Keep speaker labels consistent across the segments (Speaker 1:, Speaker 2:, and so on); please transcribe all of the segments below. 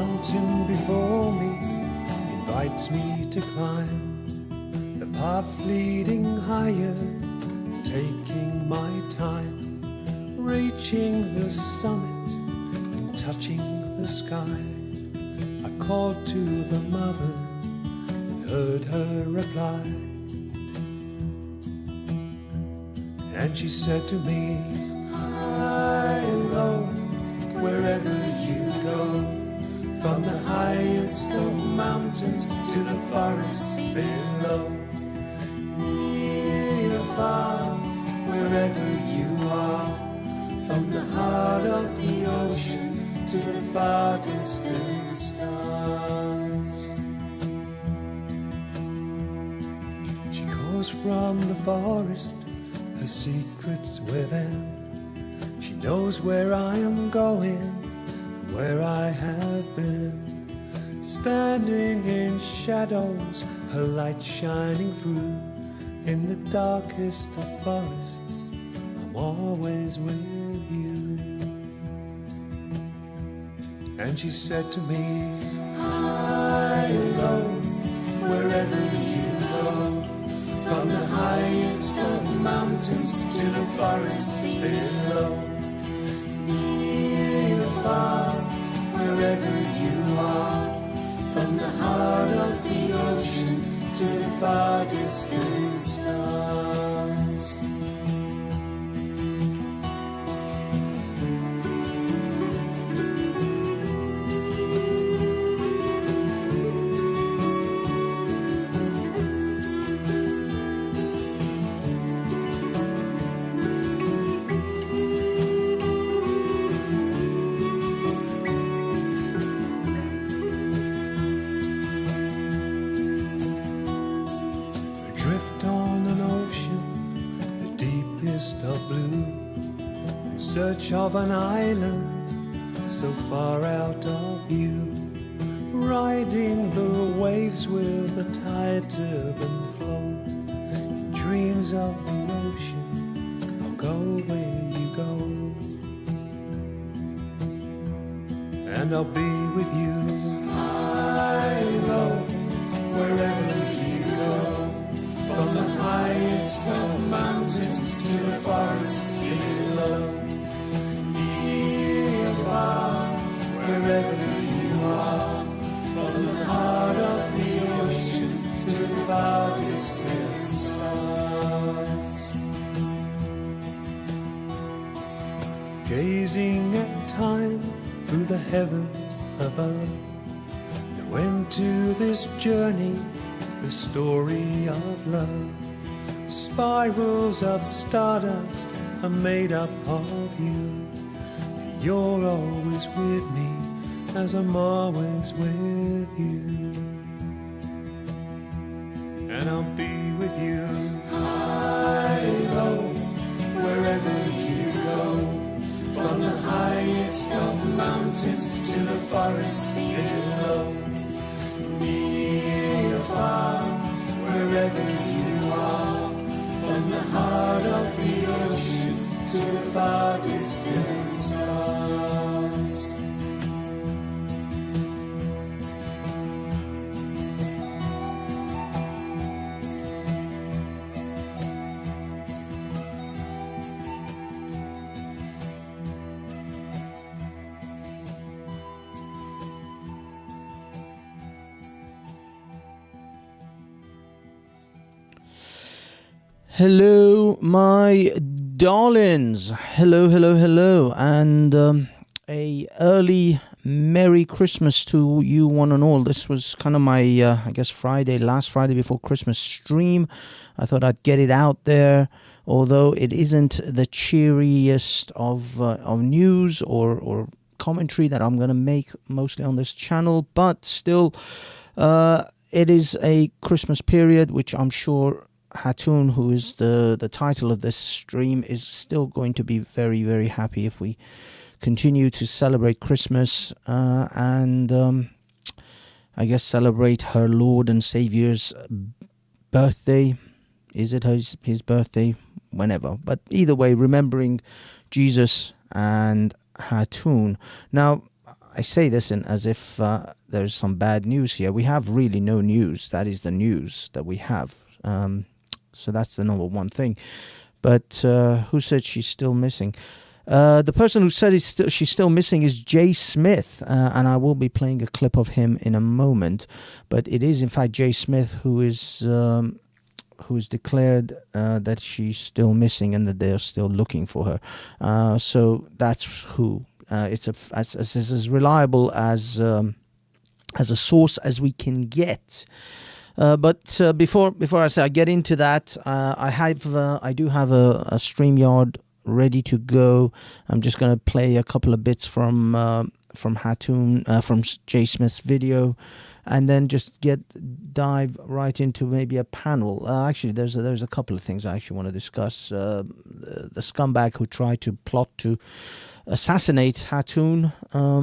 Speaker 1: mountain before me invites me to climb. The path leading higher, taking my time, reaching the summit, touching the sky. I called to the mother and heard her reply. And she said to me, high and low, wherever you go, from the highest of mountains to the forest below. Near or far, wherever you are, from the heart of the ocean to the far distant stars. She calls from the forest, her secrets within. She knows where I am going, where I have been. Standing in shadows, her light shining through. In the darkest of forests, I'm always with you. And she said to me, high and low, wherever you go, from the highest of mountains to the forest below. Near or far, wherever you are, from the heart of the ocean to the far distant stars. Of blue, in search of an island so far out of view, riding the waves with the tide ebb and flow. In dreams of the ocean, I'll go where you go, and I'll be with you. High and low, wherever you go, from the highest of mountains to the forest below. Near or far, wherever you are, from the heart of the ocean to the far distant stars. Gazing at time through the heavens above, no end to this journey, the story of love. Spirals of stardust are made up of you. You're always with me as I'm always with you. And I'll be with you. High and low, wherever you go, from the highest of mountains to the forest below. Near or far, wherever you are, from the heart of the ocean to the far distant stars.
Speaker 2: Hello, my darlings. Hello. And a early Merry Christmas to you one and all. This was kind of my, last Friday before Christmas stream. I thought I'd get it out there, although it isn't the cheeriest of news or commentary that I'm going to make mostly on this channel. But still, it is a Christmas period, which I'm sure Hatun, who is the title of this stream, is still going to be very, very happy if we continue to celebrate Christmas and I guess celebrate her Lord and Saviour's birthday. Is it his birthday? Whenever. But either way, remembering Jesus and Hatun. Now, I say this as if there's some bad news here. We have really no news. That is the news that we have. So that's the number one thing. But who said she's still missing? The person who said she's still missing is Jay Smith, and I will be playing a clip of him in a moment. But it is in fact Jay Smith who's declared that she's still missing and that they're still looking for her. So that's who. It's as reliable as a source as we can get. But before I say I get into that, I do have a StreamYard ready to go. I'm just going to play a couple of bits from Hatun, from Jay Smith's video, and then just dive right into maybe a panel. Actually, there's a couple of things I actually want to discuss. The scumbag who tried to plot to assassinate Hatun.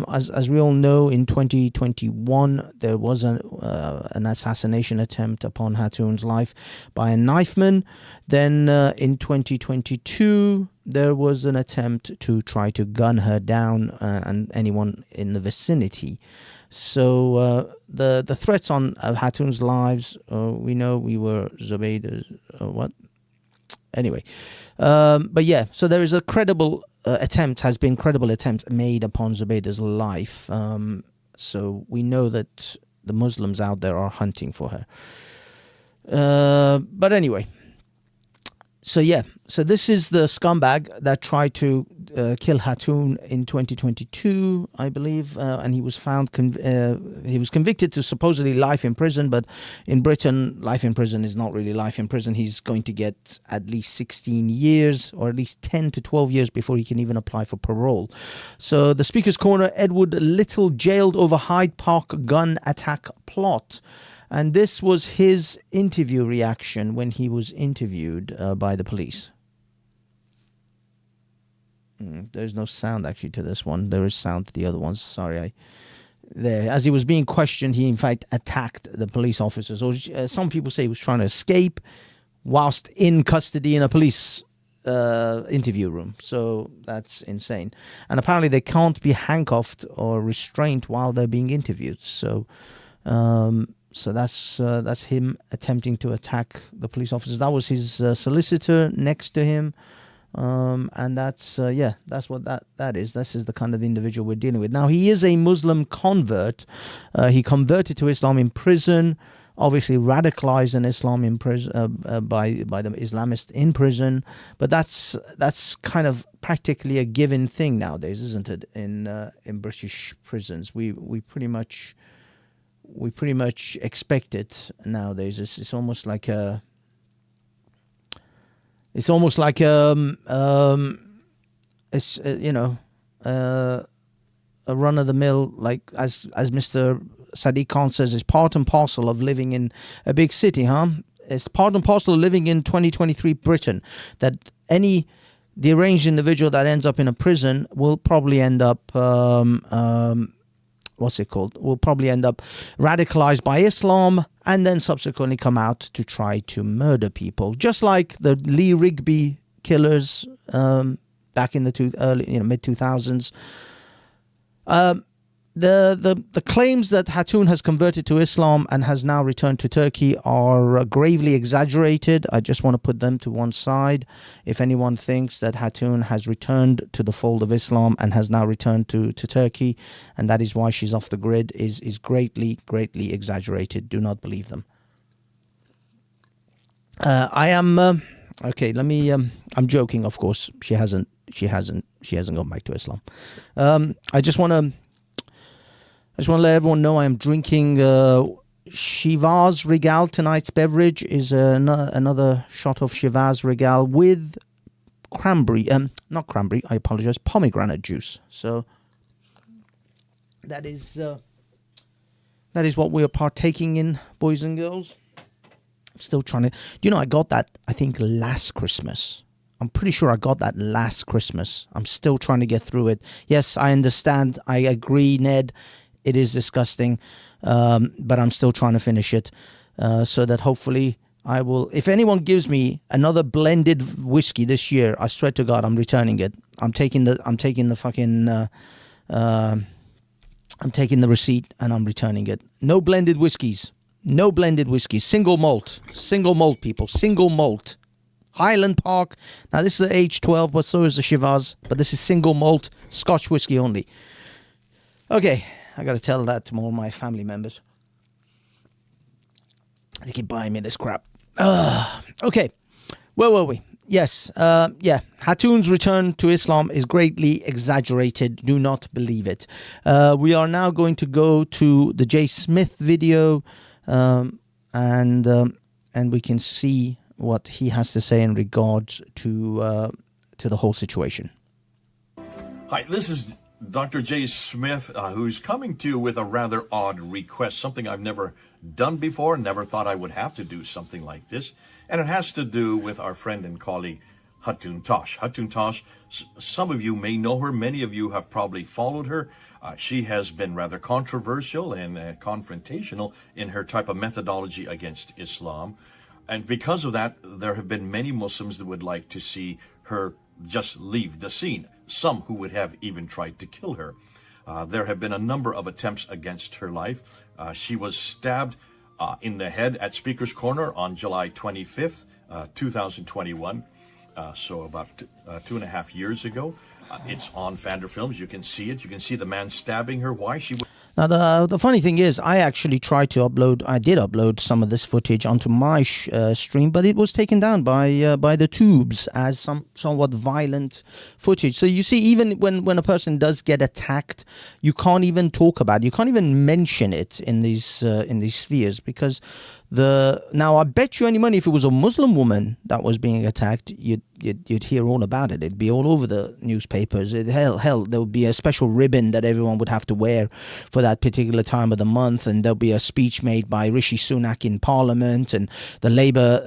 Speaker 2: As we all know, in 2021 there was an assassination attempt upon Hatun's life by a knifeman. Then in 2022 there was an attempt to try to gun her down and anyone in the vicinity. So the threats on Hatun's lives, we know we were Zubaydah's what? Anyway, but yeah, so there is a credible credible attempts made upon Zubaydah's life. So we know that the Muslims out there are hunting for her. But anyway, so yeah, so this is the scumbag that tried to kill Hatun in 2022, I believe, and he was convicted to supposedly life in prison. But in Britain, life in prison is not really life in prison. He's going to get at least 16 years, or at least 10 to 12 years before he can even apply for parole. So the Speaker's Corner: Edward Little jailed over Hyde Park gun attack plot. And this was his interview reaction when he was interviewed by the police. There's no sound actually to this one. There is sound to the other ones. Sorry. As he was being questioned, he in fact attacked the police officers. Or some people say he was trying to escape whilst in custody in a police interview room. So that's insane. And apparently they can't be handcuffed or restrained while they're being interviewed. So that's him attempting to attack the police officers. That was his solicitor next to him, and that's what that is. This is the kind of individual we're dealing with. Now, he is a Muslim convert. He converted to Islam in prison, obviously radicalized in Islam in prison by the Islamists in prison. But that's kind of practically a given thing nowadays, isn't it? In British prisons, we pretty much expect it nowadays. It's almost like a run of the mill, like as Mr. Sadiq Khan says, it's part and parcel of living in a big city, huh? It's part and parcel of living in 2023 Britain, that any deranged individual that ends up in a prison will probably end up will probably end up radicalized by Islam and then subsequently come out to try to murder people, just like the Lee Rigby killers back in the mid 2000s. The claims that Hatun has converted to Islam and has now returned to Turkey are gravely exaggerated. I just want to put them to one side. If anyone thinks that Hatun has returned to the fold of Islam and has now returned to Turkey, and that is why she's off the grid, is greatly exaggerated. Do not believe them. I am okay. Let me. I'm joking, of course. She hasn't gone back to Islam. I just want to let everyone know I am drinking Shiraz Regal. Tonight's beverage is another shot of Shiraz Regal with pomegranate juice. So that is what we are partaking in, boys and girls. Still trying to. Do you know I got that? I think last Christmas. I'm pretty sure I got that last Christmas. I'm still trying to get through it. Yes, I understand. I agree, Ned. It is disgusting, but I'm still trying to finish it so that hopefully I will. If anyone gives me another blended whiskey this year, I swear to God, I'm returning it. I'm taking the fucking I'm taking the receipt and I'm returning it. No blended whiskies. No blended whiskies. Single malt. Single malt, people. Single malt. Highland Park. Now, this is age 12, but so is the Shiraz. But this is single malt Scotch whiskey only. Okay, I got to tell that to more of my family members. They keep buying me this crap. Okay, where were we? Yes, Hatun's return to Islam is greatly exaggerated. Do not believe it. We are now going to go to the Jay Smith video, and we can see what he has to say in regards to the whole situation.
Speaker 3: Hi, this is Dr. Jay Smith, who's coming to you with a rather odd request, something I've never done before, never thought I would have to do something like this. And it has to do with our friend and colleague, Hatun Tash. Hatun Tash, some of you may know her. Many of you have probably followed her. She has been rather controversial and confrontational in her type of methodology against Islam. And because of that, there have been many Muslims that would like to see her just leave the scene. Some who would have even tried to kill her. There have been a number of attempts against her life. She was stabbed in the head at Speaker's Corner on July 25th, 2021. So about 2.5 years ago. It's on Fander Films. You can see it. You can see the man stabbing her. Why she...
Speaker 2: Now, the funny thing is, I actually tried to upload, I did upload some of this footage onto my stream, but it was taken down by the tubes as somewhat violent footage. So you see, even when a person does get attacked, you can't even talk about it. You can't even mention it in these spheres, because now I bet you any money if it was a Muslim woman that was being attacked, you'd hear all about it. It'd be all over the newspapers. Hell, there would be a special ribbon that everyone would have to wear for that particular time of the month, and there'll be a speech made by Rishi Sunak in Parliament, and the Labour,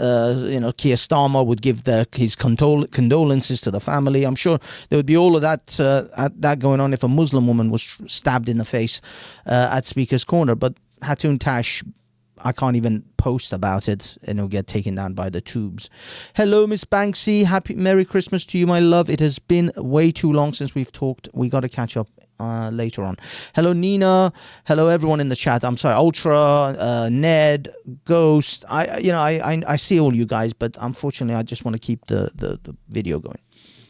Speaker 2: Keir Starmer would give his condolences to the family. I'm sure there would be all of that going on if a Muslim woman was stabbed in the face at Speaker's Corner. But Hatun Tash, I can't even post about it, and it'll get taken down by the tubes. Hello, Miss Banksy. Merry Christmas to you, my love. It has been way too long since we've talked. We got to catch up later on. Hello, Nina. Hello, everyone in the chat. I'm sorry, Ultra, Ned, Ghost. I see all you guys, but unfortunately, I just want to keep the video going.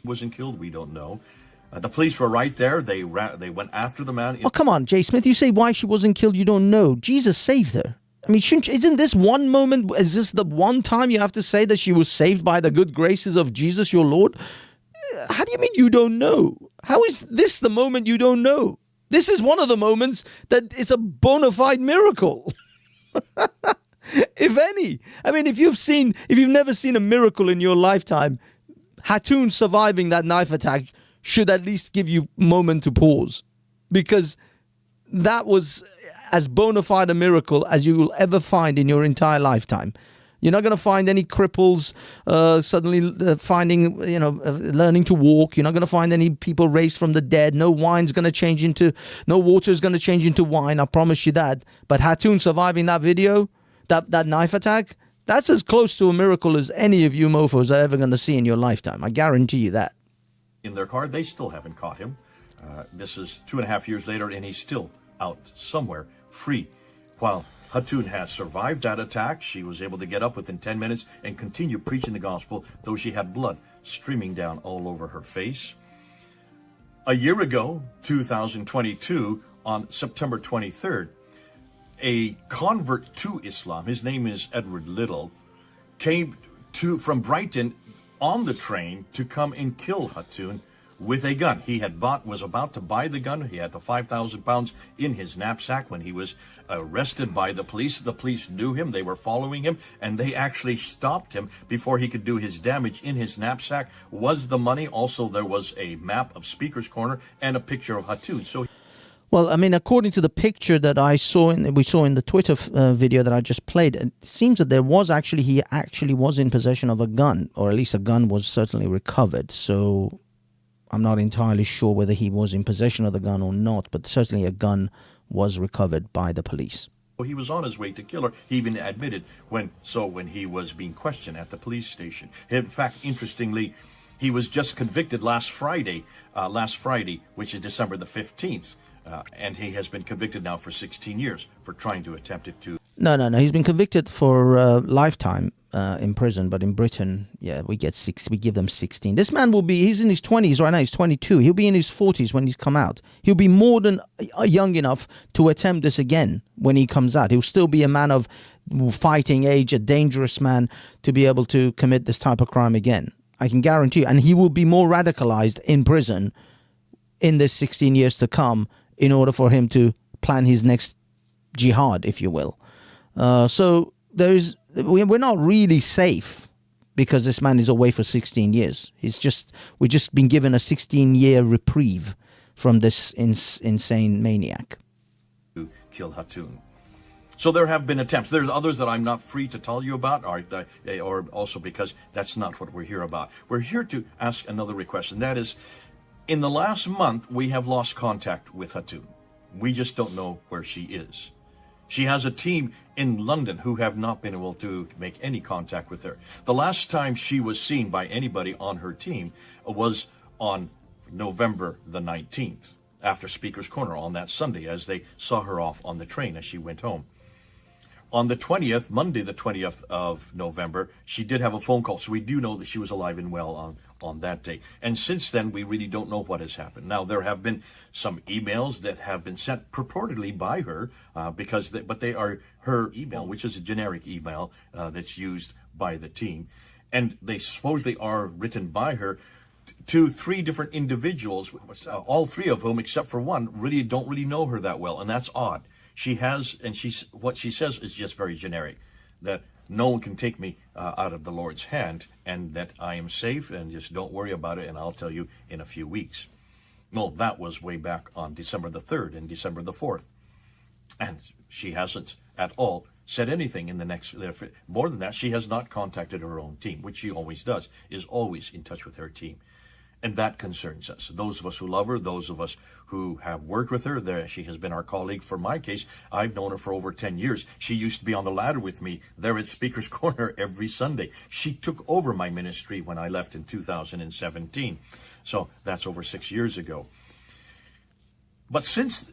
Speaker 3: Wasn't killed. We don't know. The police were right there. They went after the man.
Speaker 2: Oh, come on, Jay Smith. You say why she wasn't killed. You don't know. Jesus saved her. I mean, isn't this one moment, is this the one time you have to say that she was saved by the good graces of Jesus, your Lord? How do you mean you don't know? How is this the moment you don't know? This is one of the moments that is a bona fide miracle. If any. I mean, if you've never seen a miracle in your lifetime, Hatun surviving that knife attack should at least give you a moment to pause. Because that was as bona fide a miracle as you will ever find in your entire lifetime. You're not going to find any cripples suddenly finding, learning to walk. You're not going to find any people raised from the dead. No water is going to change into wine. I promise you that. But Hatun surviving that video, that knife attack, that's as close to a miracle as any of you mofos are ever going to see in your lifetime. I guarantee you that.
Speaker 3: In their car, they still haven't caught him. This is 2.5 years later, and he's still out somewhere, free. While Hatun has survived that attack, she was able to get up within 10 minutes and continue preaching the gospel, though she had blood streaming down all over her face. A year ago, 2022, on September 23rd, a convert to Islam, his name is Edward Little, came from Brighton on the train to come and kill Hatun with a gun. He was about to buy the gun. He had the 5,000 pounds in his knapsack when he was arrested by the police. The police knew him. They were following him, and they actually stopped him before he could do his damage. In his knapsack was the money. Also, there was a map of Speaker's Corner and a picture of Hatun.
Speaker 2: Well, I mean, according to the picture that we saw in the Twitter video that I just played, it seems that he actually was in possession of a gun, or at least a gun was certainly recovered. So I'm not entirely sure whether he was in possession of the gun or not, but certainly a gun was recovered by the police.
Speaker 3: He was on his way to kill her. He even admitted when he was being questioned at the police station. In fact, interestingly, he was just convicted last Friday, which is December the 15th. and he has been convicted now for 16 years for trying to attempt it to.
Speaker 2: No. He's been convicted for lifetime in prison, but in Britain, yeah, we give them 16. This man he's in his 20s right now, he's 22. He'll be in his 40s when he's come out. He'll be more than young enough to attempt this again when he comes out. He'll still be a man of fighting age, a dangerous man to be able to commit this type of crime again. I can guarantee you. And he will be more radicalized in prison in this 16 years to come in order for him to plan his next jihad, if you will. So we're not really safe because this man is away for 16 years. We've just been given a 16-year reprieve from this insane maniac.
Speaker 3: To kill Hatun. So there have been attempts. There's others that I'm not free to tell you about, or also because that's not what we're here about. We're here to ask another request, and that is, in the last month, we have lost contact with Hatun. We just don't know where she is. She has a team in London who have not been able to make any contact with her. The last time she was seen by anybody on her team was on November the 19th, after Speaker's Corner on that Sunday, as they saw her off on the train as she went home. On the 20th, Monday the 20th of November, she did have a phone call, so we do know that she was alive and well on that day. And since then, we really don't know what has happened. Now, there have been some emails that have been sent purportedly by her, but they are her email, which is a generic email that's used by the team. And they supposedly are written by her to three different individuals, all three of whom, except for one, really don't really know her that well, and that's odd. What she says is just very generic, that no one can take me out of the Lord's hand, and that I am safe, and just don't worry about it, and I'll tell you in a few weeks. Well, that was way back on December the 3rd and December the 4th. And she hasn't at all said anything in the next, more than that, she has not contacted her own team, which she always does, is always in touch with her team. And that concerns us. Those of us who love her, those of us who have worked with her, she has been our colleague. For my case, I've known her for over 10 years. She used to be on the ladder with me there at Speaker's Corner every Sunday. She took over my ministry when I left in 2017. So that's over 6 years ago. But since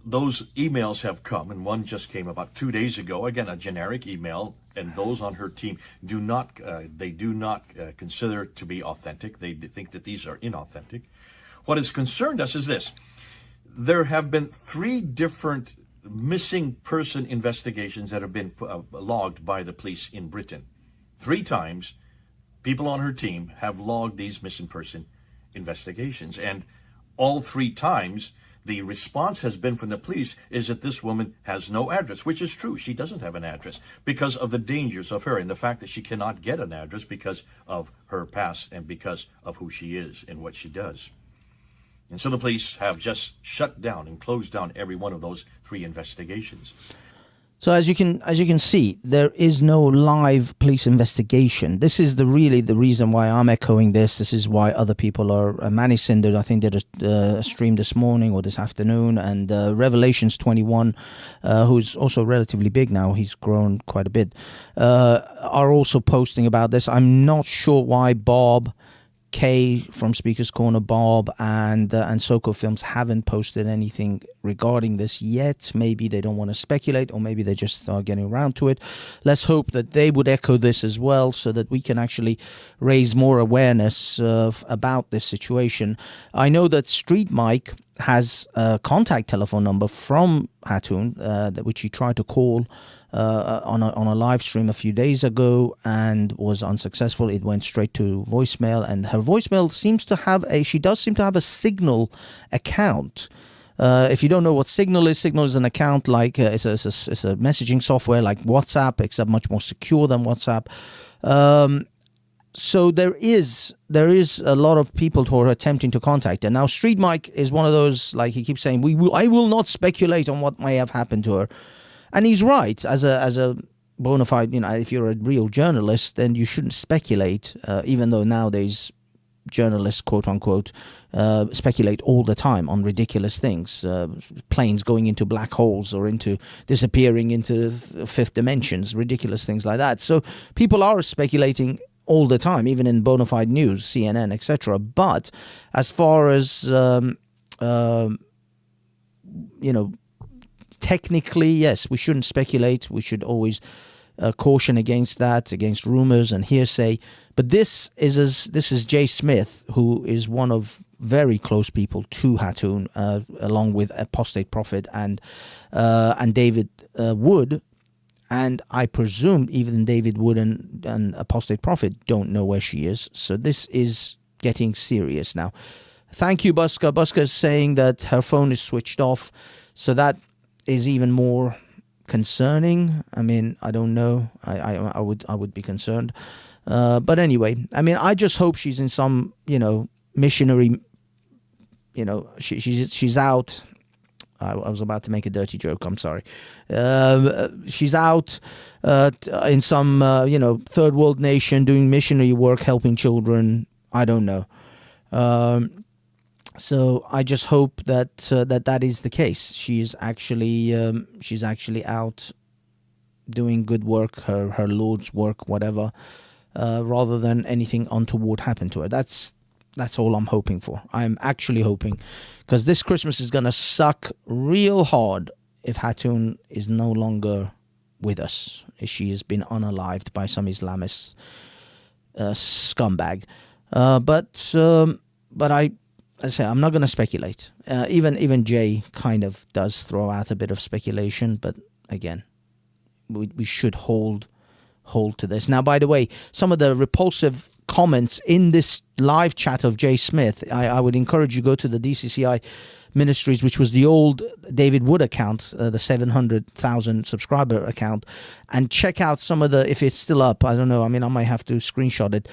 Speaker 3: those emails have come, and one just came about 2 days ago, again, a generic email, and those on her team do not consider it to be authentic. They think that these are inauthentic. What has concerned us is this. There have been 3 different missing person investigations that have been logged by the police in Britain. 3 times, people on her team have logged these missing person investigations, and all 3 times, the response has been from the police is that this woman has no address, which is true. She doesn't have an address because of the dangers of her and the fact that she cannot get an address because of her past and because of who she is and what she does. And so the police have just shut down and closed down every one of those 3 investigations.
Speaker 2: So as you can see, there is no live police investigation. This is really the reason why I'm echoing this. This is why other people are. Manny Cinder, I think, did a stream this morning or this afternoon, and Revelations 21, who's also relatively big now. He's grown quite a bit. Are also posting about this. I'm not sure why Bob Kay from Speaker's Corner, Bob, and Soko Films haven't posted anything regarding this yet. Maybe they don't want to speculate, or maybe they just are getting around to it. Let's hope that they would echo this as well, so that we can actually raise more awareness about this situation. I know that Street Mike has a contact telephone number from Hatun, which he tried to call on a live stream a few days ago and was unsuccessful. It went straight to voicemail, and her voicemail she does seem to have a Signal account. If you don't know what Signal is an account like it's a messaging software like WhatsApp, except much more secure than WhatsApp. So there is a lot of people who are attempting to contact her. Now, Street Mike is one of those, like he keeps saying, I will not speculate on what may have happened to her. And he's right. As a bona fide, if you're a real journalist, then you shouldn't speculate, even though nowadays journalists, quote unquote, speculate all the time on ridiculous things. Planes going into black holes or disappearing into fifth dimensions, ridiculous things like that. So people are speculating all the time, even in bona fide news, CNN, etc. But as far as technically, yes, we shouldn't speculate. We should always caution against that, against rumors and hearsay. But this is Jay Smith, who is one of very close people to Hatun, along with Apostate Prophet and David Wood. And I presume even David Wood and Apostate Prophet don't know where she is. So this is getting serious now. Thank you, Buska. Buska is saying that her phone is switched off. So that is even more concerning. I mean, I don't know. I would be concerned. But anyway, I mean, I just hope she's in some, missionary, she's out. I was about to make a dirty joke. I'm sorry. She's out in some, third world nation doing missionary work, helping children. I don't know. So I just hope that that is the case. She's actually out doing good work, her Lord's work, whatever, rather than anything untoward happen to her. That's all I'm hoping for. I'm actually hoping, because this Christmas is going to suck real hard if Hatun is no longer with us. She has been unalived by some Islamist scumbag. But I say I'm not going to speculate. Even Jay kind of does throw out a bit of speculation, but again, we should hold to this. Now, by the way, some of the repulsive comments in this live chat of Jay Smith, I would encourage you to go to the DCCI Ministries, which was the old David Wood account, the 700,000 subscriber account, and check out some of the, if it's still up, I don't know, I mean, I might have to screenshot it,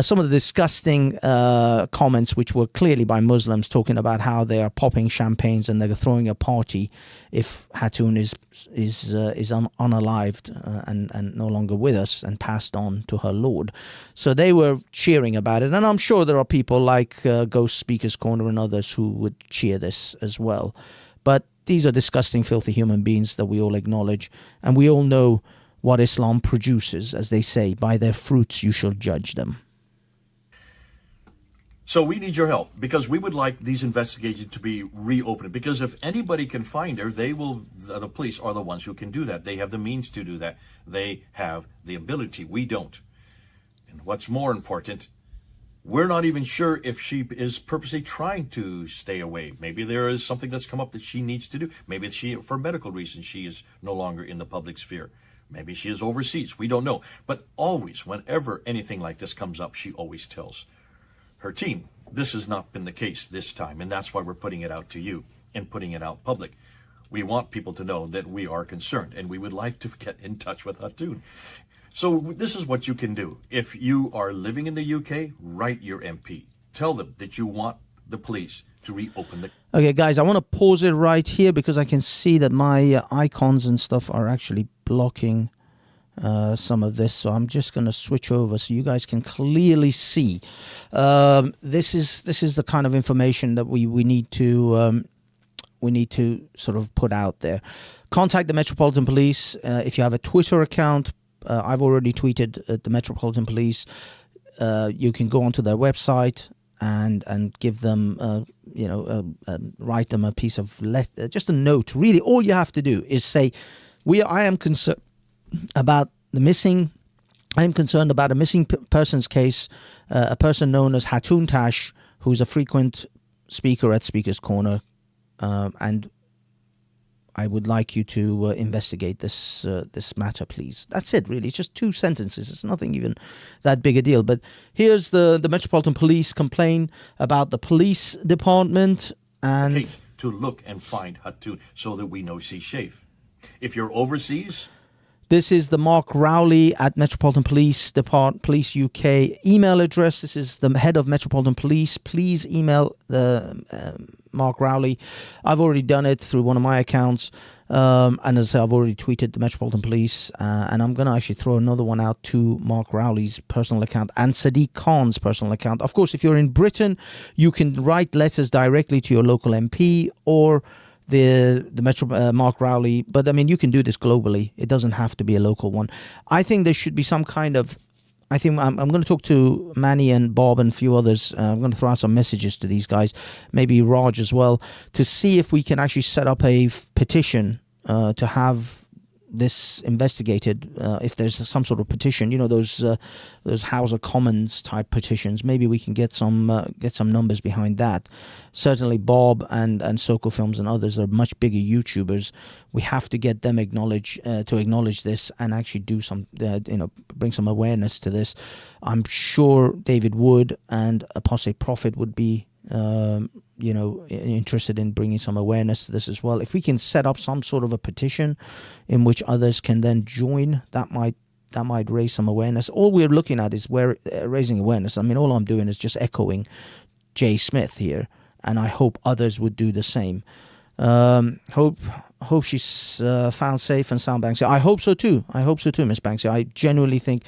Speaker 2: some of the disgusting comments, which were clearly by Muslims, talking about how they are popping champagnes and they're throwing a party if Hatun is unalived and no longer with us and passed on to her Lord. So they were cheering about it, and I'm sure there are people like Ghost Speakers Corner and others who would cheer this as well. But these are disgusting, filthy human beings that we all acknowledge, and we all know what Islam produces, as they say, by their fruits you shall judge them.
Speaker 3: So we need your help, because we would like these investigations to be reopened, because if anybody can find her, the police are the ones who can do that. They have the means to do that. They have the ability. We don't. And what's more important, we're not even sure if she is purposely trying to stay away. Maybe there is something that's come up that she needs to do. Maybe for medical reasons, she is no longer in the public sphere. Maybe she is overseas. We don't know. But always, whenever anything like this comes up, she always tells her team. This has not been the case this time, and that's why we're putting it out to you and putting it out public. We want people to know that we are concerned, and we would like to get in touch with Hatun. So this is what you can do. If you are living in the UK, write your MP. Tell them that you want the police to reopen the...
Speaker 2: Okay, guys, I want to pause it right here because I can see that my icons and stuff are actually blocking some of this, so I'm just going to switch over so you guys can clearly see. This is the kind of information that we need to sort of put out there. Contact the Metropolitan Police if you have a Twitter account. I've already tweeted at the Metropolitan Police. You can go onto their website and give them write them a piece of letter, just a note. Really, all you have to do is say, I am concerned about the missing. I am concerned about a missing persons case, a person known as Hatun Tash, who's a frequent speaker at Speaker's Corner, and I would like you to investigate this matter, please. That's it, really. It's just 2 sentences. It's nothing even that big a deal. But here's the Metropolitan Police complain about the police department and
Speaker 3: to look and find Hatun so that we know she's safe. If you're overseas...
Speaker 2: This is the Mark Rowley at Metropolitan Police Department, Police UK email address. This is the head of Metropolitan Police. Please email Mark Rowley. I've already done it through one of my accounts. And as I say, I've already tweeted the Metropolitan Police. And I'm going to actually throw another one out to Mark Rowley's personal account and Sadiq Khan's personal account. Of course, if you're in Britain, you can write letters directly to your local MP or the Metro Mark Rowley, but I mean you can do this globally. It doesn't have to be a local one. I think there should be some kind of I think I'm going to talk to Manny and Bob and a few others. I'm going to throw out some messages to these guys, maybe Raj as well, to see if we can actually set up a petition to have this investigated. If there's some sort of petition, those House of Commons type petitions, maybe we can get some numbers behind that. Certainly Bob and Soko Films and others are much bigger YouTubers. We have to get them to acknowledge this and actually do some bring some awareness to this. I'm sure David Wood and Apostate Prophet would be interested in bringing some awareness to this as well. If we can set up some sort of a petition in which others can then join, that might raise some awareness. All we're looking at is raising awareness. I mean, all I'm doing is just echoing Jay Smith here, and I hope others would do the same. Hope she's found safe and sound, Banksy. I hope so too, Miss Banksy. I genuinely think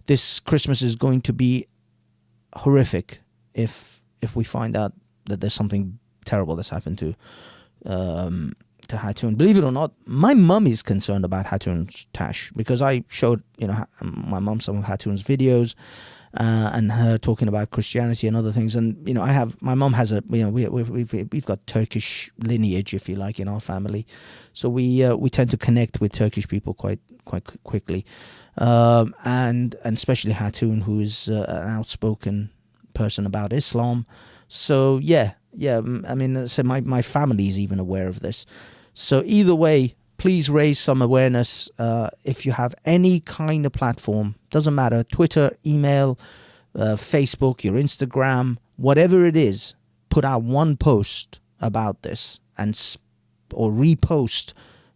Speaker 2: this Christmas is going to be horrific if we find out that there's something terrible that's happened to Hatun. Believe it or not, my mum is concerned about Hatun Tash, because I showed my mum some of Hatun's videos and her talking about Christianity and other things. And my mum has we've got Turkish lineage, if you like, in our family, so we tend to connect with Turkish people quite quickly, and especially Hatun, who is an outspoken person about Islam. So yeah, I mean, so my family's even aware of this. So either way, please raise some awareness. If you have any kind of platform, doesn't matter, Twitter, email, Facebook, your Instagram, whatever it is, put out one post about this or repost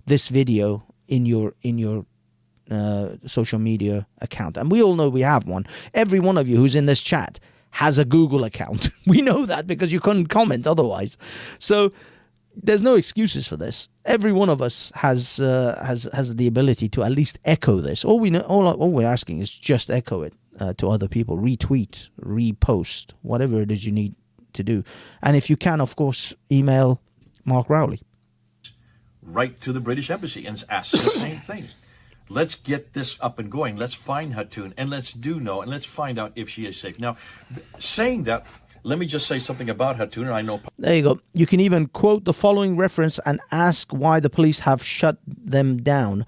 Speaker 2: this video in your social media account. And we all know we have one. Every one of you who's in this chat has a Google account. We know that because you couldn't comment otherwise. So there's no excuses for this. Every one of us has the ability to at least echo this. All we're asking is just echo it to other people. Retweet, repost, whatever it is you need to do. And if you can, of course, email Mark Rowley.
Speaker 3: Right to the British Embassy and ask the same thing. Let's get this up and going. Let's find Hatun, and let's find out if she is safe. Now, saying that, let me just say something about Hatun. I know.
Speaker 2: There you go. You can even quote the following reference and ask why the police have shut them down.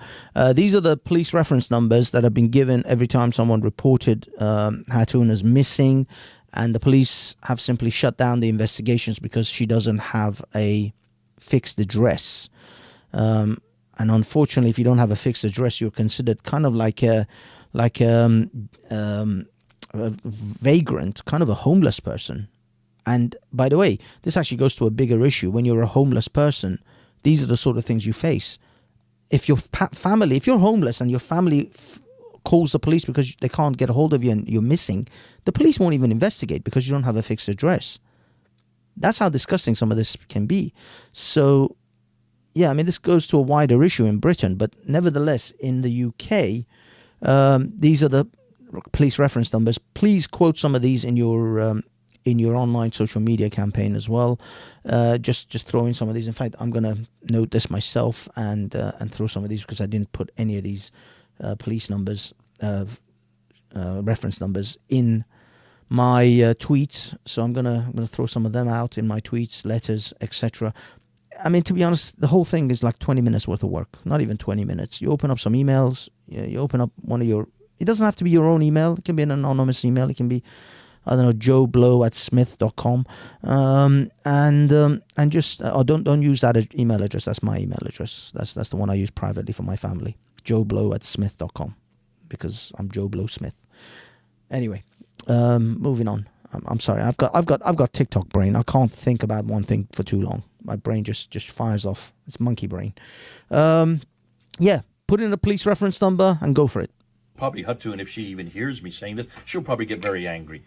Speaker 2: These are the police reference numbers that have been given every time someone reported Hatun as missing, and the police have simply shut down the investigations because she doesn't have a fixed address. And unfortunately, if you don't have a fixed address, you're considered kind of like a vagrant, kind of a homeless person. And by the way, this actually goes to a bigger issue. When you're a homeless person, these are the sort of things you face. If your family, if you're homeless and your family calls the police because they can't get a hold of you and you're missing, the police won't even investigate because you don't have a fixed address. That's how disgusting some of this can be. So yeah, I mean, this goes to a wider issue in Britain, but nevertheless, in the UK, these are the police reference numbers. Please quote some of these in your online social media campaign as well. Just throw in some of these. In fact, I'm going to note this myself and throw some of these because I didn't put any of these police numbers, reference numbers in my tweets. So I'm gonna throw some of them out in my tweets, letters, etc. I mean, to be honest, the whole thing is like 20 minutes worth of work. Not even 20 minutes. You open up some emails. You open up one of your... It doesn't have to be your own email. It can be an anonymous email. It can be, I don't know, joeblow@smith.com. And just... don't use that email address. That's my email address. That's the one I use privately for my family. joeblow@smith.com. Because I'm Joe Blow Smith. Anyway, moving on. I'm sorry. I've got TikTok brain. I can't think about one thing for too long. My brain just fires off. It's monkey brain. Yeah, put in a police reference number and go for it.
Speaker 3: Probably Hatun, if she even hears me saying this, she'll probably get very angry.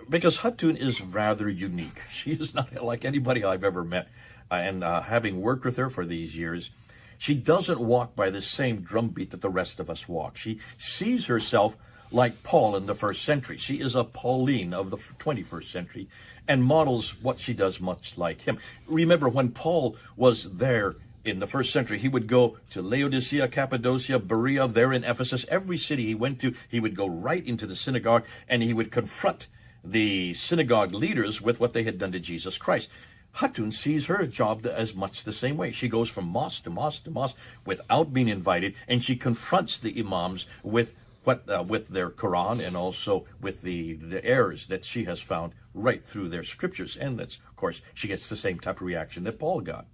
Speaker 3: Because Hatun is rather unique. She is not like anybody I've ever met. And having worked with her for these years, she doesn't walk by the same drumbeat that the rest of us walk. She sees herself like Paul in the first century. She is a Pauline of the 21st century and models what she does much like him. Remember when Paul was there in the first century, he would go to Laodicea, Cappadocia, Berea, there in Ephesus. Every city he went to, he would go right into the synagogue, and he would confront the synagogue leaders with what they had done to Jesus Christ. Hatun sees her job as much the same way. She goes from mosque to mosque to mosque without being invited, and she confronts the imams with with their Quran, and also with the errors that she has found right through their scriptures. And that's, of course, she gets the same type of reaction that Paul got.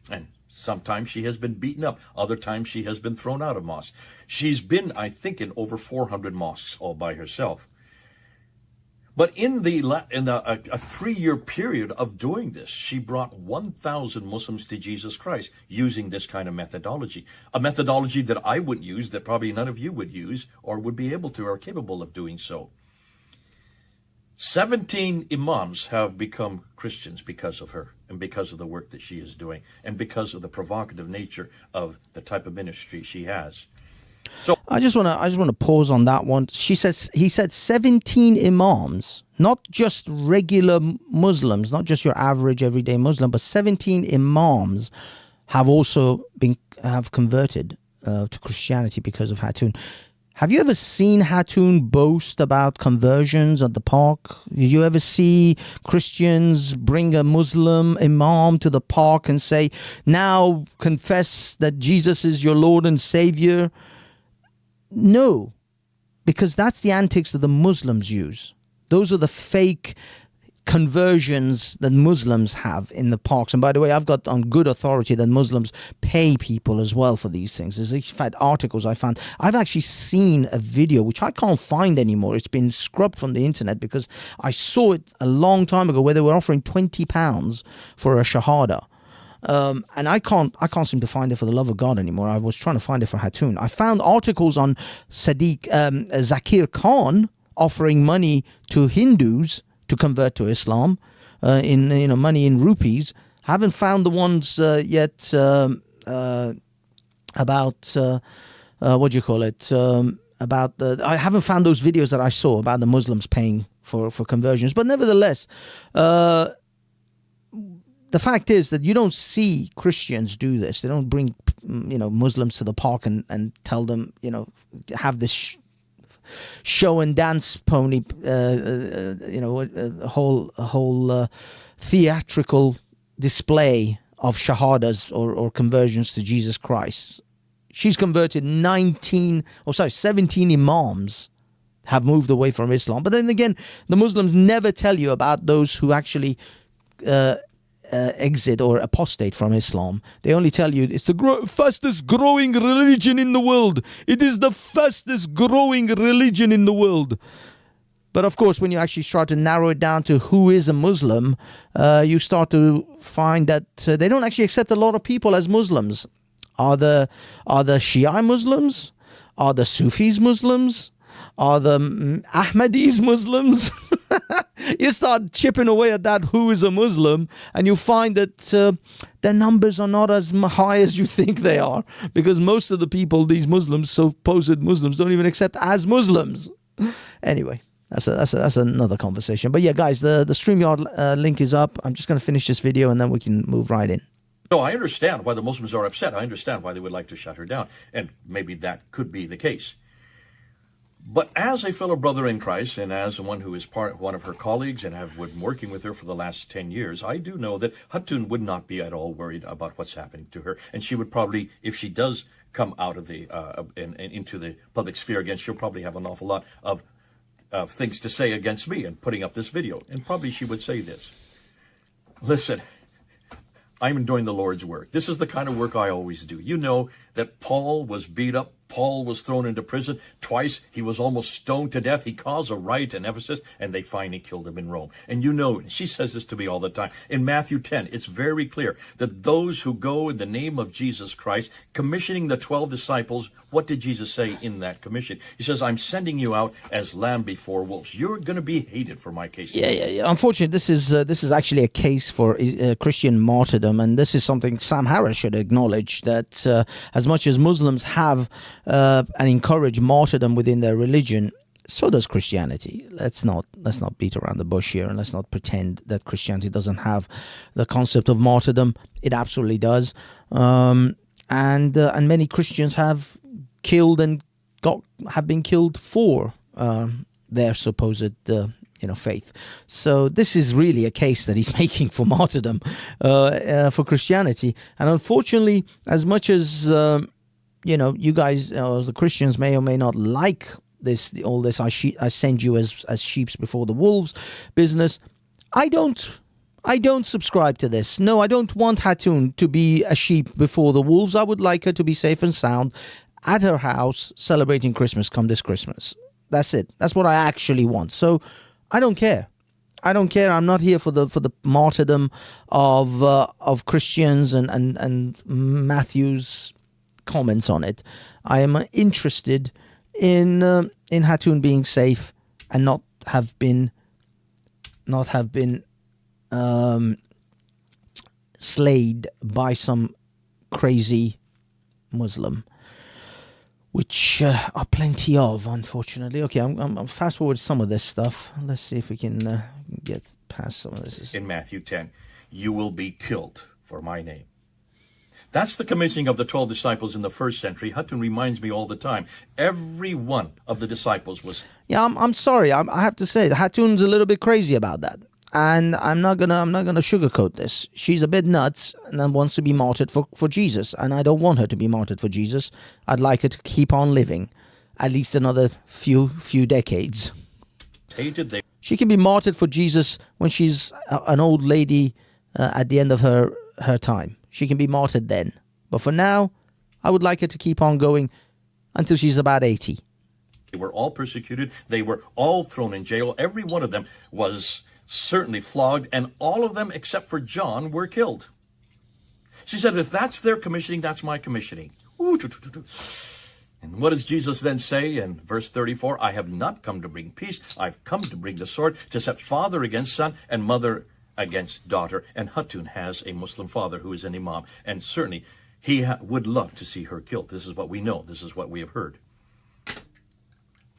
Speaker 3: And sometimes she has been beaten up. Other times she has been thrown out of mosques. She's been, I think, in over 400 mosques all by herself. But in a 3-year period of doing this, she brought 1,000 Muslims to Jesus Christ using this kind of methodology. A methodology that I wouldn't use, that probably none of you would use, or would be able to, or capable of doing so. 17 imams have become Christians because of her, and because of the work that she is doing, and because of the provocative nature of the type of ministry she has. So
Speaker 2: I just want to pause on that one. He said 17 imams, not just regular Muslims, not just your average everyday Muslim, but 17 imams have also have converted to Christianity because of Hatun. Have you ever seen Hatun boast about conversions at the park? Did you ever see Christians bring a Muslim imam to the park and say, now confess that Jesus is your Lord and Savior? No, because that's the antics that the Muslims use. Those are the fake conversions that Muslims have in the parks. And by the way, I've got on good authority that Muslims pay people as well for these things. There's in fact articles I found. I've actually seen a video which I can't find anymore. It's been scrubbed from the internet because I saw it a long time ago where they were offering £20 for a shahada. And I can't seem to find it for the love of God anymore. I was trying to find it for Hatun. I found articles on Zakir Khan offering money to Hindus to convert to Islam, money in rupees. Haven't found the ones yet about what do you call it? I haven't found those videos that I saw about the Muslims paying for conversions. But nevertheless, the fact is that you don't see Christians do this. They don't bring, Muslims to the park and tell them, have this show and dance pony, a whole theatrical display of shahadas or conversions to Jesus Christ. She's converted 17 imams have moved away from Islam. But then again, the Muslims never tell you about those who actually exit or apostate from Islam. They only tell you it's the fastest growing religion in the world. It is the fastest growing religion in the world. But of course, when you actually start to narrow it down to who is a Muslim, you start to find that they don't actually accept a lot of people as Muslims. Are the Shia Muslims? Are the Sufis Muslims? Are the Ahmadis Muslims? You start chipping away at that who is a Muslim, and you find that their numbers are not as high as you think they are, because most of the people, these Muslims, supposed Muslims, don't even accept as Muslims. Anyway, that's another conversation. But yeah, guys, the StreamYard link is up. I'm just going to finish this video and then we can move right in.
Speaker 3: So I understand why the Muslims are upset. I understand why they would like to shut her down, and maybe that could be the case. But as a fellow brother in Christ, and as one who is one of her colleagues and have been working with her for the last 10 years, I do know that Hatun would not be at all worried about what's happening to her. And she would probably, if she does come out of the into the public sphere again, she'll probably have an awful lot of things to say against me and putting up this video. And probably she would say this: listen, I'm doing the Lord's work. This is the kind of work I always do. You know that Paul was beat up. Paul was thrown into prison twice. He was almost stoned to death. He caused a riot in Ephesus, and they finally killed him in Rome. And you know, she says this to me all the time. In Matthew 10, it's very clear that those who go in the name of Jesus Christ, commissioning the 12 disciples, what did Jesus say in that commission? He says, I'm sending you out as lamb before wolves. You're going to be hated for my case.
Speaker 2: Yeah. Unfortunately, this is actually a case for Christian martyrdom, and this is something Sam Harris should acknowledge, that as much as Muslims have and encourage martyrdom within their religion, So does Christianity. Let's not beat around the bush here, and let's not pretend that Christianity doesn't have the concept of martyrdom. It absolutely does. And many Christians have killed and have been killed for their supposed faith. So this is really a case that he's making for martyrdom for Christianity. And unfortunately, as much as you guys, the Christians, may or may not like all this I send you as sheeps before the wolves business, I don't subscribe to this. No, I don't want Hatun to be a sheep before the wolves. I would like her to be safe and sound at her house celebrating Christmas come this Christmas. That's it. That's what I actually want. So I don't care. I'm not here for the martyrdom of Christians and Matthew's comments on it. I am interested in Hatun being safe and not have been slayed by some crazy Muslim, which are plenty of, unfortunately. Okay, I'm fast forward some of this stuff. Let's see if we can get past some of this.
Speaker 3: In Matthew 10, you will be killed for my name. That's the commissioning of the 12 disciples in the first century. Hatun reminds me all the time. Every one of the disciples was...
Speaker 2: Yeah, I'm sorry. I have to say, Hatun's a little bit crazy about that. And I'm not gonna sugarcoat this. She's a bit nuts and then wants to be martyred for Jesus. And I don't want her to be martyred for Jesus. I'd like her to keep on living at least another few decades. She can be martyred for Jesus when she's an old lady at the end of her time. She can be martyred then. But for now, I would like her to keep on going until she's about 80.
Speaker 3: They were all persecuted. They were all thrown in jail. Every one of them was certainly flogged, and all of them, except for John, were killed. She said, if that's their commissioning, that's my commissioning. And what does Jesus then say in verse 34? I have not come to bring peace. I've come to bring the sword, to set father against son and mother against daughter. And Hatun has a Muslim father who is an imam, and certainly he would love to see her killed. This is what we know. This is what we have heard.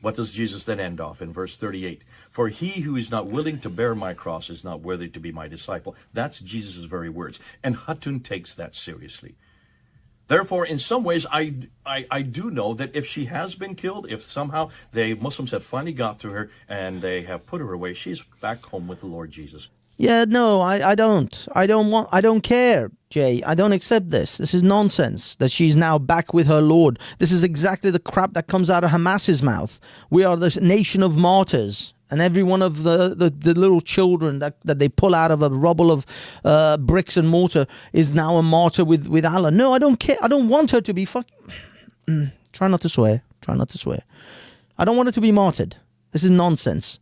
Speaker 3: What does Jesus then end off in verse 38? For he who is not willing to bear my cross is not worthy to be my disciple. That's Jesus' very words. And Hatun takes that seriously. Therefore, in some ways, I do know that if she has been killed, if somehow the Muslims have finally got to her and they have put her away, she's back home with the Lord Jesus.
Speaker 2: Yeah, no, I don't. I don't care, Jay. I don't accept this. This is nonsense that she's now back with her Lord. This is exactly the crap that comes out of Hamas's mouth. We are the nation of martyrs. And every one of the little children that they pull out of a rubble of bricks and mortar is now a martyr with Allah. No, I don't care. I don't want her to be Try not to swear. Try not to swear. I don't want her to be martyred. This is nonsense.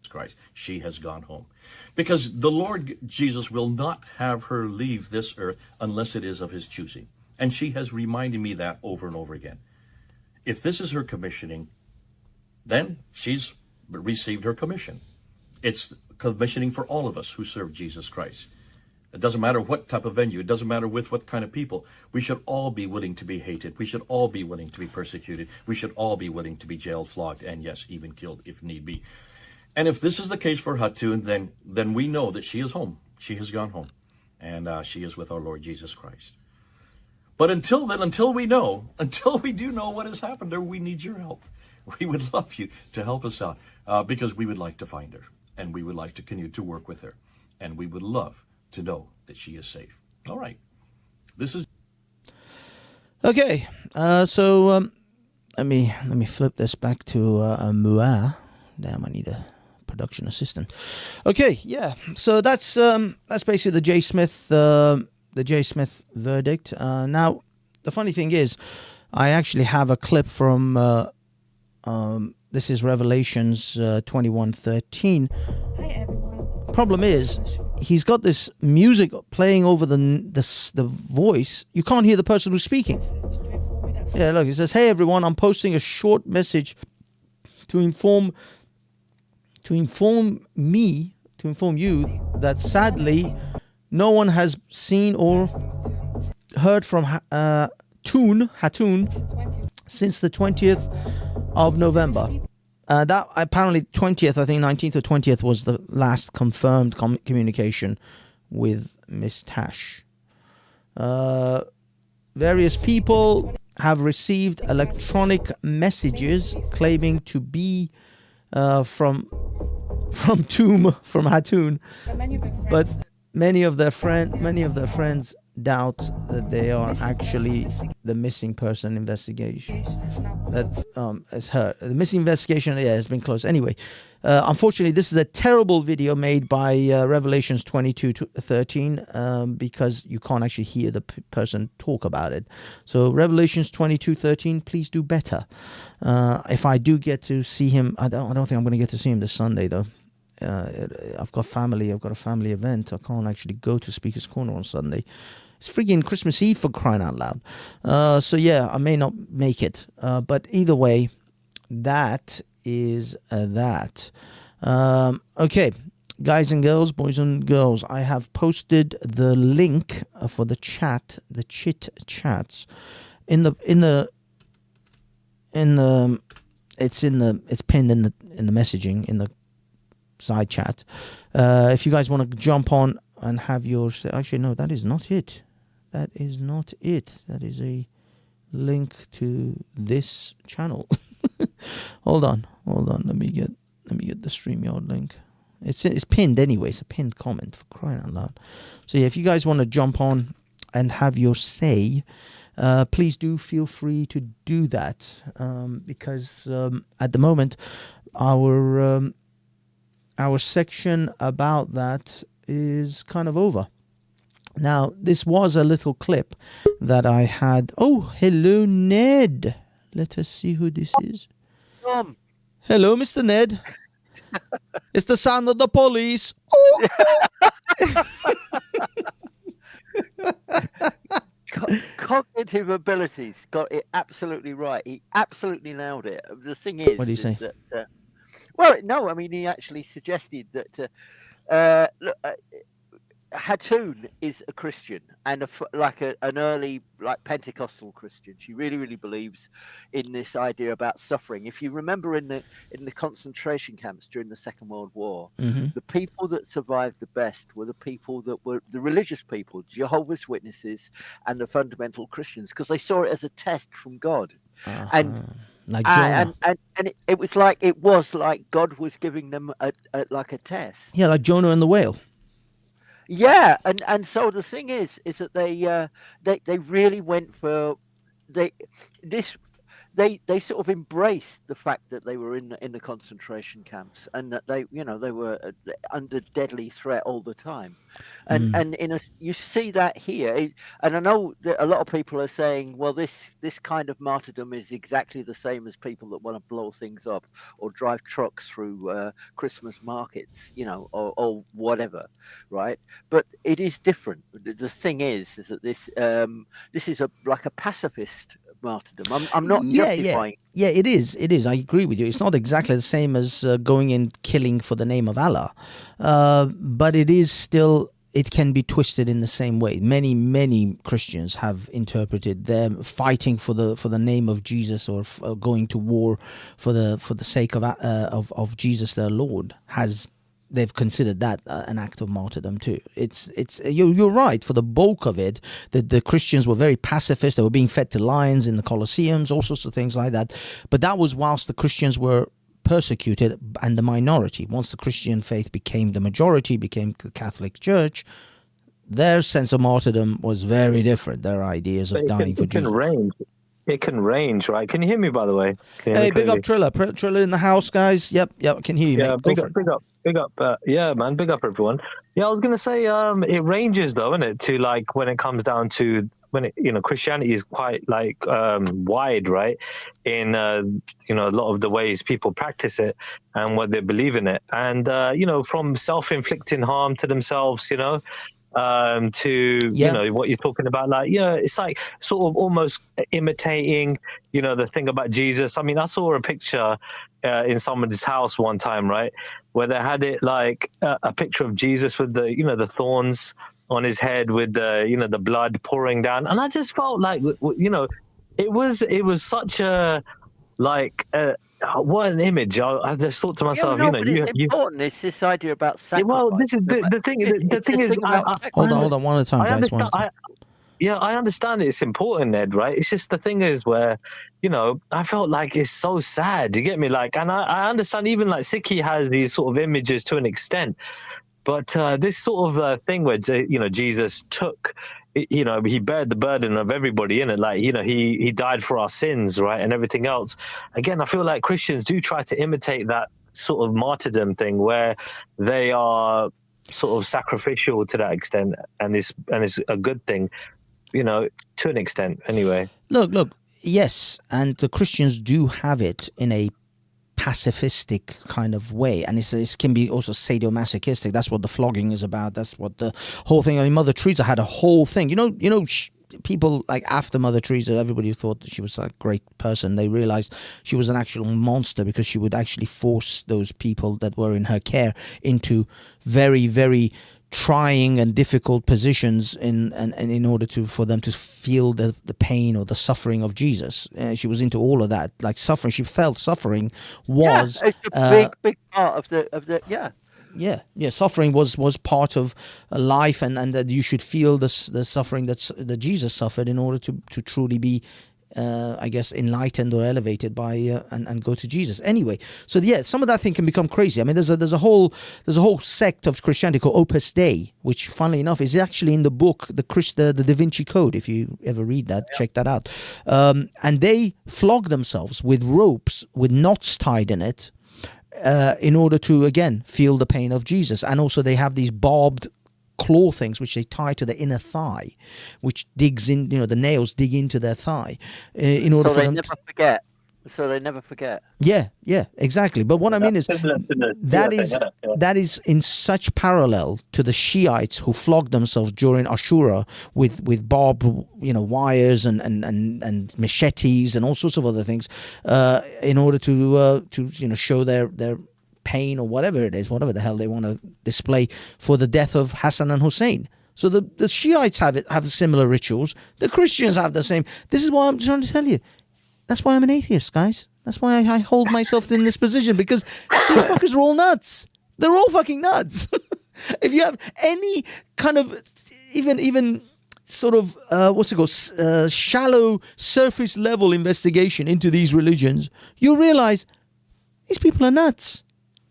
Speaker 3: Christ. She has gone home. Because the Lord Jesus will not have her leave this earth unless it is of his choosing. And she has reminded me that over and over again. If this is her commissioning, then she's received her commission. It's commissioning for all of us who serve Jesus Christ. It doesn't matter what type of venue. It doesn't matter with what kind of people. We should all be willing to be hated. We should all be willing to be persecuted. We should all be willing to be jailed, flogged, and yes, even killed if need be. And if this is the case for Hatun, then we know that she is home. She has gone home. And she is with our Lord Jesus Christ. But until then, until we do know what has happened to her, we need your help. We would love you to help us out because we would like to find her. And we would like to continue to work with her. And we would love to know that she is safe. All right. This is...
Speaker 2: Okay. So let me flip this back to Muah. Damn, I need a production assistant. Okay, yeah. So that's basically the J. Smith verdict. Now, the funny thing is, I actually have a clip from this is Revelations 21:13.
Speaker 4: Hi everyone.
Speaker 2: Problem is, he's got this music playing over the voice. You can't hear the person who's speaking. Yeah, look, it says, "Hey everyone, I'm posting a short message to inform you that sadly no one has seen or heard from Hatun since the 20th of November. That apparently 20th, I think 19th or 20th was the last confirmed communication with Miss Tash. Various people have received electronic messages claiming to be from Hatun, but many of their friends doubt that they are actually the missing person investigation. That is her. The missing investigation, has been closed. Anyway, unfortunately, this is a terrible video made by Revelations 22:13 because you can't actually hear the person talk about it. So Revelations 22:13, please do better. If I do get to see him, I don't think I'm going to get to see him this Sunday though. I've got a family event. I can't actually go to Speaker's Corner on Sunday. It's freaking Christmas Eve, for crying out loud. So yeah, I may not make it. But either way, that is that. Okay, guys and girls, boys and girls, I have posted the link for the chat, the chit chats, it's pinned in the messaging in the side chat. If you guys want to jump on and have your, actually no, that is not it. That is not it. That is a link to this channel. Hold on. Let me get the StreamYard link. It's pinned anyway. It's a pinned comment, for crying out loud. So yeah, if you guys want to jump on and have your say, please do feel free to do that, because at the moment our section about that is kind of over. Now, this was a little clip that I had. Oh, hello, Ned. Let us see who this is. Hello, Mr. Ned. It's the sound of the police. Oh,
Speaker 4: Cognitive abilities, got it absolutely right. He absolutely nailed it. The thing is,
Speaker 2: what did he say?
Speaker 4: That, well, no, I mean, he actually suggested that look, Hatun is a Christian and an early Pentecostal Christian. She really believes in this idea about suffering. If you remember in the concentration camps during the Second World War, the people that survived the best were the people that were the religious people, Jehovah's Witnesses and the fundamental Christians, because they saw it as a test from God. And
Speaker 2: like Jonah.
Speaker 4: And it was like God was giving them a test.
Speaker 2: Yeah, like Jonah and the whale.
Speaker 4: Yeah, and so the thing is that they really went for they sort of embraced the fact that they were in the concentration camps and that they were under deadly threat all the time, and you see that here. And I know that a lot of people are saying, well, this kind of martyrdom is exactly the same as people that want to blow things up or drive trucks through Christmas markets, or whatever, right? But it is different. The thing is that this is a pacifist martyrdom. I'm not justifying.
Speaker 2: Yeah, it is. I agree with you. It's not exactly the same as going and killing for the name of Allah, but it is still. It can be twisted in the same way. Many Christians have interpreted them fighting for the name of Jesus or going to war for the sake of Jesus their Lord. They've considered that an act of martyrdom too. You're right. For the bulk of it, the Christians were very pacifist. They were being fed to lions in the Colosseums, all sorts of things like that. But that was whilst the Christians were persecuted and the minority. Once the Christian faith became the majority, became the Catholic Church, their sense of martyrdom was very different. Their ideas of dying for Jesus.
Speaker 5: It can range, right? Can you hear me, by the way?
Speaker 2: Hey, big up Triller. Triller in the house, guys. Yep, I can hear you,
Speaker 5: yeah,
Speaker 2: mate.
Speaker 5: Big up. Yeah, man, big up everyone. Yeah, I was going to say it ranges, though, isn't it? To when it comes down to Christianity is quite wide, right? In a lot of the ways people practice it and what they believe in it, and from self-inflicting harm to themselves, to what you're talking about, it's like sort of almost imitating the thing about Jesus. I mean, I saw a picture in somebody's house one time, right, where they had it like a picture of Jesus with the thorns on his head with the blood pouring down, and I just felt like it was such a What an image! I just thought to
Speaker 4: Yeah,
Speaker 5: myself,
Speaker 4: no, but it's
Speaker 5: you.
Speaker 4: important. It's this idea about
Speaker 5: Yeah, well,
Speaker 4: sacrifice.
Speaker 5: this is the thing. The
Speaker 4: It's
Speaker 5: thing
Speaker 4: this
Speaker 5: is,
Speaker 4: thing about
Speaker 2: Hold on, one at a time,
Speaker 5: I
Speaker 2: guys. One
Speaker 5: understand.
Speaker 2: at a time.
Speaker 5: Yeah, I understand it's important, Ed, right? It's just the thing is where, I felt like it's so sad. You get me? Like, and I understand even like Sikhi has these sort of images to an extent, but this sort of thing where, Jesus took, he bared the burden of everybody in it. Like, he died for our sins, right? And everything else. Again, I feel like Christians do try to imitate that sort of martyrdom thing where they are sort of sacrificial to that extent, and it's a good thing, to an extent anyway.
Speaker 2: Look, yes, and the Christians do have it in a pacifistic kind of way, and it can be also sadomasochistic. That's what the flogging is about. That's what the whole thing. I mean, Mother Teresa had a whole thing. People like after Mother Teresa, everybody thought that she was a great person. They realized she was an actual monster because she would actually force those people that were in her care into very, very trying and difficult positions in order for them to feel the pain or the suffering of Jesus. She was into all of that, like suffering. She felt suffering was
Speaker 4: it's a big part of the
Speaker 2: yeah, suffering was part of life, and that you should feel the suffering that Jesus suffered in order to truly be I guess enlightened or elevated by and go to Jesus. Anyway, so yeah, some of that thing can become crazy. I mean, there's a whole sect of Christianity called Opus Dei, which, funnily enough, is actually in the book the Da Vinci Code. If you ever read that, check that out. And they flog themselves with ropes with knots tied in it in order to again feel the pain of Jesus. And also they have these barbed claw things which they tie to the inner thigh, which digs in, the nails dig into their thigh in order for them
Speaker 4: so they never forget.
Speaker 2: Yeah, exactly. But what I mean is that is in such parallel to the Shiites who flogged themselves during Ashura with barbed wires and machetes and all sorts of other things in order to show their pain or whatever it is, whatever the hell they want to display for the death of Hassan and Hussein. So the Shiites have similar rituals. The Christians have the same. This is what I'm trying to tell you. That's why I'm an atheist, guys. That's why I hold myself in this position, because these fuckers are all nuts. They're all fucking nuts. If you have any kind of even sort of shallow surface level investigation into these religions, you realize these people are nuts.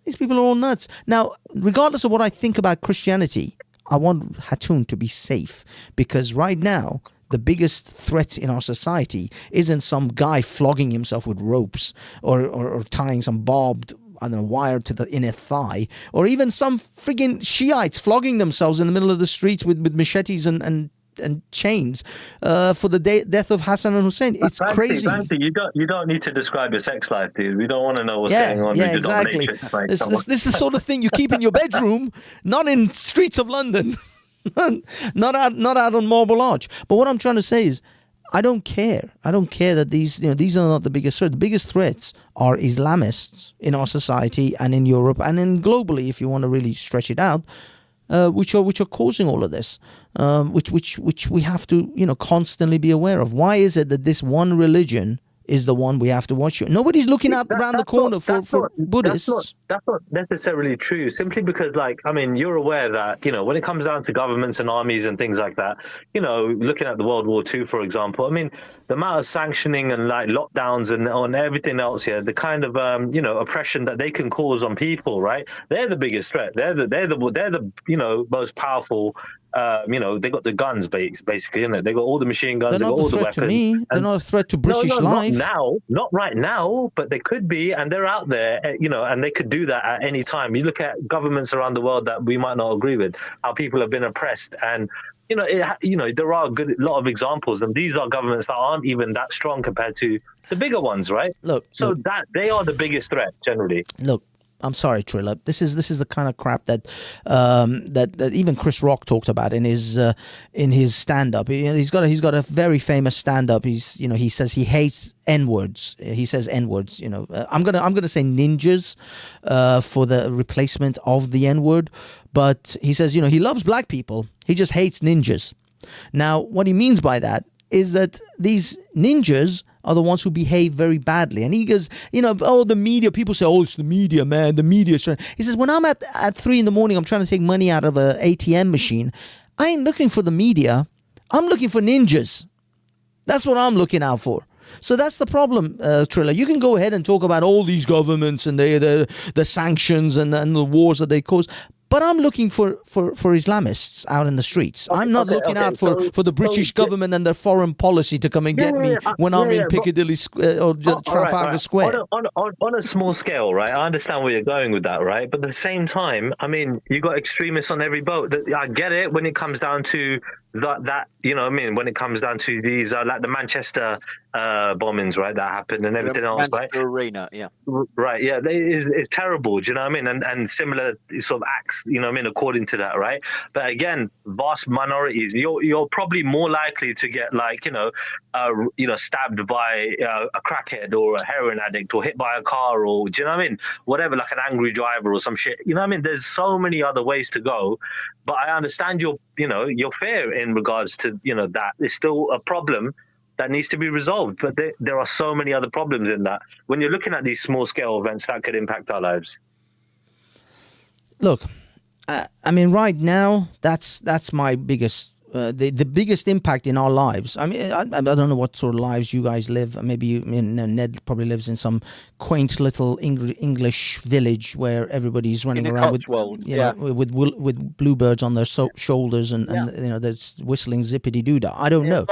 Speaker 2: These people are all nuts. Now, regardless of what I think about Christianity, I want Hatun to be safe, because right now, the biggest threat in our society isn't some guy flogging himself with ropes or tying some barbed wire to the inner thigh, or even some friggin' Shiites flogging themselves in the middle of the streets with machetes and chains for the death of Hassan and Hussein. It's crazy.
Speaker 5: Banksy, you don't need to describe your sex life, dude. We don't want to know what's going on.
Speaker 2: Yeah, exactly. This is the sort of thing you keep in your bedroom, not in streets of London, not out on Marble Arch. But what I'm trying to say is, I don't care. I don't care that these are not the biggest threat. The biggest threats are Islamists in our society and in Europe and in globally, if you want to really stretch it out. Which are causing all of this, which we have to constantly be aware of. Why is it that this one religion is the one we have to watch? Nobody's looking out around the corner for Buddhists.
Speaker 5: That's not necessarily true. Simply because, you're aware that when it comes down to governments and armies and things like that, looking at the World War II, for example, the amount of sanctioning and lockdowns and on everything else here, the kind of oppression that they can cause on people, right? They're the biggest threat. They're the most powerful. They got the guns, basically, isn't it? They got all the machine guns.
Speaker 2: They're
Speaker 5: they got all the
Speaker 2: weapons.
Speaker 5: To
Speaker 2: me. They're not a threat to British life.
Speaker 5: Not right now, but they could be, and they're out there, and they could do that at any time. You look at governments around the world that we might not agree with, how people have been oppressed, and there are a lot of examples, and these are governments that aren't even that strong compared to the bigger ones, right? Look, that they are the biggest threat generally.
Speaker 2: Look, I'm sorry, Trilla. This is the kind of crap that that even Chris Rock talked about in his stand-up. He's got a very famous stand-up. He says he hates N-words. He says N-words. I'm gonna say ninjas for the replacement of the N-word. But he says he loves black people. He just hates ninjas. Now, what he means by that is that these ninjas are the ones who behave very badly. And he goes, the media, people say, oh, it's the media, man, the media. He says, when I'm at 3 a.m, I'm trying to take money out of an ATM machine, I ain't looking for the media. I'm looking for ninjas. That's what I'm looking out for. So that's the problem, Triller. You can go ahead and talk about all these governments and the sanctions and the wars that they cause. But I'm looking for Islamists out in the streets. I'm not looking out for the British government and their foreign policy to come and get me when I'm in Piccadilly or Trafalgar Square.
Speaker 5: On a small scale, right? I understand where you're going with that, right? But at the same time, I mean, you got extremists on every boat. I get it when it comes down to that when it comes down to these like the Manchester bombings, right, that happened and everything else, right?
Speaker 4: Arena, yeah.
Speaker 5: Right, yeah, it's terrible, do you know what I mean? And similar sort of acts, according to that, right? But again, vast minorities, you're probably more likely to get stabbed by a crackhead or a heroin addict or hit by a car or, do you know what I mean? Whatever, like an angry driver or some shit. You know what I mean? There's so many other ways to go. But I understand your fear in regards to, that is still a problem that needs to be resolved. But there are so many other problems in that. When you're looking at these small scale events that could impact our lives.
Speaker 2: Look, I mean, right now, that's my biggest, the biggest impact in our lives. I mean, I don't know what sort of lives you guys live. Maybe Ned probably lives in some quaint little English village where everybody's running around with bluebirds on their shoulders and there's whistling zippity doo-dah. I don't know.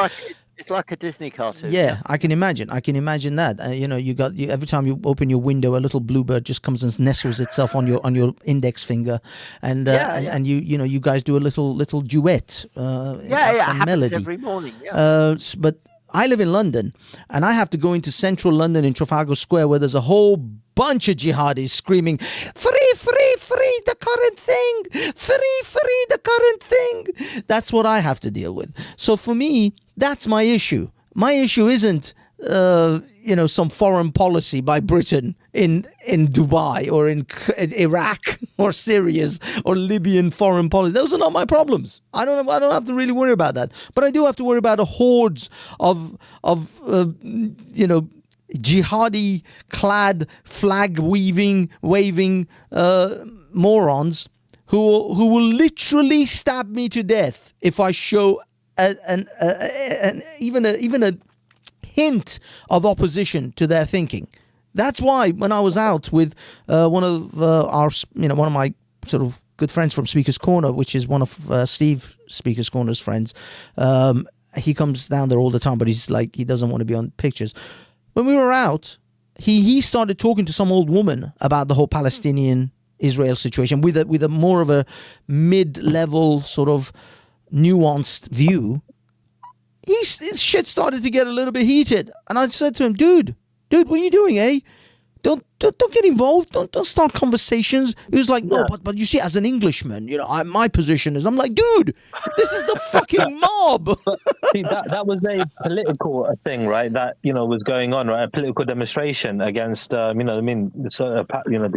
Speaker 4: It's like a Disney cartoon.
Speaker 2: Yeah, I can imagine that. Every time you open your window, a little bluebird just comes and nestles itself on your index finger, and you guys do a little duet.
Speaker 4: It happens
Speaker 2: melody
Speaker 4: every morning. Yeah.
Speaker 2: But I live in London, and I have to go into central London in Trafalgar Square, where there's a whole bunch of jihadis screaming, "Free, free, free the current thing! Free, free the current thing!" That's what I have to deal with. So for me, that's my issue. My issue isn't, some foreign policy by Britain in Dubai or in Iraq or Syria's or Libyan foreign policy. Those are not my problems. I don't have to really worry about that. But I do have to worry about the hordes of jihadi clad flag waving morons who will literally stab me to death if I show even a hint of opposition to their thinking. That's why when I was out with one of my sort of good friends from Speaker's Corner, which is one of Steve Speaker's Corner's friends, he comes down there all the time, but he's like, he doesn't want to be on pictures. When we were out, he started talking to some old woman about the whole Palestinian-Israel situation with a more of a mid-level sort of nuanced view. His shit started to get a little bit heated, and I said to him, dude, what are you doing, eh? Don't get involved. Don't start conversations. He was like, no, but you see, as an Englishman, my position is. I'm like, dude, this is the fucking mob.
Speaker 5: See, that was a political thing, right? That was going on, right? A political demonstration against, the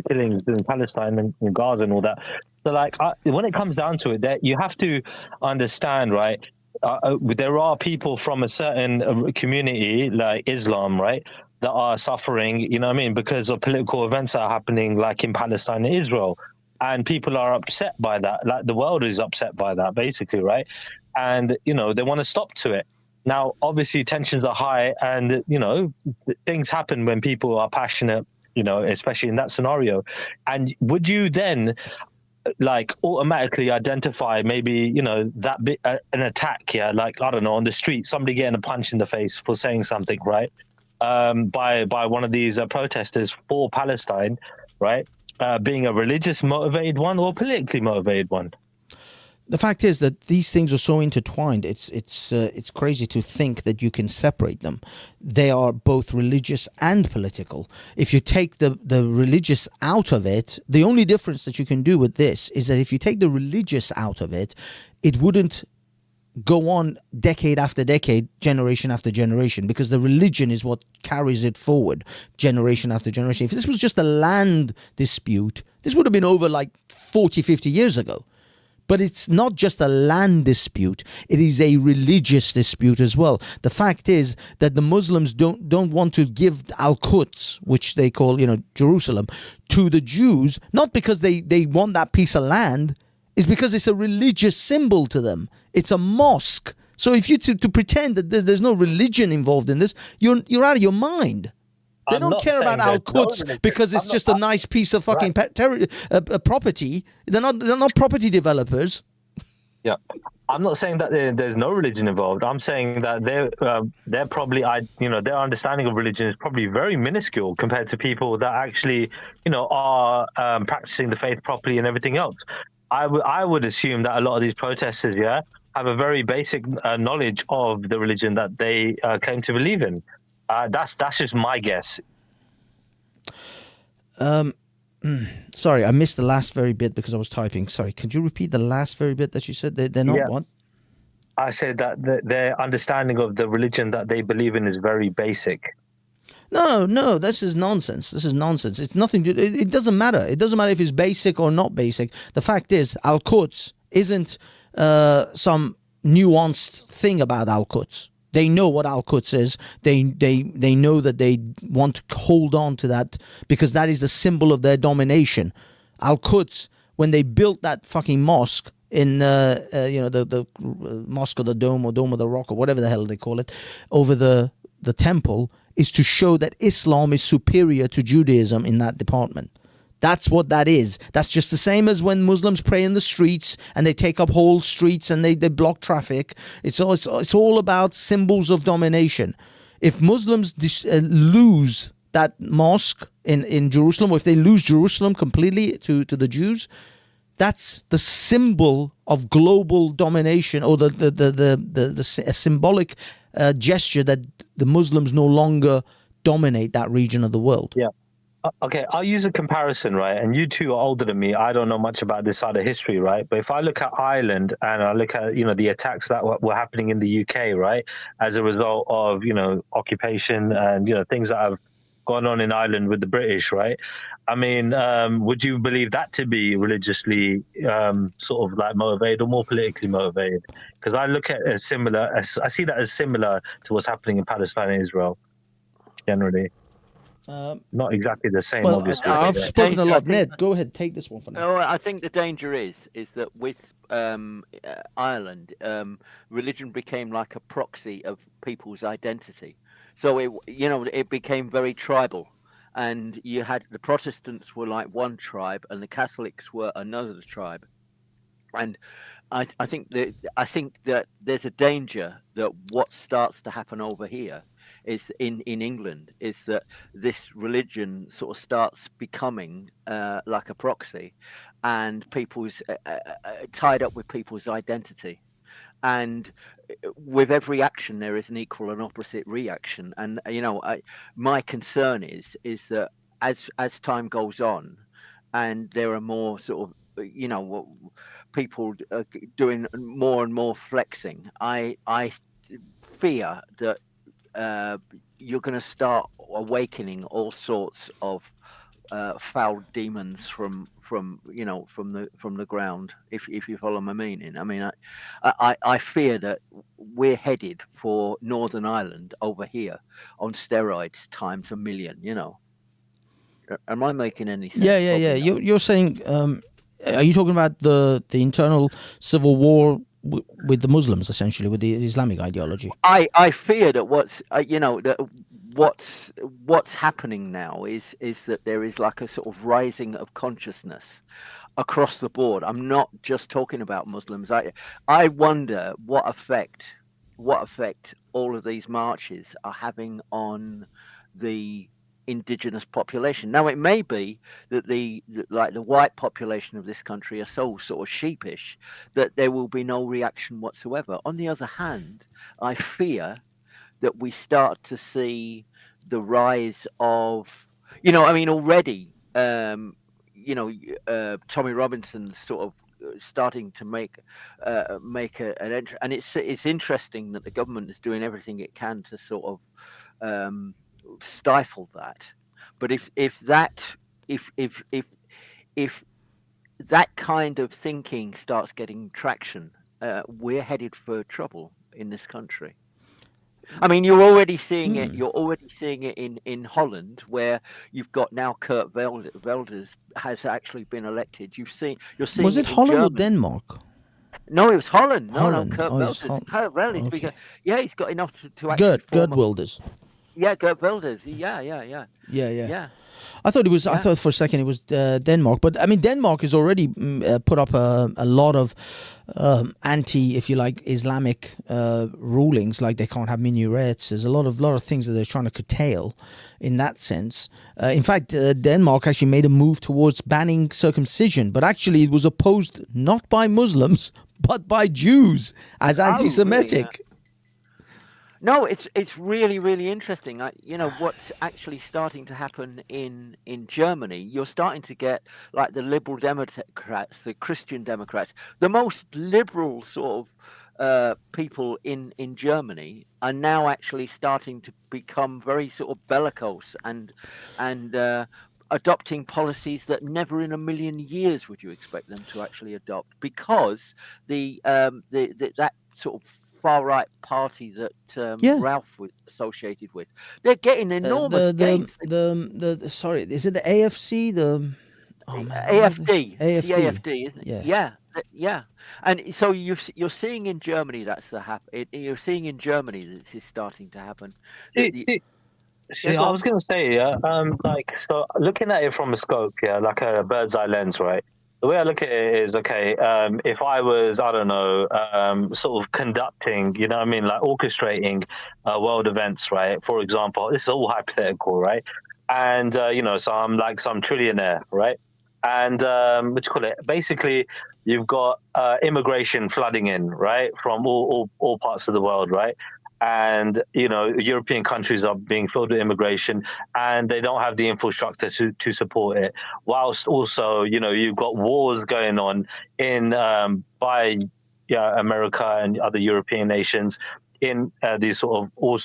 Speaker 5: killings in Palestine and in Gaza and all that. So, when it comes down to it, that you have to understand, right? There are people from a certain community, like Islam, right, that are suffering, because of political events that are happening, like in Palestine and Israel. And people are upset by that. Like, the world is upset by that, basically, right? And, they want to stop to it. Now, obviously, tensions are high and, things happen when people are passionate, especially in that scenario. And would you then automatically identify maybe that bit an attack, I don't know, on the street, somebody getting a punch in the face for saying something, right, by one of these protesters for Palestine, right, being a religious motivated one or politically motivated one?
Speaker 2: The fact is that these things are so intertwined. It's crazy to think that you can separate them. They are both religious and political. If you take the religious out of it, the only difference that you can do with this is that if you take the religious out of it, it wouldn't go on decade after decade, generation after generation, because the religion is what carries it forward generation after generation. If this was just a land dispute, this would have been over like 40, 50 years ago. But it's not just a land dispute, it is a religious dispute as well. The fact is that the Muslims don't want to give Al-Quds, which they call, Jerusalem, to the Jews, not because they want that piece of land, it's because it's a religious symbol to them. It's a mosque. So if you to pretend that there's no religion involved in this, you're out of your mind. They
Speaker 5: I'm
Speaker 2: don't
Speaker 5: not
Speaker 2: care about
Speaker 5: saying
Speaker 2: Al
Speaker 5: there's no
Speaker 2: Quds
Speaker 5: religion.
Speaker 2: because it's just a nice piece of fucking property. They're not property developers.
Speaker 5: Yeah, I'm not saying that there's no religion involved. I'm saying that they're probably their understanding of religion is probably very minuscule compared to people that actually are practicing the faith properly and everything else. I would assume that a lot of these protesters, have a very basic knowledge of the religion that they claim to believe in. That's just my guess.
Speaker 2: Sorry, I missed the last very bit because I was typing. Sorry, could you repeat the last very bit that you said? They're not what?
Speaker 5: I said that their understanding of the religion that they believe in is very basic.
Speaker 2: No, this is nonsense. It's nothing to. It doesn't matter. It doesn't matter if it's basic or not basic. The fact is, Al-Quds isn't some nuanced thing about Al-Quds. They know what Al-Quds is. They know that they want to hold on to that because that is the symbol of their domination. Al-Quds, when they built that fucking mosque in the Mosque of the Dome or Dome of the Rock or whatever the hell they call it, over the temple, is to show that Islam is superior to Judaism in that department. That's what that is. That's just the same as when Muslims pray in the streets and they take up whole streets and they block traffic. It's all about symbols of domination. If Muslims lose that mosque in Jerusalem, or if they lose Jerusalem completely to the Jews, that's the symbol of global domination, or the symbolic gesture that the Muslims no longer dominate that region of the world.
Speaker 5: Yeah. Okay, I'll use a comparison, right? And you two are older than me. I don't know much about this side of history, right? But if I look at Ireland and I look at, the attacks that were happening in the UK, right, as a result of, occupation and, things that have gone on in Ireland with the British, right? I mean, would you believe that to be religiously sort of like motivated or more politically motivated? Because I look at it as similar, I see that as similar to what's happening in Palestine and Israel, generally. Not exactly the same, obviously.
Speaker 2: I've spoken a lot. Ned, go ahead, take this one for now.
Speaker 4: Oh, I think the danger is that with Ireland, religion became like a proxy of people's identity. So it became very tribal, and you had the Protestants were like one tribe, and the Catholics were another tribe. And I think that there's a danger that what starts to happen over here is in England is that this religion sort of starts becoming like a proxy, and people's tied up with people's identity, and with every action there is an equal and opposite reaction. And my concern is that as time goes on, and there are more sort of people doing more and more flexing, I fear that you're going to start awakening all sorts of foul demons from the ground. If you follow my meaning, I mean, I fear that we're headed for Northern Ireland over here on steroids times a million. Am I making any sense?
Speaker 2: Yeah. You're saying, are you talking about the internal civil war with the Muslims, essentially, with the Islamic ideology?
Speaker 4: I fear that what's happening now is that there is like a sort of rising of consciousness across the board. I'm not just talking about Muslims. I wonder what effect all of these marches are having on the indigenous population. Now, it may be that the white population of this country are so sort of sheepish that there will be no reaction whatsoever. On the other hand, I fear that we start to see the rise of, already, Tommy Robinson sort of starting to make an entry, and it's interesting that the government is doing everything it can to sort of stifle that. But if that kind of thinking starts getting traction, we're headed for trouble in this country. I mean, you're already seeing it. You're already seeing it in Holland, where you've got now Kurt Wilders has actually been elected. You're seeing
Speaker 2: Was it
Speaker 4: it in
Speaker 2: Holland or
Speaker 4: Germany.
Speaker 2: Denmark?
Speaker 4: No, it was Holland. No,
Speaker 2: Holland.
Speaker 4: Kurt
Speaker 2: Oh, it's
Speaker 4: Wilders. Kurt Wilders.
Speaker 2: okay.
Speaker 4: Because, yeah, he's got enough to actually
Speaker 2: Gerd
Speaker 4: form
Speaker 2: Wilders.
Speaker 4: Yeah, Kurt Wilders. Yeah.
Speaker 2: Yeah. I thought it was. I thought for a second it was Denmark, but I mean Denmark has already put up a lot of anti, if you like, Islamic rulings. Like they can't have minarets. There's a lot of things that they're trying to curtail, in that sense. In fact, Denmark actually made a move towards banning circumcision, but actually it was opposed not by Muslims but by Jews as anti-Semitic.
Speaker 4: Really? No, it's really, really interesting. What's actually starting to happen in Germany, you're starting to get like the Liberal Democrats, the Christian Democrats, the most liberal sort of people in Germany are now actually starting to become very sort of bellicose and adopting policies that never in a million years would you expect them to actually adopt, because that sort of far right party that Ralph was associated with, they're getting enormous gains.
Speaker 2: Sorry, is it the AFC?
Speaker 4: AFD.
Speaker 2: AFD.
Speaker 4: It's the AFD, isn't it?
Speaker 2: Yeah.
Speaker 4: Yeah. And so you're seeing in Germany you're seeing in Germany that this is starting to happen.
Speaker 5: See, I was going to say, so looking at it from a scope, like a bird's eye lens, right? The way I look at it is, okay, if I was, I don't know, sort of conducting, you know what I mean, like orchestrating world events, right? For example, this is all hypothetical, right? And, so I'm like some trillionaire, right? And what you call it? Basically, you've got immigration flooding in, right? From all parts of the world, right? And European countries are being filled with immigration, and they don't have the infrastructure to support it. Whilst also, you've got wars going on in by America and other European nations in these sort of all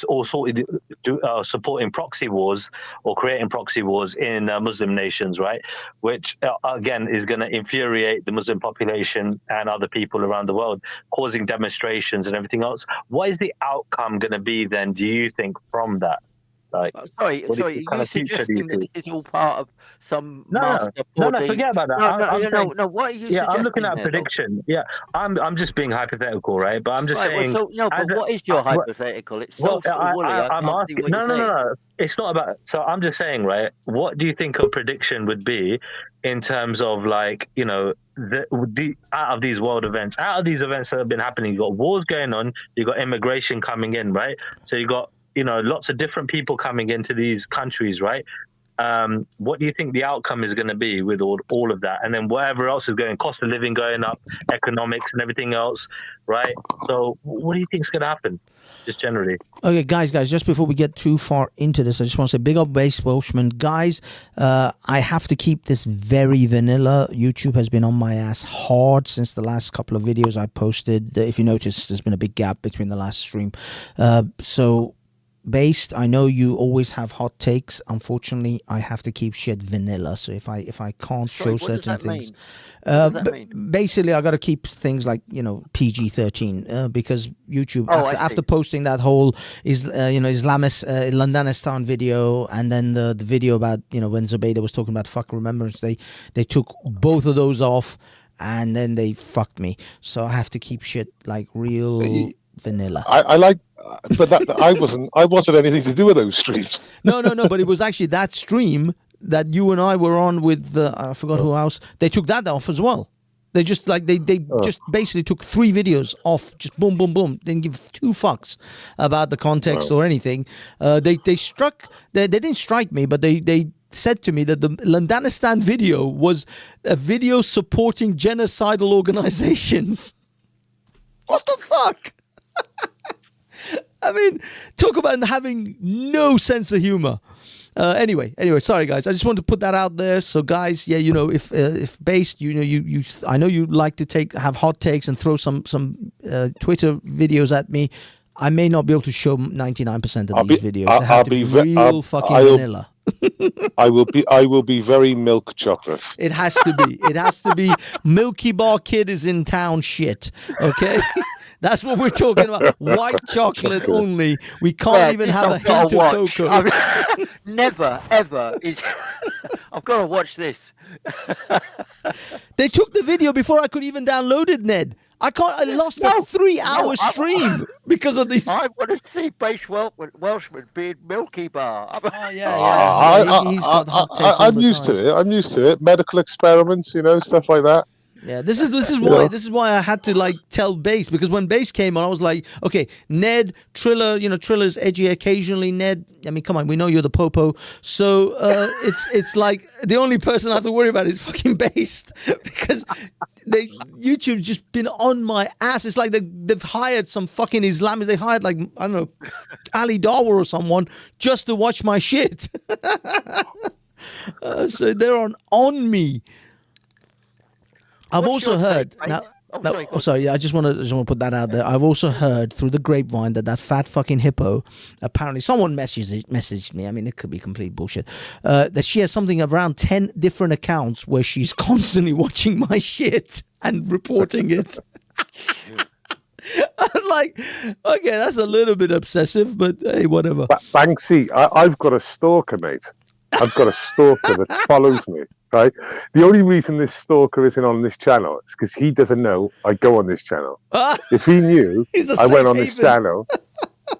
Speaker 5: supporting proxy wars or creating proxy wars in Muslim nations, right? Which again is going to infuriate the Muslim population and other people around the world, causing demonstrations and everything else. What is the outcome going to be then, do you think, from that? Like,
Speaker 4: sorry, you suggesting that this is all part of some master
Speaker 5: no, forget about that.
Speaker 4: No, what are you suggesting?
Speaker 5: Yeah, I'm looking at a prediction. Yeah, I'm just being hypothetical, right? But I'm just saying.
Speaker 4: But what is your hypothetical? It's so woolly.
Speaker 5: I'm asking. No. It's not about. So I'm just saying, right? What do you think a prediction would be in terms of like, the out of these world events, out of these events that have been happening? You got wars going on. You got immigration coming in, right? So you got lots of different people coming into these countries, right? What do you think the outcome is going to be with all of that? And then whatever else is going, cost of living going up, economics and everything else, right? So what do you think is going to happen, just generally?
Speaker 2: Okay, guys, just before we get too far into this, I just want to say big up Base Welshman. Guys, I have to keep this very vanilla. YouTube has been on my ass hard since the last couple of videos I posted. If you notice, there's been a big gap between the last stream. So Based, I know you always have hot takes. Unfortunately, I have to keep shit vanilla. So if I can't show certain things, basically I got to keep things like PG-13 because YouTube after posting that whole Londonistan video and then the video about when Zubaydah was talking about fuck remembrance, they took both of those off and then they fucked me. So I have to keep shit like real vanilla.
Speaker 6: I like. But I wasn't anything to do with those streams.
Speaker 2: No. But it was actually that stream that you and I were on with. I forgot who else. They took that off as well. They just just basically took 3 videos off. Just boom, boom, boom. Didn't give 2 fucks about the context or anything. They didn't strike me, but they said to me that the Londonistan video was a video supporting genocidal organizations. What the fuck? I mean, talk about having no sense of humor. Anyway, sorry guys. I just want to put that out there. So guys, if Based, I know you like to have hot takes and throw some Twitter videos at me. I may not be able to show 99% of these videos. They have
Speaker 6: I'll
Speaker 2: to be
Speaker 6: be
Speaker 2: real fucking
Speaker 6: I'll-
Speaker 2: vanilla.
Speaker 6: I will be very milk chocolate.
Speaker 2: It has to be. It has to be Milky Bar Kid is in town shit. Okay? That's what we're talking about. White chocolate only. We can't even
Speaker 4: this
Speaker 2: have a
Speaker 4: I've gotta
Speaker 2: hint of
Speaker 4: watch.
Speaker 2: cocoa.
Speaker 4: Never, ever. I've got to watch this.
Speaker 2: They took the video before I could even download it, Ned. I lost a 3-hour stream because of these.
Speaker 4: I want to see Base Welshman being Milky Bar.
Speaker 2: Oh, yeah. He's got hot takes all
Speaker 6: I'm
Speaker 2: the
Speaker 6: used
Speaker 2: time.
Speaker 6: to it. I'm used to it. Medical experiments, stuff like that.
Speaker 2: Yeah, this is why I had to like tell Bass, because when Bass came on, I was like, okay, Ned, Triller, Triller's edgy occasionally. Ned, I mean, come on, we know you're the popo, so it's like the only person I have to worry about is fucking Bass, because YouTube's just been on my ass. It's like they've hired some fucking Islamists. They hired like, I don't know, Ali Dawa or someone just to watch my shit. So they're on me. I've
Speaker 4: What's
Speaker 2: also
Speaker 4: your
Speaker 2: heard.
Speaker 4: take, mate?
Speaker 2: Now,
Speaker 4: Sorry, go on.
Speaker 2: sorry. Yeah, I just want to put that out there. I've also heard through the grapevine that fat fucking hippo, apparently someone messaged me. I mean, it could be complete bullshit. That she has something around 10 different accounts where she's constantly watching my shit and reporting it. I'm like, okay, that's a little bit obsessive, but hey, whatever.
Speaker 6: Banksy, I've got a stalker, mate. I've got a stalker that follows me. Right. The only reason this stalker isn't on this channel is because he doesn't know I go on this channel. If he knew I went on this channel,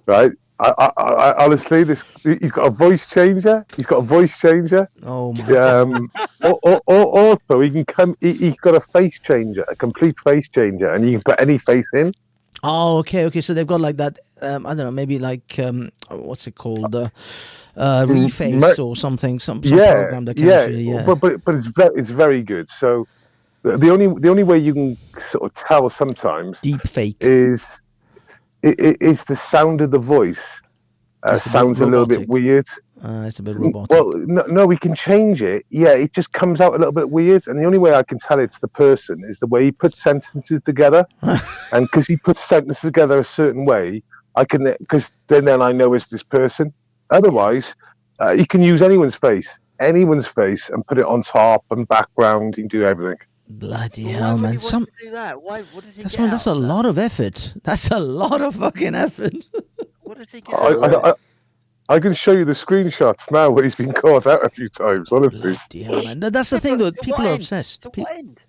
Speaker 6: right? I honestly, he's got a voice changer.
Speaker 2: Oh my!
Speaker 6: Also, he can come. He's got a face changer, a complete face changer, and you can put any face in.
Speaker 2: Oh, okay. So they've got like that. I don't know, maybe like what's it called? Reface or something, some program that can actually,
Speaker 6: but it's very good. So the only way you can sort of tell sometimes
Speaker 2: deep fake
Speaker 6: is the sound of the voice sounds a little bit weird.
Speaker 2: It's a bit robotic.
Speaker 6: Well, no, we can change it. Yeah, it just comes out a little bit weird, and the only way I can tell it's the person is the way he puts sentences together, and because he puts sentences together a certain way, I can, because then I know it's this person. Otherwise, you can use anyone's face, and put it on top and background. You can do everything.
Speaker 2: Bloody hell, man!
Speaker 4: Do that? Why? What does he
Speaker 2: That's a lot of effort. That's a lot of fucking effort.
Speaker 4: What does he get?
Speaker 6: I can show you the screenshots now where he's been caught out a few times. Honestly,
Speaker 2: Bloody hell, man! That's the thing, though. People are obsessed.
Speaker 4: To what end?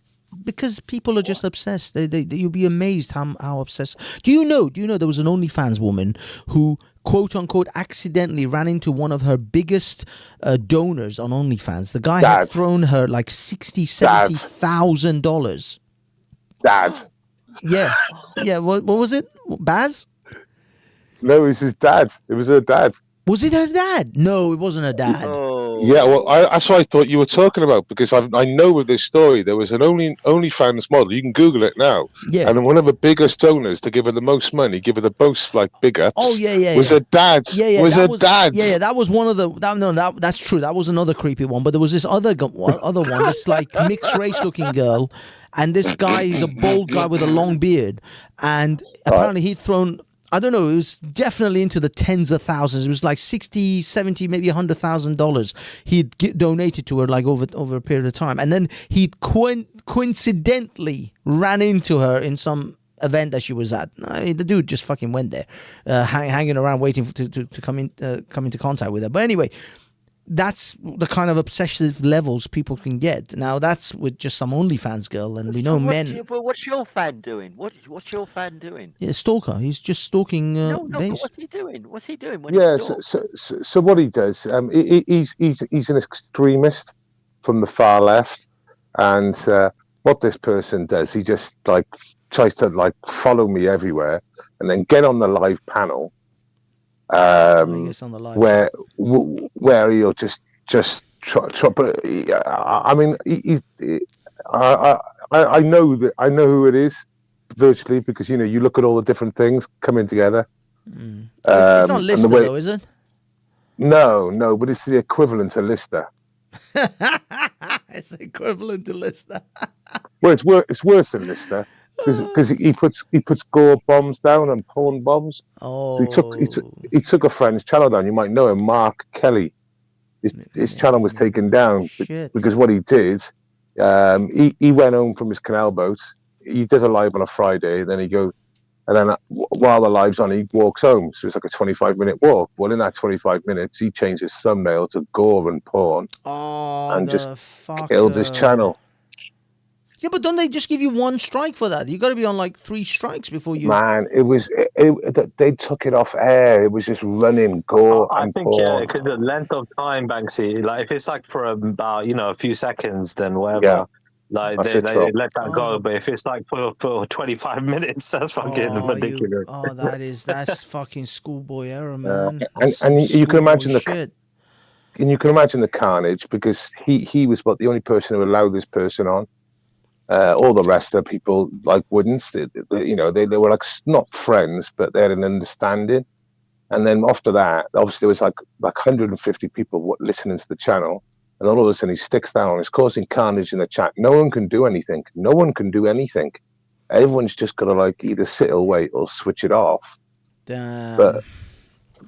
Speaker 2: Because people are just obsessed. You'll be amazed how obsessed. Do you know there was an OnlyFans woman who, quote unquote, accidentally ran into one of her biggest donors on OnlyFans. The guy had thrown her like $60,000-$70,000.
Speaker 6: Dad.
Speaker 2: Yeah. What was it? Baz?
Speaker 6: No, it was his dad. It was her dad.
Speaker 2: Was it her dad? No, it wasn't her dad.
Speaker 4: Oh.
Speaker 6: Yeah, well, that's what I thought you were talking about, because I know with this story there was an OnlyFans model. You can Google it now.
Speaker 2: Yeah.
Speaker 6: And one of the biggest donors to give her the most money, give her the most like big ups.
Speaker 2: Oh yeah.
Speaker 6: Was her dad?
Speaker 2: Yeah.
Speaker 6: Was her dad?
Speaker 2: Yeah. That was one of the. That's true. That was another creepy one. But there was this other one, this like mixed race looking girl, and this guy is a bald guy with a long beard, and apparently he'd thrown. I don't know, it was definitely into the tens of thousands. It was like 60, 70, maybe $100,000 he'd donated to her like over a period of time. And then he'd coincidentally ran into her in some event that she was at. I mean, the dude just fucking went there, hanging around waiting to come into contact with her. But anyway, that's the kind of obsessive levels people can get. Now that's with just some OnlyFans girl, and we know men.
Speaker 4: But what's your fan doing? What's your fan doing?
Speaker 2: Yeah, stalker. He's just stalking.
Speaker 4: No, but
Speaker 2: Base.
Speaker 4: what's he doing? What's he doing when
Speaker 6: Yeah.
Speaker 4: he stalks?
Speaker 6: So what he does, he's an extremist from the far left, and what this person does, he just like tries to like follow me everywhere, and then get on the live panel. Where he'll just try, but I mean, I know who it is virtually, because you look at all the different things coming together.
Speaker 2: It's not Lister though, is it?
Speaker 6: No, but it's the equivalent to Lister.
Speaker 2: It's equivalent to Lister.
Speaker 6: Well, it's worse than Lister. because he puts gore bombs down and porn bombs. So
Speaker 2: Oh,
Speaker 6: he took a friend's channel down. You might know him, Mark Kelly. His channel was taken down
Speaker 2: shit.
Speaker 6: because what he did, he went home from his canal boat. He does a live on a Friday, then he goes, and then while the live's on, he walks home. So it's like a 25-minute walk. Well, in that 25 minutes, he changed his thumbnail to gore and porn and just killed his channel.
Speaker 2: Yeah, but don't they just give you one strike for that? You got to be on like 3 strikes before you.
Speaker 6: Man, they took it off air. It was just running gore and porn.
Speaker 5: Yeah, because the length of time, Banksy, like if it's like for about a few seconds, then whatever.
Speaker 6: Yeah.
Speaker 5: Like they let that go, but if it's like for 25 minutes, that's fucking ridiculous.
Speaker 2: That's fucking schoolboy error, man.
Speaker 6: And you can imagine
Speaker 2: shit.
Speaker 6: And you can imagine the carnage because he was the only person who allowed this person on. All the rest of the people wouldn't. They were like not friends, but they had an understanding. And then after that, obviously there was like 150 people listening to the channel. And all of a sudden he sticks down. It's causing carnage in the chat. No one can do anything. No one can do anything. Everyone's just got to either sit or wait or switch it off.
Speaker 2: Damn.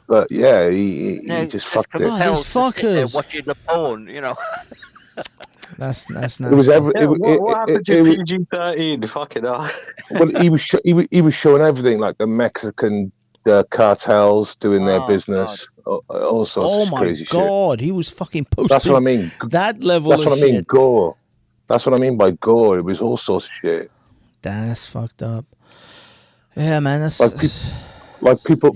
Speaker 6: But yeah, he just fucked it.
Speaker 2: These fuckers
Speaker 4: watching the porn,
Speaker 2: That's nasty.
Speaker 6: It was
Speaker 5: what happened to PG-13? Fucking hell.
Speaker 6: Well, he was showing everything, like the Mexican cartels doing their business, all sorts of crazy shit.
Speaker 2: Oh my god, he was fucking posting.
Speaker 6: That's what I mean.
Speaker 2: That level
Speaker 6: That's
Speaker 2: of
Speaker 6: what I mean.
Speaker 2: shit.
Speaker 6: Gore. That's what I mean by gore. It was all sorts of shit.
Speaker 2: That's fucked up. Yeah, man. That's
Speaker 6: people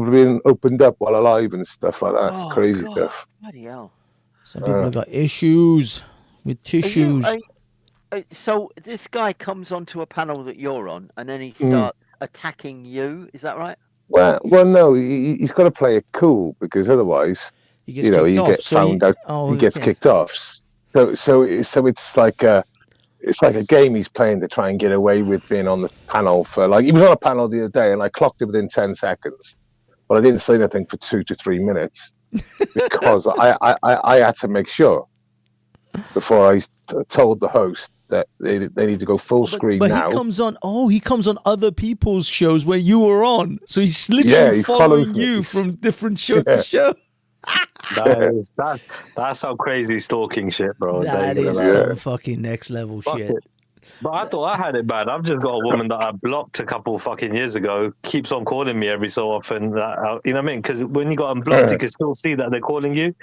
Speaker 6: being opened up while alive and stuff like that.
Speaker 4: Oh,
Speaker 6: crazy
Speaker 4: God.
Speaker 6: stuff.
Speaker 4: Bloody hell.
Speaker 2: Some people have got issues with tissues.
Speaker 4: So this guy comes onto a panel that you're on, and then he starts attacking you. Is that right?
Speaker 6: Well, no. He's got to play it cool because otherwise,
Speaker 2: He gets kicked off.
Speaker 6: gets found out. He gets kicked off. So it's like a game he's playing to try and get away with being on the panel for he was on a panel the other day and I clocked it within 10 seconds, but I didn't say anything for 2 to 3 minutes because I had to make sure before I told the host that they need to go full screen
Speaker 2: but
Speaker 6: now.
Speaker 2: He comes on other people's shows where you were on, so he's literally following you from different show to show.
Speaker 5: That's some crazy stalking shit, bro.
Speaker 2: That is some fucking next level shit.
Speaker 5: But I thought I had it bad. I've just got a woman that I blocked a couple fucking years ago, keeps on calling me every so often. You know what I mean? Because when you got them blocked, you can still see that they're calling you.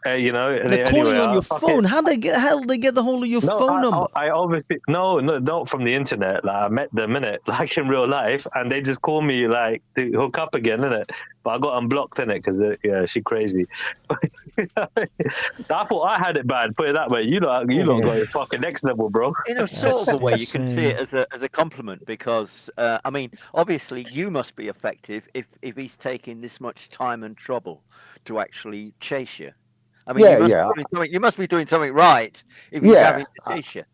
Speaker 2: They're calling on your phone. How they get the hold of your phone number?
Speaker 5: I obviously not from the internet. Like I met them in it, like in real life, and they just call me to hook up again, innit? But I got unblocked in it because she crazy. I thought I had it bad. Put it that way. You lot got it fucking next level, bro.
Speaker 4: In a sort of a way, you can see it as a compliment because obviously you must be effective if he's taking this much time and trouble to actually chase you. You must be doing something right if he's having to chase you.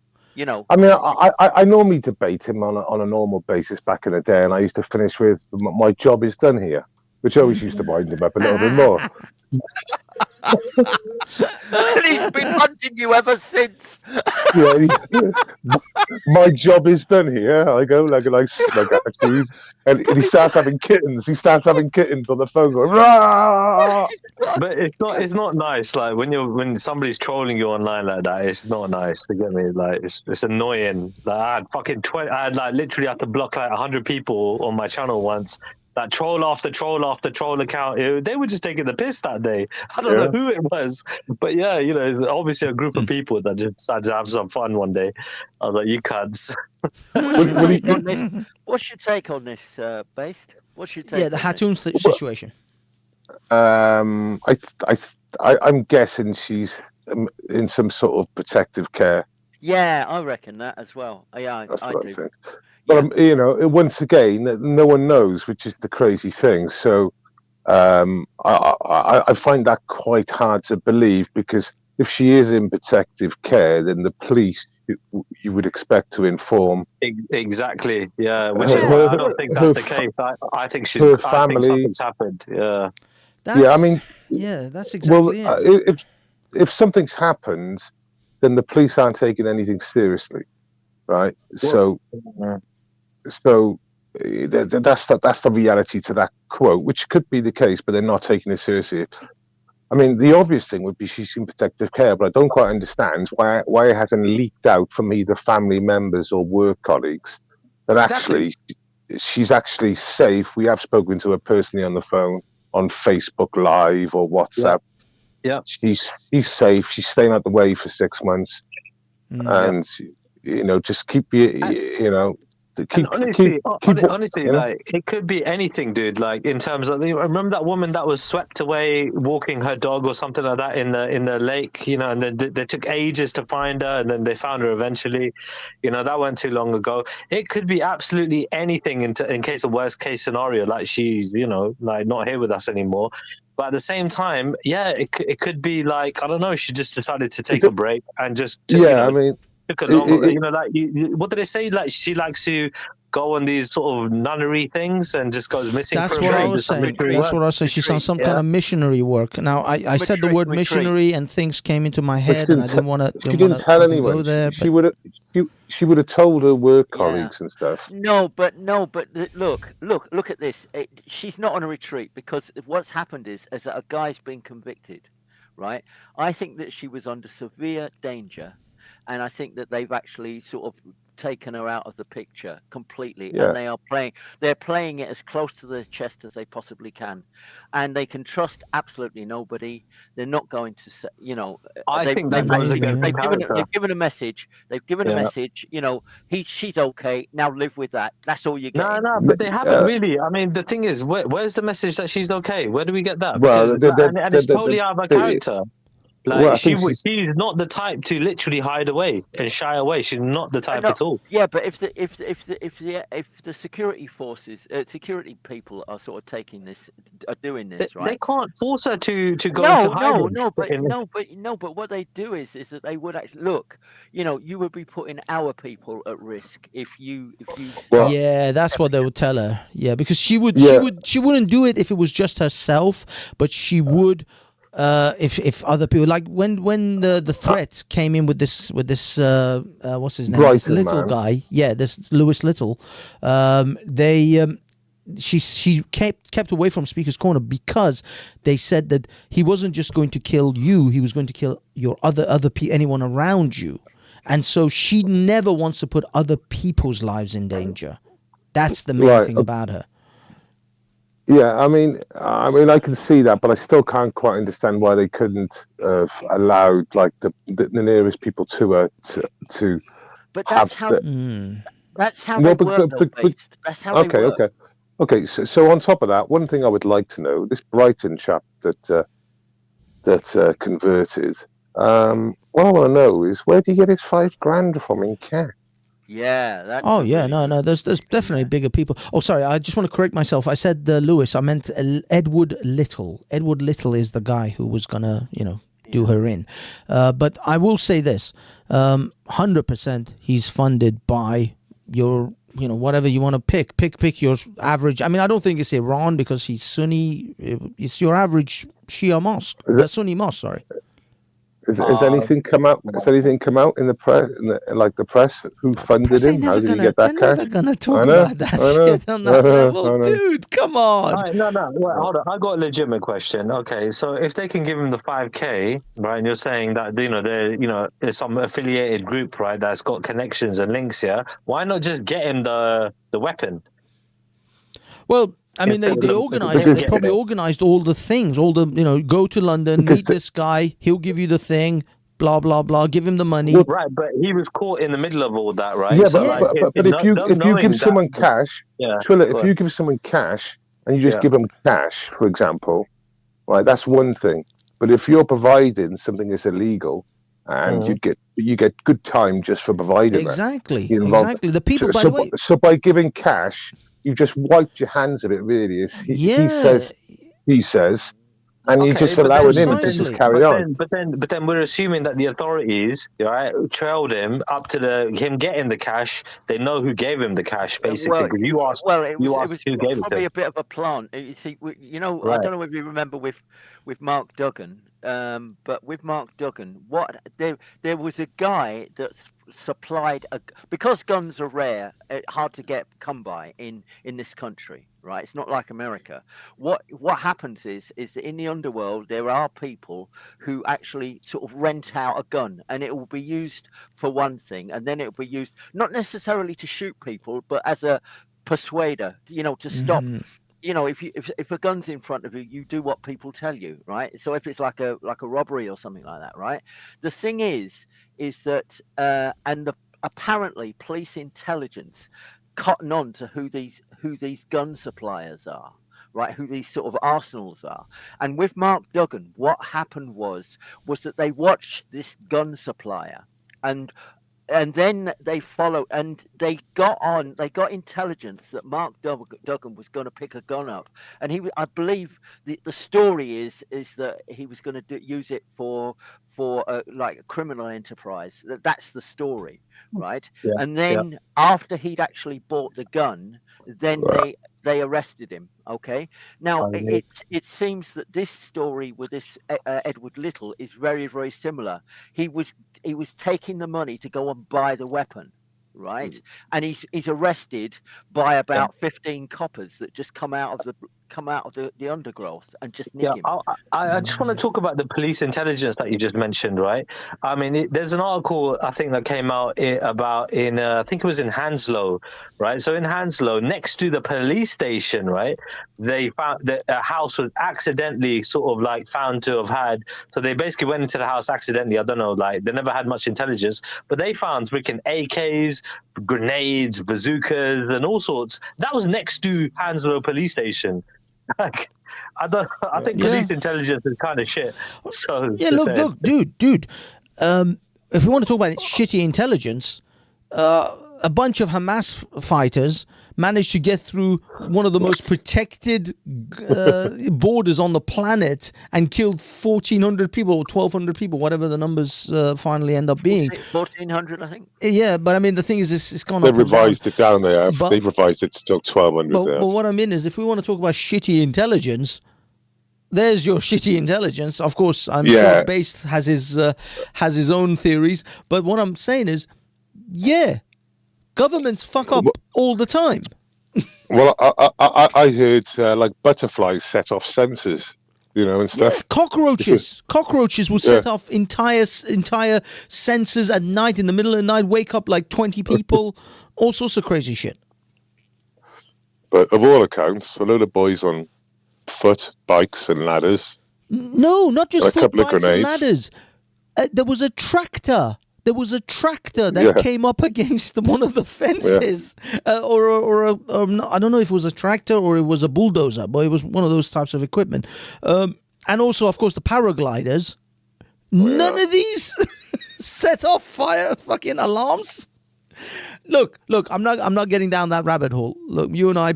Speaker 6: I mean, I normally debate him on a normal basis back in the day, and I used to finish with "my job is done here," which always used to wind him up a little bit more.
Speaker 4: And he's been hunting you ever since.
Speaker 6: My job is done here. I go like and he starts having kittens. He starts having kittens on the phone going, "Rah!"
Speaker 5: But it's not nice. Like when somebody's trolling you online like that, it's not nice. You get me? Like it's annoying. Like I had fucking literally had to block 100 people on my channel once. That troll after troll after troll account, they were just taking the piss that day. I don't know who it was, but obviously a group of people that just decided to have some fun one day. I was like, you cunts.
Speaker 4: What's your take on this, Based? What's your take?
Speaker 2: Yeah, the Hatun situation.
Speaker 6: I'm guessing she's in some sort of protective care.
Speaker 4: Yeah, I reckon that as well. Yeah, I do.
Speaker 6: Think. But once again, no one knows, which is the crazy thing. So I find that quite hard to believe because if she is in protective care, then the police you would expect to inform.
Speaker 5: Exactly. Yeah. Which is why I don't think that's the case. I think
Speaker 6: her family.
Speaker 5: I think something's happened. Yeah.
Speaker 2: That's exactly it.
Speaker 6: If something's happened, then the police aren't taking anything seriously. right?
Speaker 5: Well,
Speaker 6: That's the reality to that quote, which could be the case, but they're not taking it seriously. I mean, the obvious thing would be she's in protective care, but I don't quite understand why it hasn't leaked out from either family members or work colleagues that actually she's actually safe. We have spoken to her personally on the phone, on Facebook Live or WhatsApp.
Speaker 5: Yeah.
Speaker 6: She's safe. She's staying out the way for 6 months, and just keep
Speaker 5: honestly,
Speaker 6: you know?
Speaker 5: like it could be anything, dude. Like in terms of, remember that woman that was swept away walking her dog or something like that in the lake, and then they took ages to find her, and then they found her eventually. That wasn't too long ago. It could be absolutely anything in case of worst case scenario, like she's like not here with us anymore. But at the same time, it could be like, I don't know, she just decided to take a break and just
Speaker 6: I mean.
Speaker 5: Took a long, what did they say? Like she likes to go on these sort of nunnery things and just goes missing.
Speaker 2: That's
Speaker 5: for a
Speaker 2: what
Speaker 5: bit.
Speaker 2: I was saying. That's what I was saying. She's on some kind of missionary work. Now, I said the word missionary, and things came into my head, and I didn't want to.
Speaker 6: She didn't tell anyone.
Speaker 2: Go there,
Speaker 6: she would have told her work colleagues and stuff.
Speaker 4: No, but look at this. She's not on a retreat because what's happened is that a guy's been convicted, right? I think that she was under severe danger. And I think that they've actually sort of taken her out of the picture completely, and they're playing it as close to the chest as they possibly can, and they can trust absolutely nobody. They're not going to say,
Speaker 5: I think that goes against
Speaker 4: they've given a message. They've given a message. She's okay now. Live with that. That's all you get.
Speaker 5: No, but they haven't really. I mean, the thing is, where's the message that she's okay? Where do we get that?
Speaker 6: Well,
Speaker 5: and it's totally out of her character. Like
Speaker 6: well,
Speaker 5: she's not the type to literally hide away and shy away. She's not the type at all.
Speaker 4: Yeah, but if the security forces, security people are sort of doing this, right?
Speaker 5: They can't force her to go into hiding.
Speaker 4: No, but what they do is that they would actually look. You would be putting our people at risk if you.
Speaker 2: Well, yeah, that's what they would tell her. Yeah, because she wouldn't do it if it was just herself, but she would. If other people, like when the threat came in with this what's his name, this Little guy, this Lewis Little, she kept away from Speaker's Corner because they said that he wasn't just going to kill you, he was going to kill your anyone around you, and so she never wants to put other people's lives in danger. That's the main thing about her.
Speaker 6: Yeah, I mean, I can see that, but I still can't quite understand why they couldn't have allowed like the nearest people to her to.
Speaker 4: But that's how. That's how they work. That's how they work.
Speaker 6: Okay. So on top of that, one thing I would like to know: this Brighton chap that converted. What I want to know is where did he get his $5,000 from in cash?
Speaker 4: Yeah.
Speaker 2: No. There's definitely bigger people. Oh, sorry. I just want to correct myself. I said Lewis. I meant Edward Little. Edward Little is the guy who was gonna, do her in. But I will say this: 100% he's funded by your, whatever you want to pick. Pick your average. I mean, I don't think it's Iran because he's Sunni. It's your average Shia mosque, Sunni mosque. Sorry.
Speaker 6: Has anything come out? Has anything come out in the press? The press, who funded him? How did he get that cash?
Speaker 2: They're never gonna talk about that shit on that level, dude. Come on.
Speaker 5: Right, no. Well, hold on. I got a legitimate question. Okay, so if they can give him the $5,000, right, and you're saying that there's some affiliated group, right, that's got connections and links here. Why not just get him the weapon?
Speaker 2: Well, I mean, they organized. They probably organized all the things. All the go to London, meet this guy. He'll give you the thing. Blah blah blah. Give him the money.
Speaker 5: Right, but he was caught in the middle of all that, right?
Speaker 6: Yeah, but if you give someone cash, Trilla, if you give someone cash and you just give them cash, for example, right, that's one thing. But if you're providing something that's illegal, and you get good time just for providing
Speaker 2: exactly.
Speaker 6: The
Speaker 2: people, by the way.
Speaker 6: So by giving cash, you just wiped your hands of it, really. He says, and you just allowing him to just carry on.
Speaker 5: But then we're assuming that the authorities, right, trailed him up to him getting the cash. They know who gave him the cash, basically.
Speaker 4: It was who gave it. Probably a bit of a plant. You see, I don't know if you remember with Mark Duggan. But with Mark Duggan, there was a guy that supplied because guns are rare, hard to come by in this country, right? It's not like America. What happens is that in the underworld there are people who actually sort of rent out a gun, and it will be used for one thing, and then it will be used not necessarily to shoot people, but as a persuader, to stop. If a gun's in front of you, you do what people tell you, right? So if it's like a robbery or something like that, right? The thing is that apparently police intelligence cotton on to who these gun suppliers are, right? Who these sort of arsenals are. And with Mark Duggan, what happened was that they watched this gun supplier, and then they followed, and they got intelligence that Mark Duggan was going to pick a gun up, and I believe the story is that he was going to use it for like a criminal enterprise. That's the story, right?
Speaker 5: Yeah,
Speaker 4: and then after he'd actually bought the gun, then they arrested him. Okay, now it seems that this story with this Edward Little is very, very similar. He was taking the money to go and buy the weapon, right? And he's arrested by about 15 coppers that just come out of the undergrowth and just nick him.
Speaker 5: I just want to talk about the police intelligence that you just mentioned, right? I mean, there's an article I think that came out I think it was in Hounslow, right? So in Hounslow, next to the police station, right, they found that a house was accidentally sort of like found to have had. So they basically went into the house accidentally. I don't know, like they never had much intelligence, but they found freaking AKs, grenades, bazookas, and all sorts. That was next to Hounslow police station. Like, I think police intelligence is kind of shit. So
Speaker 2: look, dude. If we want to talk about shitty intelligence, a bunch of Hamas fighters managed to get through one of the most protected borders on the planet and killed 1,400 people or 1,200 people, whatever the numbers finally end up being.
Speaker 4: 1,400, I think.
Speaker 2: Yeah, but I mean, the thing is, it's gone
Speaker 6: They've
Speaker 2: up and down.
Speaker 6: revised it down there. They've revised it to 1,200 there.
Speaker 2: But what I mean is, if we want to talk about shitty intelligence, there's your shitty intelligence. Of course, I'm sure Based has his own theories. But what I'm saying is, governments fuck up all the time.
Speaker 6: Well, I heard like butterflies set off sensors, and stuff.
Speaker 2: Yeah, cockroaches will set off entire sensors at night, in the middle of the night, wake up like 20 people, all sorts of crazy shit.
Speaker 6: But of all accounts, a load of boys on foot, bikes and ladders.
Speaker 2: No, not just foot,
Speaker 6: couple of
Speaker 2: bikes and
Speaker 6: grenades.
Speaker 2: ladders. There was a tractor. That came up against one of the fences, or I don't know if it was a tractor or it was a bulldozer, but it was one of those types of equipment. And also, of course, the paragliders. None of these set off fire fucking alarms. Look, I'm not getting down that rabbit hole. Look, you and I,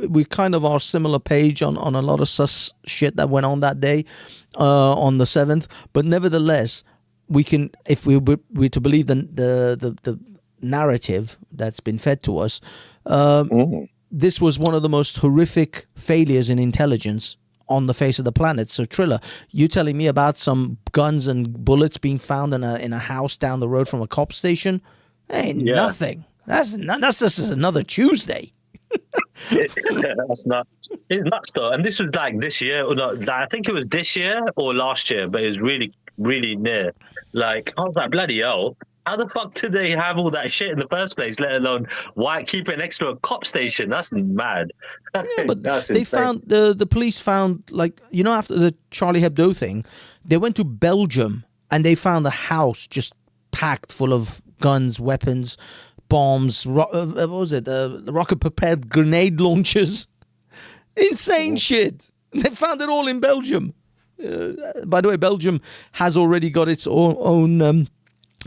Speaker 2: we kind of are similar page on a lot of sus shit that went on that day, on the 7th. But nevertheless, we can, if we were to believe the narrative that's been fed to us, this was one of the most horrific failures in intelligence on the face of the planet. So Triller, you telling me about some guns and bullets being found in a house down the road from a cop station? Ain't nothing. That's just another Tuesday.
Speaker 5: That's nuts. It's nuts though. And this was like this year, or not, I think it was this year or last year, but it was really, really near. Like, I was like, bloody hell, how the fuck did they have all that shit in the first place, let alone why keep it next to a cop station? That's mad.
Speaker 2: Yeah, but
Speaker 5: That's
Speaker 2: they
Speaker 5: insane.
Speaker 2: found, the police found, like, after the Charlie Hebdo thing, they went to Belgium and they found a house just packed full of guns, weapons, bombs, what was it? Rocket-propelled grenade launchers. Insane shit. They found it all in Belgium. By the way, Belgium has already got its own.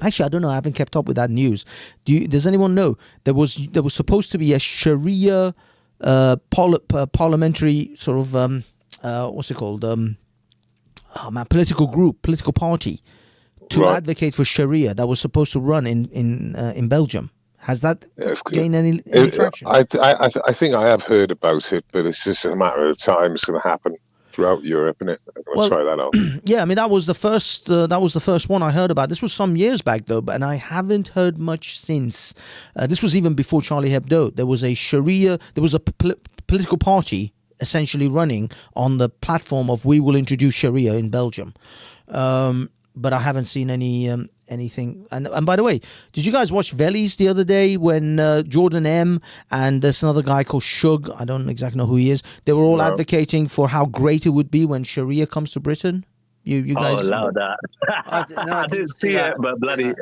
Speaker 2: Actually, I don't know. I haven't kept up with that news. Does anyone know? There was supposed to be a Sharia parliamentary sort of what's it called? Political party to advocate for Sharia that was supposed to run in Belgium. Has that gained any traction?
Speaker 6: I think I have heard about it, but it's just a matter of time. It's going to happen. throughout Europe, isn't it? I'm going to try that out.
Speaker 2: Yeah, I mean that was the first one I heard about. This was some years back though, and I haven't heard much since. This was even before Charlie Hebdo. There was a Sharia. There was a political party essentially running on the platform of we will introduce Sharia in Belgium. But I haven't seen anything. And by the way, did you guys watch Vellies the other day when Jordan M and there's another guy called Shug, I don't exactly know who he is, they were all advocating for how great it would be when Sharia comes to Britain? You guys
Speaker 5: allow that. I didn't see it, but bloody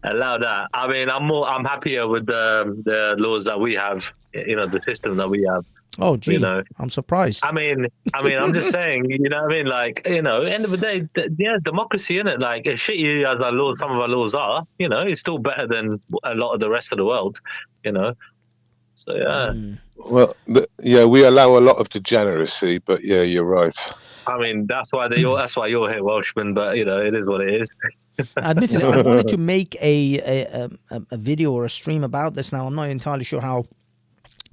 Speaker 5: allow that. I mean, I'm happier with the laws that we have, the system that we have.
Speaker 2: Oh, gee, I'm surprised.
Speaker 5: I mean, I'm just saying, end of the day, democracy, innit? Like, as shitty as some of our laws are, it's still better than a lot of the rest of the world, So, yeah.
Speaker 6: Well, we allow a lot of degeneracy, but yeah, you're right.
Speaker 5: I mean, that's why you're here, Welshman, but, it is what it is.
Speaker 2: Admittedly, I wanted to make a video or a stream about this now. I'm not entirely sure how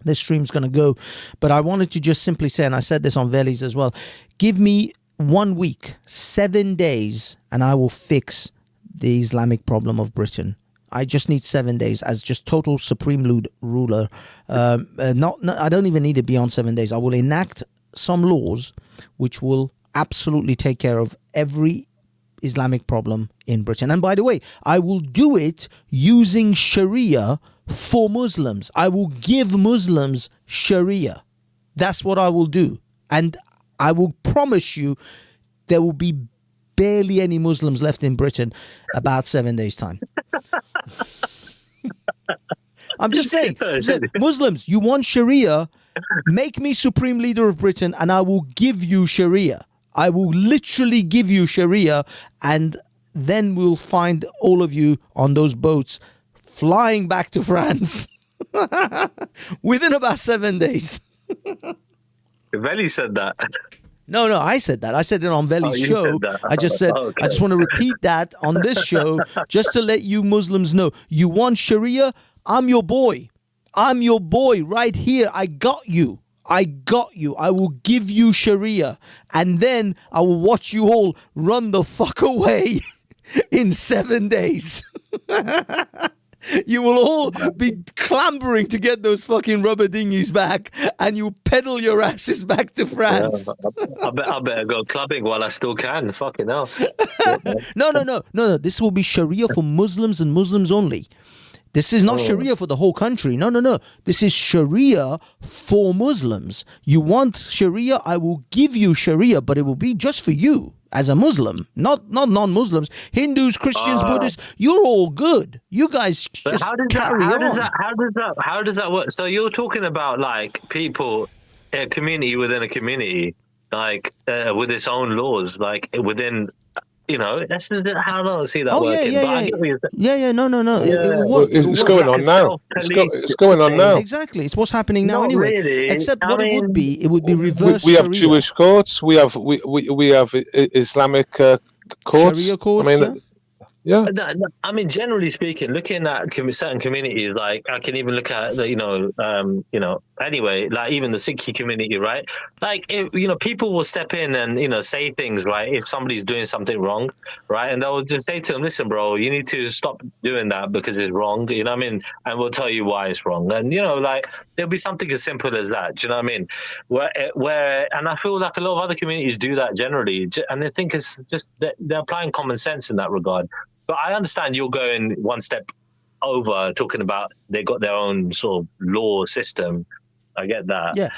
Speaker 2: this stream's going to go, but I wanted to just simply say, and I said this on Vellies as well, give me 1 week, 7 days, and I will fix the Islamic problem of Britain. I just need 7 days as just total supreme ruler. I don't even need it beyond 7 days. I will enact some laws which will absolutely take care of every Islamic problem in Britain. And by the way, I will do it using Sharia for Muslims. I will give Muslims Sharia. That's what I will do. And I will promise you there will be barely any Muslims left in Britain about 7 days' time. I'm just saying, Muslims, you want Sharia? Make me supreme leader of Britain and I will give you Sharia. I will literally give you Sharia, and then we'll find all of you on those boats flying back to France within about 7 days.
Speaker 5: Veli said that.
Speaker 2: No, I said that. I said it on Veli's show. I just said, okay. I just want to repeat that on this show just to let you Muslims know. You want Sharia? I'm your boy. I'm your boy right here. I got you. I will give you Sharia. And then I will watch you all run the fuck away in 7 days. You will all be clambering to get those fucking rubber dinghies back, and you pedal your asses back to France.
Speaker 5: Yeah, I better go clubbing while I still can. Fucking hell.
Speaker 2: No. This will be Sharia for Muslims and Muslims only. This is not Sharia for the whole country. No. This is Sharia for Muslims. You want Sharia? I will give you Sharia, but it will be just for you as a Muslim, not non-Muslims, Hindus, Christians, Buddhists. You're all good. You guys just carry on.
Speaker 5: How does that work? So you're talking about like people, a community within a community, like with its own laws, like within. That's how I don't see that working.
Speaker 2: Yeah. No.
Speaker 6: It's going on now. It's going on now.
Speaker 2: Exactly. It's what's happening now anyway.
Speaker 5: Really.
Speaker 2: Except it would be reverse
Speaker 6: We have
Speaker 2: Sharia.
Speaker 6: Jewish courts. We have Islamic courts.
Speaker 2: Sharia courts.
Speaker 6: Yeah.
Speaker 5: I mean, generally speaking, looking at certain communities, like I can even look at anyway, like even the Sikh community, right? Like, people will step in and, say things, right? If somebody's doing something wrong, right? And they'll just say to them, listen, bro, you need to stop doing that because it's wrong, you know what I mean? And we'll tell you why it's wrong. And, like, there'll be something as simple as that, do you know what I mean? And I feel like a lot of other communities do that generally. And I think it's just, they're applying common sense in that regard. But I understand you're going one step over, talking about they got their own sort of law system. I get that.
Speaker 2: Yeah.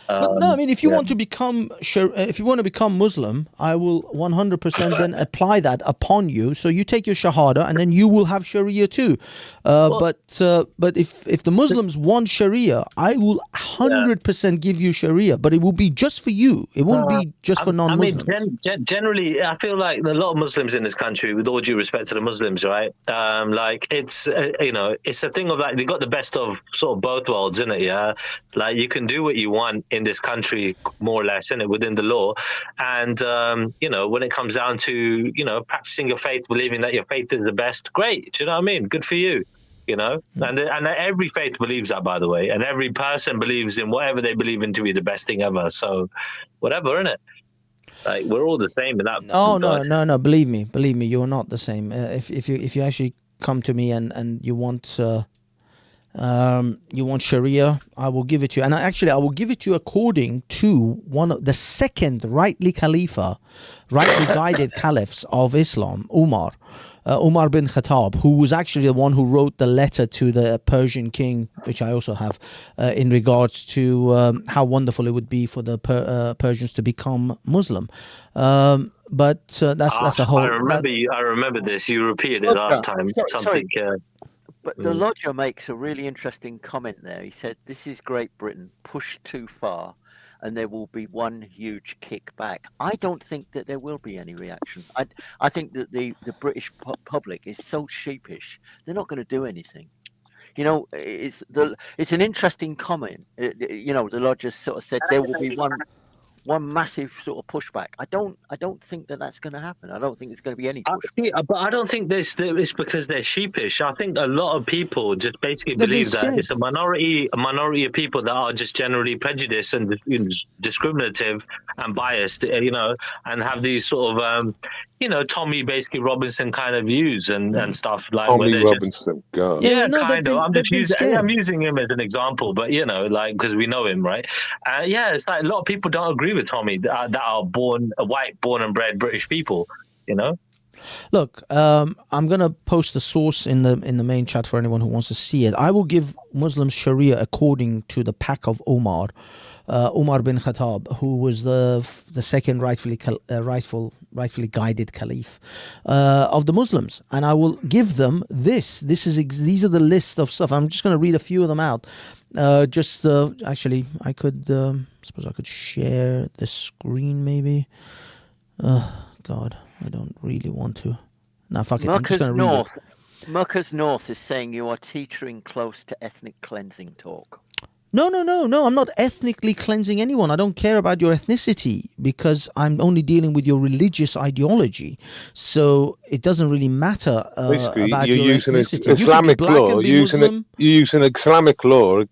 Speaker 2: But no, I mean, if you want to become Muslim, I will 100% then apply that upon you. So you take your Shahada, and then you will have Sharia too. But if the Muslims want Sharia, I will 100% give you Sharia. But it will be just for you. It won't be just for non-Muslims.
Speaker 5: I mean, generally, I feel like a lot of Muslims in this country, with all due respect to the Muslims, right? Like it's it's a thing of like they got the best of sort of both worlds, isn't it? Yeah, like you can do what you want in this country, more or less, in it within the law, and when it comes down to practicing your faith, believing that your faith is the best, great. Do you know what I mean? Good for you. you know, and every faith believes that, by the way, and every person believes in whatever they believe in to be the best thing ever. So, whatever, innit? Like, we're all the same in that.
Speaker 2: Oh
Speaker 5: regard.
Speaker 2: no! Believe me, you're not the same. If you actually come to me and you want Sharia, I will give it to you, and I will give it to you according to one of the second rightly guided caliphs of Islam, Umar bin Khattab, who was actually the one who wrote the letter to the Persian king, which I also have, in regards to how wonderful it would be for the Persians to become Muslim. But that's a whole.
Speaker 5: I remember this. You repeated it last time.
Speaker 4: Sorry. But the lodger makes a really interesting comment there. He said, "This is Great Britain pushed too far, and there will be one huge kickback." I don't think that there will be any reaction. I think that the British public is so sheepish; they're not going to do anything. You know, it's an interesting comment. You know, the lodger sort of said there will be one massive sort of pushback. I don't think that that's going to happen. I don't think it's going to be any pushback.
Speaker 5: But I don't think it's because they're sheepish. I think a lot of people just basically believe that it's a minority of people that are just generally prejudiced and discriminative and biased, you know, and have these sort of you know, Tommy basically Robinson kind of views and stuff like
Speaker 6: Tommy Robinson, God.
Speaker 5: Yeah, kind of. I'm using him as an example, but you know, like, because we know him, right? Yeah, it's like a lot of people don't agree with Tommy that are born and bred British people, you know.
Speaker 2: Look, I'm gonna post the source in the main chat for anyone who wants to see it. I will give Muslim Sharia according to the pack of Umar bin Khattab, who was the second rightfully guided caliph of the Muslims, and I will give them this. These are the list of stuff. I'm just going to read a few of them out. Actually, I could suppose I could share the screen maybe. God, I don't really want to. No, fuck it. I'm just going to read it.
Speaker 4: Muckers North is saying you are teetering close to ethnic cleansing talk.
Speaker 2: No, I'm not ethnically cleansing anyone. I don't care about your ethnicity because I'm only dealing with your religious ideology. So it doesn't really matter about your ethnicity.
Speaker 6: Islamic law. You're using Islamic law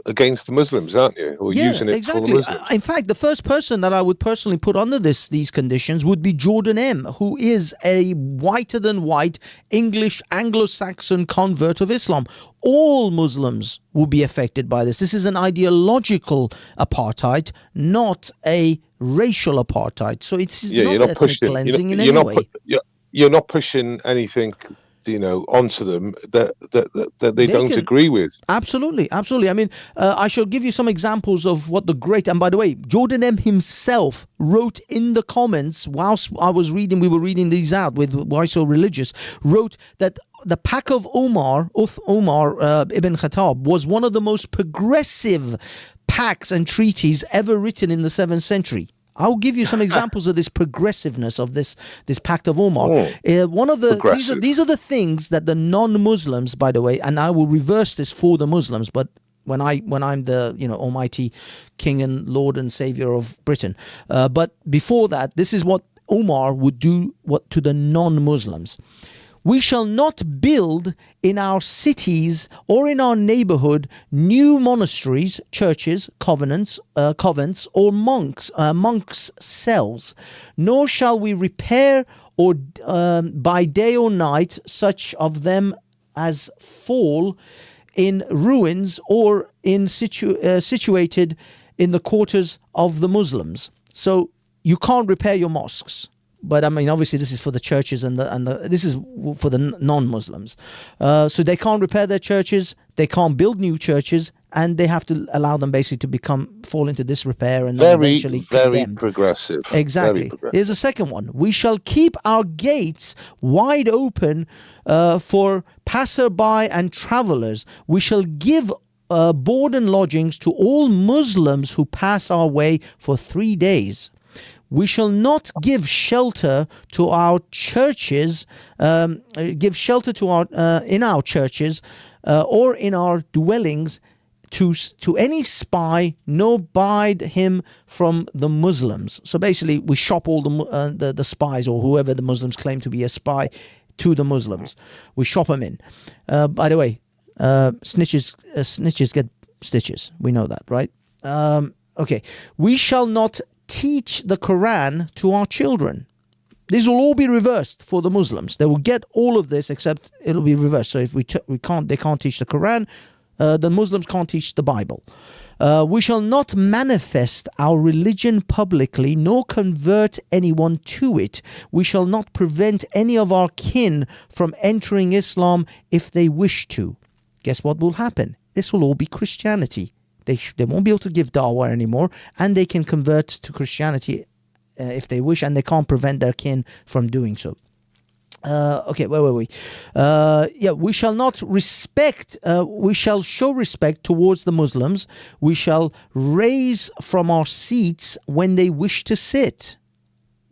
Speaker 6: against the Muslims, aren't you? Or using it
Speaker 2: exactly.
Speaker 6: For the Muslims.
Speaker 2: In fact, the first person that I would personally put under these conditions would be Jordan M., who is a whiter than white English Anglo-Saxon convert of Islam. All Muslims will be affected by this. This is an ideological apartheid, not a racial apartheid. So it's not ethnic cleansing in any way.
Speaker 6: You're not pushing anything, you know, onto them that they don't agree with.
Speaker 2: Absolutely. I mean, I shall give you some examples of what and by the way, Jordan M. himself wrote in the comments whilst we were reading these out with Why So Religious, wrote that the pack of Umar ibn Khattab was one of the most progressive pacts and treaties ever written in the 7th century. I'll give you some examples of this progressiveness of this Pact of Umar. One of these are the things that the non-Muslims, by the way, and I will reverse this for the Muslims, but when I'm the almighty King and Lord and Savior of Britain, but before that, this is what Umar would do to the non-Muslims. We shall not build in our cities or in our neighborhood new monasteries, churches, convents, or monks' cells, nor shall we repair or by day or night such of them as fall in ruins or in situated in the quarters of the Muslims. So you can't repair your mosques. But I mean, obviously, this is for the churches and this is for the non-Muslims. So they can't repair their churches, they can't build new churches, and they have to allow them basically to fall into disrepair and eventually condemned.
Speaker 6: Very progressive.
Speaker 2: Exactly.
Speaker 6: Very progressive.
Speaker 2: Here's a second one. We shall keep our gates wide open for passerby and travelers. We shall give board and lodgings to all Muslims who pass our way for 3 days. We shall not give shelter to our churches, in our churches or in our dwellings to any spy, nor bide him from the Muslims. So basically, we shop all the spies or whoever the Muslims claim to be a spy to the Muslims. We shop them in. By the way, snitches get stitches. We know that, right? Okay. We shall not teach the Quran to our children. This will all be reversed for the Muslims. They will get all of this, except it'll be reversed. So if they can't teach the Quran, the Muslims can't teach the Bible. We shall not manifest our religion publicly, nor convert anyone to it. We shall not prevent any of our kin from entering Islam if they wish to. Guess what will happen? This will all be Christianity. They won't be able to give dawah anymore, and they can convert to Christianity if they wish, and they can't prevent their kin from doing so. Okay, where were we? We shall not respect, we shall show respect towards the Muslims. We shall raise from our seats when they wish to sit.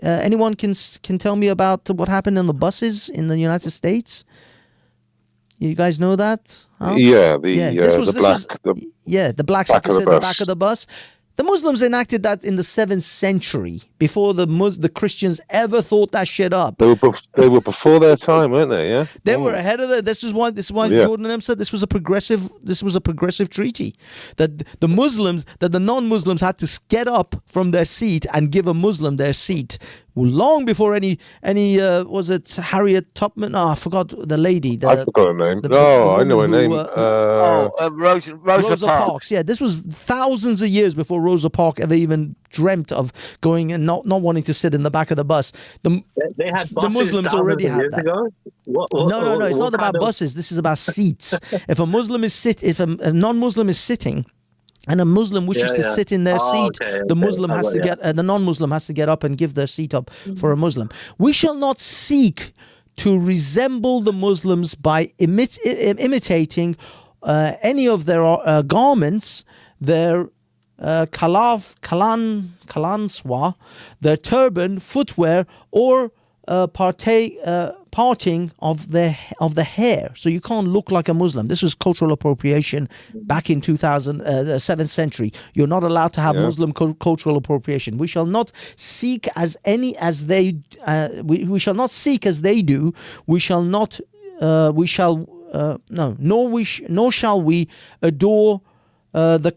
Speaker 2: Anyone can tell me about what happened in the buses in the United States? You guys know that? Huh?
Speaker 6: The
Speaker 2: blacks had to sit in the back of the bus. The Muslims enacted that in the 7th century, before the Christians ever thought that shit up.
Speaker 6: They were before their time, weren't they? Yeah,
Speaker 2: they were ahead of it. This is why Jordan M said this was a progressive treaty. That the non-Muslims had to get up from their seat and give a Muslim their seat. Long before any was it Harriet Tubman? Oh, I forgot the lady.
Speaker 6: I forgot her name. I know her name.
Speaker 4: Rosa Parks.
Speaker 2: Yeah, this was thousands of years before Rosa Parks ever even dreamt of going and not wanting to sit in the back of the bus.
Speaker 5: They had buses
Speaker 2: the Muslims already had that. No. It's not about buses. This is about seats. If a Muslim is if a non-Muslim is sitting, and a Muslim wishes to sit in their seat, the Muslim has to get the non-Muslim has to get up and give their seat up for a Muslim. We shall not seek to resemble the Muslims by imitating any of their garments, their kalanswa, their turban, footwear, or parting of the hair. So you can't look like a Muslim. This was cultural appropriation back in the 7th century. You're not allowed to have Muslim cultural appropriation. We shall not seek we shall not seek as they do. Nor shall we adore the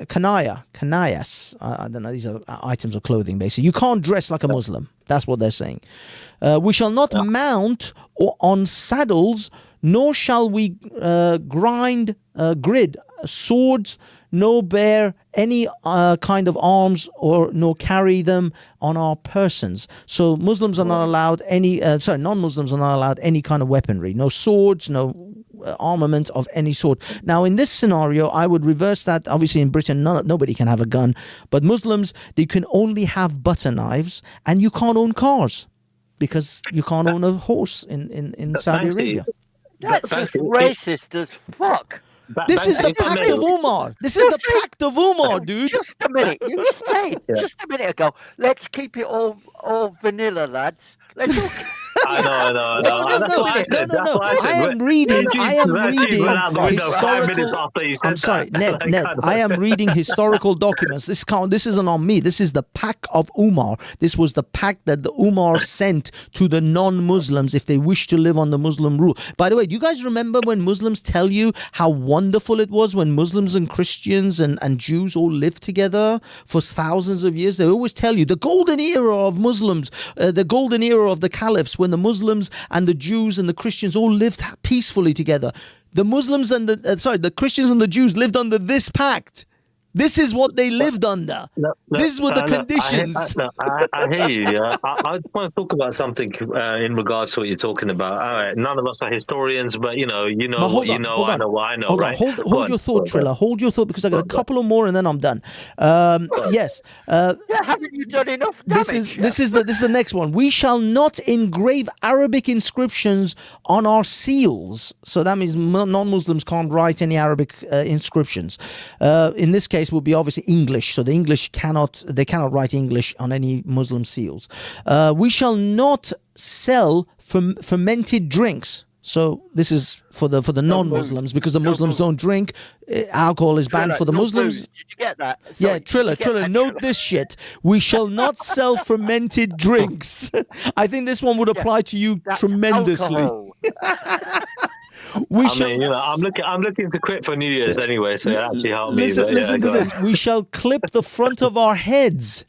Speaker 2: kanayas. I don't know, these are items of clothing, basically. You can't dress like a Muslim. That's what they're saying. We shall not mount on saddles, nor shall we grid swords, nor bear any kind of arms, nor carry them on our persons. So Muslims are not allowed non-Muslims are not allowed any kind of weaponry, no swords, no armament of any sort. Now, in this scenario, I would reverse that. Obviously, in Britain, nobody can have a gun, but Muslims, they can only have butter knives, and you can't own cars because you can't own a horse in Saudi Arabia.
Speaker 4: That's just racist as fuck.
Speaker 2: This is the Pact of Umar. This is the Pact of Umar, dude.
Speaker 4: Just a minute. You said just a minute ago, let's keep it all vanilla, lads. Let's all...
Speaker 5: I know.
Speaker 2: No. I am reading historical. I'm sorry, Ned. I am reading historical documents. This isn't on me. This is the Pact of Umar. This was the pact that the Umar sent to the non-Muslims if they wish to live on the Muslim rule. By the way, do you guys remember when Muslims tell you how wonderful it was when Muslims and Christians and Jews all lived together for thousands of years? They always tell you the golden era of Muslims, the golden era of the caliphs, when the Muslims and the Jews and the Christians all lived peacefully together. The Muslims and the Christians and the Jews lived under this pact. This is what they lived under. These were the conditions.
Speaker 5: I hear you. Yeah, I want to talk about something in regards to what you're talking about. All right, none of us are historians, but you know what you know. I know what I know.
Speaker 2: Hold
Speaker 5: right?
Speaker 2: on. Hold your thought, Triller. Hold your thought, because I got a couple of more and then I'm done. Yes.
Speaker 4: Haven't you done enough damage?
Speaker 2: This is the next one. We shall not engrave Arabic inscriptions on our seals. So that means non-Muslims can't write any Arabic inscriptions. In this case, will be obviously English, so the English cannot write English on any Muslim seals. We shall not sell fermented drinks. So this is for the non-Muslims, because the Muslims don't drink. Alcohol is banned for the Muslims.
Speaker 4: Did you get that?
Speaker 2: Yeah,
Speaker 4: Sorry,
Speaker 2: Triller, note this shit. We shall not sell fermented drinks. I think this one would apply to you
Speaker 4: That's
Speaker 2: tremendously.
Speaker 4: alcohol.
Speaker 5: I'm looking to quit for New Year's anyway, so it actually helped me.
Speaker 2: Listen to this. We shall clip the front of our heads.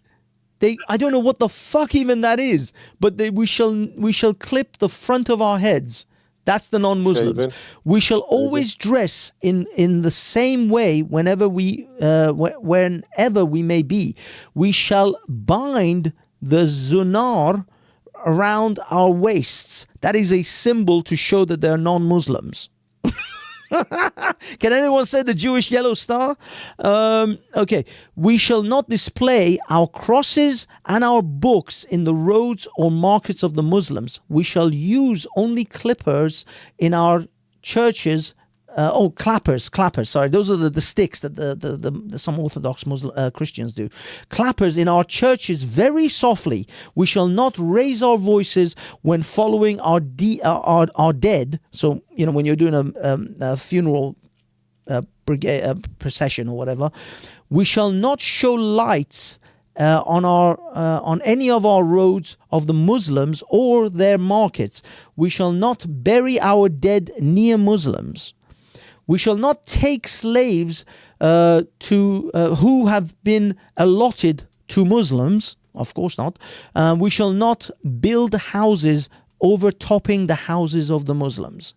Speaker 2: I don't know what the fuck even that is, but we shall clip the front of our heads. That's the non-Muslims.
Speaker 6: David.
Speaker 2: We shall always dress in the same way whenever we may be. We shall bind the zunar around our waists. That is a symbol to show that they're non-Muslims. Can anyone say the Jewish yellow star? Okay. We shall not display our crosses and our books in the roads or markets of the Muslims. We shall use only clippers in our churches. Clappers. Sorry, those are the sticks that the some Orthodox Muslim Christians do. Clappers in our churches very softly. We shall not raise our voices when following our dead. So when you're doing a funeral procession or whatever, we shall not show lights on any of our roads of the Muslims or their markets. We shall not bury our dead near Muslims. We shall not take slaves who have been allotted to Muslims. Of course not. We shall not build houses overtopping the houses of the Muslims.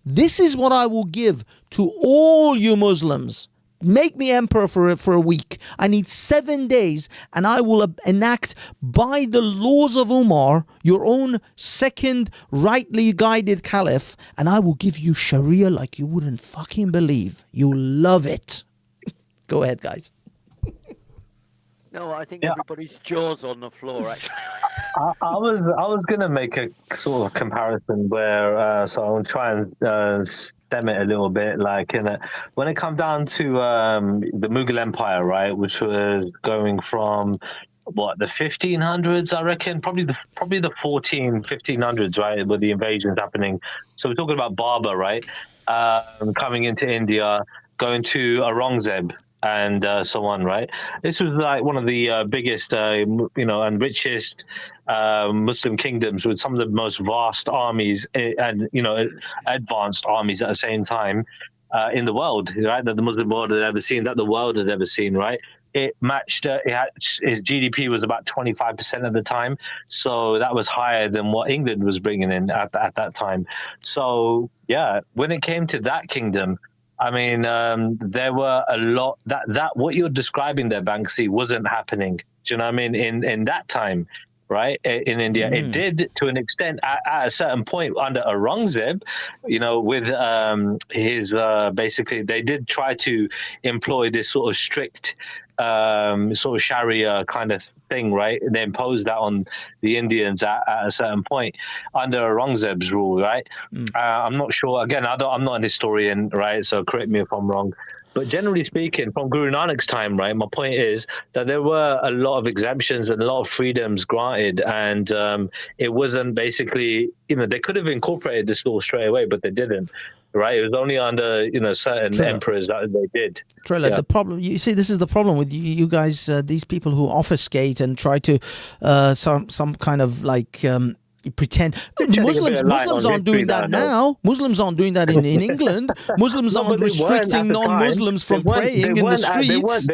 Speaker 2: This is what I will give to all you Muslims. Make me emperor for a week. I need 7 days, and I will enact by the laws of Umar, your own second rightly guided caliph, and I will give you Sharia like you wouldn't fucking believe. You'll love it. Go ahead, guys.
Speaker 4: No, I think everybody's jaw's on the floor, actually.
Speaker 5: I was gonna make a sort of comparison where so I'll try and stem it a little bit, like when it come down to the Mughal Empire, right, which was going from the 1500s, I reckon, probably the 1500s, right, with the invasions happening. So we're talking about Babur, right, coming into India, going to Aurangzeb, and so on, right? This was like one of the biggest, and richest Muslim kingdoms, with some of the most vast armies and advanced armies at the same time in the world, right? That the Muslim world had ever seen, that the world had ever seen, right? It matched. His GDP was about 25% at the time, so that was higher than what England was bringing in at that time. So yeah, when it came to that kingdom, I mean, there were a lot that what you're describing there, Banksy, wasn't happening. Do you know what I mean? In that time, right, in India, it did to an extent at a certain point under Aurangzeb, with his basically they did try to employ this sort of strict sort of Sharia kind of thing, right? And they imposed that on the Indians at a certain point under Aurangzeb's rule, right? I'm not sure. Again, I'm not an historian, right? So correct me if I'm wrong. But generally speaking, from Guru Nanak's time, right, my point is that there were a lot of exemptions and a lot of freedoms granted, and it wasn't basically, they could have incorporated this law straight away, but they didn't, right? It was only under, certain emperors that they did.
Speaker 2: Trilla, the problem, you see, this is the problem with you guys, these people who obfuscate and try to some kind of like pretend. Muslims aren't doing that now. Muslims aren't doing that in England. Muslims aren't restricting non-Muslims from praying in the streets.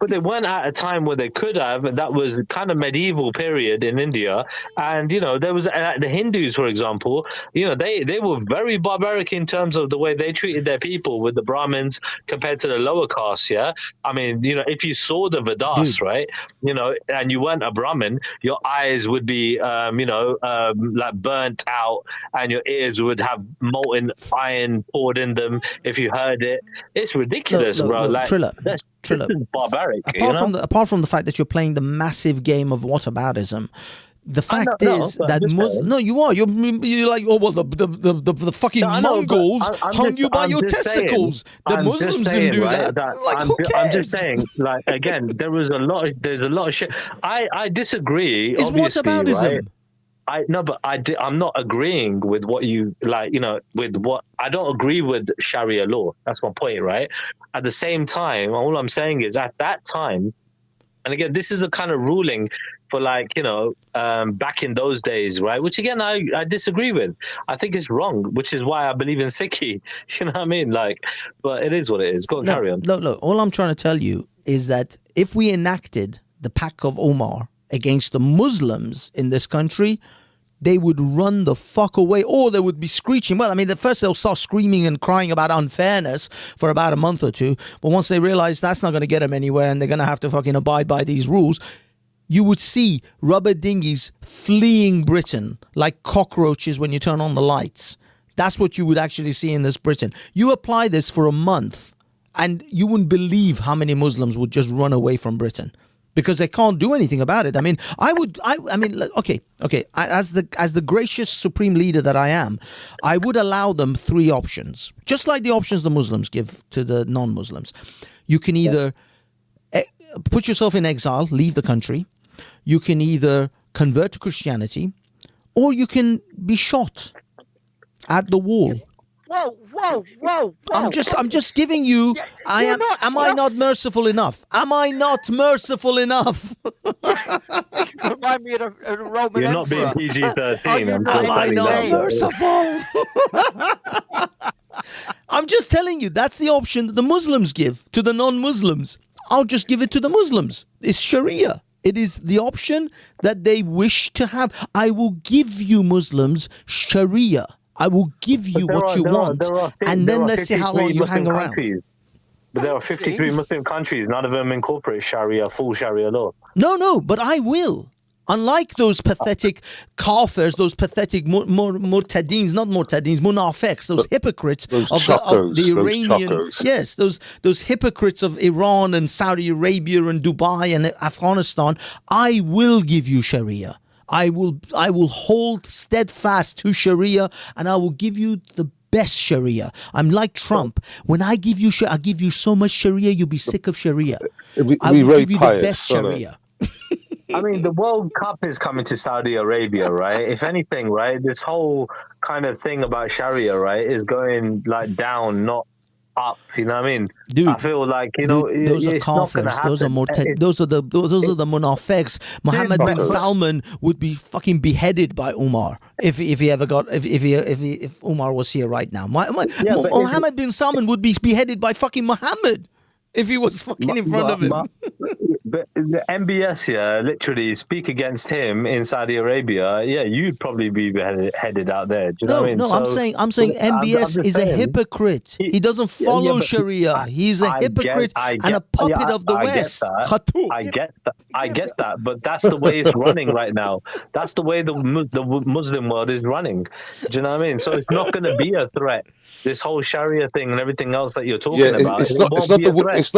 Speaker 5: But they weren't at a time where they could have, and that was kind of medieval period in India. And, there was the Hindus, for example, they were very barbaric in terms of the way they treated their people with the Brahmins compared to the lower castes, yeah? I mean, if you saw the Vedas, right, and you weren't a Brahmin, your eyes would be, like burnt out, and your ears would have molten iron poured in them if you heard it. It's ridiculous, bro.
Speaker 2: Trilla.
Speaker 5: This is barbaric.
Speaker 2: Apart from the fact that you're playing the massive game of whataboutism, the fact is that you're like, the fucking Mongols hung you by your testicles. The Muslims didn't do that. Like, who cares?
Speaker 5: I'm just saying, like, again, there's a lot of shit. I disagree.
Speaker 2: Is whataboutism?
Speaker 5: Right? I'm not agreeing with what you like. With what I don't agree with Sharia law. That's my point, right? At the same time, all I'm saying is at that time, and again, this is the kind of ruling for back in those days, right? Which again, I disagree with. I think it's wrong, which is why I believe in Sikhi. You know what I mean? But it is what it is. Go on, carry on.
Speaker 2: Look, all I'm trying to tell you is that if we enacted the Pact of Omar against the Muslims in this country, they would run the fuck away, or they would be screeching. Well, I mean, at first they'll start screaming and crying about unfairness for about a month or two. But once they realize that's not going to get them anywhere and they're going to have to fucking abide by these rules, you would see rubber dinghies fleeing Britain like cockroaches when you turn on the lights. That's what you would actually see in this Britain. You apply this for a month and you wouldn't believe how many Muslims would just run away from Britain, because they can't do anything about it. I mean, as the gracious supreme leader that I am, I would allow them 3 options, just like the options the Muslims give to the non-Muslims. You can either put yourself in exile, leave the country. You can either convert to Christianity, or you can be shot at the wall.
Speaker 4: Whoa!
Speaker 2: I'm just giving you. Am I not merciful enough? Am I not merciful enough?
Speaker 4: Remind me of a Roman
Speaker 5: You're not being
Speaker 4: emperor.
Speaker 5: PG-13.
Speaker 2: Am I not merciful? I'm just telling you, that's the option that the Muslims give to the non-Muslims. I'll just give it to the Muslims. It's Sharia. It is the option that they wish to have. I will give you Muslims Sharia. I will give you what you want, and then let's see how long you hang around.
Speaker 5: But there are 53 Muslim countries. None of them incorporate Sharia, full Sharia law.
Speaker 2: No, but I will. Unlike those pathetic kafirs, those pathetic murtadins, not murtadins, munafiqs, those hypocrites of the Iranian, yes, those hypocrites of Iran and Saudi Arabia and Dubai and Afghanistan, I will give you Sharia. I will hold steadfast to Sharia, and I will give you the best Sharia. I'm like Trump. When I give you I give you so much Sharia, you'll be sick of Sharia. I will give you the best Sharia.
Speaker 5: I mean, the World Cup is coming to Saudi Arabia, right? If anything, right, this whole kind of thing about Sharia, right, is going down, not up. You know what I mean?
Speaker 2: Dude,
Speaker 5: I feel like
Speaker 2: those are
Speaker 5: it's not
Speaker 2: kafirs.
Speaker 5: gonna happen.
Speaker 2: Those are the munafiqs. Mohammed bin Salman would be fucking beheaded by Umar if Umar was here right now. Mohammed bin Salman would be beheaded by fucking Muhammad if he was fucking in front of him.
Speaker 5: But the MBS, literally speak against him in Saudi Arabia. Yeah, you'd probably be headed out there. Do you know what I mean?
Speaker 2: No, I'm saying MBS is a hypocrite. He doesn't follow Sharia. He's a hypocrite and a puppet of the West.
Speaker 5: I get that, but that's the way it's running right now. That's the way the Muslim world is running. Do you know what I mean? So it's not going to be a threat. This whole Sharia thing and everything else that you're talking about. It's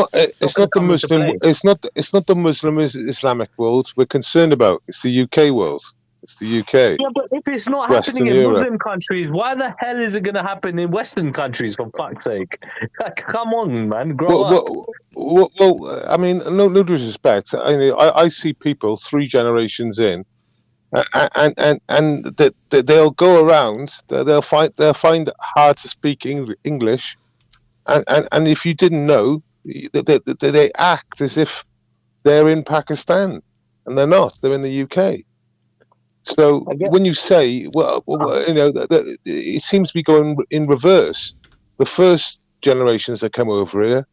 Speaker 5: not
Speaker 6: the Muslim Islamic world we're concerned about. It's the UK world. It's the UK.
Speaker 5: Yeah, but if it's not happening in Muslim countries, why the hell is it going to happen in Western countries, for fuck's sake? Come on, man, grow up.
Speaker 6: Well, I mean, no disrespect. I see people 3 generations in, and they'll go around. They'll find it hard to speak English, and if you didn't know, they act as if they're in Pakistan, and they're not. They're in the UK. So when you say, it seems to be going in reverse. The first generations that come over here,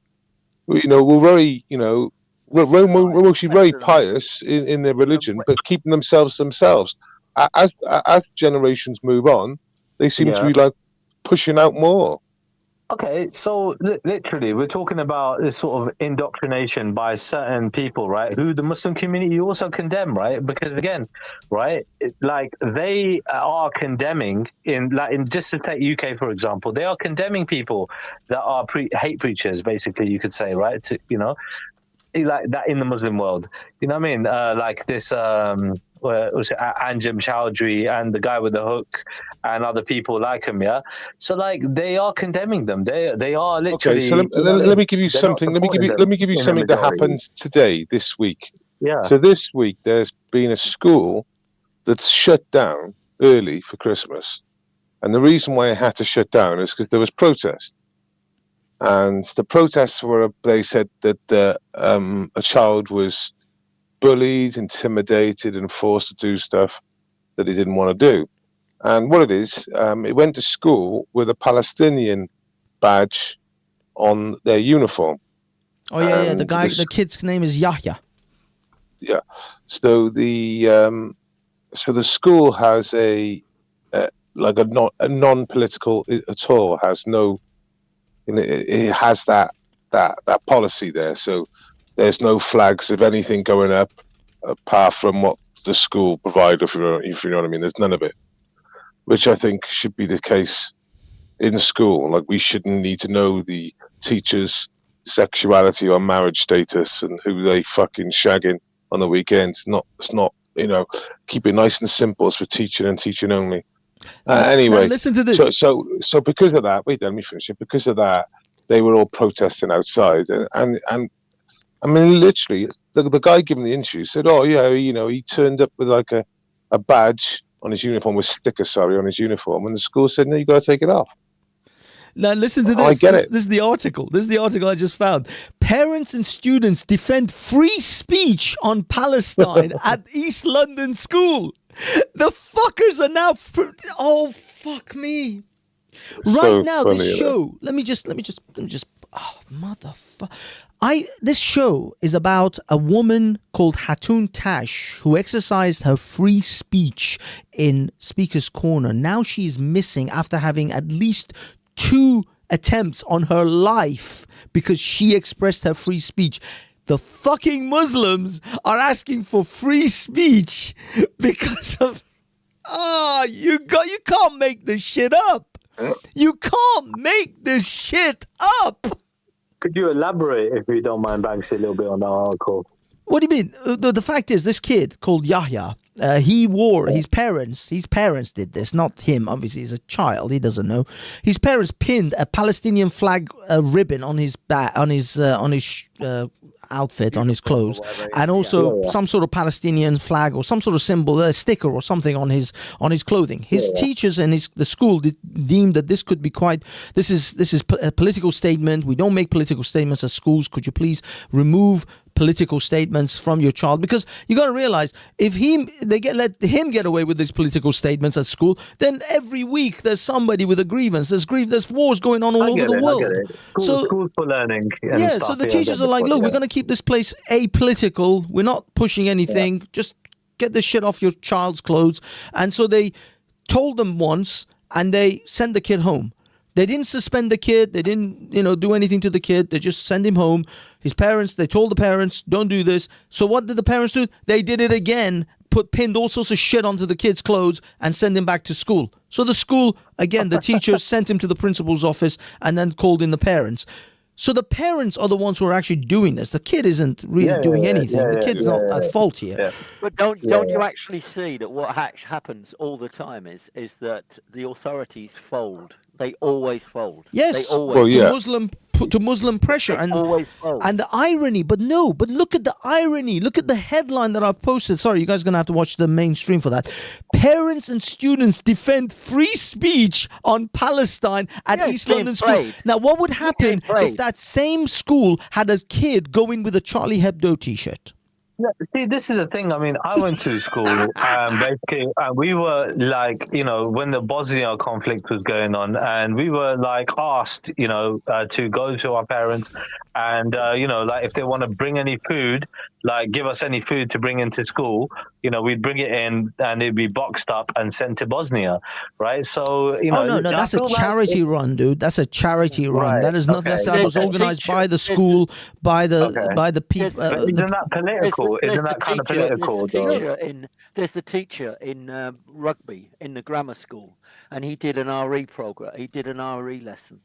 Speaker 6: were very, we're mostly very pious in their religion, but keeping themselves. As generations move on, they seem to be pushing out more.
Speaker 5: Okay, so literally, we're talking about this sort of indoctrination by certain people, right? Who the Muslim community also condemn, right? Because again, right, they are condemning just to take UK for example, they are condemning people that are hate preachers, basically, you could say, right? Like that in the Muslim world, you know what I mean? Like this. Anjem Chowdhury and the guy with the hook and other people like him, so they are condemning them. They are literally.
Speaker 6: Okay, so let me give you something. Let me give you something that happened today, this week.
Speaker 5: Yeah.
Speaker 6: So this week there's been a school that's shut down early for Christmas. And the reason why it had to shut down is because there was protest. And the protests were, they said that a child was bullied, intimidated, and forced to do stuff that he didn't want to do. And what it is, it went to school with a Palestinian badge on their uniform.
Speaker 2: Oh yeah. The
Speaker 6: And
Speaker 2: the kid's name is Yahya.
Speaker 6: Yeah. So the school has like a non-political at all, has no, it has that policy there. So there's no flags of anything going up apart from what the school provide, if you know what I mean. There's none of it, which I think should be the case in school. Like, we shouldn't need to know the teachers' sexuality or marriage status and who they fucking shagging on the weekends. It's not, keep it nice and simple. It's for teaching and teaching only. Anyway,
Speaker 2: now listen to this.
Speaker 6: So because of that, let me finish it. Because of that, they were all protesting outside, and I mean, literally, the guy giving the interview said, "Oh yeah, he turned up with like a badge on his uniform, with sticker, on his uniform," and the school said, "No, you got to take it off."
Speaker 2: Now listen to this.
Speaker 6: I get it.
Speaker 2: This is the article. This is the article I just found. Parents and students defend free speech on Palestine at East London school. The fuckers are now. Oh fuck me! Right now,
Speaker 6: funny,
Speaker 2: this show. Let me just. Oh motherfucker! This show is about a woman called Hatun Tash who exercised her free speech in Speaker's Corner. Now she is missing after having at least 2 attempts on her life because she expressed her free speech. The fucking Muslims are asking for free speech because of you can't make this shit up. You can't make this shit up.
Speaker 5: Could you elaborate, if you don't mind, Banksy, a little bit on that article?
Speaker 2: What do you mean? The fact is, this kid called Yahya, he wore his parents did this, not him. Obviously, he's a child; he doesn't know. His parents pinned a Palestinian flag ribbon on his back, on his outfit, on his clothes, and also some sort of Palestinian flag or some sort of symbol, a sticker or something on his clothing. His teachers and the school deemed that this could be this is a political statement. We don't make political statements at schools. Could you please remove political statements from your child? Because you got to realize, if they let him get away with these political statements at school, then every week there's somebody with a grievance. There's wars going on all over the world.
Speaker 5: Schools for learning.
Speaker 2: So the teachers are like, look, we're going to keep this place apolitical. We're not pushing anything. Just get this shit off your child's clothes. And so they told them once, and they sent the kid home. They didn't suspend the kid. They didn't, do anything to the kid. They just sent him home. They told the parents, don't do this. So what did the parents do? They did it again, pinned all sorts of shit onto the kid's clothes and sent him back to school. So the school, again, the teachers sent him to the principal's office and then called in the parents. So the parents are the ones who are actually doing this. The kid isn't really doing anything. The kid's not at fault here. Yeah.
Speaker 4: But don't you actually see that what happens all the time is that the authorities fold. They always fold.
Speaker 2: Yes,
Speaker 4: they always.
Speaker 2: To Muslim pressure and the irony. But look at the irony. Look at the headline that I've posted. Sorry, you guys are going to have to watch the mainstream for that. Parents and students defend free speech on Palestine at East London School. Now, what would happen if that same school had a kid go in with a Charlie Hebdo t-shirt?
Speaker 5: Yeah, see, this is the thing. I mean, I went to school, basically, and we were like, when the Bosnia conflict was going on, and we were like asked, to go to our parents and, like if they want to bring any food, like give us any food to bring into school, we'd bring it in and it'd be boxed up and sent to Bosnia, right? So,
Speaker 2: no, that's a charity run, dude. That's a charity run.
Speaker 5: Right.
Speaker 2: That is not, that was organized by the school, by the people.
Speaker 5: Isn't that political? Isn't that kind of political?
Speaker 4: There's the teacher in rugby in the grammar school, and he did an RE program. He did an RE lesson,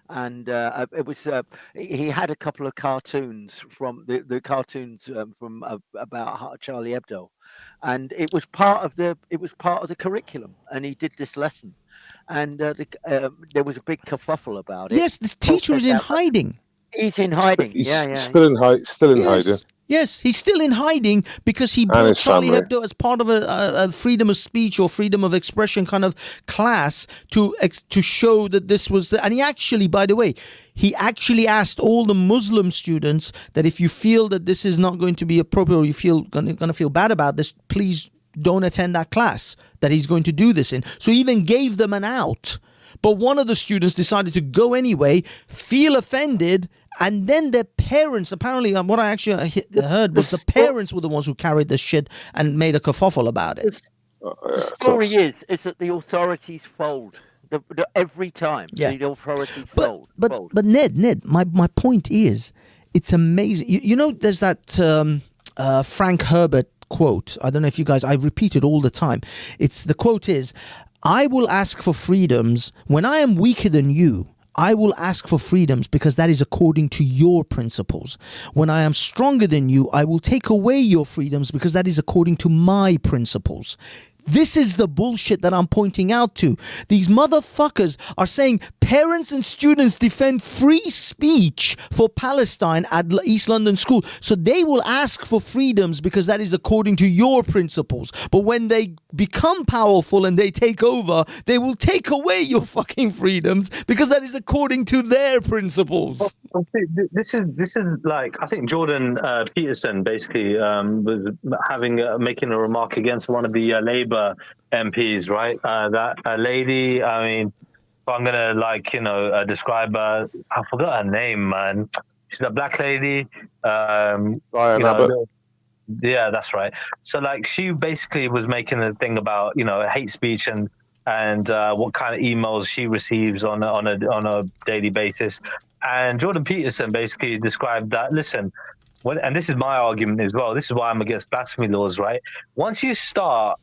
Speaker 4: and it was he had a couple of cartoons from the cartoons from about Charlie Hebdo, and it was part of the curriculum, and he did this lesson, and there was a big kerfuffle about it.
Speaker 2: Yes, the teacher is in hiding.
Speaker 4: He's in hiding.
Speaker 6: Still in hiding.
Speaker 2: Yes, he's still in hiding because he
Speaker 6: And
Speaker 2: brought
Speaker 6: his
Speaker 2: Charlie
Speaker 6: family.
Speaker 2: Hebdo as part of a freedom of speech or freedom of expression kind of class to show that this was. And he actually, by the way, he actually asked all the Muslim students that if you feel that this is not going to be appropriate or you feel going to feel bad about this, please don't attend that class that he's going to do this in. So he even gave them an out. But one of the students decided to go anyway, feel offended, and then their parents, apparently what I actually heard was the parents were the ones who carried this shit and made a kerfuffle about it.
Speaker 4: The story is that the authorities fold every time.
Speaker 2: Yeah.
Speaker 4: The authorities
Speaker 2: But
Speaker 4: fold.
Speaker 2: Ned, my point is, it's amazing. You know, there's that Frank Herbert quote. I don't know if you guys, I repeat it all the time. The quote is, I will ask for freedoms when I am weaker than you. I will ask for freedoms because that is according to your principles. When I am stronger than you, I will take away your freedoms because that is according to my principles. This is the bullshit that I'm pointing out to. These motherfuckers are saying parents and students defend free speech for Palestine at East London School. So they will ask for freedoms because that is according to your principles. But when they become powerful and they take over, they will take away your fucking freedoms because that is according to their principles.
Speaker 5: This is like, I think Jordan Peterson basically was making a remark against one of the Labour MPs, right? That lady, I mean, if I'm gonna describe her, I forgot her name, man. She's a black lady. Yeah, that's right. So like, she basically was making a thing about hate speech and what kind of emails she receives on a daily basis. And Jordan Peterson basically described that. Listen, and this is my argument as well. This is why I'm against blasphemy laws, right? Once you start,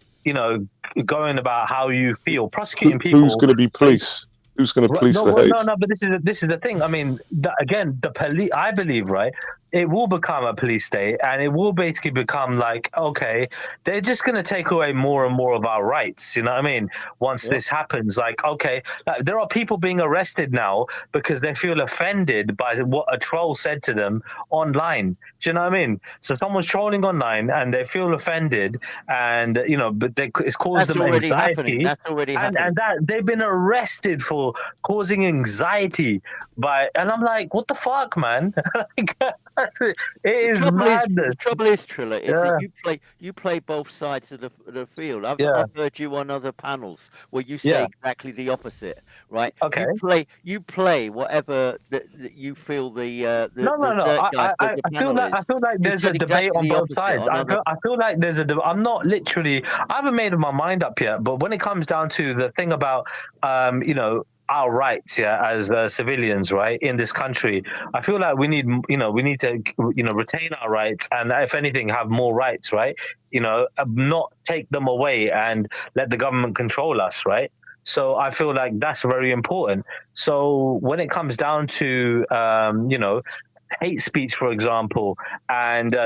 Speaker 5: going about how you feel, prosecuting people.
Speaker 6: Who's going to be police? Who's going to police the hate?
Speaker 5: No. But this is the thing. I mean, the police. I believe, right? It will become a police state, and it will basically become like, okay, they're just going to take away more and more of our rights. You know what I mean? Once this happens, like, okay, there are people being arrested now because they feel offended by what a troll said to them online. Do you know what I mean? So someone's trolling online and they feel offended, and it's caused them anxiety.
Speaker 4: That's already happening.
Speaker 5: And that they've been arrested for causing anxiety and I'm like, what the fuck, man? It is madness.
Speaker 4: The trouble is, Trilla, is that you play both sides of the field. I've heard you on other panels where you say exactly the opposite, right?
Speaker 5: Okay.
Speaker 4: You play whatever that you feel the
Speaker 5: no. I feel like there's a debate on both sides. I feel like there's I'm not literally. I haven't made my mind up yet. But when it comes down to the thing about our rights, as civilians, right, in this country, I feel like we need to retain our rights, and if anything, have more rights, right? Not take them away and let the government control us, right? So I feel like that's very important. So when it comes down to hate speech, for example, and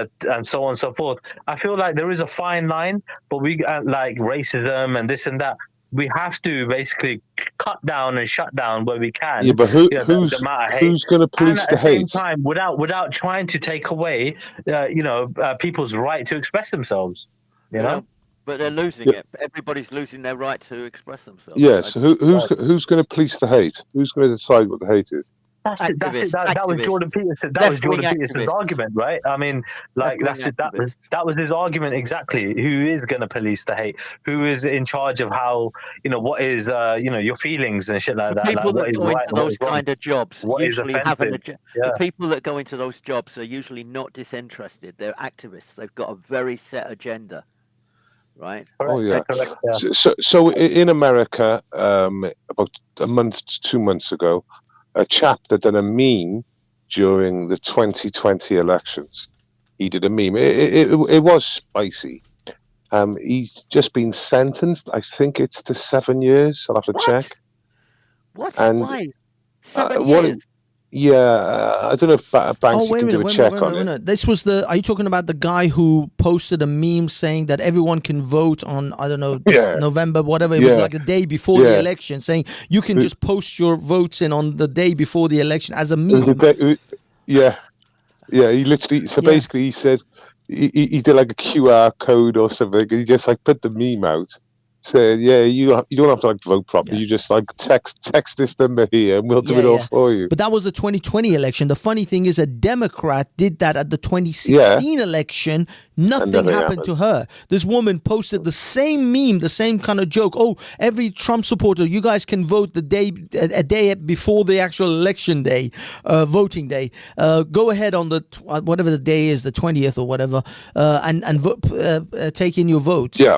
Speaker 5: so on and so forth, I feel like there is a fine line, but we like racism and this and that. We have to basically cut down and shut down where we can.
Speaker 6: Yeah, but who's going to police the hate? At the same
Speaker 5: time, without trying to take away, people's right to express themselves. You know,
Speaker 4: but they're losing it. Everybody's losing their right to express themselves.
Speaker 6: Yes. Yeah, so who's going to police the hate? Who's going to decide what the hate is?
Speaker 5: That's it. That was Jordan Peterson. That was Jordan Peterson's argument, right? I mean, like that's it. That was his argument exactly. Who is going to police the hate? Who is in charge of how? What is your feelings and shit like that?
Speaker 4: People
Speaker 5: like,
Speaker 4: that go into those kind of jobs usually
Speaker 5: the
Speaker 4: people that go into those jobs are usually not disinterested. They're activists. They've got a very set agenda. Right.
Speaker 6: Oh yeah. So in America, about a month to 2 months ago, a chap that done a meme during the 2020 elections. He did a meme. It was spicy. He's just been sentenced. I think it's to 7 years. I'll have to check.
Speaker 4: What? Why? 7 years?
Speaker 6: I don't know if Banksy can do a check on it.
Speaker 2: This was are you talking about the guy who posted a meme saying that everyone can vote on, I don't know, November, whatever. It was like the day before the election, saying you can just post your votes in on the day before the election as a meme.
Speaker 6: Yeah, he literally. So
Speaker 2: Yeah.
Speaker 6: basically, he said he did like a QR code or something, and he just like put the meme out, saying, "Yeah, you don't have to like vote properly.
Speaker 2: Yeah.
Speaker 6: You just like text this number here, and we'll do it all for you."
Speaker 2: But that was the 2020 election. The funny thing is, a Democrat did that at the 2016 election. Nothing happened to her. This woman posted the same meme, the same kind of joke. Oh, every Trump supporter, you guys can vote a day before the actual election day, voting day. Go ahead on the whatever the day is, the 20th or whatever, and vote, take in your votes.
Speaker 6: Yeah.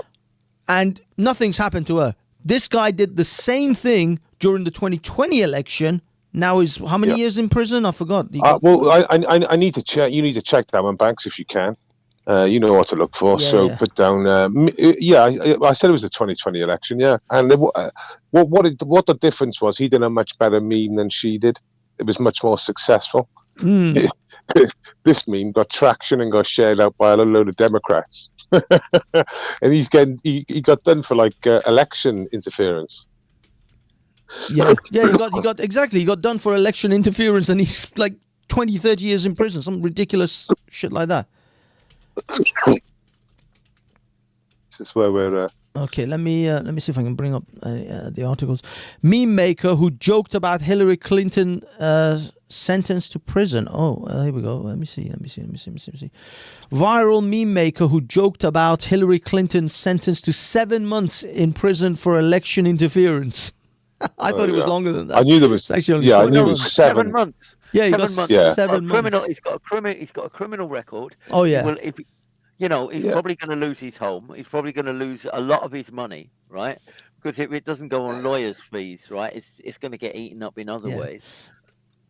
Speaker 2: And nothing's happened to her. This guy did the same thing during the 2020 election. Now he's how many years in prison? I forgot.
Speaker 6: Well, I need to check. You need to check that one, Banks, if you can. You know what to look for. Put down. I said it was the 2020 election. Yeah, and what the difference was? He did a much better meme than she did. It was much more successful. This meme got traction and got shared out by a load of Democrats. And he got done for like election interference.
Speaker 2: He got done for election interference, and he's like 20, 30 years in prison, some ridiculous shit like that.
Speaker 6: This is where we're
Speaker 2: okay, let me see if I can bring up the articles. Meme maker who joked about Hillary Clinton sentenced to prison. Here we go. Let me see. Viral meme maker who joked about Hillary Clinton sentenced to 7 months in prison for election interference. I thought it was longer than that.
Speaker 6: I knew there was.
Speaker 2: It's actually
Speaker 6: I knew it was 7
Speaker 4: months.
Speaker 2: Yeah, he got 7 months.
Speaker 4: He's got a criminal record.
Speaker 2: Oh yeah.
Speaker 4: Well, he's probably going to lose his home. He's probably going to lose a lot of his money, right? Because if it doesn't go on lawyers' fees, right, it's going to get eaten up in other ways.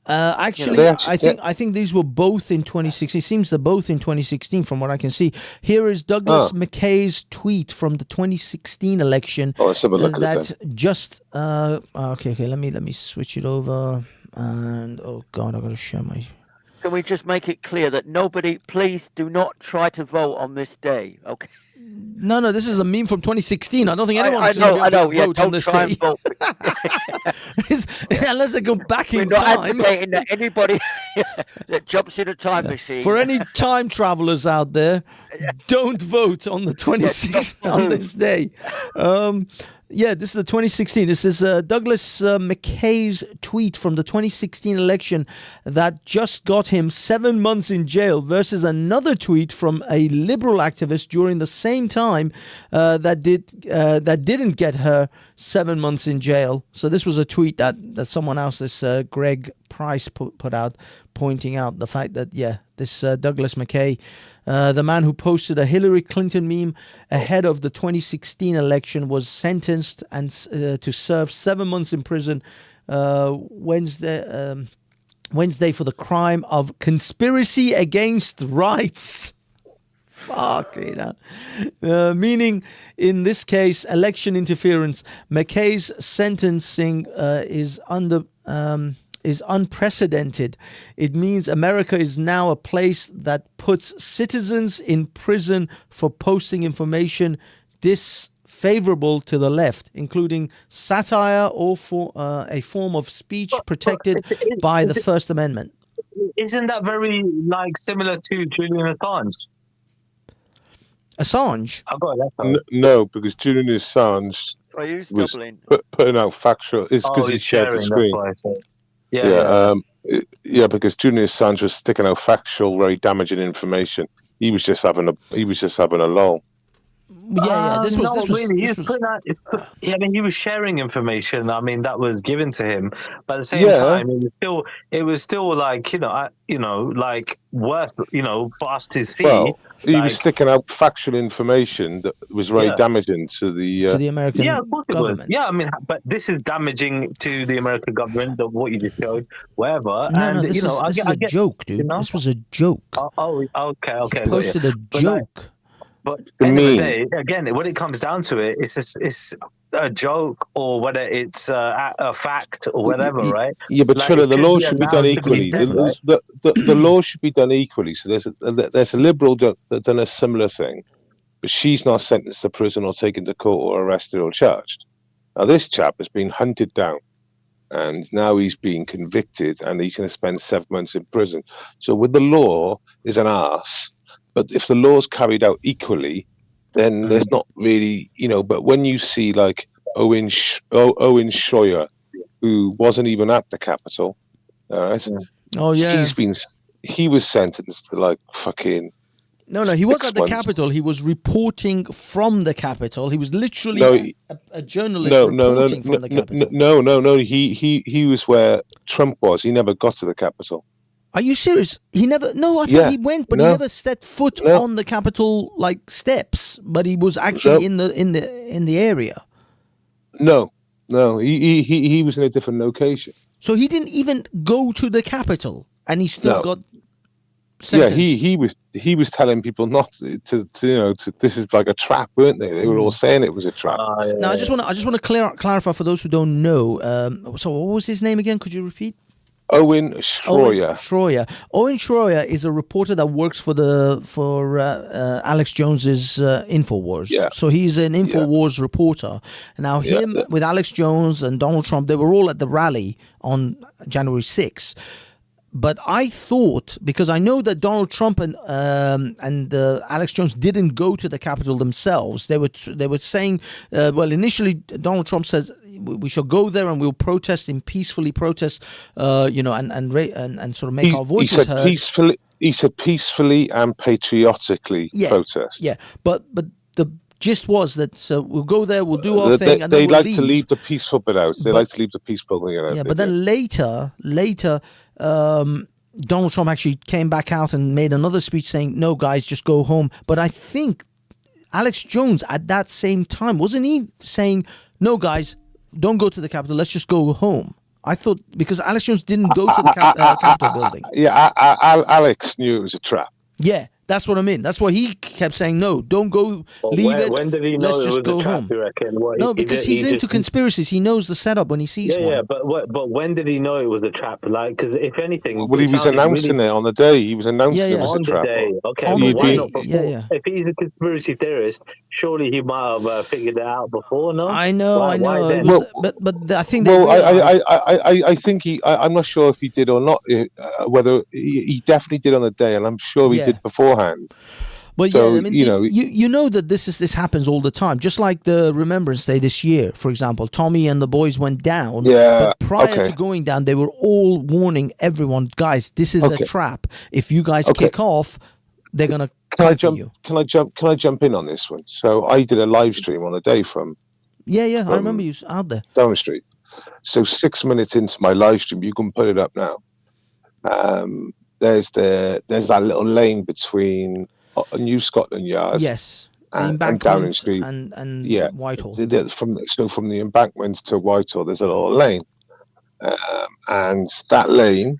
Speaker 2: I think these were both in 2016. It seems they're both in 2016 from what I can see. Here is Douglas McKay's tweet from the 2016 election. That just okay. Let me switch it over. And oh god, I got to share my.
Speaker 4: Can we just make it clear that nobody, please do not try to vote on this day, okay?
Speaker 2: No, this is a meme from 2016. I don't think anyone's going to vote on this day. Unless they go back in time.
Speaker 4: We're not advocating that anybody that jumps in a time machine.
Speaker 2: For any time travelers out there, don't vote on the 26th on this day. This is the 2016. This is Douglas McKay's tweet from the 2016 election that just got him 7 months in jail versus another tweet from a liberal activist during the same time that didn't get her 7 months in jail. So this was a tweet that someone else, this Greg Price put out, pointing out the fact that this Douglas McKay, the man who posted a Hillary Clinton meme ahead of the 2016 election, was sentenced and to serve 7 months in prison Wednesday for the crime of conspiracy against rights. Meaning, in this case, election interference. McKay's sentencing is unprecedented. It means America is now a place that puts citizens in prison for posting information disfavorable to the left, including satire or for a form of speech protected by the First Amendment.
Speaker 5: Isn't that very similar to Julian Assange?
Speaker 2: Assange?
Speaker 6: No, because Julian Assange was putting out factual. It's because he's shared the screen. Because Julian Assange was sticking out factual, very damaging information. He was just having a lull.
Speaker 2: This was
Speaker 5: really. He was sharing information. That was given to him, but at the same time, it was still worth for us to see.
Speaker 6: Well, he was sticking out factual information that was very damaging to the
Speaker 2: American government.
Speaker 5: But this is damaging to the American government. What you just showed, whatever.
Speaker 2: This is a joke, dude. This was a joke.
Speaker 5: Okay.
Speaker 2: He posted a joke.
Speaker 5: But at the end of the day, again, when it comes down to it, it's a joke or whether it's a fact or whatever, right?
Speaker 6: Yeah, but the law should be done equally. The law should be done equally. So there's a liberal that done a similar thing, but she's not sentenced to prison or taken to court or arrested or charged. Now this chap has been hunted down and now he's being convicted, and he's going to spend 7 months in prison. So with the law is an arse, but if the law's carried out equally, then there's not really, But when you see like Owen Schroyer, who wasn't even at the Capitol, right?
Speaker 2: Oh yeah.
Speaker 6: He was sentenced to like fucking.
Speaker 2: No, he was
Speaker 6: 6
Speaker 2: at the
Speaker 6: months.
Speaker 2: Capitol. He was reporting from the Capitol. He was literally a journalist reporting from the Capitol.
Speaker 6: No. He was where Trump was. He never got to the Capitol.
Speaker 2: Are you serious? He never. No, I thought he went, but he never set foot on the Capitol steps. But he was actually in the area.
Speaker 6: No. He was in a different location.
Speaker 2: So he didn't even go to the Capitol, and he still got sentenced.
Speaker 6: Yeah, he was telling people not to this is like a trap, weren't they? They were all saying it was a trap.
Speaker 2: Now I just want to clarify for those who don't know. So what was his name again? Could you repeat?
Speaker 6: Owen Schroyer.
Speaker 2: Owen Schroyer is a reporter that works for Alex Jones's Infowars. Yeah. So he's an Infowars reporter. Now him with Alex Jones and Donald Trump, they were all at the rally on January 6th. But I thought, because I know that Donald Trump and Alex Jones didn't go to the Capitol themselves. They were saying, initially Donald Trump says we shall go there and we'll peacefully protest, and sort of make our voices heard.
Speaker 6: He said peacefully and patriotically protest.
Speaker 2: Yeah, but the gist was that we'll go there, we'll do our thing, and then we'll leave.
Speaker 6: To leave the peaceful bit out. They like to leave the peaceful thing out.
Speaker 2: Yeah, but then later. Donald Trump actually came back out and made another speech saying, "No, guys, just go home." But I think Alex Jones at that same time, wasn't he saying, "No, guys, don't go to the Capitol. Let's just go home"? I thought because Alex Jones didn't go to the Capitol building.
Speaker 6: Yeah, Alex knew it was a trap.
Speaker 2: Yeah. That's what I mean. That's why he kept saying, no, don't go, leave it.
Speaker 5: When did he know
Speaker 2: let's just go home. No, because he's into conspiracies. He knows the setup when he sees one.
Speaker 5: Yeah, but when did he know it was a trap? Like, because if anything...
Speaker 6: Well, he was announcing it on the day. He was announcing it was a trap.
Speaker 5: Okay,
Speaker 2: on the day.
Speaker 5: If he's a conspiracy theorist, surely he might have figured it out before, no?
Speaker 2: I know. But I think...
Speaker 6: I think I'm not sure if he did or not, whether he definitely did on the day, and I'm sure he did beforehand.
Speaker 2: But so, I mean, you know that this happens all the time. Just like the Remembrance Day this year, for example, Tommy and the boys went down.
Speaker 6: Yeah.
Speaker 2: But prior to going down, they were all warning everyone, guys, this is a trap. If you guys kick off, they're gonna come for you.
Speaker 6: Can I jump in on this one? So I did a live stream on the day from.
Speaker 2: Yeah. I remember you out there.
Speaker 6: Down Street. So 6 minutes into my live stream, you can put it up now. There's that little lane between New Scotland Yard,
Speaker 2: and
Speaker 6: Downing Street,
Speaker 2: and Whitehall.
Speaker 6: From the Embankment to Whitehall, there's a little lane, and that lane,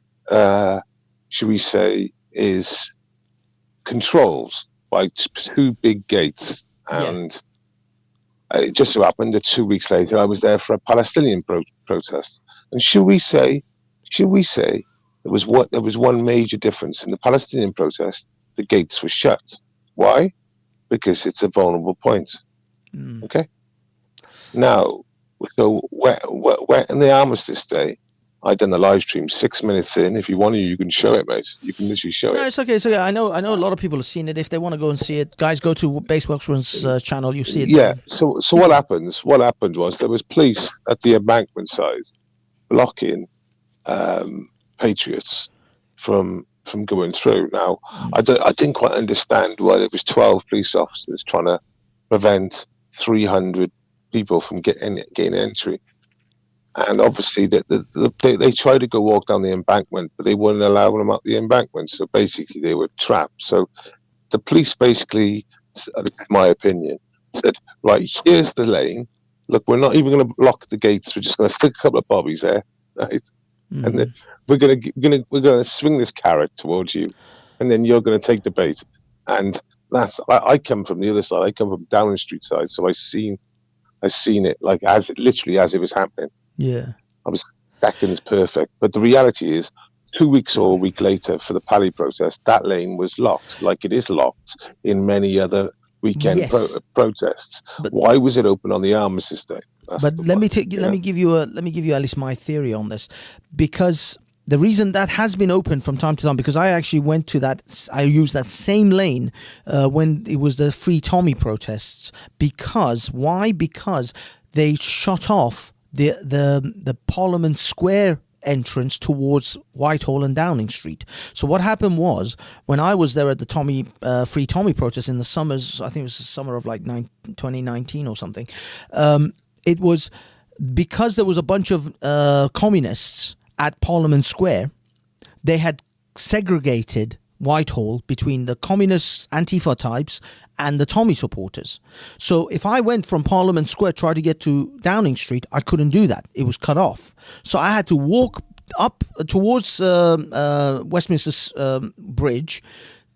Speaker 6: should we say, is controlled by two big gates. And it just so happened that 2 weeks later, I was there for a Palestinian protest. And should we say, there was one major difference in the Palestinian protest. The gates were shut. Why? Because it's a vulnerable point. Okay. Now, so where in the Armistice Day, I done the live stream 6 minutes in. If you want to, you can show it, mate. You can literally show it.
Speaker 2: No, it's okay. It's okay. I know a lot of people have seen it. If they want to go and see it, guys, go to Base Welshman's channel. You see it.
Speaker 6: Yeah. So what happened? What happened was there was police at the embankment side blocking patriots from going through. Now, I didn't quite understand why there was 12 police officers trying to prevent 300 people from getting entry. And obviously, they tried to go walk down the embankment, but they wouldn't allow them up the embankment. So basically, they were trapped. So the police basically, in my opinion, said, right, here's the lane. Look, we're not even going to block the gates. We're just going to stick a couple of bobbies there, right? And then we're gonna swing this carrot towards you, and then you're going to take the bait. And that's I come from the other side. I come from Downing Street side, so I seen it like as it was happening.
Speaker 2: Yeah,
Speaker 6: I was seconds perfect. But the reality is, 2 weeks or a week later for the Pally protest, that lane was locked, like it is locked in many other weekend protests. But why was it open on the Armistice Day?
Speaker 2: But let me give you at least my theory on this, because the reason that has been open from time to time, because I actually went to that, I used that same lane when it was the Free Tommy protests. Why? Because they shut off the Parliament Square entrance towards Whitehall and Downing Street. So what happened was, when I was there at the Free Tommy protest in the summers, I think it was the summer of like 2019 or something, it was because there was a bunch of communists at Parliament Square. They had segregated Whitehall between the communist Antifa types and the Tommy supporters. So if I went from Parliament Square, tried to get to Downing Street, I couldn't do that. It was cut off. So I had to walk up towards Westminster Bridge,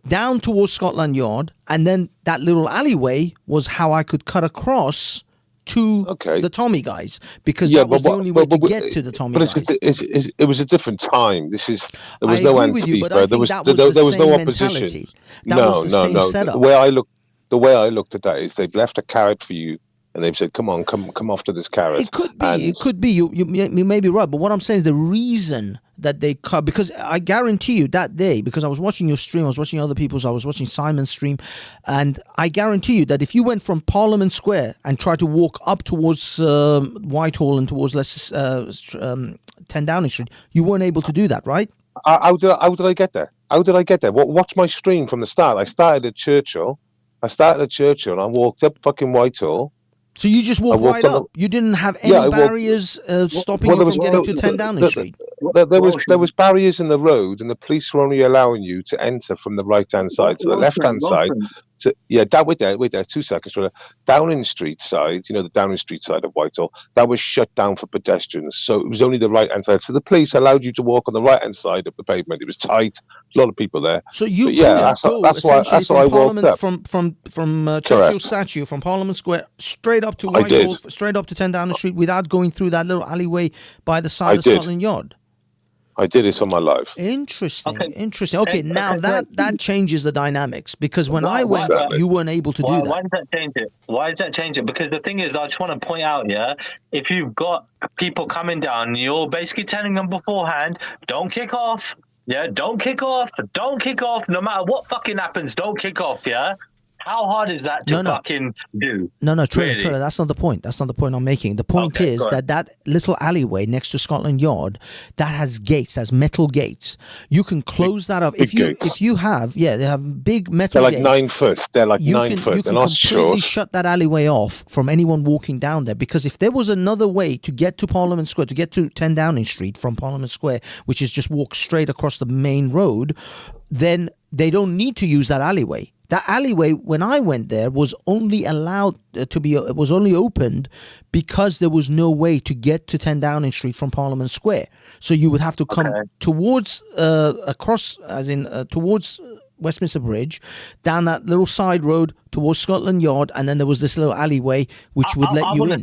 Speaker 2: down towards Scotland Yard, and then that little alleyway was how I could cut across to the Tommy guys, because that was the only way to get to the Tommy guys.
Speaker 6: It was a different time. There was
Speaker 2: I
Speaker 6: no
Speaker 2: agree with you, but I think that was
Speaker 6: there
Speaker 2: the
Speaker 6: was
Speaker 2: same
Speaker 6: no
Speaker 2: mentality.
Speaker 6: opposition.
Speaker 2: That was the same setup.
Speaker 6: The way I looked at that is they've left a carrot for you, and they've said, "Come on, come off to this carrot."
Speaker 2: It could be. You may be right, but what I'm saying is the reason that they cut, because I guarantee you that day, because I was watching your stream, I was watching other people's, I was watching Simon's stream, and I guarantee you that if you went from Parliament Square and tried to walk up towards Whitehall and towards 10 Downing Street, you weren't able to do that, right?
Speaker 6: How did I get there? Watch my stream from the start. I started at Churchill. And I walked up fucking Whitehall.
Speaker 2: So you just walked right up. You didn't have any barriers stopping you from getting to 10 Downing Street.
Speaker 6: There was barriers in the road, and the police were only allowing you to enter from the right hand side. So the left hand side. So wait there. 2 seconds. Downing Street side, the Downing Street side of Whitehall, that was shut down for pedestrians. So it was only the right hand side. So the police allowed you to walk on the right hand side of the pavement. It was tight. A lot of people there.
Speaker 2: So you couldn't go essentially from Parliament, from Churchill statue, from Parliament Square, straight up to Whitehall, straight up to 10 Downing Street, without going through that little alleyway by the side of Scotland Yard.
Speaker 6: I did it on my life.
Speaker 2: Interesting. Okay, now that changes the dynamics, because when I went, you weren't able to do that.
Speaker 5: Why does that change it? Because the thing is, I just want to point out, if you've got people coming down, you're basically telling them beforehand, don't kick off. Yeah, don't kick off. No matter what fucking happens, don't kick off. Yeah. How hard is that to fucking do?
Speaker 2: No, Trevor, that's not the point. That's not the point I'm making. The point is that little alleyway next to Scotland Yard, that has gates, has metal gates. You can close that off. If you have, they have big metal gates.
Speaker 6: They're like 9 foot. They're like 9 foot.
Speaker 2: You can completely shut that alleyway off from anyone walking down there, because if there was another way to get to Parliament Square, to get to 10 Downing Street from Parliament Square, which is just walk straight across the main road, then they don't need to use that alleyway. That alleyway, when I went there, was only allowed was only opened because there was no way to get to 10 Downing Street from Parliament Square. So you would have to come towards, towards Westminster Bridge, down that little side road towards Scotland Yard, and then there was this little alleyway which would let you in.
Speaker 5: I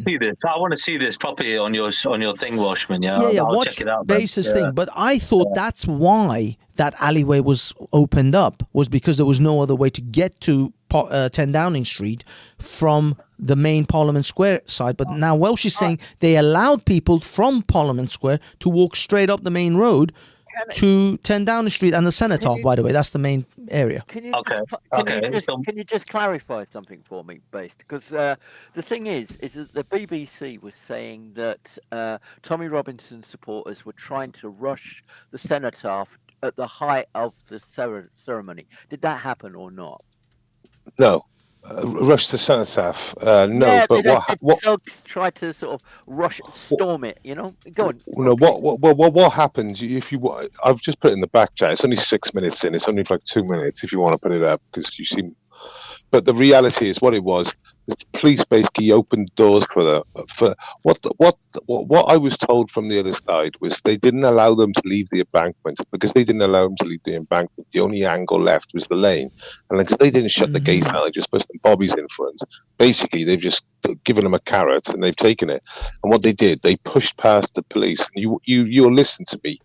Speaker 5: want to see this properly on your thing, Washman.
Speaker 2: I'll check it out. Basis thing, but I thought that's why that alleyway was opened up, was because there was no other way to get to 10 Downing Street from the main Parliament Square side. But now Welsh is saying they allowed people from Parliament Square to walk straight up the main road to 10 Downing Street and the Cenotaph, by the way. That's the main area.
Speaker 4: Can you just clarify something for me, based? Because the thing is that the BBC was saying that Tommy Robinson supporters were trying to rush the Cenotaph at the height of the ceremony. Did that happen or not?
Speaker 6: No. Rush the Cenotaph. No, but what
Speaker 4: thugs try to sort of rush and storm it? Go on.
Speaker 6: No, what happens if you? I've just put it in the back chat. It's only 6 minutes in. It's only like 2 minutes if you want to put it up, because you seem. But the reality is, what it was. The police basically opened doors for what I was told from the other side was they didn't allow them to leave the embankment. Because they didn't allow them to leave the embankment, the only angle left was the lane, and because they didn't shut the gates down, they just put some bobbies in front. Basically, they've just given them a carrot and they've taken it. And what they did, they pushed past the police. And you'll listen to me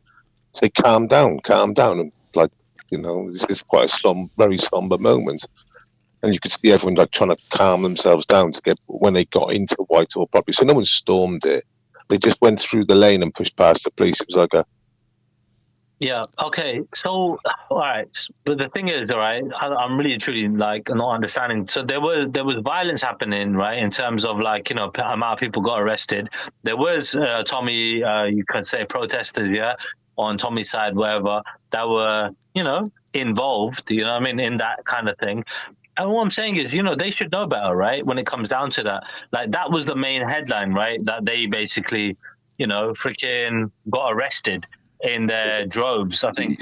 Speaker 6: say, "Calm down," and this is quite a very somber moment. and you could see everyone like trying to calm themselves down to get when they got into Whitehall properly. So no one stormed it. They just went through the lane and pushed past the police. It was like a
Speaker 5: Yeah. Okay. So, all right. But the thing is, all right, I'm really truly like not understanding. So there was violence happening, right? In terms of like amount of people got arrested. There was Tommy, you could say protesters, yeah, on Tommy's side, wherever that were involved. You know what I mean, in that kind of thing. And what I'm saying is, they should know better, right? When it comes down to that, like that was the main headline, right? That they basically, freaking got arrested in their droves, I think,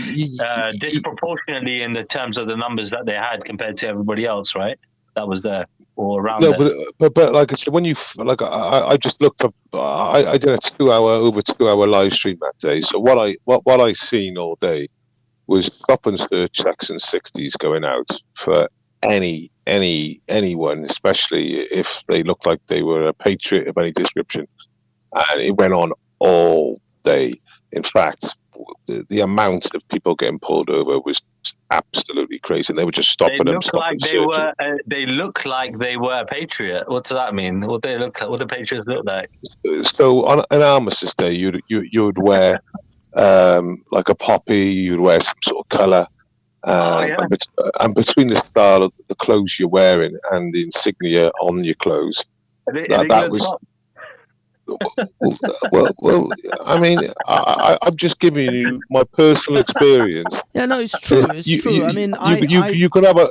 Speaker 5: disproportionately in the terms of the numbers that they had compared to everybody else, right? That was there or around there.
Speaker 6: But like I said, when you like, I just looked up. I did over 2 hour live stream that day. So what I seen all day was stop and search checks and 60s going out for anyone, especially if they looked like they were a patriot of any description, and it went on all day. In fact, the amount of people getting pulled over was absolutely crazy, and they were just stopping them.
Speaker 5: They look like they were a patriot. What does that mean? What they look like? What do patriots look like?
Speaker 6: So on an Armistice Day, you'd wear like a poppy. You'd wear some sort of colour. And between the style of the clothes you're wearing and the insignia on your clothes, that was. Well, I mean, I'm just giving you my personal experience.
Speaker 2: Yeah, no, it's true. It's true. I mean,
Speaker 6: you can have a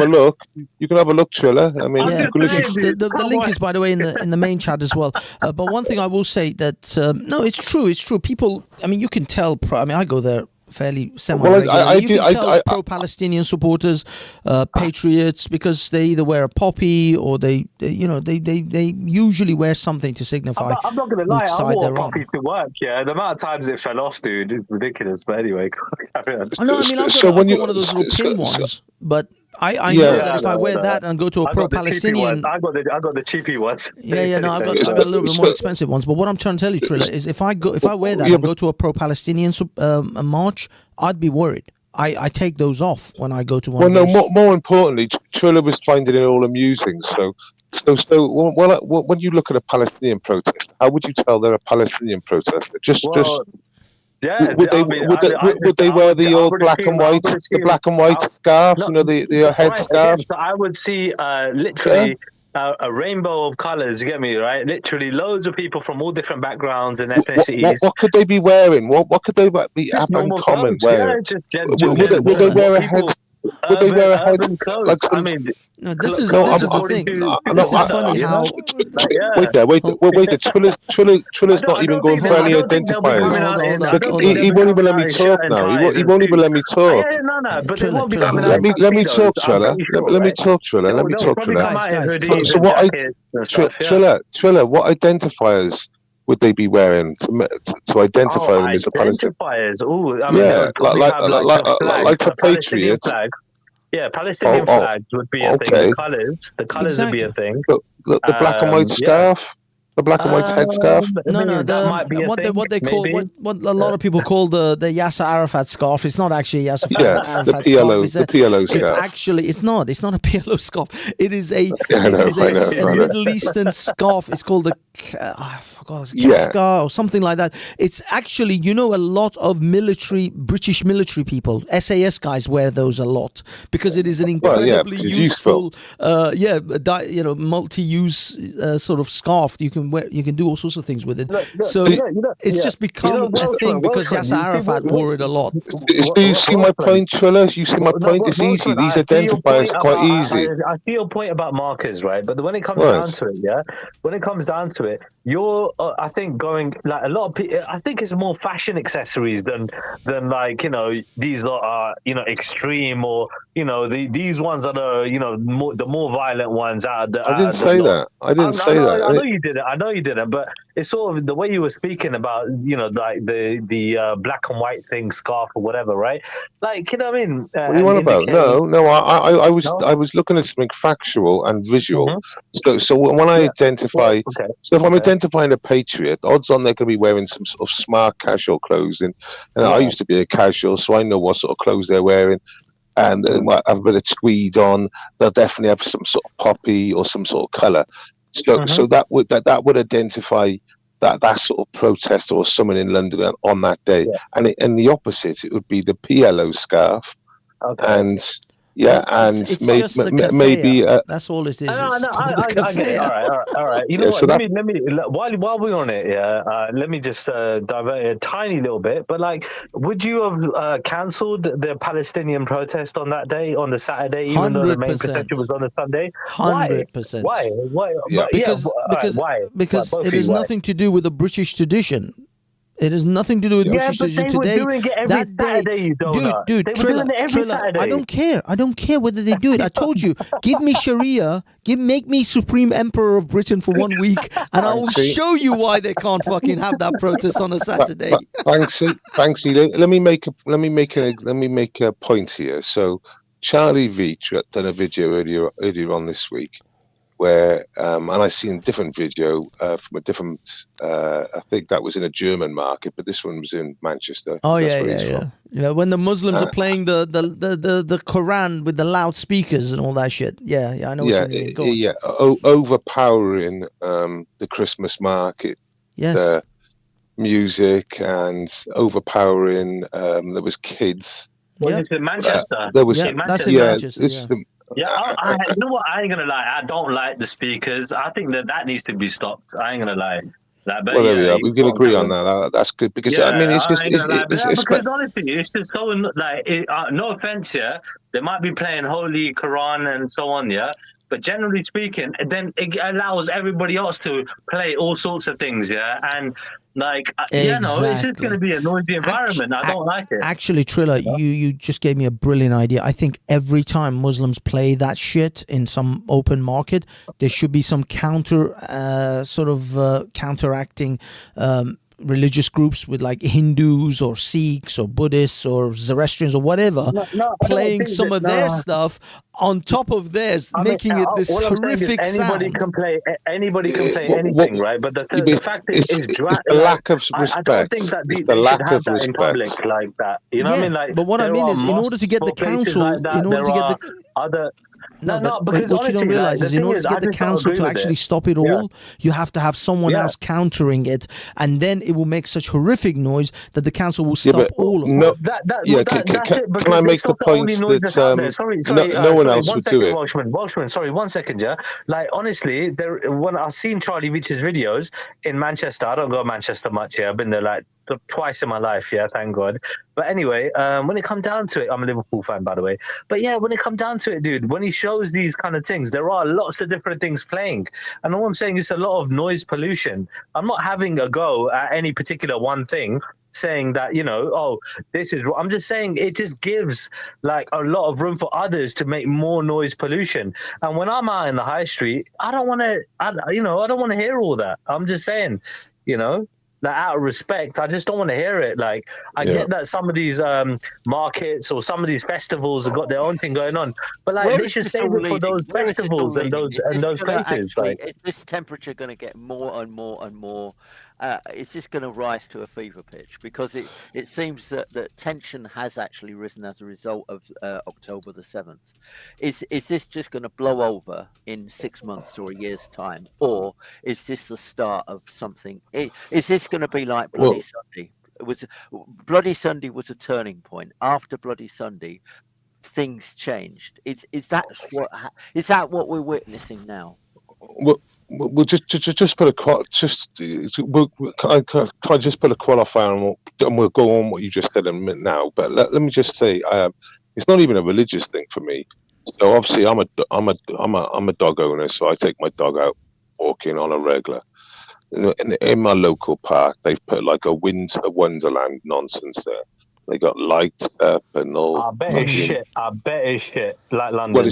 Speaker 6: look. You can have a look, Triller. I mean,
Speaker 2: the link is, by the way, in the main chat as well. But one thing I will say that no, it's true. It's true. People, I mean, you can tell. I mean, I go there fairly semi-regularly. You can tell pro-Palestinian supporters, patriots, because they either wear a poppy or they usually wear something to signify.
Speaker 5: I'm not going to lie, I wore a poppy to work. Yeah, the amount of times it fell off, dude, is ridiculous. But anyway, carry on.
Speaker 2: No, I mean, I've got one of those little pin ones, but I know that if I wear that and go to a pro-Palestinian,
Speaker 5: I got the cheapy ones.
Speaker 2: Yeah, no, I've got a little bit more expensive ones. But what I'm trying to tell you, Triller, is if I wear that and go to a pro-Palestinian march, I'd be worried. I take those off when I go to one.
Speaker 6: Well, no, more importantly, Triller was finding it all amusing. So when you look at a Palestinian protest, how would you tell they're a Palestinian protester?
Speaker 5: Yeah,
Speaker 6: would they wear the old black and white, the black and white scarf, the head scarf?
Speaker 5: So I would see literally a rainbow of colours. You get me, right? Literally loads of people from all different backgrounds and ethnicities.
Speaker 6: What could they be wearing? What could they have in common wearing? Would they wear a head? Would they wear a head?
Speaker 5: Clothes. I mean,
Speaker 2: no, this is the thing. This is funny how.
Speaker 6: Wait there. Triller's not even going for any identifiers. He won't even let me talk now. He won't even let me talk.
Speaker 5: No, but they won't be coming out.
Speaker 6: Let me talk, Triller. Let me talk, Triller. So Triller, what identifiers would they be wearing to identify them as a Palestinian?
Speaker 5: Identifiers. Oh, I mean,
Speaker 6: like for patriots.
Speaker 5: Yeah, Palestinian flags would be a thing. The colours would be a thing.
Speaker 6: The black and white scarf. The black and white headscarf.
Speaker 2: No, what they call what a lot of people call the Yasser Arafat scarf. It's not actually Yasser Arafat
Speaker 6: the PLO,
Speaker 2: scarf.
Speaker 6: The PLO scarf.
Speaker 2: It's actually it's not a PLO scarf. It is a Middle Eastern scarf. It's called Kafka or something like that. It's actually, a lot of British military people, SAS guys wear those a lot because it is an incredibly useful, multi-use sort of scarf. You can do all sorts of things with it. It's just become a thing because Yasser Arafat wore it a lot.
Speaker 6: Do you see my point, Triller? You see my point? It's easy. These identifiers are quite easy.
Speaker 5: I see your point about markers, right? But when it comes down to it, you're, I think, going like a lot of people. I think it's more fashion accessories than like these are extreme or these ones are the more violent ones out of the.
Speaker 6: I didn't say that. I didn't say that.
Speaker 5: I know you didn't. I know you didn't. But it's sort of the way you were speaking about like the black and white thing, scarf or whatever, right? Like what I mean.
Speaker 6: What are you on about? No. I was looking at something factual and visual. Mm-hmm. So when I identify, so if I'm identifying a patriot, odds on they're going to be wearing some sort of smart casual clothes. And I used to be a casual, so I know what sort of clothes they're wearing. and they might have a bit of tweed on. They'll definitely have some sort of poppy or some sort of colour. So that would identify that sort of protest or someone in London on that day.
Speaker 5: Yeah.
Speaker 6: And the opposite, it would be the PLO scarf, and
Speaker 2: it's just the keffiyeh.
Speaker 6: maybe
Speaker 2: that's all it is.
Speaker 5: I get it. All right. You know what? Let me while we're on it, let me just divert it a tiny little bit. But like, would you have cancelled the Palestinian protest on that day, on the Saturday, even though the main procession was on the Sunday?
Speaker 2: 100%.
Speaker 5: Why?
Speaker 6: Yeah.
Speaker 2: Because it has nothing to do with the British tradition. It has nothing to do with British tradition today.
Speaker 5: They were doing it every Saturday, you donut.
Speaker 2: Dude,
Speaker 5: they were doing it every Saturday.
Speaker 2: I don't care whether they do it. I told you, give me Sharia, make me Supreme Emperor of Britain for 1 week, and I will show you why they can't fucking have that protest on a Saturday.
Speaker 6: Banksy, let me make a point here. So Charlie Veach done a video earlier on this week, where and I seen a different video from a different I think that was in a German market, but this one was in Manchester.
Speaker 2: Oh yeah. When the Muslims are playing the Quran with the loudspeakers and all that shit. Yeah, I know what you mean.
Speaker 6: Overpowering the Christmas market.
Speaker 2: Yes.
Speaker 6: The music and overpowering. There was kids.
Speaker 5: Was it in Manchester?
Speaker 6: There was
Speaker 2: that's in Manchester.
Speaker 5: You know what? I ain't gonna lie. I don't like the speakers. I think that needs to be stopped. I ain't gonna lie. But
Speaker 6: there we are. We can agree on that. That's good because it's just
Speaker 5: because honestly, it's just so like. No offense, they might be playing Holy Quran and so on, But generally speaking, then it allows everybody else to play all sorts of things, and like it's just going to be a noisy environment. I don't like it.
Speaker 2: Actually, Trilla, you just gave me a brilliant idea. I think every time Muslims play that shit in some open market, there should be some counteracting religious groups with like Hindus or Sikhs or Buddhists or Zoroastrians or whatever playing some of their stuff on top of theirs, making it this horrific sound.
Speaker 5: Anybody can play anything, right? But the fact is
Speaker 6: the lack of respect.
Speaker 5: I don't think that they should have that in public like that. You know what I mean? Like,
Speaker 2: but what I mean is, in order to get the council, because what you don't realize is in order to get the council to actually stop it all, you have to have someone else countering it, and then it will make such horrific noise that the council will stop all of it.
Speaker 5: That's it.
Speaker 6: Can I make the point that no one else would do it?
Speaker 5: Welshman, sorry, 1 second, Like, honestly, when I've seen Charlie Veach's videos in Manchester, I don't go to Manchester much, I've been there like twice in my life, thank God. But anyway, when it comes down to it, I'm a Liverpool fan, by the way. But when it comes down to it, dude, when he shows these kind of things, there are lots of different things playing. And all I'm saying is a lot of noise pollution. I'm not having a go at any particular one thing, saying that, this is, I'm just saying it just gives like a lot of room for others to make more noise pollution. And when I'm out in the high street, I don't want to hear all that. I'm just saying, like, out of respect, I just don't want to hear it. Like, I get that some of these markets or some of these festivals have got their own thing going on, but like they should save it for those festivals and those places.
Speaker 4: Is this temperature going to get more and more and more? It's just going to rise to a fever pitch because it seems that tension has actually risen as a result of October the 7th. Is this just going to blow over in 6 months or a year's time, or is this the start of something? Is this going to be like Bloody Sunday? Bloody Sunday was a turning point. After Bloody Sunday, things changed. Is that what we're witnessing now?
Speaker 6: We'll just put can I just put a qualifier and we'll go on what you just said in a minute now. But let me just say, it's not even a religious thing for me. So obviously, I'm a dog owner, so I take my dog out walking on a regular. In my local park, they've put like a Wonderland nonsense there. They got lights up and all.
Speaker 5: I bet it's shit. Like London.
Speaker 6: Well,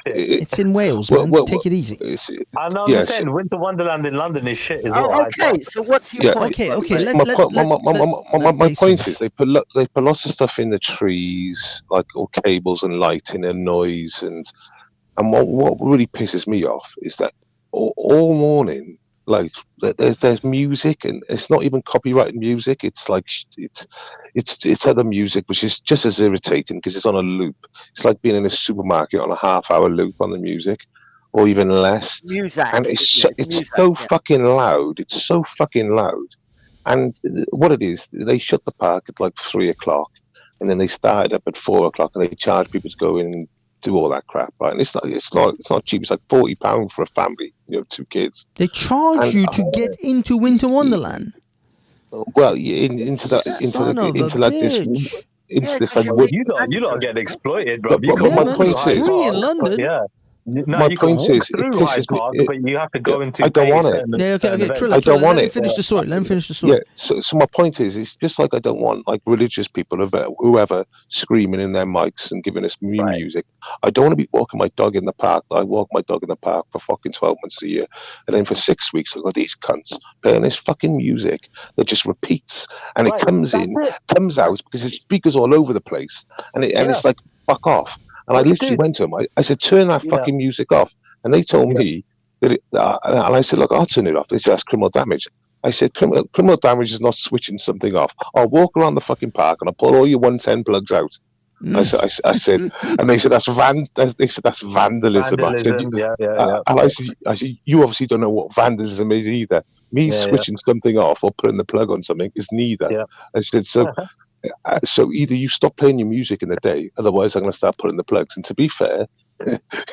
Speaker 2: it's in Wales, man. Take it easy.
Speaker 5: I'm just saying, Winter Wonderland in London is shit as well.
Speaker 4: Okay, so what's your point?
Speaker 2: Okay.
Speaker 6: My point is they put lots of stuff in the trees, like all cables and lighting and noise, and what really pisses me off is that all morning Like there's music, and it's not even copyrighted music. It's like it's other music, which is just as irritating because it's on a loop. It's like being in a supermarket on a half-hour loop on the music, or even less.
Speaker 4: Muzak,
Speaker 6: And
Speaker 4: isn't it?
Speaker 6: it's
Speaker 4: Muzak,
Speaker 6: so
Speaker 4: yeah.
Speaker 6: fucking loud. It's so fucking loud. And what it is, they shut the park at like 3 o'clock, and then they started up at 4 o'clock, and they charge people to go in and do all that crap, right? And it's not cheap. It's like £40 for a family, 2 kids.
Speaker 2: They charge
Speaker 6: And
Speaker 2: you to get into Winter Wonderland.
Speaker 6: well, into that,
Speaker 2: Son of a
Speaker 6: into like this,
Speaker 2: bitch.
Speaker 6: into
Speaker 4: Yeah,
Speaker 6: this
Speaker 4: 'cause
Speaker 6: like
Speaker 4: you
Speaker 6: wood.
Speaker 5: You don't get exploited, bro.
Speaker 6: But-
Speaker 5: You
Speaker 6: but
Speaker 5: can
Speaker 2: Yeah,
Speaker 5: walk
Speaker 2: man,
Speaker 5: through
Speaker 2: it's
Speaker 6: point is-
Speaker 5: Hyde
Speaker 2: free in
Speaker 5: Park,
Speaker 2: London.
Speaker 5: yeah. No,
Speaker 6: My
Speaker 5: you can
Speaker 6: point
Speaker 5: walk
Speaker 6: is, it
Speaker 5: through Hyde
Speaker 6: pisses me-
Speaker 5: Park,
Speaker 6: it-
Speaker 5: but you have to go into.
Speaker 6: I don't
Speaker 5: pay
Speaker 6: want it.
Speaker 5: certain-
Speaker 2: Yeah, okay,
Speaker 5: certain events.
Speaker 2: Trilla,
Speaker 6: I don't want
Speaker 2: let me
Speaker 6: it.
Speaker 2: finish the story. Let me finish the story.
Speaker 6: Yeah, so my point is, it's just like I don't want like religious people, whoever, screaming in their mics and giving us
Speaker 5: Right.
Speaker 6: music. I don't want to be walking my dog in the park. I walk my dog in the park for fucking 12 months a year, and then for 6 weeks I've got these cunts playing this fucking music that just repeats, and
Speaker 5: Right,
Speaker 6: it comes
Speaker 5: that's
Speaker 6: in,
Speaker 5: it.
Speaker 6: comes out because it's speakers all over the place, and it's like fuck off. And I
Speaker 5: But
Speaker 6: literally
Speaker 5: dude-
Speaker 6: went to them. I said, turn that
Speaker 5: Yeah.
Speaker 6: fucking music off, and they told me that. And I said, look, I'll turn it off. They said that's criminal damage. I said, criminal damage is not switching something off. I'll walk around the fucking park and I'll pull all your 110 plugs out. I said, and they said that's vandalism. I said,
Speaker 5: Vandalism, yeah.
Speaker 6: and I said, you obviously don't know what vandalism is either. Me
Speaker 5: Yeah,
Speaker 6: switching something off or putting the plug on something is neither.
Speaker 5: Yeah.
Speaker 6: I said, so either you stop playing your music in the day, otherwise I'm going to start putting the plugs. And to be fair,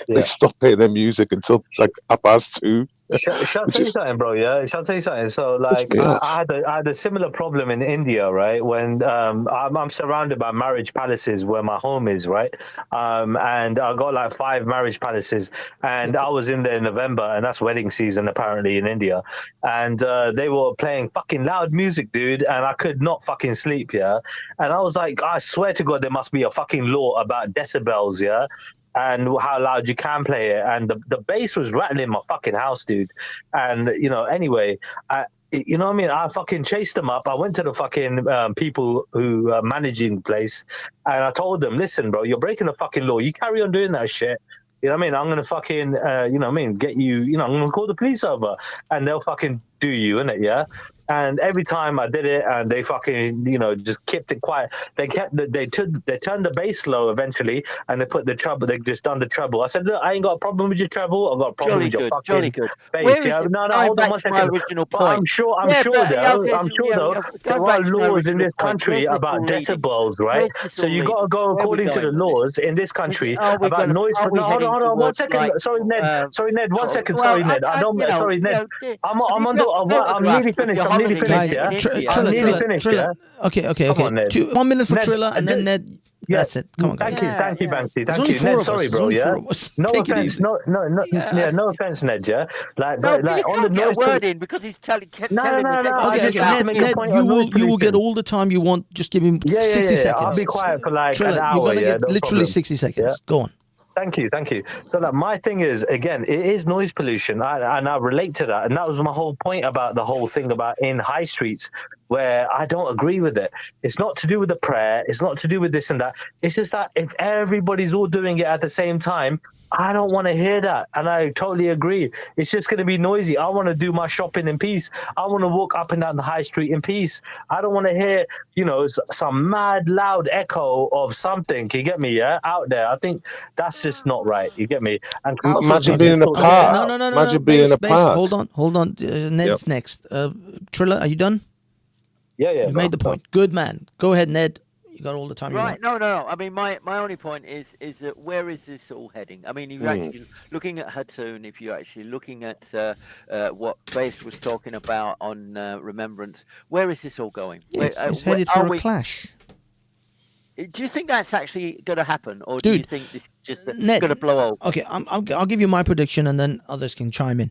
Speaker 6: they stopped playing their music until like 2:30.
Speaker 5: Shall I tell you something, bro? Yeah, shall I tell you something? So, like,
Speaker 6: me off.
Speaker 5: I had a similar problem in India, right? When I'm surrounded by marriage palaces where my home is, right? And I got like 5 marriage palaces, and I was in there in November, and that's wedding season apparently in India, and they were playing fucking loud music, dude, and I could not fucking sleep, yeah. And I was like, I swear to God, there must be a fucking law about decibels, yeah. And how loud you can play it, and the bass was rattling my fucking house, dude. And anyway, you know what I mean? I fucking chased them up. I went to the fucking people who are managing the place, and I told them, listen, bro, you're breaking the fucking law. You carry on doing that shit. You know what I mean? I'm gonna fucking, get you. I'm gonna call the police over, and they'll fucking do you, innit? Yeah. And every time I did it, and they fucking, just kept it quiet. They turned the bass low eventually, and they put the treble. They just done the treble. I said, look, I ain't got a problem with your treble. I've got a problem with your fucking
Speaker 4: Jolly good.
Speaker 5: bass. Yeah, no, hold on one second.
Speaker 4: Original
Speaker 5: But
Speaker 4: point.
Speaker 5: I'm sure there are laws in this country about decibels, right? So you got to go according to the laws in this country about noise. No, hold on, 1 second. Sorry, Ned. 1 second. Sorry, Ned. Sorry, Ned. I'm nearly finished. I'm nearly finished. Yeah. I'm nearly finished. Yeah.
Speaker 2: Okay.
Speaker 5: Come on, Ned.
Speaker 2: 1 minute for
Speaker 5: Ned,
Speaker 2: Trilla, and then Ned.
Speaker 5: Yeah.
Speaker 2: That's it. Come on, guys.
Speaker 5: Thank you, Banksy.
Speaker 2: There's
Speaker 5: Thank
Speaker 2: only
Speaker 5: you,
Speaker 2: 4
Speaker 5: Ned.
Speaker 2: of us.
Speaker 5: Sorry,
Speaker 2: There's
Speaker 5: bro.
Speaker 2: only
Speaker 5: Yeah.
Speaker 2: 4 of us.
Speaker 5: No
Speaker 2: Take it
Speaker 5: offense.
Speaker 2: easy.
Speaker 5: No offense, Ned. Yeah. Like
Speaker 4: No,
Speaker 5: on
Speaker 4: you
Speaker 5: the
Speaker 4: can't get
Speaker 5: noise.
Speaker 4: a word in because he's telling me.
Speaker 5: No. I
Speaker 2: Okay,
Speaker 5: just have to make a
Speaker 2: Ned,
Speaker 5: point
Speaker 2: you
Speaker 5: on noise
Speaker 2: will get
Speaker 5: pollution.
Speaker 2: all the time you want. Just give him 60 seconds.
Speaker 5: I'll be quiet for like
Speaker 2: Trilla,
Speaker 5: an hour.
Speaker 2: you're gonna get
Speaker 5: no
Speaker 2: literally
Speaker 5: problem.
Speaker 2: 60 seconds.
Speaker 5: Yeah.
Speaker 2: Go on.
Speaker 5: Thank you. So like, my thing is, again, it is noise pollution, and I relate to that. And that was my whole point about the whole thing about in high streets, where I don't agree with it. It's not to do with the prayer. It's not to do with this and that. It's just that if everybody's all doing it at the same time, I don't want to hear that. And I totally agree. It's just going to be noisy. I want to do my shopping in peace. I want to walk up and down the high street in peace. I don't want to hear, some mad loud echo of something. You get me? Yeah, out there. I think that's just not right. You get me? And
Speaker 6: Imagine being in a park.
Speaker 2: No.
Speaker 6: Imagine being in a
Speaker 2: Base.
Speaker 6: park.
Speaker 2: Hold on. Ned's next. Trilla, are you done?
Speaker 5: Yeah.
Speaker 2: You made the point. Good man. Go ahead, Ned. You got all the time you
Speaker 4: Right,
Speaker 2: want.
Speaker 4: no. I mean, my only point is that where is this all heading? I mean, if you're actually looking at Hatun, if you're actually looking at what Base was talking about on Remembrance, where is this all going?
Speaker 2: It's headed for a clash.
Speaker 4: Do you think that's actually going to happen, or do you think this is just
Speaker 2: Ned,
Speaker 4: going to blow over?
Speaker 2: Okay, I'll give you my prediction, and then others can chime in.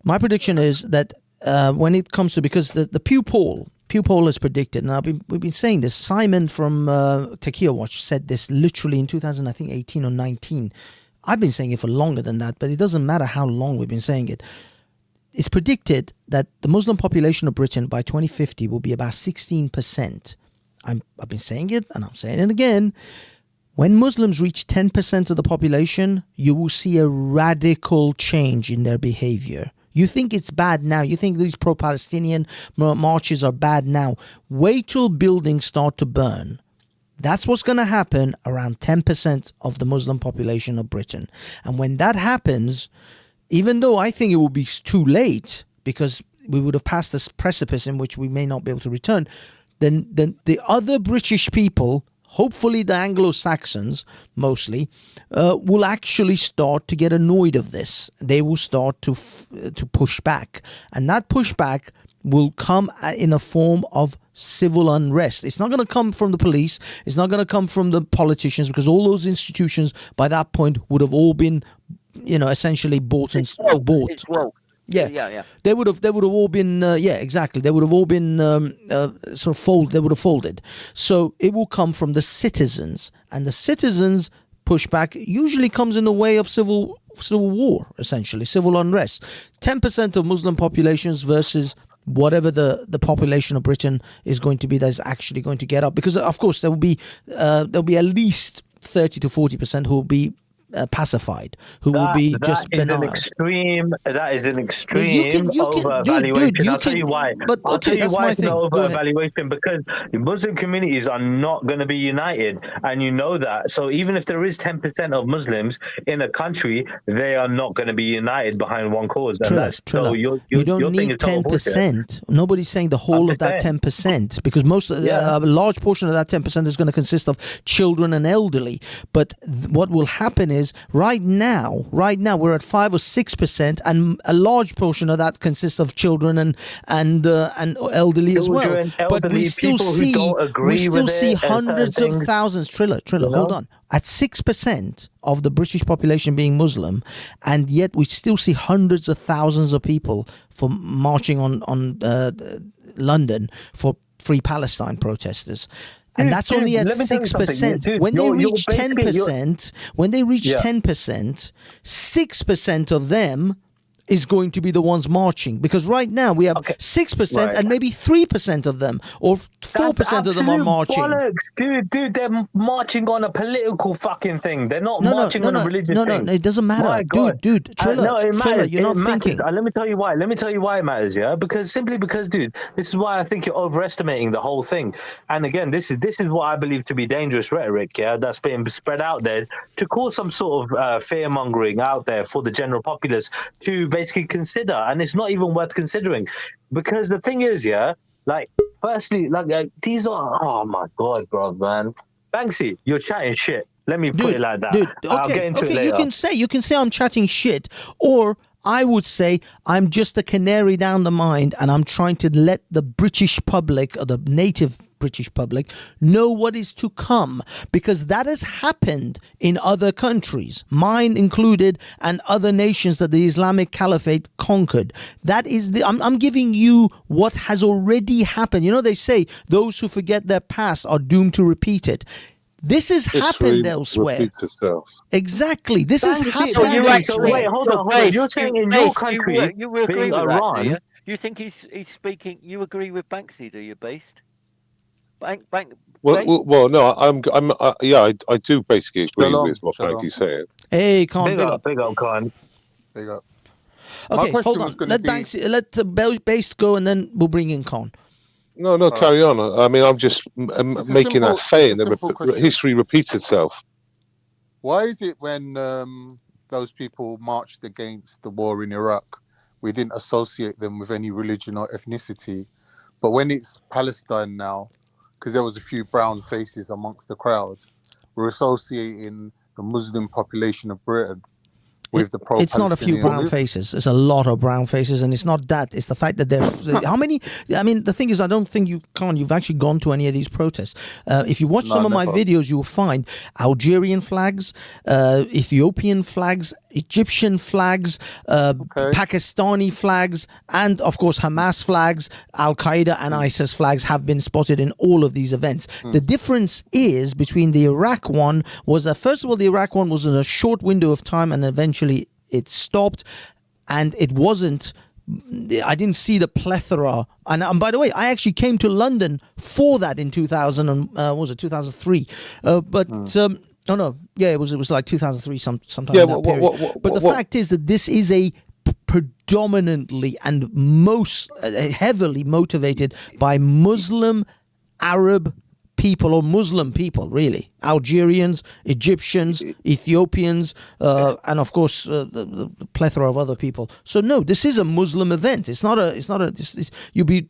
Speaker 2: My prediction is that when it comes to, because the Pew poll has predicted, and we've been saying this. Simon from Tequila Watch said this literally in 2018 or 19. I've been saying it for longer than that, but it doesn't matter how long we've been saying it. It's predicted that the Muslim population of Britain by 2050 will be about 16%. I've been saying it, and I'm saying it again. When Muslims reach 10% of the population, you will see a radical change in their behavior. You think it's bad now. You think these pro-Palestinian marches are bad now. Wait till buildings start to burn. That's what's going to happen around 10% of the Muslim population of Britain. And when that happens, even though I think it will be too late because we would have passed this precipice in which we may not be able to return, then the other British people, hopefully the Anglo-Saxons mostly, will actually start to get annoyed of this. They will start to push back. And that pushback will come in a form of civil unrest. It's not going to come from the police. It's not going to come from the politicians, because all those institutions by that point would have all been, essentially bought.
Speaker 4: It's woke. Yeah.
Speaker 2: They would have all been, exactly. They would have all been sort of folded. They would have folded. So it will come from the citizens, and the citizens' pushback usually comes in the way of civil war, essentially civil unrest. 10% of Muslim populations versus whatever the population of Britain is going to be that's actually going to get up, because of course there'll be at least 30 to 40% who will be pacified, who will be just benign.
Speaker 5: That is an extreme over-evaluation. I'll tell you why. I'll tell you why it's an over-evaluation, because the Muslim communities are not going to be united, and you know that. So even if there is 10% of Muslims in a country, they are not going to be united behind one cause. So you don't need 10%. Nobody's saying the whole of that 10%, because a large portion of that 10% is going to consist of children and elderly. But what will happen is right now we're at 5 or 6%, and a large portion of that consists of children and elderly as well. But we still see hundreds of thousands. Triller, hold on. At 6% of the British population being Muslim, and yet we still see hundreds of thousands of people for marching on London for Free Palestine protesters. And that's only at 6%. When they reach 10%, 6% of them is going to be the ones marching, because right now we have 6% and maybe 3% of them, or 4% of them are marching. Bollocks. Dude, they're marching on a political fucking thing. They're not marching on a religious thing.
Speaker 2: No, it doesn't matter. Dude, Triller, you're not thinking.
Speaker 5: Let me tell you why. It matters, yeah? Simply because, dude, this is why I think you're overestimating the whole thing. And again, this is what I believe to be dangerous rhetoric, yeah, that's being spread out there to cause some sort of fear-mongering out there for the general populace to basically consider, and it's not even worth considering, because the thing is, firstly, these are, oh my god, bro, man, Banksy, you're chatting shit. Let me put it like that.
Speaker 2: Dude,
Speaker 5: I'll get into it later.
Speaker 2: You can say I'm chatting shit, or I would say I'm just a canary down the mine, and I'm trying to let the British public, or the native British public, know what is to come, because that has happened in other countries, mine included, and other nations that the Islamic Caliphate conquered. That is I'm giving you what has already happened. They say those who forget their past are doomed to repeat it. This has happened elsewhere.
Speaker 6: Repeats itself.
Speaker 2: Exactly. This has happened
Speaker 5: elsewhere.
Speaker 4: Wait, hold on.
Speaker 5: You're saying in your country,
Speaker 4: you agree
Speaker 5: being
Speaker 4: with
Speaker 5: Iran.
Speaker 4: That, do you? You think he's speaking? You agree with Banksy? Do you, Based?
Speaker 6: Well, no, I do basically agree with what Frankie's saying.
Speaker 2: Hey, Khan,
Speaker 5: big up, Khan.
Speaker 7: Big up.
Speaker 2: Okay, hold on. Let Based go, and then we'll bring in Khan.
Speaker 6: No, carry on. I mean, I'm just making that saying that history repeats itself.
Speaker 7: Why is it when those people marched against the war in Iraq, we didn't associate them with any religion or ethnicity, but when it's Palestine now, because there was a few brown faces amongst the crowd, we're associating the Muslim population of Britain with the pro-Palestinian.
Speaker 2: It's not a few brown faces. It's a lot of brown faces, and it's not that. It's the fact that they're... How many... I mean, the thing is, I don't think you've actually gone to any of these protests. If you watch some of my videos, you'll find Algerian flags, Ethiopian flags, Egyptian flags, Pakistani flags, and of course Hamas flags, Al-Qaeda and ISIS flags have been spotted in all of these events. The difference is between the Iraq one was that, first of all, the Iraq one was in a short window of time, and eventually it stopped, and it wasn't... I didn't see the plethora, and by the way, I actually came to London for that in 2003, it was like 2003, sometime in that period. But the fact is that this is a predominantly and most heavily motivated by Muslim Arab people, or Muslim people, really. Algerians, Egyptians, Ethiopians, and of course the plethora of other people. So no, this is a Muslim event. It's not a. You'd be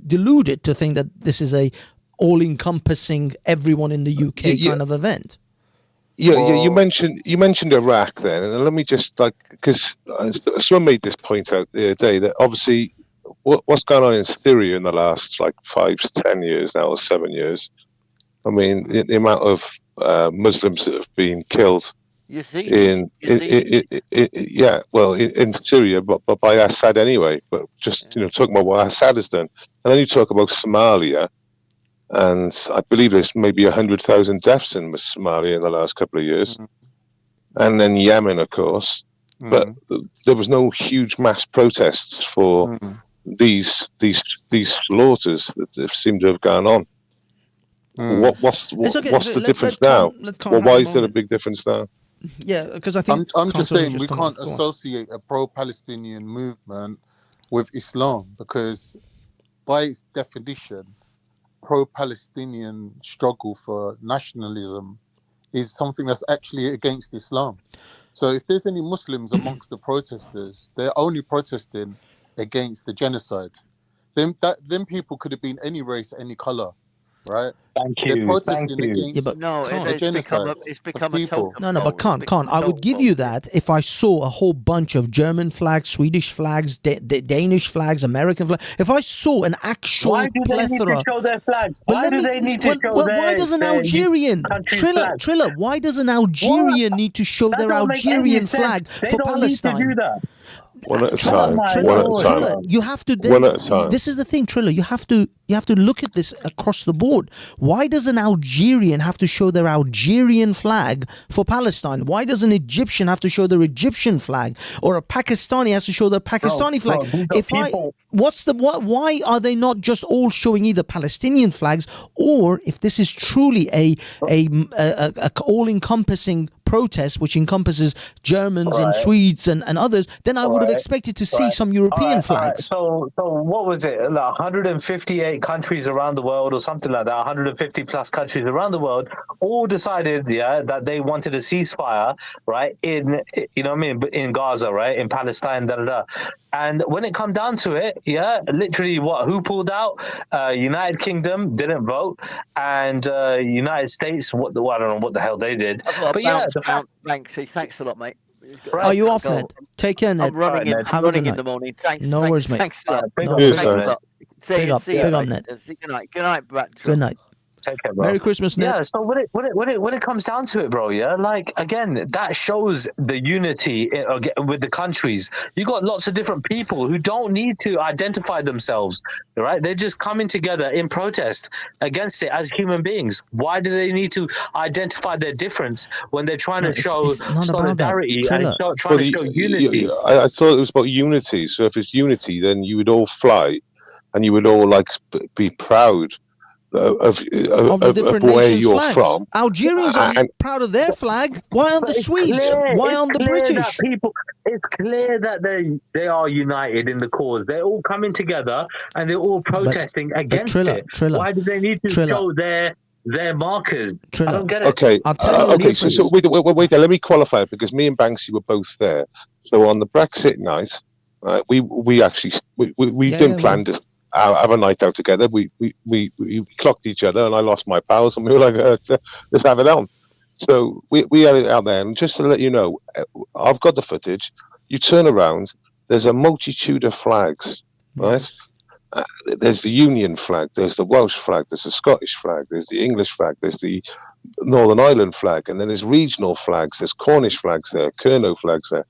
Speaker 2: deluded to think that this is a all-encompassing, everyone in the UK kind of event.
Speaker 6: Yeah, you mentioned Iraq then, and let me just because someone made this point out the other day that obviously what's going on in Syria in the last 5 to 10 years now, or 7 years. I mean, the amount of Muslims that have been killed in Syria, but by Assad anyway. But just talking about what Assad has done, and then you talk about Somalia. And I believe there's maybe 100,000 deaths in Somalia in the last couple of years. And then Yemen, of course. But there was no huge mass protests for these slaughters that seem to have gone on. What's the difference now? Why is there a big difference now?
Speaker 2: Yeah, because I think
Speaker 7: I'm just saying we can't associate a pro-Palestinian movement with Islam, because by its definition, pro-Palestinian struggle for nationalism is something that's actually against Islam. So if there's any Muslims amongst the protesters, they're only protesting against the genocide. Then people could have been any race, any color, right?
Speaker 5: Thank you.
Speaker 7: They're protesting against
Speaker 4: it's become a totem.
Speaker 2: No, but can't. I would give you that if I saw a whole bunch of German flags, Swedish flags, Danish flags, American flags. If I saw an actual
Speaker 5: Why do they need to show their flags? Why do they need to show their
Speaker 2: why does an Algerian Triller? Why does an Algerian need to show their Algerian flag for Palestine?
Speaker 5: Need to do that.
Speaker 6: One at a time.
Speaker 2: Triller, you have to.
Speaker 6: One at a time.
Speaker 2: This is the thing, Triller. You have to look at this across the board. Why does an Algerian have to show their Algerian flag for Palestine? Why does an Egyptian have to show their Egyptian flag, or a Pakistani has to show their Pakistani flag? Why are they not just all showing either Palestinian flags, or if this is truly a all-encompassing protest which encompasses Germans and Swedes and others, then I would have expected to see some European flags.
Speaker 5: So what was it? 158 countries around the world, or something like that. 150 plus countries around the world all decided, that they wanted a ceasefire, right? In in Gaza, right? In Palestine, And when it come down to it, literally who pulled out? United Kingdom didn't vote, and United States, I don't know what the hell they did.
Speaker 4: Banksy, thanks a lot, mate.
Speaker 2: Right. Are you off, Ned? Take care, Ned.
Speaker 4: I'm running in the morning. Thanks.
Speaker 2: No worries, mate.
Speaker 4: Thanks a lot.
Speaker 2: Big up, Ned.
Speaker 4: Good night, Brad.
Speaker 2: Good night.
Speaker 5: Take care, bro.
Speaker 2: Merry Christmas, Ned.
Speaker 5: Yeah, so when it comes down to it, bro, again, that shows the unity with the countries. You got lots of different people who don't need to identify themselves, right? They're just coming together in protest against it as human beings. Why do they need to identify their difference when they're trying to show solidarity and trying to show unity?
Speaker 6: I thought it was about unity. So if it's unity, then you would all fly, and you would all be proud of
Speaker 2: the different
Speaker 6: where
Speaker 2: nations'
Speaker 6: you're
Speaker 2: flags.
Speaker 6: from.
Speaker 2: Algerians are proud of their flag. Why aren't the Swedes? Why aren't the British?
Speaker 5: It's clear that they are united in the cause. They're all coming together and they're all protesting against it. Why do they need to show their markers? I don't get it.
Speaker 6: Okay,
Speaker 2: I'll tell you
Speaker 6: so wait, let me qualify it, because me and Banksy were both there. So on the Brexit night, we actually didn't plan this. Have a night out together. We clocked each other, and I lost my pals, and we were like, let's have it on. So we had it out there, and just to let you know, I've got the footage. You turn around, there's a multitude of flags, right? There's the Union flag, there's the Welsh flag, there's the Scottish flag, there's the English flag, there's the Northern Ireland flag, and then there's regional flags, there's Cornish flags there, Kernow flags there,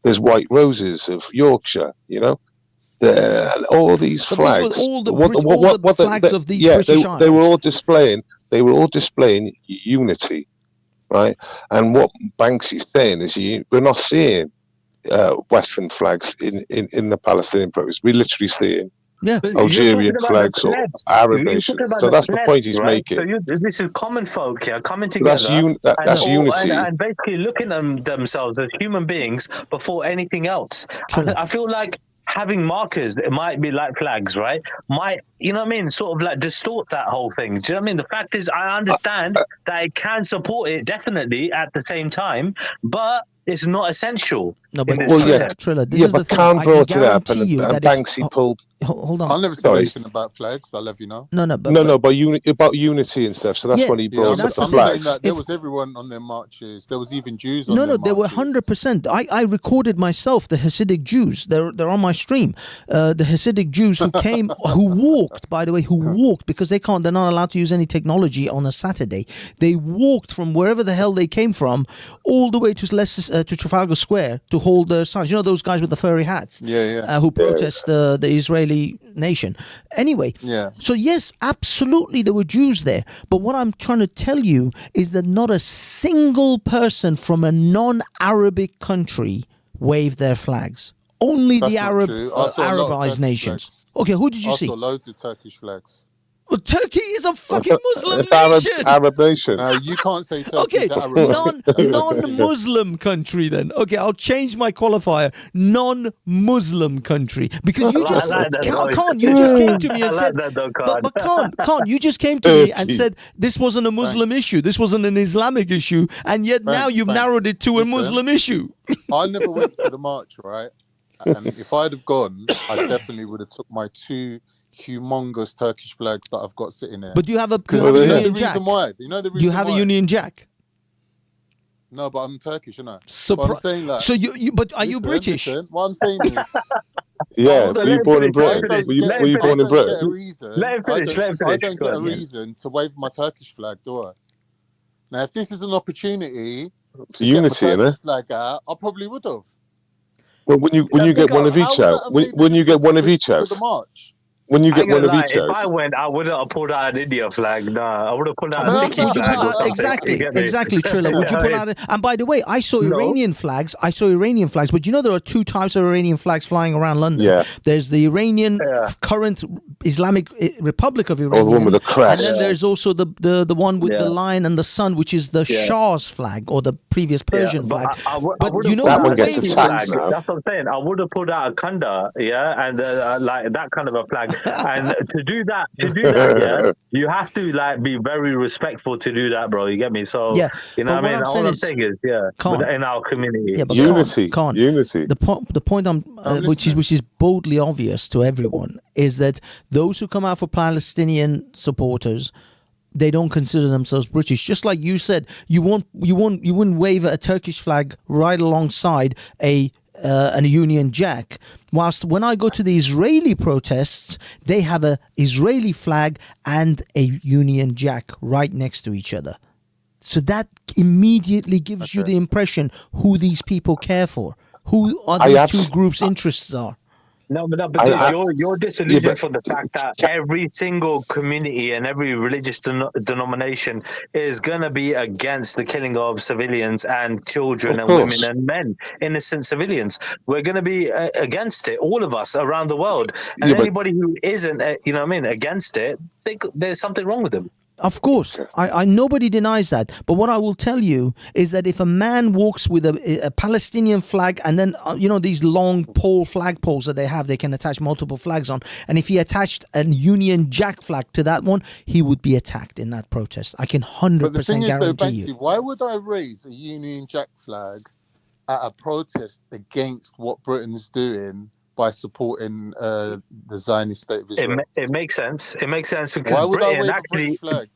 Speaker 6: there's White Roses of Yorkshire, all these flags.
Speaker 2: These were all the flags of these British Isles.
Speaker 6: They were all displaying unity, right? And what Banksy's saying is, we're not seeing Western flags in the Palestinian protest. We're literally seeing
Speaker 2: Yeah.
Speaker 5: But you're
Speaker 6: Algerian
Speaker 5: talking about the
Speaker 6: flags or
Speaker 5: plebs.
Speaker 6: Arab
Speaker 5: You're
Speaker 6: nations.
Speaker 5: talking about
Speaker 6: So
Speaker 5: the
Speaker 6: that's the
Speaker 5: plebs,
Speaker 6: point he's
Speaker 5: right?
Speaker 6: making.
Speaker 5: So this is common folk here coming
Speaker 6: That's
Speaker 5: together
Speaker 6: that's unity.
Speaker 5: and basically looking at themselves as human beings before anything else. I feel like having markers, it might be like flags, right? Might, you know what I mean? Sort of like distort that whole thing. Do you know what I mean? The fact is, I understand that it can support it definitely at the same time, but it's not essential.
Speaker 2: No, but Triller, this
Speaker 6: yeah,
Speaker 2: is
Speaker 6: but
Speaker 2: the thing.
Speaker 6: Khan
Speaker 2: I
Speaker 6: brought
Speaker 2: can
Speaker 6: it up,
Speaker 2: guarantee
Speaker 6: and,
Speaker 2: you
Speaker 6: and
Speaker 2: that
Speaker 6: Banksy pulled.
Speaker 2: Hold on.
Speaker 7: I never said anything about flags. I'll have you know.
Speaker 2: No, but
Speaker 6: about unity and stuff. So that's what he brought up,
Speaker 2: that's
Speaker 6: the
Speaker 2: the thing.
Speaker 6: flags.
Speaker 7: Saying that there was everyone on their marches. There was even Jews on
Speaker 2: No,
Speaker 7: their
Speaker 2: there were
Speaker 7: marches.
Speaker 2: 100%. I recorded myself the Hasidic Jews. They're on my stream. The Hasidic Jews who came, who walked, by the way, because they're not allowed to use any technology on a Saturday. They walked from wherever the hell they came from all the way to Trafalgar Square to hold their signs. You know those guys with the furry hats? Who protest the Israeli nation. Anyway, so yes, absolutely there were Jews there. But what I'm trying to tell you is that not a single person from a non-Arabic country waved their flags. Only the Arabized nations.
Speaker 7: Flags.
Speaker 2: Okay, who did you see?
Speaker 7: I saw loads of Turkish flags.
Speaker 2: Well, Turkey is a fucking Muslim
Speaker 6: It's
Speaker 2: nation.
Speaker 6: Arab nation.
Speaker 7: You can't say Turkey is Arab.
Speaker 2: Non-Muslim country then. Okay, I'll change my qualifier. Non-Muslim country. Because you just Khan, you just came to me and said but Khan, you just came to me and said this wasn't a Muslim issue. This wasn't an Islamic issue, and yet now you've narrowed it to a Muslim issue.
Speaker 7: I never went to the march, right? And if I'd have gone, I definitely would have took my 2 humongous Turkish flags that I've got sitting there.
Speaker 2: But do you have a
Speaker 7: Union Jack? Why? You know the reason
Speaker 2: do you have
Speaker 7: why?
Speaker 2: a Union Jack?
Speaker 7: No, but I'm Turkish, aren't I?
Speaker 2: But
Speaker 7: I'm saying like,
Speaker 2: so but are you British?
Speaker 7: What I'm saying is,
Speaker 6: were you born in Britain? Were you born in Britain?
Speaker 5: Let him finish.
Speaker 7: I don't get a reason to wave my Turkish flag, do I? Now, if this is an opportunity to get my Turkish flag out, I probably would have.
Speaker 6: Well, when you get one of each out, when you get one of each out,
Speaker 7: the march.
Speaker 6: when you get one of each
Speaker 5: If
Speaker 6: out.
Speaker 5: I went, I wouldn't have pulled out an India flag. No, I would have pulled out a Sikh flag.
Speaker 2: Exactly, Triller. Would you pull out? And by the way, I saw Iranian flags. But you know there are 2 types of Iranian flags flying around London.
Speaker 6: Yeah.
Speaker 2: There's the Iranian current Islamic Republic of Iran.
Speaker 6: The one with the crest.
Speaker 2: And then there's also the one with the lion and the sun, which is the Shah's flag or the previous Persian flag.
Speaker 5: But
Speaker 2: you know
Speaker 6: that one gets attacked now.
Speaker 5: That's what I'm saying. I would have pulled out a Kanda, and like that kind of a flag. And to do that, you have to like be very respectful to do that, bro. You get me? So you know what I mean. All I'm saying is, in our community,
Speaker 6: unity.
Speaker 2: The point I'm, which is boldly obvious to everyone, is that those who come out for Palestinian supporters, they don't consider themselves British. Just like you said, you wouldn't wave a Turkish flag right alongside a Union Jack. Whilst when I go to the Israeli protests, they have a Israeli flag and a Union Jack right next to each other. So that immediately gives you the impression who these people care for, who are these 2 groups' interests are.
Speaker 5: No, but you're disillusioned from the fact that every single community and every religious denomination is going to be against the killing of civilians and children and women and men, innocent civilians. We're going to be against it, all of us around the world. And anybody who isn't, against it, there's something wrong with them.
Speaker 2: Of course, I nobody denies that. But what I will tell you is that if a man walks with a Palestinian flag and then these long flagpoles that they can attach multiple flags on, and if he attached a Union Jack flag to that one, he would be attacked in that protest. I can 100% guarantee you.
Speaker 7: Why would I raise a Union Jack flag at a protest against what Britain's doing by supporting the Zionist state of Israel?
Speaker 5: It makes sense. It makes sense because
Speaker 7: Why would I
Speaker 5: Britain
Speaker 7: wave
Speaker 5: actually,
Speaker 7: a flag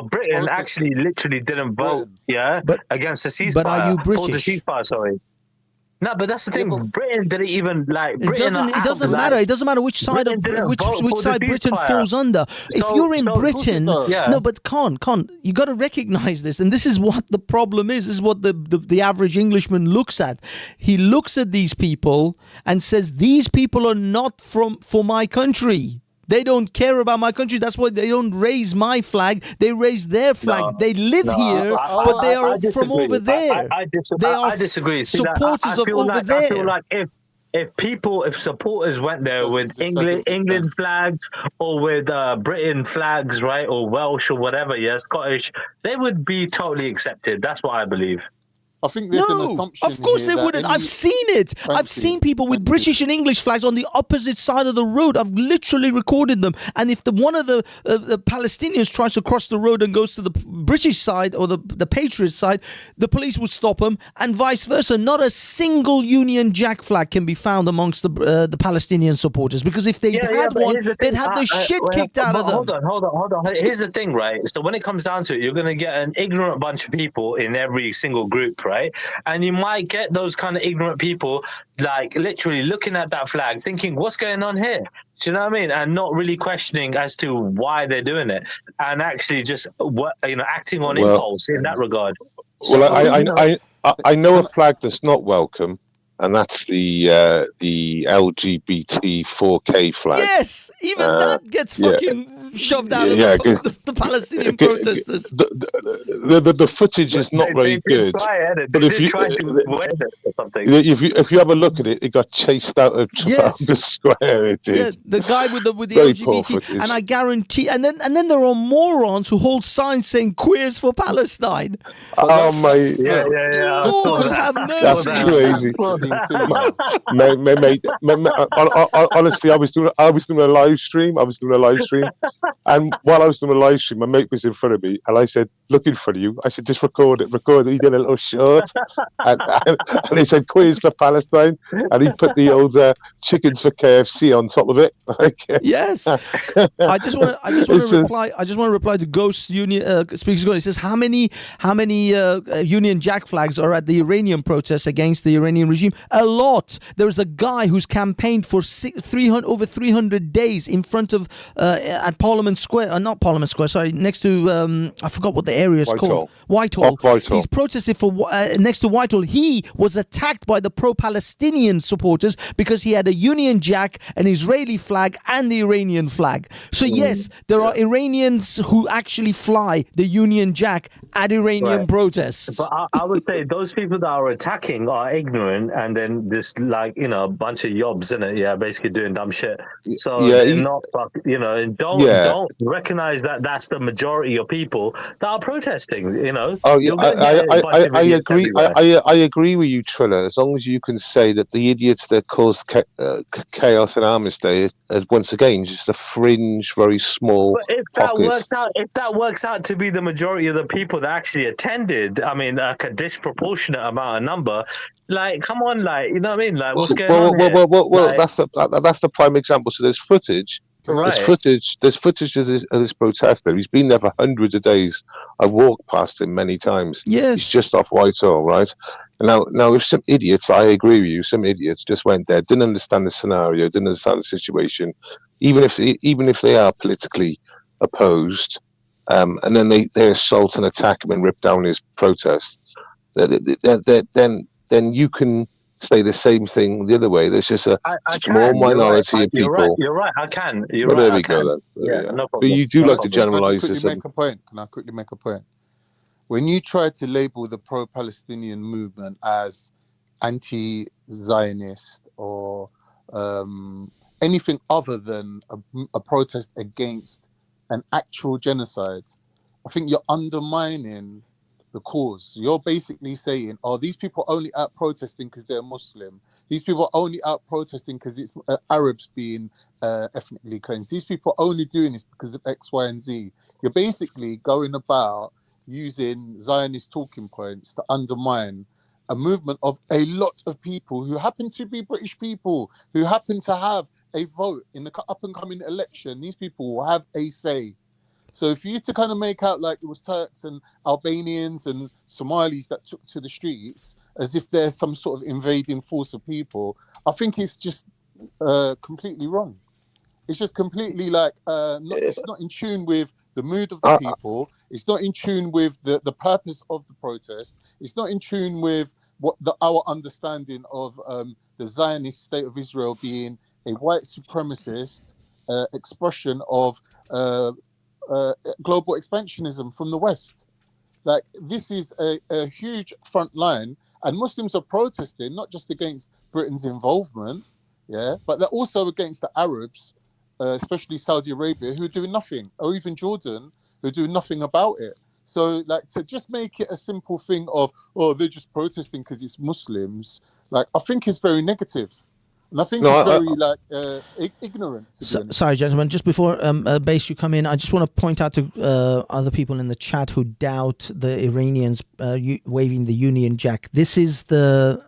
Speaker 5: Britain actually literally didn't vote, against the ceasefire.
Speaker 2: But are you British?
Speaker 5: For the ceasefire, sorry. No, but that's the thing. Britain didn't even like.
Speaker 2: It doesn't matter. It doesn't matter which side which side Britain falls under. If you're in Britain, no, but Khan, you got to recognize this, and this is what the problem is. This is what the average Englishman looks at. He looks at these people and says, "These people are not for my country. They don't care about my country. That's why they don't raise my flag. They raise their flag. They live here, but they are from over there.
Speaker 5: I disagree.
Speaker 2: They are supporters of over there."
Speaker 5: I feel like if supporters went there with
Speaker 7: Just doesn't make
Speaker 5: England
Speaker 7: sense.
Speaker 5: flags or with Britain flags, right, or Welsh or whatever, yeah, Scottish, they would be totally accepted. That's what I believe.
Speaker 7: I think there's an
Speaker 2: No,
Speaker 7: assumption
Speaker 2: of course
Speaker 7: here
Speaker 2: they
Speaker 7: that
Speaker 2: wouldn't. I've
Speaker 7: any
Speaker 2: seen it. I've seen people with
Speaker 7: Banksy.
Speaker 2: British and English flags on the opposite side of the road. I've literally recorded them. And if one of the Palestinians tries to cross the road and goes to the British side or the Patriot side, the police would stop him, and vice versa. Not a single Union Jack flag can be found amongst the Palestinian supporters, because if they had
Speaker 5: but
Speaker 2: one,
Speaker 5: here's the
Speaker 2: they'd
Speaker 5: thing.
Speaker 2: have the shit kicked out of them.
Speaker 5: Hold on. Here's the thing, right? So when it comes down to it, you're going to get an ignorant bunch of people in every single group, right? And you might get those kind of ignorant people, like literally looking at that flag, thinking, "What's going on here?" Do you know what I mean? And not really questioning as to why they're doing it, and actually just acting on impulse in that regard. So,
Speaker 6: Well, I know a flag that's not welcome, and that's the LGBT 4K flag.
Speaker 2: Yes, even that gets fucking shoved out of the Palestinian protesters.
Speaker 6: The footage is not very good. But if you have a look at it, it got chased out of Trafalgar Square. It did.
Speaker 2: Yeah, the guy with the
Speaker 6: Very poor
Speaker 2: LGBT,
Speaker 6: footage.
Speaker 2: and I guarantee, and then there are morons who hold signs saying "Queers for Palestine."
Speaker 6: Oh my!
Speaker 5: Yeah.
Speaker 2: Lord have
Speaker 6: That's
Speaker 2: mercy.
Speaker 6: crazy. Honestly, I was doing a live stream. And while I was doing a live stream, my mate was in front of me, and I said, "Look in front of you." I said, "Just record it." He did a little short, and he said, "Queers for Palestine," and he put the old chickens for KFC on top of it.
Speaker 2: Yes, I just want to reply. I just want to reply to Ghost Union Speaks Good. He says, "How many Union Jack flags are at the Iranian protests against the Iranian regime?" A lot. There's a guy who's campaigned for over 300 days in front of at Parliament Square, not Parliament Square. Sorry, next to I forgot what the area is called. Whitehall. He's protested for next to Whitehall. He was attacked by the pro-Palestinian supporters because he had a Union Jack, an Israeli flag, and the Iranian flag. So yes, there are Iranians who actually fly the Union Jack at Iranian protests.
Speaker 5: But I would say those people that are attacking are ignorant, and then just a bunch of yobs in it, basically doing dumb shit. So they're not, don't recognize that that's the majority of people that are protesting.
Speaker 6: Oh yeah, I agree. I agree with you, Triller. As long as you can say that the idiots that caused chaos and Armistice is once again just a fringe, very small.
Speaker 5: But if that works out to be the majority of the people that actually attended, I mean, like a disproportionate amount of number. Like, come on, you know what I mean? Like, what's going on here?
Speaker 6: Well, that's the prime example. So there's footage.
Speaker 5: Right.
Speaker 6: There's footage of this protester. He's been there for hundreds of days. I've walked past him many times.
Speaker 2: Yes.
Speaker 6: He's just off Whitehall, right? Now, if some idiots, I agree with you, some idiots just went there, didn't understand the scenario, didn't understand the situation, even if they are politically opposed, and then they assault and attack him and rip down his protest, then you can say the same thing the other way. There's just a small minority of people.
Speaker 5: You're right. I can.
Speaker 6: There we go. Then.
Speaker 5: Yeah, no problem.
Speaker 6: But you do like to generalize this.
Speaker 7: Can I quickly make a point? When you try to label the pro-Palestinian movement as anti-Zionist or anything other than a protest against an actual genocide, I think you're undermining the cause. You're basically saying, these people are only out protesting because they're Muslim. These people are only out protesting because it's Arabs being ethnically cleansed. These people are only doing this because of X, Y, and Z. You're basically going about using Zionist talking points to undermine a movement of a lot of people who happen to be British people, who happen to have a vote in the up-and-coming election. These people will have a say. So for you to kind of make out like it was Turks and Albanians and Somalis that took to the streets as if there's some sort of invading force of people, I think it's just completely wrong. It's just completely it's not in tune with the mood of the people. It's not in tune with the purpose of the protest. It's not in tune with our understanding of the Zionist state of Israel being a white supremacist expression of global expansionism from the West. Like, this is a huge front line, And Muslims are protesting not just against Britain's involvement, but they're also against the Arabs, especially Saudi Arabia, who are doing nothing, or even Jordan, who are doing nothing about it. So, like, to just make it a simple thing of, oh, they're just protesting because it's Muslims, like, I think is very negative. And I think it's very ignorant.
Speaker 2: Sorry, gentlemen. Just before Base, you come in, I just want to point out to other people in the chat who doubt the Iranians waving the Union Jack. This is the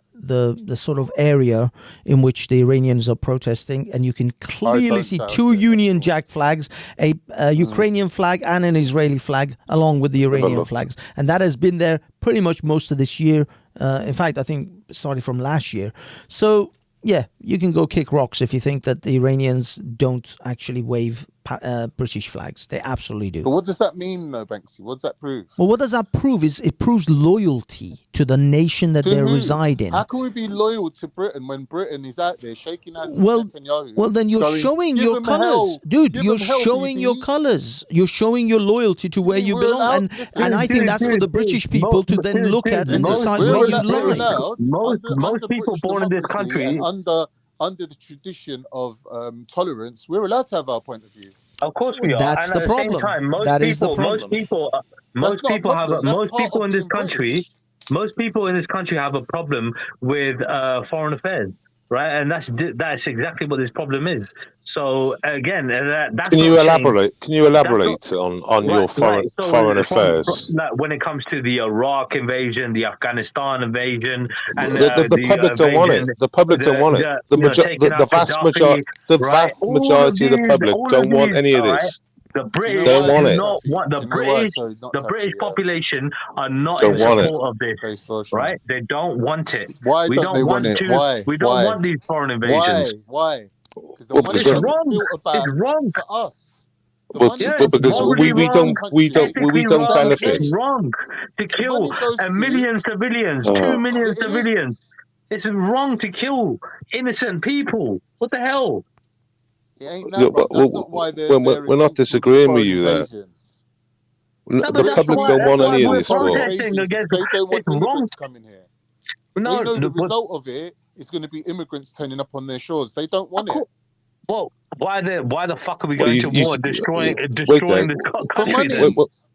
Speaker 2: sort of area in which the Iranians are protesting, and you can clearly see two Union Jack flags, a Ukrainian flag and an Israeli flag, along with the Iranian flags, and that has been there pretty much most of this year. In fact, I think starting from last year. So. Yeah, you can go kick rocks if you think that the Iranians don't actually wave British flags. They absolutely do.
Speaker 7: But what does that mean, though, Banksy? What does that prove?
Speaker 2: Well, what does that prove is it proves loyalty to the nation that they reside in.
Speaker 7: How can we be loyal to Britain when Britain is out there shaking hands with Netanyahu?
Speaker 2: Well, then you're showing your colours. Dude, you're showing your colours. You're showing your loyalty to where you belong. And I think that's for the British people to then look at and decide where you lie.
Speaker 5: Most people born in this country...
Speaker 7: Under the tradition of tolerance, we're allowed to have our point of view.
Speaker 5: Of course we are.
Speaker 2: That's the problem.
Speaker 5: Most people in this country have a problem with foreign affairs, right? And that's exactly what this problem is. So again, that's
Speaker 6: Can you elaborate on your foreign affairs?
Speaker 5: When it comes to the Iraq invasion, the Afghanistan invasion, and
Speaker 6: the public don't want it. The public don't want it. The vast majority of the public don't want any of this.
Speaker 5: The British the British population are not in support of this, right? They don't want it.
Speaker 7: Why don't they want it? Why?
Speaker 5: We don't want these foreign invasions.
Speaker 7: Why? Because the money doesn't feel about to us.
Speaker 6: Because we don't benefit.
Speaker 5: It's wrong to kill a million civilians, 2 million civilians. It's wrong to kill innocent people. What the hell?
Speaker 7: It ain't that, that's not why
Speaker 6: we're not disagreeing with you there. The public don't want any of this.
Speaker 7: They don't want immigrants coming here. They know the result of it is going to be immigrants turning up on their shores. They don't want it.
Speaker 5: Well, why the fuck are we going to war, destroying the country?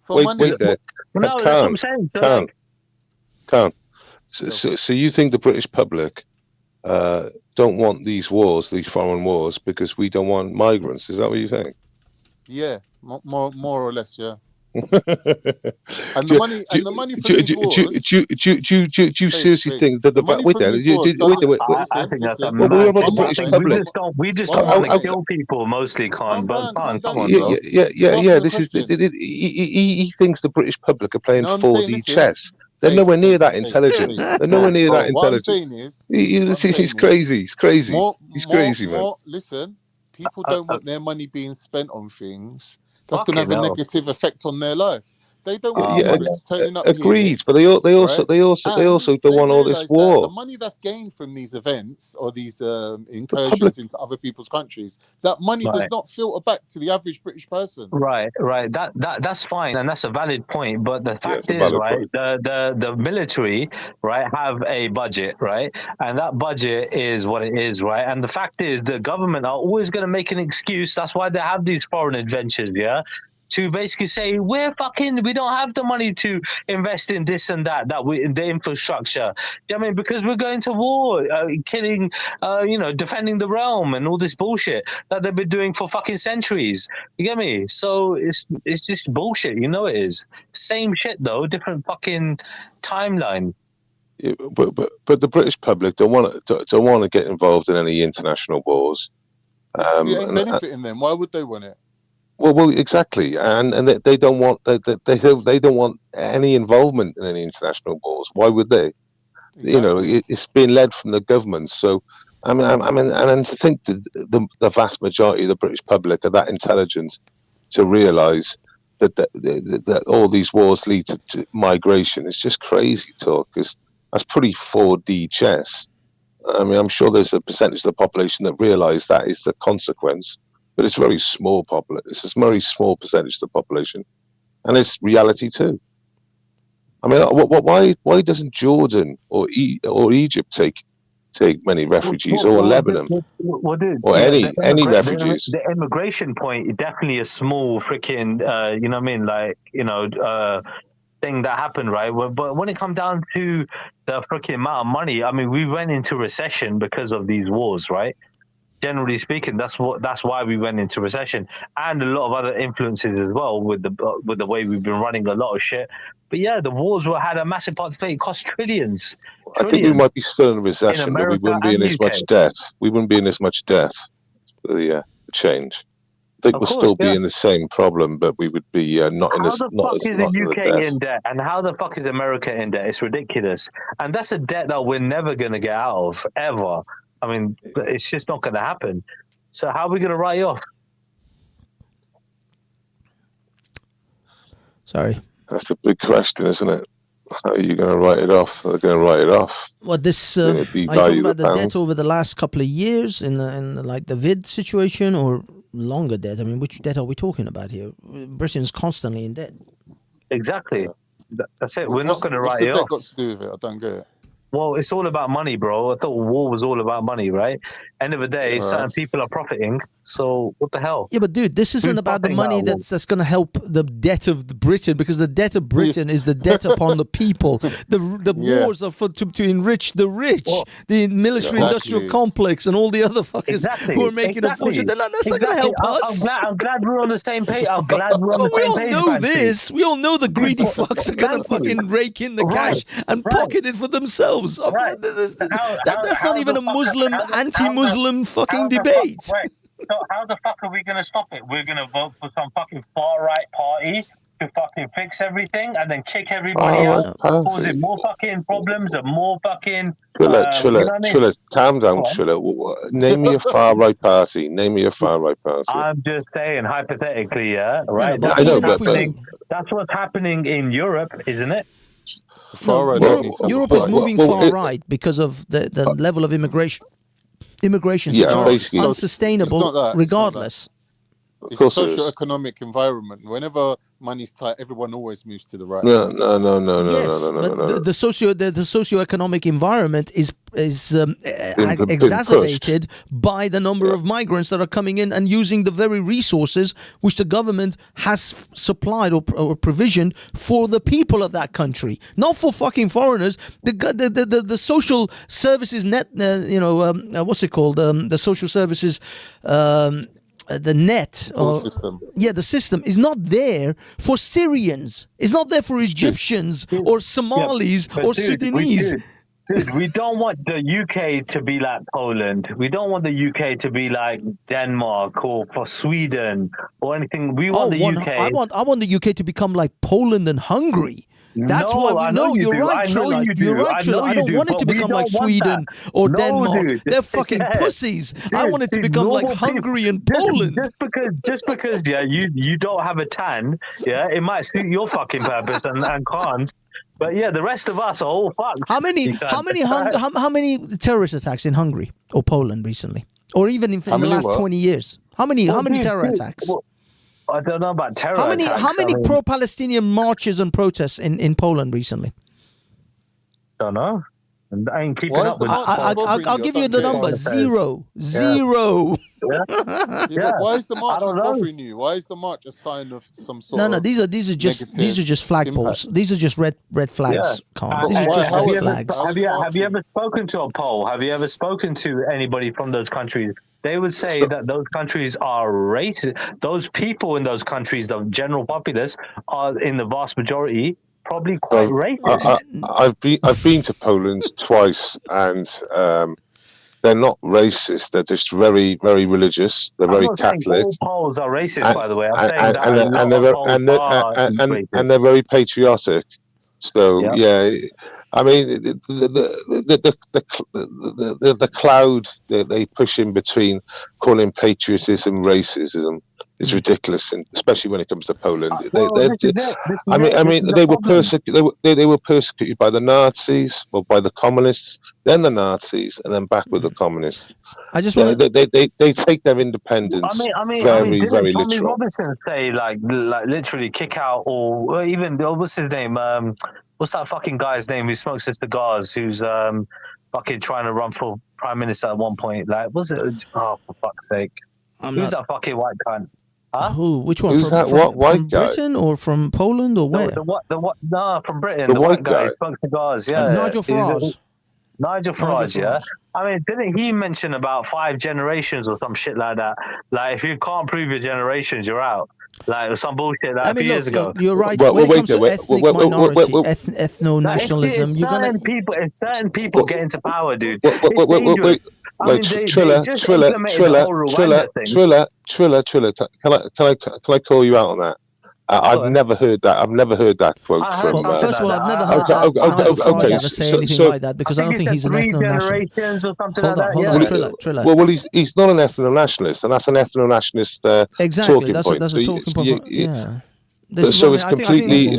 Speaker 7: For money.
Speaker 6: Wait there.
Speaker 5: No, that's what I'm saying.
Speaker 6: Can't. So you think the British public don't want these wars, these foreign wars, because we don't want migrants? Is that what you think?
Speaker 7: Yeah, more or less, yeah. And the money for these wars.
Speaker 6: Do you seriously think that the money for these wars?
Speaker 5: I think that's we just don't want to kill people mostly, Khan. But come on, bro.
Speaker 6: Yeah. This is he thinks the British public are playing 4D chess. They're nowhere near that intelligent. They're nowhere near that intelligent.
Speaker 7: What I'm saying is,
Speaker 6: he's crazy. He's crazy. He's crazy, man.
Speaker 7: Listen, people don't want their money being spent on things that's going to have a negative effect on their life. They don't want immigrants turning up.
Speaker 6: Agreed, but they also don't want all this war.
Speaker 7: The money that's gained from these events or these incursions into other people's countries, that money does not filter back to the average British person.
Speaker 5: Right. That's fine, and that's a valid point. But the fact is, right, the military, right, have a budget, right, and that budget is what it is, right. And the fact is, the government are always going to make an excuse. That's why they have these foreign adventures, yeah. To basically say we don't have the money to invest in this and that in the infrastructure. I mean, because we're going to war, killing, defending the realm and all this bullshit that they've been doing for fucking centuries. You get me? So it's just bullshit. You know it is. Same shit though, different fucking timeline.
Speaker 6: Yeah, but the British public don't want to get involved in any international wars.
Speaker 7: It ain't benefiting them. Why would they want it?
Speaker 6: Well, exactly, and they don't want they don't want any involvement in any international wars. Why would they? Exactly. You know, it's being led from the government. So, I mean, and to think that the vast majority of the British public are that intelligent to realise that all these wars lead to migration is just crazy talk. Because that's pretty 4D chess. I mean, I'm sure there's a percentage of the population that realise that is the consequence. But it's very small it's a very small percentage of the population, and it's reality too. I mean, why doesn't Jordan or Egypt take many refugees, or Lebanon, or any refugees?
Speaker 5: The immigration point is definitely a small freaking, you know what I mean, like, you know, thing that happened, right? But when it comes down to the freaking amount of money, I mean, we went into recession because of these wars, right? Generally speaking, that's why we went into recession, and a lot of other influences as well with the way we've been running a lot of shit. But yeah, the wars had a massive part to play. It cost trillions.
Speaker 6: I think we might be still in recession, but we wouldn't be in as much debt. We wouldn't be in as much debt. The change. I think we'll still be in the same problem, but we would be not in as. How the fuck is the UK
Speaker 5: in debt, and how the fuck is America in debt? It's ridiculous, and that's a debt that we're never going to get out of ever. I mean, it's just not going to happen. So how are we going to write it off?
Speaker 2: Sorry.
Speaker 6: That's a big question, isn't it? How are you going to write it off? They're going to write it off.
Speaker 2: Well, this are you talking about the debt over the last couple of years in like the vid situation, or longer debt? I mean, which debt are we talking about here? Britain's constantly in debt.
Speaker 5: Exactly. That's it. We're not going to write it off.
Speaker 7: What's the debt got to do with it? I don't get it.
Speaker 5: Well, it's all about money, bro. I thought war was all about money, right? End of the day, certain people are profiting. So what the hell?
Speaker 2: Yeah, but dude, this isn't about the money that's going to help the debt of Britain, because the debt of Britain is the debt upon the people. The wars are to enrich the rich, the military-industrial complex, and all the other fuckers who are making a fortune. That's not going to help us.
Speaker 5: I'm glad we're on the same page. I'm glad we're on the same page.
Speaker 2: We all know this. We all know the greedy fucks are going to fucking rake in the cash and pocket it for themselves. Right. That's not even a Muslim, anti-Muslim fucking debate.
Speaker 5: Right. So how the fuck are we going to stop it? We're going to vote for some fucking far-right party to fucking fix everything and then kick everybody out, causing more fucking problems and more fucking...
Speaker 6: Chilla, calm down, Chilla. Name me a far-right party. Name me a far-right party.
Speaker 5: I'm just saying, hypothetically, yeah, right?
Speaker 6: I know, but
Speaker 5: that's what's happening in Europe, isn't it?
Speaker 2: Europe is moving far right because of the level of immigration. Immigrations which are unsustainable regardless.
Speaker 7: It's a socio-economic environment. Whenever money's tight, everyone always moves to the right.
Speaker 6: No.
Speaker 2: The socio-economic environment is exacerbated by the number of migrants that are coming in and using the very resources which the government has supplied or provisioned for the people of that country, not for fucking foreigners. The social services what's it called? The social services. The net the system is not there for Syrians. It's not there for Egyptians or Somalis or Sudanese.
Speaker 5: Dude, we don't want the UK to be like Poland. We don't want the UK to be like Denmark or for Sweden or anything. We want the UK.
Speaker 2: I want the UK to become like Poland and Hungary. That's why we know you're right, Trilla. You're right, Trilla. I don't want it to become like Sweden or Denmark.
Speaker 5: Dude.
Speaker 2: They're fucking pussies. I want it to become like Hungary and Poland.
Speaker 5: Just because you don't have a tan, it might suit your fucking purpose and can't. But yeah, the rest of us are all fucked.
Speaker 2: How many terrorist attacks in Hungary or Poland recently, or even in the last 20 years? How many terror attacks?
Speaker 5: I don't know about terror.
Speaker 2: How many pro-Palestinian marches and protests in Poland recently?
Speaker 5: Don't know. I ain't keeping up with.
Speaker 2: I'll give you the number: zero.
Speaker 7: Why is the march bothering you? Why is the march a sign of some sort?
Speaker 2: No. These are just flagpoles. These are just red flags. These are just red flags.
Speaker 5: Have you ever spoken to a Pole? Have you ever spoken to anybody from those countries? They would say that those countries are racist. Those people in those countries, the general populace, are in the vast majority probably quite racist.
Speaker 6: I've been to Poland twice, and they're not racist. They're just very, very religious. They're very Catholic.
Speaker 5: All Poles are racist, by the way. I'm saying that
Speaker 6: and they're very patriotic. So I mean, the cloud that they push in between calling patriotism racism is ridiculous, and especially when it comes to Poland. They were persecuted by the Nazis, or by the communists, then the Nazis, and then back with the communists.
Speaker 2: I just
Speaker 6: they take their independence very, very
Speaker 5: Tommy
Speaker 6: literal.
Speaker 5: Robinson say like literally kick out, or even what's his name? what's that fucking guy's name who smokes his cigars? Who's fucking trying to run for prime minister at one point? Like, was it? Oh, for fuck's sake! Who's that fucking white cunt? Huh?
Speaker 2: Who? Which one?
Speaker 6: Who's
Speaker 2: from,
Speaker 6: that?
Speaker 2: from,
Speaker 6: What white
Speaker 2: from
Speaker 6: guy?
Speaker 2: Britain or from Poland or where?
Speaker 5: The what? No, from Britain.
Speaker 6: The
Speaker 5: The
Speaker 6: white
Speaker 5: white guy
Speaker 6: guy.
Speaker 5: who smokes cigars. Yeah,
Speaker 2: Nigel Farage.
Speaker 5: Nigel Farage, yeah. I mean, didn't he mention about 5 generations or some shit like that? Like, if you can't prove your generations, you're out. Like, it was some bullshit that a few years ago.
Speaker 2: You're right.
Speaker 6: Well,
Speaker 2: when it
Speaker 6: wait
Speaker 2: comes to
Speaker 6: there,
Speaker 2: ethnic
Speaker 6: wait,
Speaker 2: minority,
Speaker 6: wait.
Speaker 2: ethno-nationalism,
Speaker 5: If
Speaker 2: you're gonna.
Speaker 5: certain people get into power, dude,
Speaker 6: Wait,
Speaker 5: it's dangerous. I mean, they just implemented the whole Rwanda thing.
Speaker 6: Triller, can I call you out on that? I've never heard that. I've never heard that quote from.
Speaker 2: Well, first of all, I've never heard Nigel Farage ever say anything like that because I don't think he's an ethno-nationalist. Hold on, Triller.
Speaker 6: Well, he's not an ethno-nationalist, and that's an ethno-nationalist
Speaker 2: exactly.
Speaker 6: talking
Speaker 2: That's
Speaker 6: point.
Speaker 2: a talking point. Yeah.
Speaker 6: So it's completely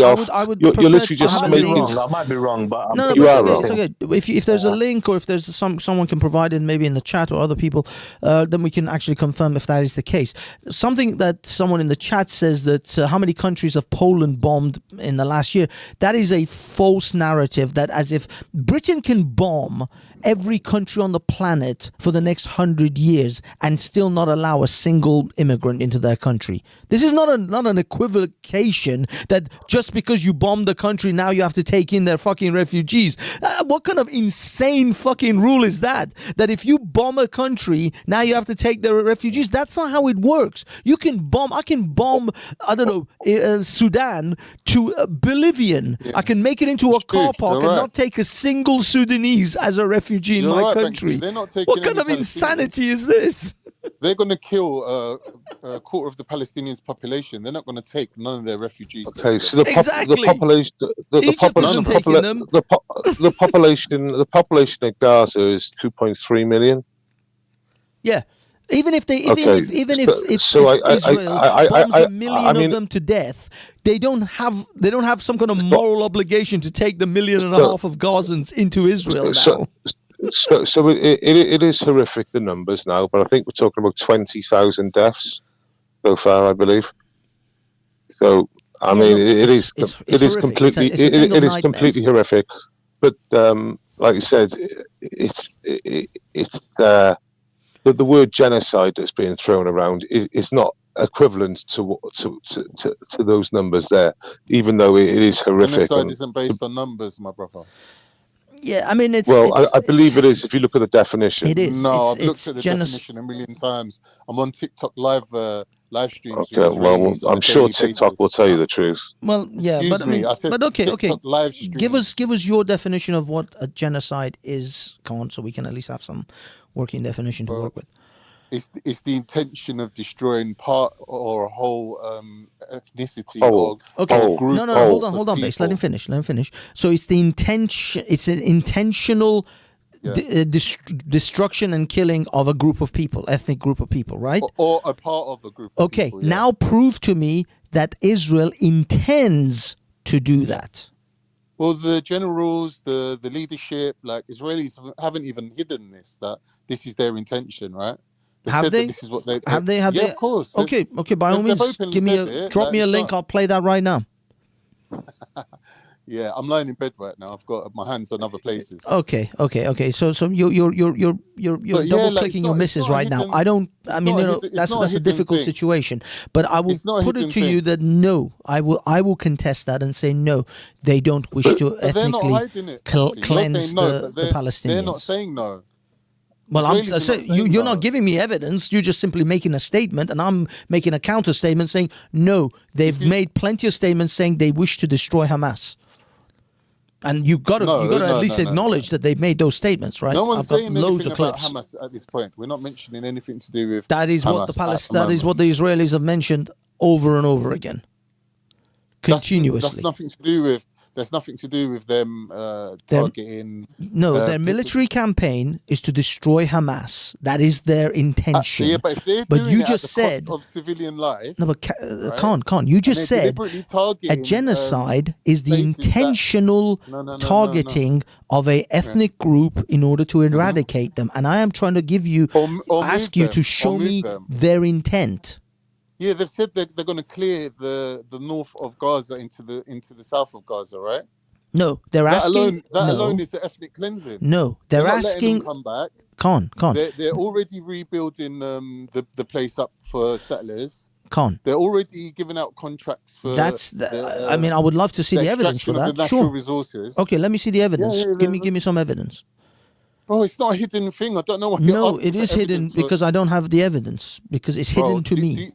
Speaker 6: off. You're literally just making.
Speaker 5: I might be wrong, but
Speaker 2: no,
Speaker 6: you are
Speaker 2: it's
Speaker 6: wrong.
Speaker 2: okay. If there's a link or if there's someone can provide it maybe in the chat or other people, then we can actually confirm if that is the case. Something that someone in the chat says that how many countries have Poland bombed in the last year? That is a false narrative. That as if Britain can bomb every country on the planet for the next 100 years and still not allow a single immigrant into their country. This is not an equivocation that just because you bomb the country now you have to take in their fucking refugees. What kind of insane fucking rule is that? That if you bomb a country now you have to take their refugees? That's not how it works. I can bomb I don't know Sudan to Bolivian. Yeah. I can make it into a car park and not take a single Sudanese as a refugee in my country.
Speaker 7: They're not taking
Speaker 2: what kind of insanity is this?
Speaker 7: They're going to kill a quarter of the Palestinians' population. They're not going to take none of their refugees.
Speaker 6: Okay, so the population of Gaza is 2.3 million.
Speaker 2: Yeah. Even if Israel bombs a million of them to death, they don't have some kind of moral obligation to take the 1.5 million of Gazans into Israel now.
Speaker 6: So it is horrific, the numbers now, but I think we're talking about 20,000 deaths so far, I believe. So I mean, it is completely horrific. But like you said, it's the word genocide that's being thrown around is not equivalent to those numbers there, even though it is horrific.
Speaker 7: Genocide isn't based on numbers, my brother.
Speaker 2: Yeah, I mean,
Speaker 6: I believe it is if you look at the definition.
Speaker 2: It is.
Speaker 7: No, I've looked at the definition a million times. I'm on TikTok live streams.
Speaker 6: Okay, well, I'm sure TikTok will tell you the truth.
Speaker 2: Well, yeah, but okay.
Speaker 7: Live
Speaker 2: give us your definition of what a genocide is, Khan, so we can at least have some working definition to work with.
Speaker 7: It's the intention of destroying part or a whole ethnicity or group.
Speaker 2: No, hold on, Base. Let him finish. So it's the intention. It's an intentional destruction and killing of a group of people, ethnic group of people, right?
Speaker 7: Or a part of a group of people.
Speaker 2: Okay, now prove to me that Israel intends to do that.
Speaker 7: Well, the generals, the leadership, like Israelis haven't even hidden this, that this is their intention, right?
Speaker 2: Have they?
Speaker 7: This is what they
Speaker 2: have they?
Speaker 7: Yeah, of course.
Speaker 2: Okay. By all means, drop me a link. I'll play that right now.
Speaker 7: Yeah, I'm lying in bed right now. I've got my hands on other places.
Speaker 2: Okay. So you're double clicking your misses right now. That's a difficult situation. But I will put it to you that no, I will contest that and say no, they don't wish to ethnically cleanse the Palestinians.
Speaker 7: They're not saying no.
Speaker 2: Well, you're not giving me evidence. You're just simply making a statement, and I'm making a counter statement saying no. They've made plenty of statements saying they wish to destroy Hamas, and you got to at least acknowledge that they've made those statements, right?
Speaker 7: No one's saying
Speaker 2: loads
Speaker 7: anything
Speaker 2: of
Speaker 7: about
Speaker 2: clips.
Speaker 7: Hamas at this point. We're not mentioning anything to do with
Speaker 2: that. Is
Speaker 7: Hamas
Speaker 2: what is what the Israelis have mentioned over and over again, continuously.
Speaker 7: That's nothing to do with. There's nothing to do with them targeting.
Speaker 2: Their military campaign is to destroy Hamas. That is their intention.
Speaker 7: But if they're doing it at the cost of civilian life.
Speaker 2: No, but Khan, you just said a genocide is the intentional targeting of a ethnic group in order to eradicate them. And I am trying to give you, ask you to show me their intent.
Speaker 7: Yeah, they've said they're going to clear the north of Gaza into the south of Gaza, right?
Speaker 2: No, they're asking.
Speaker 7: That
Speaker 2: no,
Speaker 7: alone is an ethnic cleansing.
Speaker 2: no,
Speaker 7: They're
Speaker 2: they're
Speaker 7: not letting them
Speaker 2: asking.
Speaker 7: come back.
Speaker 2: Con.
Speaker 7: They're already rebuilding the place up for settlers.
Speaker 2: Con.
Speaker 7: They're already giving out contracts for.
Speaker 2: I mean, I would love to see the evidence for
Speaker 7: extraction of
Speaker 2: that.
Speaker 7: the natural
Speaker 2: Sure.
Speaker 7: Resources.
Speaker 2: Okay, let me see the evidence.
Speaker 7: Yeah,
Speaker 2: Give me some evidence.
Speaker 7: Bro, it's not a hidden thing. I don't know why.
Speaker 2: No, it is hidden because I don't have the evidence because it's hidden to me.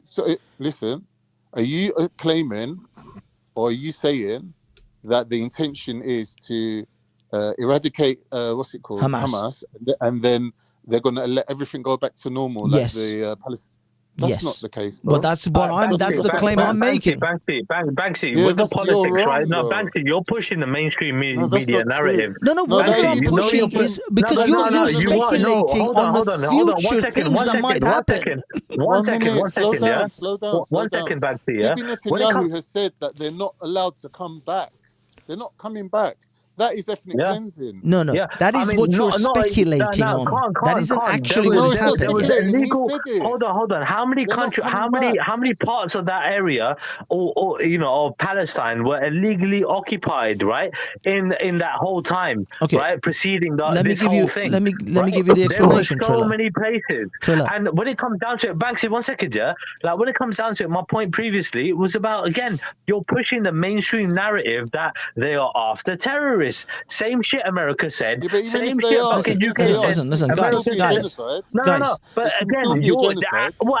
Speaker 7: Listen, are you claiming, or are you saying that the intention is to eradicate what's it called, Hamas, and then they're going to let everything go back to normal?
Speaker 2: Yes.
Speaker 7: Like the Palestinians. That's not the case. Bro.
Speaker 2: But that's what that's the claim I'm making.
Speaker 5: Banksy, with the politics, right? No, Banksy, you're pushing the mainstream media narrative.
Speaker 2: No, what I'm pushing is because you're speculating on the future things that might happen.
Speaker 5: One second,
Speaker 7: Slow down.
Speaker 5: One second, Banksy, yeah?
Speaker 7: Bibi Netanyahu has said that they're not allowed to come back. They're not coming back. That is ethnic cleansing.
Speaker 2: No, that is what you're speculating on. That isn't actually what is happening.
Speaker 5: Hold on. How many countries? How many parts of that area, or of Palestine, were illegally occupied, right? In that whole time, right? Preceding this whole thing.
Speaker 2: Let me give you the explanation.
Speaker 5: There were so many places. And when it comes down to it, Banksy, 1 second, yeah. Like when it comes down to it, my point previously was about, again, you're pushing the mainstream narrative that they are after terrorists. Same shit America said.
Speaker 7: Yeah,
Speaker 5: same shit fucking UK said.
Speaker 2: Listen, guys.
Speaker 5: No. But again, you're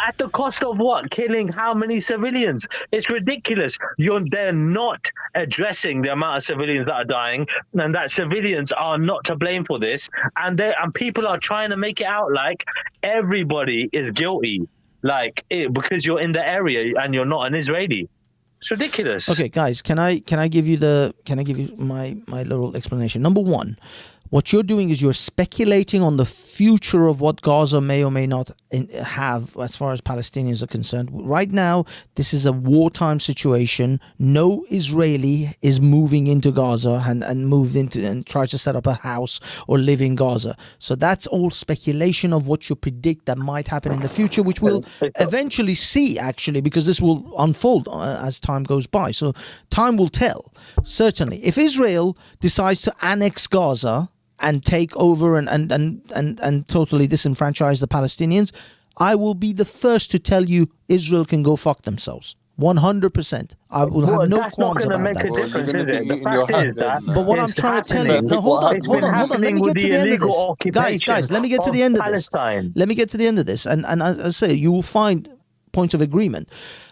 Speaker 5: at the cost of what? Killing how many civilians? It's ridiculous. They're not addressing the amount of civilians that are dying, and that civilians are not to blame for this. And people are trying to make it out like everybody is guilty, because you're in the area and you're not an Israeli. It's ridiculous.
Speaker 2: Okay, guys, can I give you my little explanation? Number one, what you're doing is you're speculating on the future of what Gaza may or may not have as far as Palestinians are concerned. Right now, this is a wartime situation. No Israeli is moving into Gaza and moved into and tries to set up a house or live in Gaza. So that's all speculation of what you predict that might happen in the future, which we'll eventually see, actually, because this will unfold as time goes by. So time will tell, certainly. If Israel decides to annex Gaza and take over and totally disenfranchise the Palestinians, I will be the first to tell you Israel can go fuck themselves. 100%. I will have no qualms about that.
Speaker 5: That's not going to make a difference, is it? The fact is that...
Speaker 2: But what I'm trying to tell you... No, hold on. Let me get to the end of this. Guys, let me get to the end of this. Let me get to the end of this. And I say, you will find points of agreement.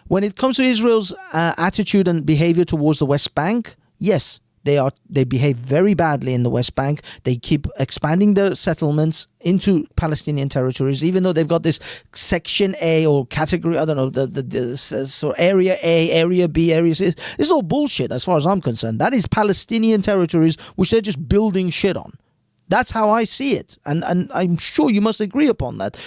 Speaker 2: When it comes to Israel's attitude and behavior towards the West Bank, yes, they behave very badly in the West Bank. They keep expanding their settlements into Palestinian territories, even though they've got this Section A or category, I don't know, so Area A, Area B, Area C. This is all bullshit as far as I'm concerned. That is Palestinian territories which they're just building shit on. That's how I see it. And I'm sure you must agree upon that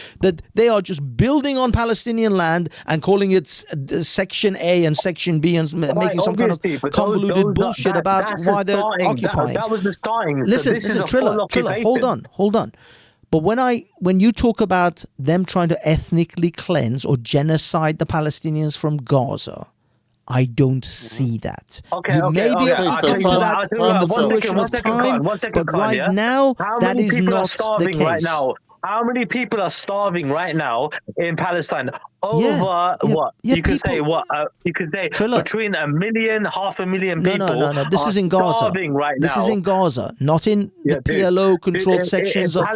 Speaker 2: they are just building on Palestinian land and calling it Section A and Section B and making some kind of convoluted bullshit about why they're occupying.
Speaker 5: That was the starting.
Speaker 2: Listen, Triller, hold on. But when you talk about them trying to ethnically cleanse or genocide the Palestinians from Gaza, I don't see that. You may be able to come to that in the fruition of time, but right now, that is not the case.
Speaker 5: Right now? How many people are starving right now in Palestine? What? You could say between 1 million, 500,000 people.
Speaker 2: No. This is in Gaza.
Speaker 5: Right
Speaker 2: this is in Gaza, not in the PLO-controlled sections of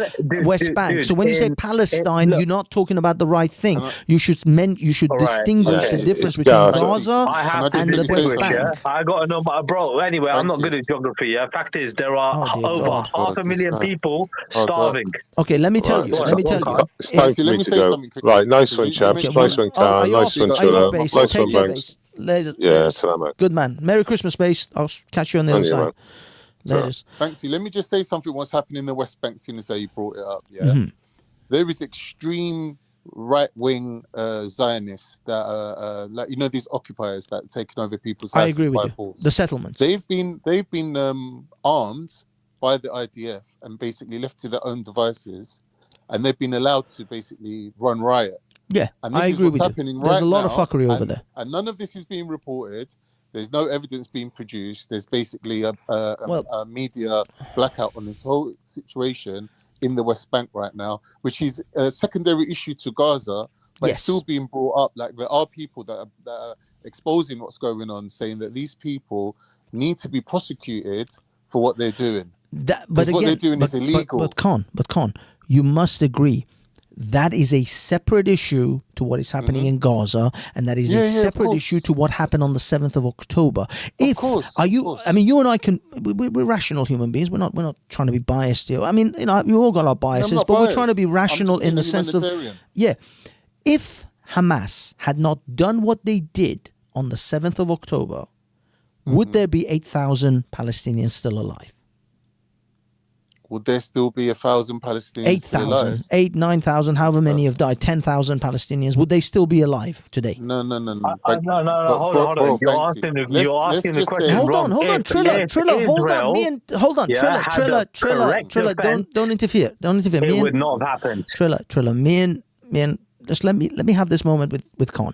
Speaker 2: West Bank. So when you say Palestine, you're not talking about the right thing. You should distinguish the difference between Gaza and the West Bank.
Speaker 5: I got to know, bro. Anyway, I'm not good at geography. Yeah, fact is, there are over 500,000 people starving.
Speaker 2: Okay, let me tell you.
Speaker 6: It's time for me to go. Right, nice one, chaps. Nice one, Khan. Nice one, Triller. Nice one, Banks. Yeah, salam.
Speaker 2: Good man. Merry Christmas, base. I'll catch you on the other side. Later.
Speaker 7: Banksy, let me just say something. What's happening in the West Bank, seeing as how you brought it up. Yeah, there is extreme right-wing Zionists that are, these occupiers that are taking over people's houses.
Speaker 2: I agree with you.
Speaker 7: Force.
Speaker 2: The settlements.
Speaker 7: They've been armed by the IDF and basically left to their own devices, and they've been allowed to basically run riot.
Speaker 2: Yeah,
Speaker 7: And this
Speaker 2: I
Speaker 7: is
Speaker 2: agree
Speaker 7: what's
Speaker 2: with you.
Speaker 7: happening
Speaker 2: There's
Speaker 7: right
Speaker 2: a lot of
Speaker 7: now,
Speaker 2: fuckery over
Speaker 7: and,
Speaker 2: there.
Speaker 7: and none of this is being reported. There's no evidence being produced. There's basically
Speaker 2: Well-
Speaker 7: a media blackout on this whole situation in the West Bank right now, which is a secondary issue to Gaza, but
Speaker 2: Yes.
Speaker 7: it's still being brought up. Like, there are people that are exposing what's going on, saying that these people need to be prosecuted for what they're doing.
Speaker 2: But
Speaker 7: Because what
Speaker 2: again,
Speaker 7: they're doing is illegal.
Speaker 2: But Khan, you must agree that is a separate issue to what is happening in Gaza, and that is
Speaker 7: Yeah,
Speaker 2: a
Speaker 7: yeah, of
Speaker 2: separate
Speaker 7: course.
Speaker 2: issue to what happened on the 7th of October. If
Speaker 7: course,
Speaker 2: are
Speaker 7: of
Speaker 2: you?
Speaker 7: course.
Speaker 2: I mean, you and I can. We're rational human beings. We're not trying to be biased here. I mean, you know, we all got our biases,
Speaker 7: not
Speaker 2: but we're trying to be
Speaker 7: biased. I'm
Speaker 2: rational
Speaker 7: just
Speaker 2: in the
Speaker 7: being
Speaker 2: sense of
Speaker 7: humanitarian.
Speaker 2: if Hamas had not done what they did on the 7th of October, would there be 8,000 Palestinians still alive?
Speaker 7: Would there still be 1,000 Palestinians still alive?
Speaker 2: 8,000, 8,000, 9,000, however many have died, 10,000 Palestinians, would they still be alive today?
Speaker 7: No.
Speaker 5: No,
Speaker 7: But-
Speaker 5: hold on.
Speaker 7: bro,
Speaker 5: You're
Speaker 7: Banksy,
Speaker 5: asking the
Speaker 7: let's
Speaker 5: question
Speaker 7: just say-
Speaker 5: wrong.
Speaker 2: Hold on,
Speaker 5: If
Speaker 2: Triller, hold on,
Speaker 5: Israel,
Speaker 2: hold on,
Speaker 5: yeah, had a correct
Speaker 2: Triller,
Speaker 5: defense,
Speaker 2: don't interfere,
Speaker 5: it would not have happened.
Speaker 2: Triller, me and just let me have this moment with Khan.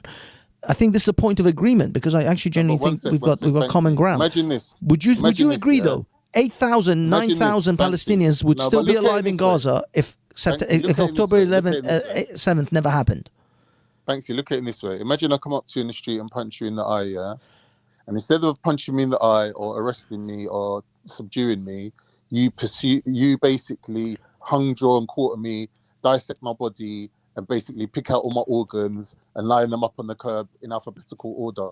Speaker 2: I think this is a point of agreement because I actually genuinely
Speaker 7: But one
Speaker 2: think
Speaker 7: sec,
Speaker 2: we've
Speaker 7: one
Speaker 2: got
Speaker 7: sec,
Speaker 2: common
Speaker 7: Banksy.
Speaker 2: ground.
Speaker 7: Imagine this.
Speaker 2: Would you
Speaker 7: Imagine this,
Speaker 2: agree
Speaker 7: yeah.
Speaker 2: though? 8,000,
Speaker 7: Imagine this,
Speaker 2: 9,000
Speaker 7: Banksy.
Speaker 2: Palestinians would
Speaker 7: No,
Speaker 2: still
Speaker 7: but
Speaker 2: be
Speaker 7: look at it
Speaker 2: alive in
Speaker 7: this way.
Speaker 2: Gaza if
Speaker 7: Banksy, look at it
Speaker 2: October
Speaker 7: this way, look at
Speaker 2: 11th,
Speaker 7: it this way.
Speaker 2: 7th never happened.
Speaker 7: Banksy, look at it in this way. Imagine I come up to you in the street and punch you in the eye, yeah? And instead of punching me in the eye or arresting me or subduing me, you basically hung, draw, and quarter me, dissect my body, and basically pick out all my organs and line them up on the curb in alphabetical order,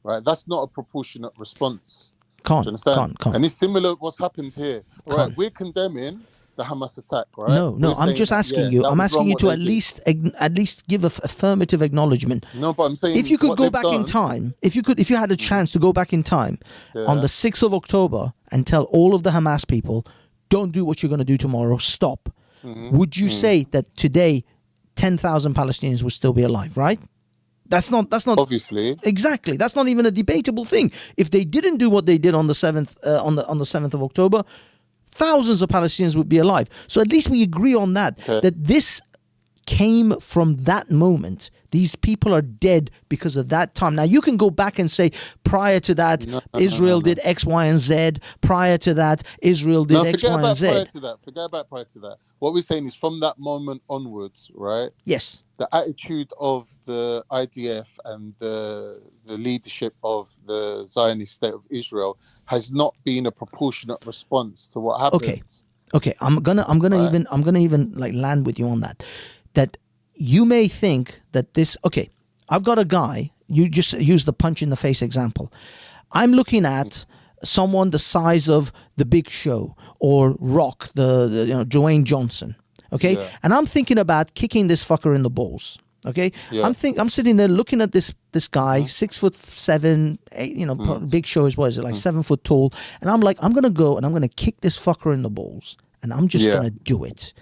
Speaker 7: right? That's not a proportionate response. Do you understand?
Speaker 2: Can't.
Speaker 7: And it's similar what's happened here. Right,
Speaker 2: Can't.
Speaker 7: we're condemning the Hamas attack, right?
Speaker 2: No,
Speaker 7: We're
Speaker 2: I'm
Speaker 7: saying
Speaker 2: just
Speaker 7: that,
Speaker 2: asking
Speaker 7: yeah,
Speaker 2: you.
Speaker 7: that
Speaker 2: I'm
Speaker 7: was
Speaker 2: asking
Speaker 7: wrong
Speaker 2: you
Speaker 7: what
Speaker 2: to
Speaker 7: they
Speaker 2: at least give a affirmative acknowledgement.
Speaker 7: No, but I'm saying
Speaker 2: If you could
Speaker 7: what
Speaker 2: go
Speaker 7: they've
Speaker 2: back in
Speaker 7: done-
Speaker 2: time, if you had a chance to go back in time on
Speaker 7: Yeah.
Speaker 2: the 6th of October and tell all of the Hamas people, don't do what you're going to do tomorrow, stop. Would you say that today 10,000 Palestinians would still be alive, right? That's not
Speaker 7: Obviously.
Speaker 2: exactly. That's not even a debatable thing. If they didn't do what they did on the 7th on the 7th of October, thousands of Palestinians would be alive. So at least we agree on that.
Speaker 7: Okay.
Speaker 2: That this came from that moment. These people are dead because of that time. Now you can go back and say prior to that Israel did X, Y, and Z. Prior to that Israel did X, Y, and Z.
Speaker 7: Forget about prior to that. What we're saying is from that moment onwards, right?
Speaker 2: Yes.
Speaker 7: The attitude of the IDF and the leadership of the Zionist state of Israel has not been a proportionate response to what happened.
Speaker 2: Okay, I'm gonna even like land with you on that. That you may think that this. Okay, I've got a guy. You just use the punch in the face example. I'm looking at someone the size of the Big Show or Rock, the Dwayne Johnson. Okay,
Speaker 7: Yeah.
Speaker 2: and I'm thinking about kicking this fucker in the balls. Okay,
Speaker 7: Yeah.
Speaker 2: I'm sitting there looking at this guy, 6'7", 8, Big Show is what is it like 7 foot tall, and I'm like, I'm gonna go and I'm gonna kick this fucker in the balls, and I'm just
Speaker 7: Yeah.
Speaker 2: gonna do it.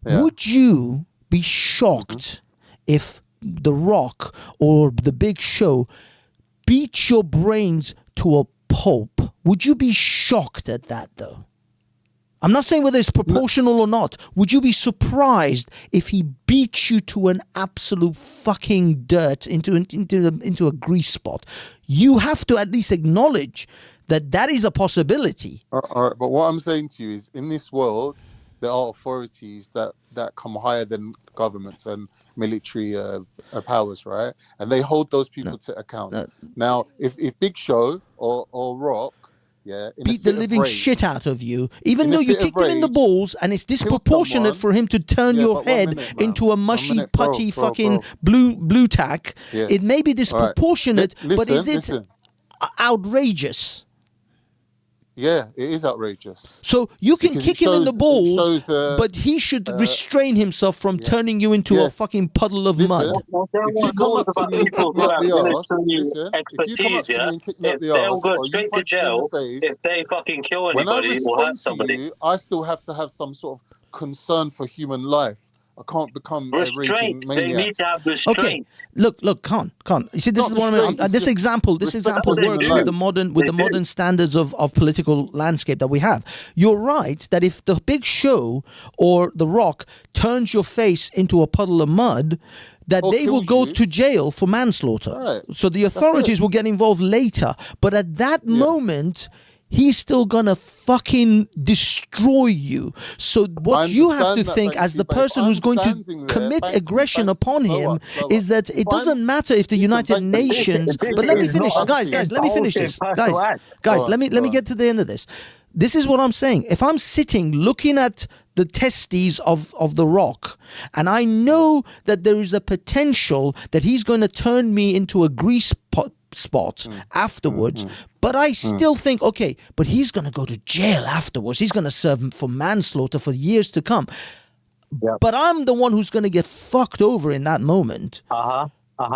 Speaker 7: Yeah.
Speaker 2: Would you be shocked if The Rock or the Big Show beat your brains to a pulp? Would you be shocked at that though? I'm not saying whether it's proportional or not. Would you be surprised if he beat you to an absolute fucking dirt into a grease spot? You have to at least acknowledge that is a possibility.
Speaker 7: All right, but what I'm saying to you is, in this world, there are authorities that come higher than governments and military powers, right? And they hold those people to account. Now, if Big Show or Rock, in
Speaker 2: Beat the living shit out of you, even
Speaker 7: In a
Speaker 2: though you
Speaker 7: fit of
Speaker 2: kicked him in the
Speaker 7: rage,
Speaker 2: balls, and it's disproportionate
Speaker 7: someone.
Speaker 2: for him to turn
Speaker 7: Yeah,
Speaker 2: your
Speaker 7: but 1
Speaker 2: head
Speaker 7: minute, bro.
Speaker 2: into a
Speaker 7: 1
Speaker 2: mushy,
Speaker 7: minute, bro,
Speaker 2: putty,
Speaker 7: bro,
Speaker 2: fucking
Speaker 7: bro.
Speaker 2: blue tack.
Speaker 7: Yeah.
Speaker 2: It may be
Speaker 7: All right.
Speaker 2: disproportionate, but is it
Speaker 7: Listen.
Speaker 2: outrageous?
Speaker 7: Yeah, it is outrageous.
Speaker 2: So you can
Speaker 7: Because
Speaker 2: kick
Speaker 7: it
Speaker 2: him in the
Speaker 7: shows- it
Speaker 2: balls,
Speaker 7: shows,
Speaker 2: but he should restrain himself from turning you into a
Speaker 7: Yes.
Speaker 2: fucking puddle of
Speaker 7: Listen,
Speaker 2: mud.
Speaker 7: If you come up to me and kick me up the arse, listen, if you come up
Speaker 5: expertise,
Speaker 7: to me and kick me up
Speaker 5: if
Speaker 7: the
Speaker 5: they'll
Speaker 7: arse,
Speaker 5: go
Speaker 7: or you
Speaker 5: straight to
Speaker 7: punch me in
Speaker 5: jail,
Speaker 7: the face,
Speaker 5: if they fucking kill
Speaker 7: when I
Speaker 5: anybody or hurt
Speaker 7: respond to
Speaker 5: somebody.
Speaker 7: you, I still have to have some sort of concern for human life. I can't become a raging
Speaker 5: Restraint. They
Speaker 7: maniac.
Speaker 5: need to have
Speaker 2: Okay,
Speaker 5: restraint.
Speaker 2: look, Khan. You see, this
Speaker 7: Not
Speaker 2: is what
Speaker 7: restraint, it's
Speaker 2: this
Speaker 7: just
Speaker 2: example
Speaker 7: respect for human
Speaker 2: works
Speaker 7: life.
Speaker 2: with the modern
Speaker 5: They do.
Speaker 2: modern standards of political landscape that we have. You're right that if the Big Show or The Rock turns your face into a puddle of mud, that
Speaker 7: or
Speaker 2: they will
Speaker 7: kills
Speaker 2: go
Speaker 7: you.
Speaker 2: to jail for manslaughter.
Speaker 7: Right.
Speaker 2: So the authorities will get involved later. But at that moment, he's still gonna fucking destroy you. So what you have to
Speaker 7: understand that,
Speaker 2: think as
Speaker 7: Banksy,
Speaker 2: the
Speaker 7: but if
Speaker 2: person
Speaker 7: I'm
Speaker 2: who's going to
Speaker 7: standing there,
Speaker 2: commit
Speaker 7: Banksy,
Speaker 2: aggression upon
Speaker 7: slow
Speaker 2: him
Speaker 7: up, slow
Speaker 2: is
Speaker 7: up.
Speaker 2: that it
Speaker 7: If I'm-
Speaker 2: doesn't matter if the
Speaker 7: listen,
Speaker 2: United
Speaker 7: Banksy,
Speaker 2: Nations.
Speaker 5: this
Speaker 2: But let me
Speaker 5: is
Speaker 2: finish,
Speaker 5: not
Speaker 2: guys. Let me finish this,
Speaker 5: impulsive personal act.
Speaker 2: guys.
Speaker 7: Go on,
Speaker 2: Let me
Speaker 7: go on.
Speaker 2: get to the end of this. This is what I'm saying. If I'm sitting looking at the testes of the rock, and I know that there is a potential that he's going to turn me into a grease spot afterwards, but I still think, okay, but he's going to go to jail afterwards. He's going to serve for manslaughter for years to come.
Speaker 5: Yep.
Speaker 2: But I'm the one who's going to get fucked over in that moment.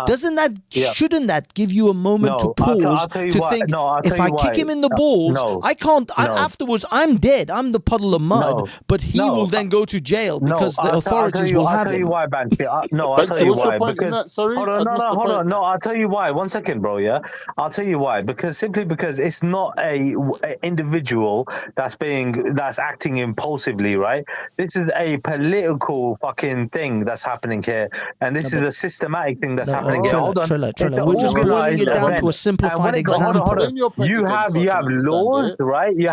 Speaker 2: Doesn't that shouldn't that give you a moment to
Speaker 5: No,
Speaker 2: pause
Speaker 5: I'll tell you
Speaker 2: to
Speaker 5: why.
Speaker 2: think,
Speaker 5: No, I'll
Speaker 2: if
Speaker 5: tell
Speaker 2: I
Speaker 5: you
Speaker 2: kick
Speaker 5: why.
Speaker 2: him in the balls,
Speaker 5: No.
Speaker 2: I can't
Speaker 5: No.
Speaker 2: afterwards I'm dead, I'm the puddle of mud,
Speaker 5: No.
Speaker 2: but he
Speaker 5: No.
Speaker 2: will then go to jail because the authorities will have
Speaker 5: I'll tell
Speaker 2: him.
Speaker 5: you why, Banksy. I'll
Speaker 7: Banksy,
Speaker 5: tell you
Speaker 7: what's
Speaker 5: why.
Speaker 7: your point in
Speaker 5: Because
Speaker 7: that? Sorry,
Speaker 5: hold
Speaker 7: I
Speaker 5: on,
Speaker 7: missed the
Speaker 5: hold
Speaker 7: point.
Speaker 5: on. No, I'll tell you why. 1 second, bro. Yeah, I'll tell you why. Because it's not a individual that's acting impulsively, right? This is a political fucking thing that's happening here, and this is a systematic thing that's happening here. Hold on,
Speaker 2: Triller.
Speaker 5: It's an
Speaker 2: We're just boiling
Speaker 5: organised
Speaker 2: it down
Speaker 5: event.
Speaker 2: to a simplified
Speaker 5: And when hold on,
Speaker 2: example.
Speaker 7: Explain your point
Speaker 5: You
Speaker 7: again
Speaker 5: have
Speaker 7: so I can understand
Speaker 5: laws,
Speaker 7: it.
Speaker 5: right? You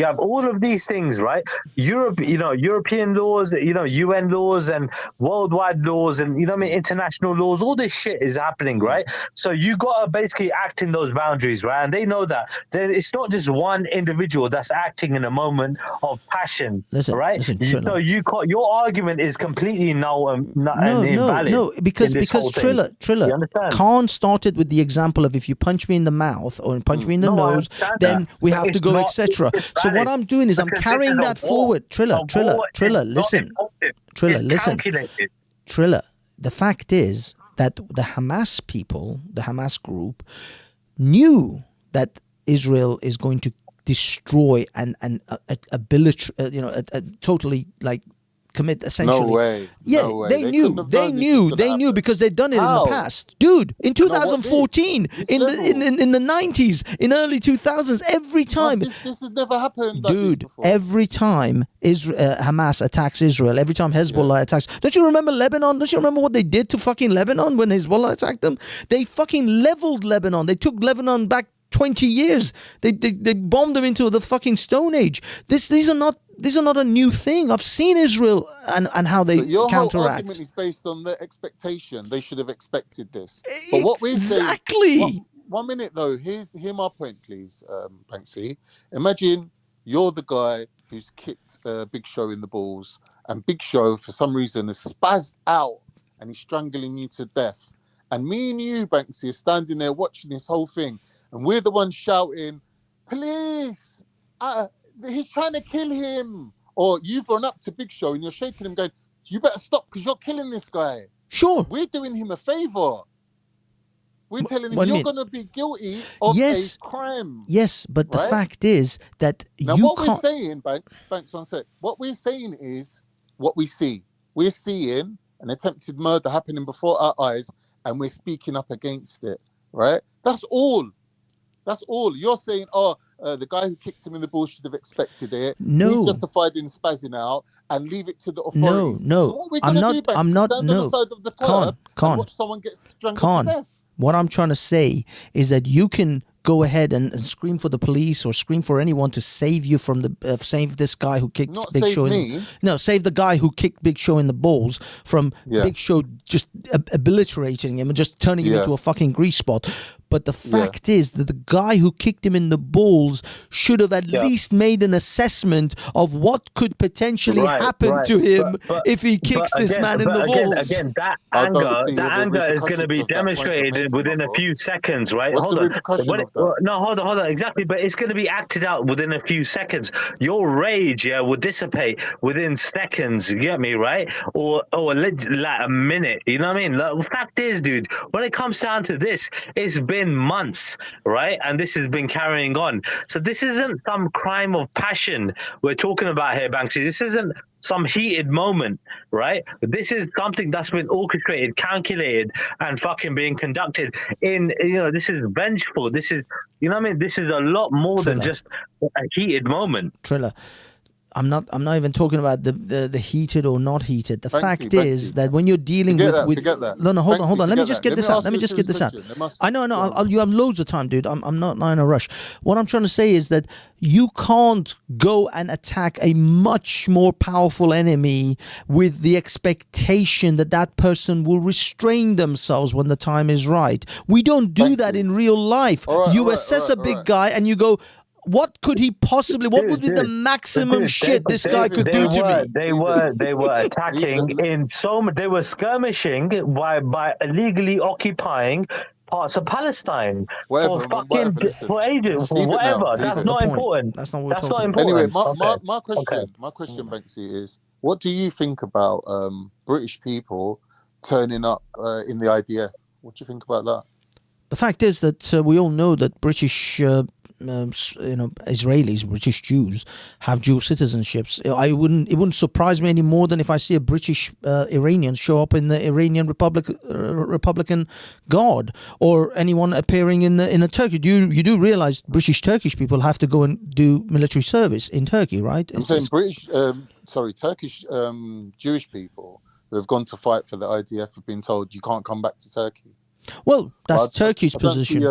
Speaker 5: have all of these things, right? European laws, UN laws, and worldwide laws, and international laws. All this shit is happening, right? So you gotta basically act in those boundaries, right? And they know that. It's not just one individual that's acting in a moment of passion, right?
Speaker 2: Triller.
Speaker 5: Your argument is completely null and invalid.
Speaker 2: No, because Triller
Speaker 5: You understand?
Speaker 2: Khan started with the example of if you punch me in the mouth or punch me in the
Speaker 5: No, I
Speaker 2: nose,
Speaker 5: understand
Speaker 2: then
Speaker 5: that.
Speaker 2: we
Speaker 5: But
Speaker 2: have to
Speaker 5: it's
Speaker 2: go,
Speaker 5: not-
Speaker 2: etc.
Speaker 5: it's
Speaker 2: So what
Speaker 5: valid.
Speaker 2: I'm doing is I'm
Speaker 5: Because this
Speaker 2: carrying
Speaker 5: is a
Speaker 2: that
Speaker 5: war.
Speaker 2: forward. Triller,
Speaker 5: A war is not
Speaker 2: listen.
Speaker 5: impulsive.
Speaker 2: Triller,
Speaker 5: It's
Speaker 2: listen.
Speaker 5: calculated.
Speaker 2: Triller, the fact is that the Hamas people, the Hamas group, knew that Israel is going to destroy and totally like commit essentially.
Speaker 7: No way.
Speaker 2: Yeah,
Speaker 7: No way.
Speaker 2: they
Speaker 7: couldn't
Speaker 2: knew.
Speaker 7: have
Speaker 2: They
Speaker 7: known this
Speaker 2: knew.
Speaker 7: was gonna
Speaker 2: They knew
Speaker 7: happen.
Speaker 2: because they'd done it in
Speaker 7: How?
Speaker 2: the past, dude. In
Speaker 7: No, what
Speaker 2: 2014,
Speaker 7: this
Speaker 2: in
Speaker 7: level?
Speaker 2: the 90s, in early 2000s, every time.
Speaker 7: Bruv, this has never happened like this
Speaker 2: Dude,
Speaker 7: before.
Speaker 2: every time Hamas attacks Israel, every time Hezbollah attacks, don't you remember Lebanon? Don't you remember what they did to fucking Lebanon when Hezbollah attacked them? They fucking leveled Lebanon. They took Lebanon back 20 years. They bombed them into the fucking Stone Age. These are not a new thing. I've seen Israel and how they
Speaker 7: But your whole
Speaker 2: counteract.
Speaker 7: argument is based on the expectation. They should have expected this. But what we're saying,
Speaker 2: Exactly.
Speaker 7: 1 minute though. Hear my point, please, Banksy. Imagine you're the guy who's kicked Big Show in the balls, and Big Show for some reason has spazzed out and he's strangling you to death. And me and you, Banksy, are standing there watching this whole thing, and we're the ones shouting, "Police! He's trying to kill him!" Or you've run up to Big Show and you're shaking him, going, "You better stop because you're killing this guy."
Speaker 2: Sure.
Speaker 7: We're doing him a favor. We're telling him
Speaker 2: what do you
Speaker 7: you're
Speaker 2: mean?
Speaker 7: going to be guilty of
Speaker 2: Yes.
Speaker 7: a crime.
Speaker 2: Yes, but the
Speaker 7: Right?
Speaker 2: fact is that
Speaker 7: Now,
Speaker 2: you
Speaker 7: what
Speaker 2: can't.
Speaker 7: we're saying, Banks, 1 sec. What we're saying is what we see. We're seeing an attempted murder happening before our eyes, and we're speaking up against it, right? That's all. That's all. You're saying, the guy who kicked him in the balls should have expected it.
Speaker 2: No.
Speaker 7: He's justified in spazzing out and leave it to the authorities.
Speaker 2: No.
Speaker 7: So what we're
Speaker 2: I'm
Speaker 7: gonna
Speaker 2: not-
Speaker 7: do, Banks,
Speaker 2: I'm
Speaker 7: is
Speaker 2: not-
Speaker 7: stand
Speaker 2: no.
Speaker 7: on the side of the
Speaker 2: Khan,
Speaker 7: curb
Speaker 2: Khan.
Speaker 7: and watch someone get strangled
Speaker 2: Khan,
Speaker 7: to death.
Speaker 2: what I'm trying to say is that you can go ahead and scream for the police or scream for anyone to save you from the save this guy who kicked
Speaker 7: Not
Speaker 2: Big
Speaker 7: save
Speaker 2: Show.
Speaker 7: me.
Speaker 2: No, save the guy who kicked Big Show in the balls from Big Show just obliterating him and just turning him into a fucking grease spot. But the fact is that the guy who kicked him in the balls should have at least made an assessment of what could potentially happen to him if he kicks this man in the balls.
Speaker 5: Again, that
Speaker 7: I don't
Speaker 5: anger,
Speaker 7: see
Speaker 5: that
Speaker 7: the
Speaker 5: anger is going to be
Speaker 7: repercussions of that point you're
Speaker 5: demonstrated
Speaker 7: making,
Speaker 5: within
Speaker 7: my
Speaker 5: a
Speaker 7: bro.
Speaker 5: few seconds, right?
Speaker 7: What's
Speaker 5: Hold
Speaker 7: the
Speaker 5: on.
Speaker 7: repercussion of that?
Speaker 5: No, hold on, exactly. But it's going to be acted out within a few seconds. Your rage, will dissipate within seconds. You get me, right? Or like a minute. You know what I mean? The fact is, dude, when it comes down to this, it's been months, right? And this has been carrying on. So this isn't some crime of passion we're talking about here, Banksy. This isn't some heated moment, right? This is something that's been orchestrated, calculated, and fucking being conducted in, this is vengeful. This is, you know what I mean? This is a lot more than just a heated moment.
Speaker 2: Triller, I'm not even talking about the heated or not heated. The fact
Speaker 7: Banksy.
Speaker 2: is that when you're dealing
Speaker 7: Forget that.
Speaker 2: No, hold on.
Speaker 7: Banksy,
Speaker 2: Let me
Speaker 7: forget
Speaker 2: just
Speaker 7: that.
Speaker 2: get this
Speaker 7: me
Speaker 2: out.
Speaker 7: ask
Speaker 2: Let me
Speaker 7: you a
Speaker 2: just get this out.
Speaker 7: question. Let me ask-
Speaker 2: I know.
Speaker 7: Go on.
Speaker 2: You have loads of time, dude. I'm not in a rush. What I'm trying to say is that you can't go and attack a much more powerful enemy with the expectation that that person will restrain themselves when the time is right. We don't do that
Speaker 7: Banksy.
Speaker 2: in real life. You assess a big guy and you go, what could he possibly? What would be the maximum shit this guy could do to me?
Speaker 5: They were attacking in they were skirmishing by illegally occupying parts of Palestine
Speaker 7: Whatever, man, whatever, listen.
Speaker 5: for ages, for
Speaker 7: Leave it now,
Speaker 5: whatever.
Speaker 7: leave
Speaker 5: That's
Speaker 7: it.
Speaker 5: not
Speaker 2: the point.
Speaker 5: important.
Speaker 2: That's not what we're
Speaker 5: That's not
Speaker 2: talking
Speaker 5: important.
Speaker 7: Anyway, my
Speaker 5: Okay.
Speaker 7: question, Banksy, is what do you think about British people turning up in the IDF? What do you think about that?
Speaker 2: The fact is that we all know that British, Israelis, British Jews, have dual citizenships. It wouldn't surprise me any more than if I see a British Iranian show up in the Iranian Republican Guard, or anyone appearing in a Turkey. You do realize British Turkish people have to go and do military service in Turkey, right?
Speaker 7: I'm saying Turkish Jewish people who have gone to fight for the IDF have been told you can't come back to Turkey.
Speaker 2: Well, that's Turkey's
Speaker 7: I don't
Speaker 2: position.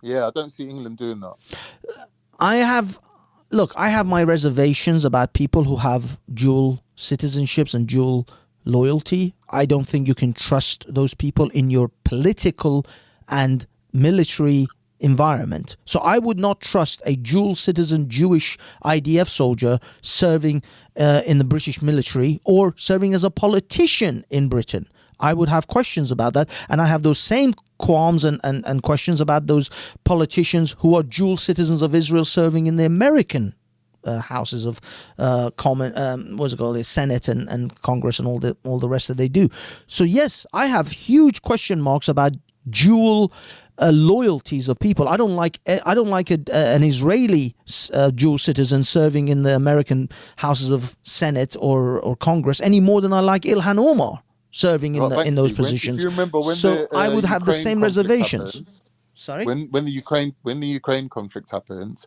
Speaker 7: See, I don't see England doing that.
Speaker 2: I have my reservations about people who have dual citizenships and dual loyalty. I don't think you can trust those people in your political and military environment. So I would not trust a dual citizen Jewish IDF soldier serving in the British military or serving as a politician in Britain. I would have questions about that, and I have those same qualms and questions about those politicians who are dual citizens of Israel serving in the American houses of the Senate and Congress and all the rest that they do. So yes, I have huge question marks about dual loyalties of people. I don't like an Israeli dual citizen serving in the American houses of Senate or Congress any more than I like Ilhan Omar serving in those positions.
Speaker 7: If you remember when
Speaker 2: I would have the same reservations. Sorry?
Speaker 7: When the Ukraine conflict happened,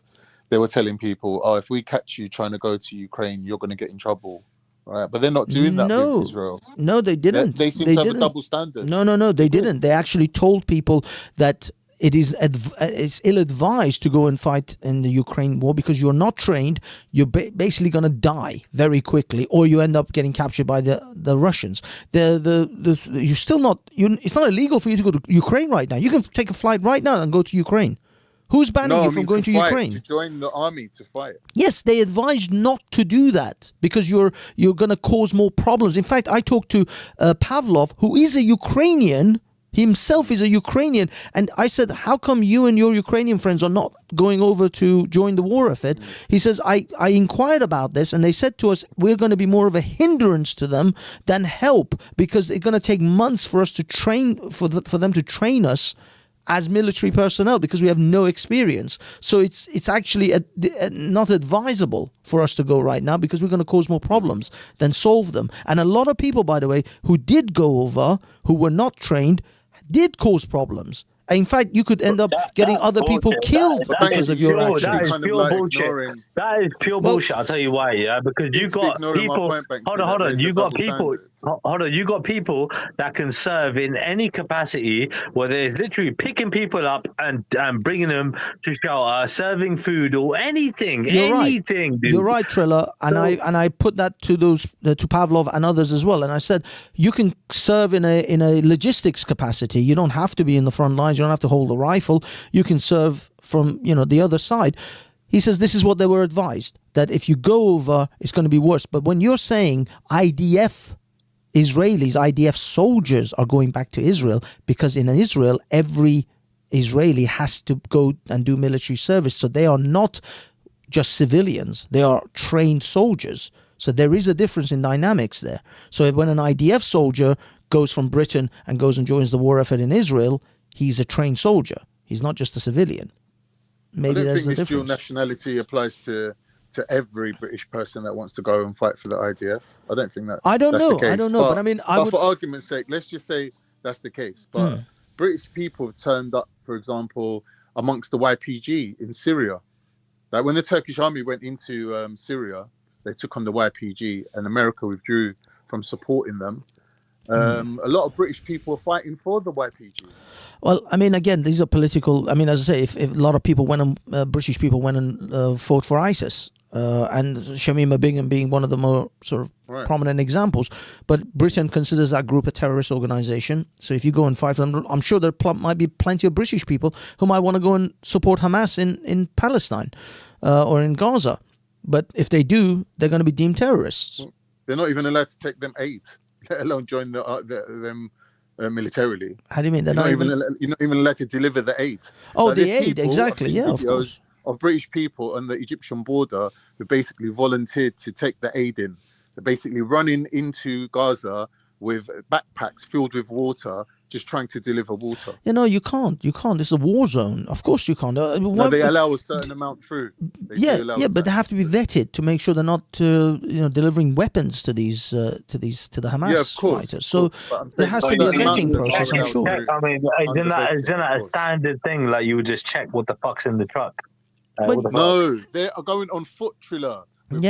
Speaker 7: they were telling people, "Oh, if we catch you trying to go to Ukraine, you're going to get in trouble." Right? But they're not doing that with Israel.
Speaker 2: No, they didn't.
Speaker 7: They seem to have a double standard.
Speaker 2: No, they didn't. They actually told people that it's ill-advised to go and fight in the Ukraine war because you're not trained. You're basically going to die very quickly, or you end up getting captured by the Russians. You're still not. It's not illegal for you to go to Ukraine right now. You can take a flight right now and go to Ukraine. Who's banning you from going to Ukraine?
Speaker 7: To join the army to fight.
Speaker 2: Yes, they advised not to do that because you're going to cause more problems. In fact, I talked to Pavlov, who is a Ukrainian. Himself is a Ukrainian, and I said, how come you and your Ukrainian friends are not going over to join the war effort? He says, I inquired about this, and they said to us, we're going to be more of a hindrance to them than help, because it's going to take months for us to train, for them to train us as military personnel, because we have no experience. So it's actually not advisable for us to go right now, because we're going to cause more problems than solve them. And a lot of people, by the way, who did go over, who were not trained, did cause problems. In fact, you could end up getting other people killed because of your actions.
Speaker 5: That is pure bullshit. That is pure bullshit. I'll tell you why. Yeah, because you got people. Hold on. You got people. Hold on. You got people that can serve in any capacity, whether it's literally picking people up and bringing them to shelter, serving food or anything.
Speaker 2: You're
Speaker 5: anything.
Speaker 2: Right.
Speaker 5: Dude.
Speaker 2: You're right, Trilla. And I put that to to Pavlov and others as well. And I said, you can serve in a logistics capacity. You don't have to be in the front lines. You don't have to hold a rifle. You can serve from the other side. He says this is what they were advised, that if you go over, it's going to be worse. But when you're saying IDF soldiers are going back to Israel, because in Israel, every Israeli has to go and do military service. So they are not just civilians. They are trained soldiers. So there is a difference in dynamics there. So when an IDF soldier goes from Britain and goes and joins the war effort in Israel, he's a trained soldier. He's not just a civilian. Maybe there's a difference. I don't think this dual
Speaker 7: nationality applies to every British person that wants to go and fight for the IDF. I don't think that.
Speaker 2: I don't know.
Speaker 7: The case.
Speaker 2: I don't know. But I mean,
Speaker 7: for argument's sake, let's just say that's the case. But British people have turned up, for example, amongst the YPG in Syria. Like when the Turkish army went into Syria, they took on the YPG, and America withdrew from supporting them. A lot of British people are fighting for the YPG.
Speaker 2: Well, I mean, again, these are political. I mean, as I say, if a lot of people went and British people went and fought for ISIS, and Shamima Begum being one of the more sort of prominent examples, but Britain considers that group a terrorist organization. So if you go and fight for them, I'm sure there might be plenty of British people who might want to go and support Hamas in Palestine or in Gaza. But if they do, they're going to be deemed terrorists.
Speaker 7: They're not even allowed to take them aid, let alone join them militarily.
Speaker 2: How do you mean? They're
Speaker 7: you're not even allowed to deliver the aid.
Speaker 2: Oh, the aid, exactly. Yeah, of course.
Speaker 7: Of British people on the Egyptian border who basically volunteered to take the aid in. They're basically running into Gaza with backpacks filled with water, just trying to deliver water.
Speaker 2: You know, you can't. It's a war zone. Of course you can't.
Speaker 7: No, they allow a certain amount through.
Speaker 2: But they have to be vetted to make sure they're not, delivering weapons to the Hamas fighters. So there has to be a vetting process, I'm sure.
Speaker 5: I mean, isn't that a standard thing? Like you would just check what the fuck's in the truck.
Speaker 7: No, they are going on foot, Triller.
Speaker 2: They're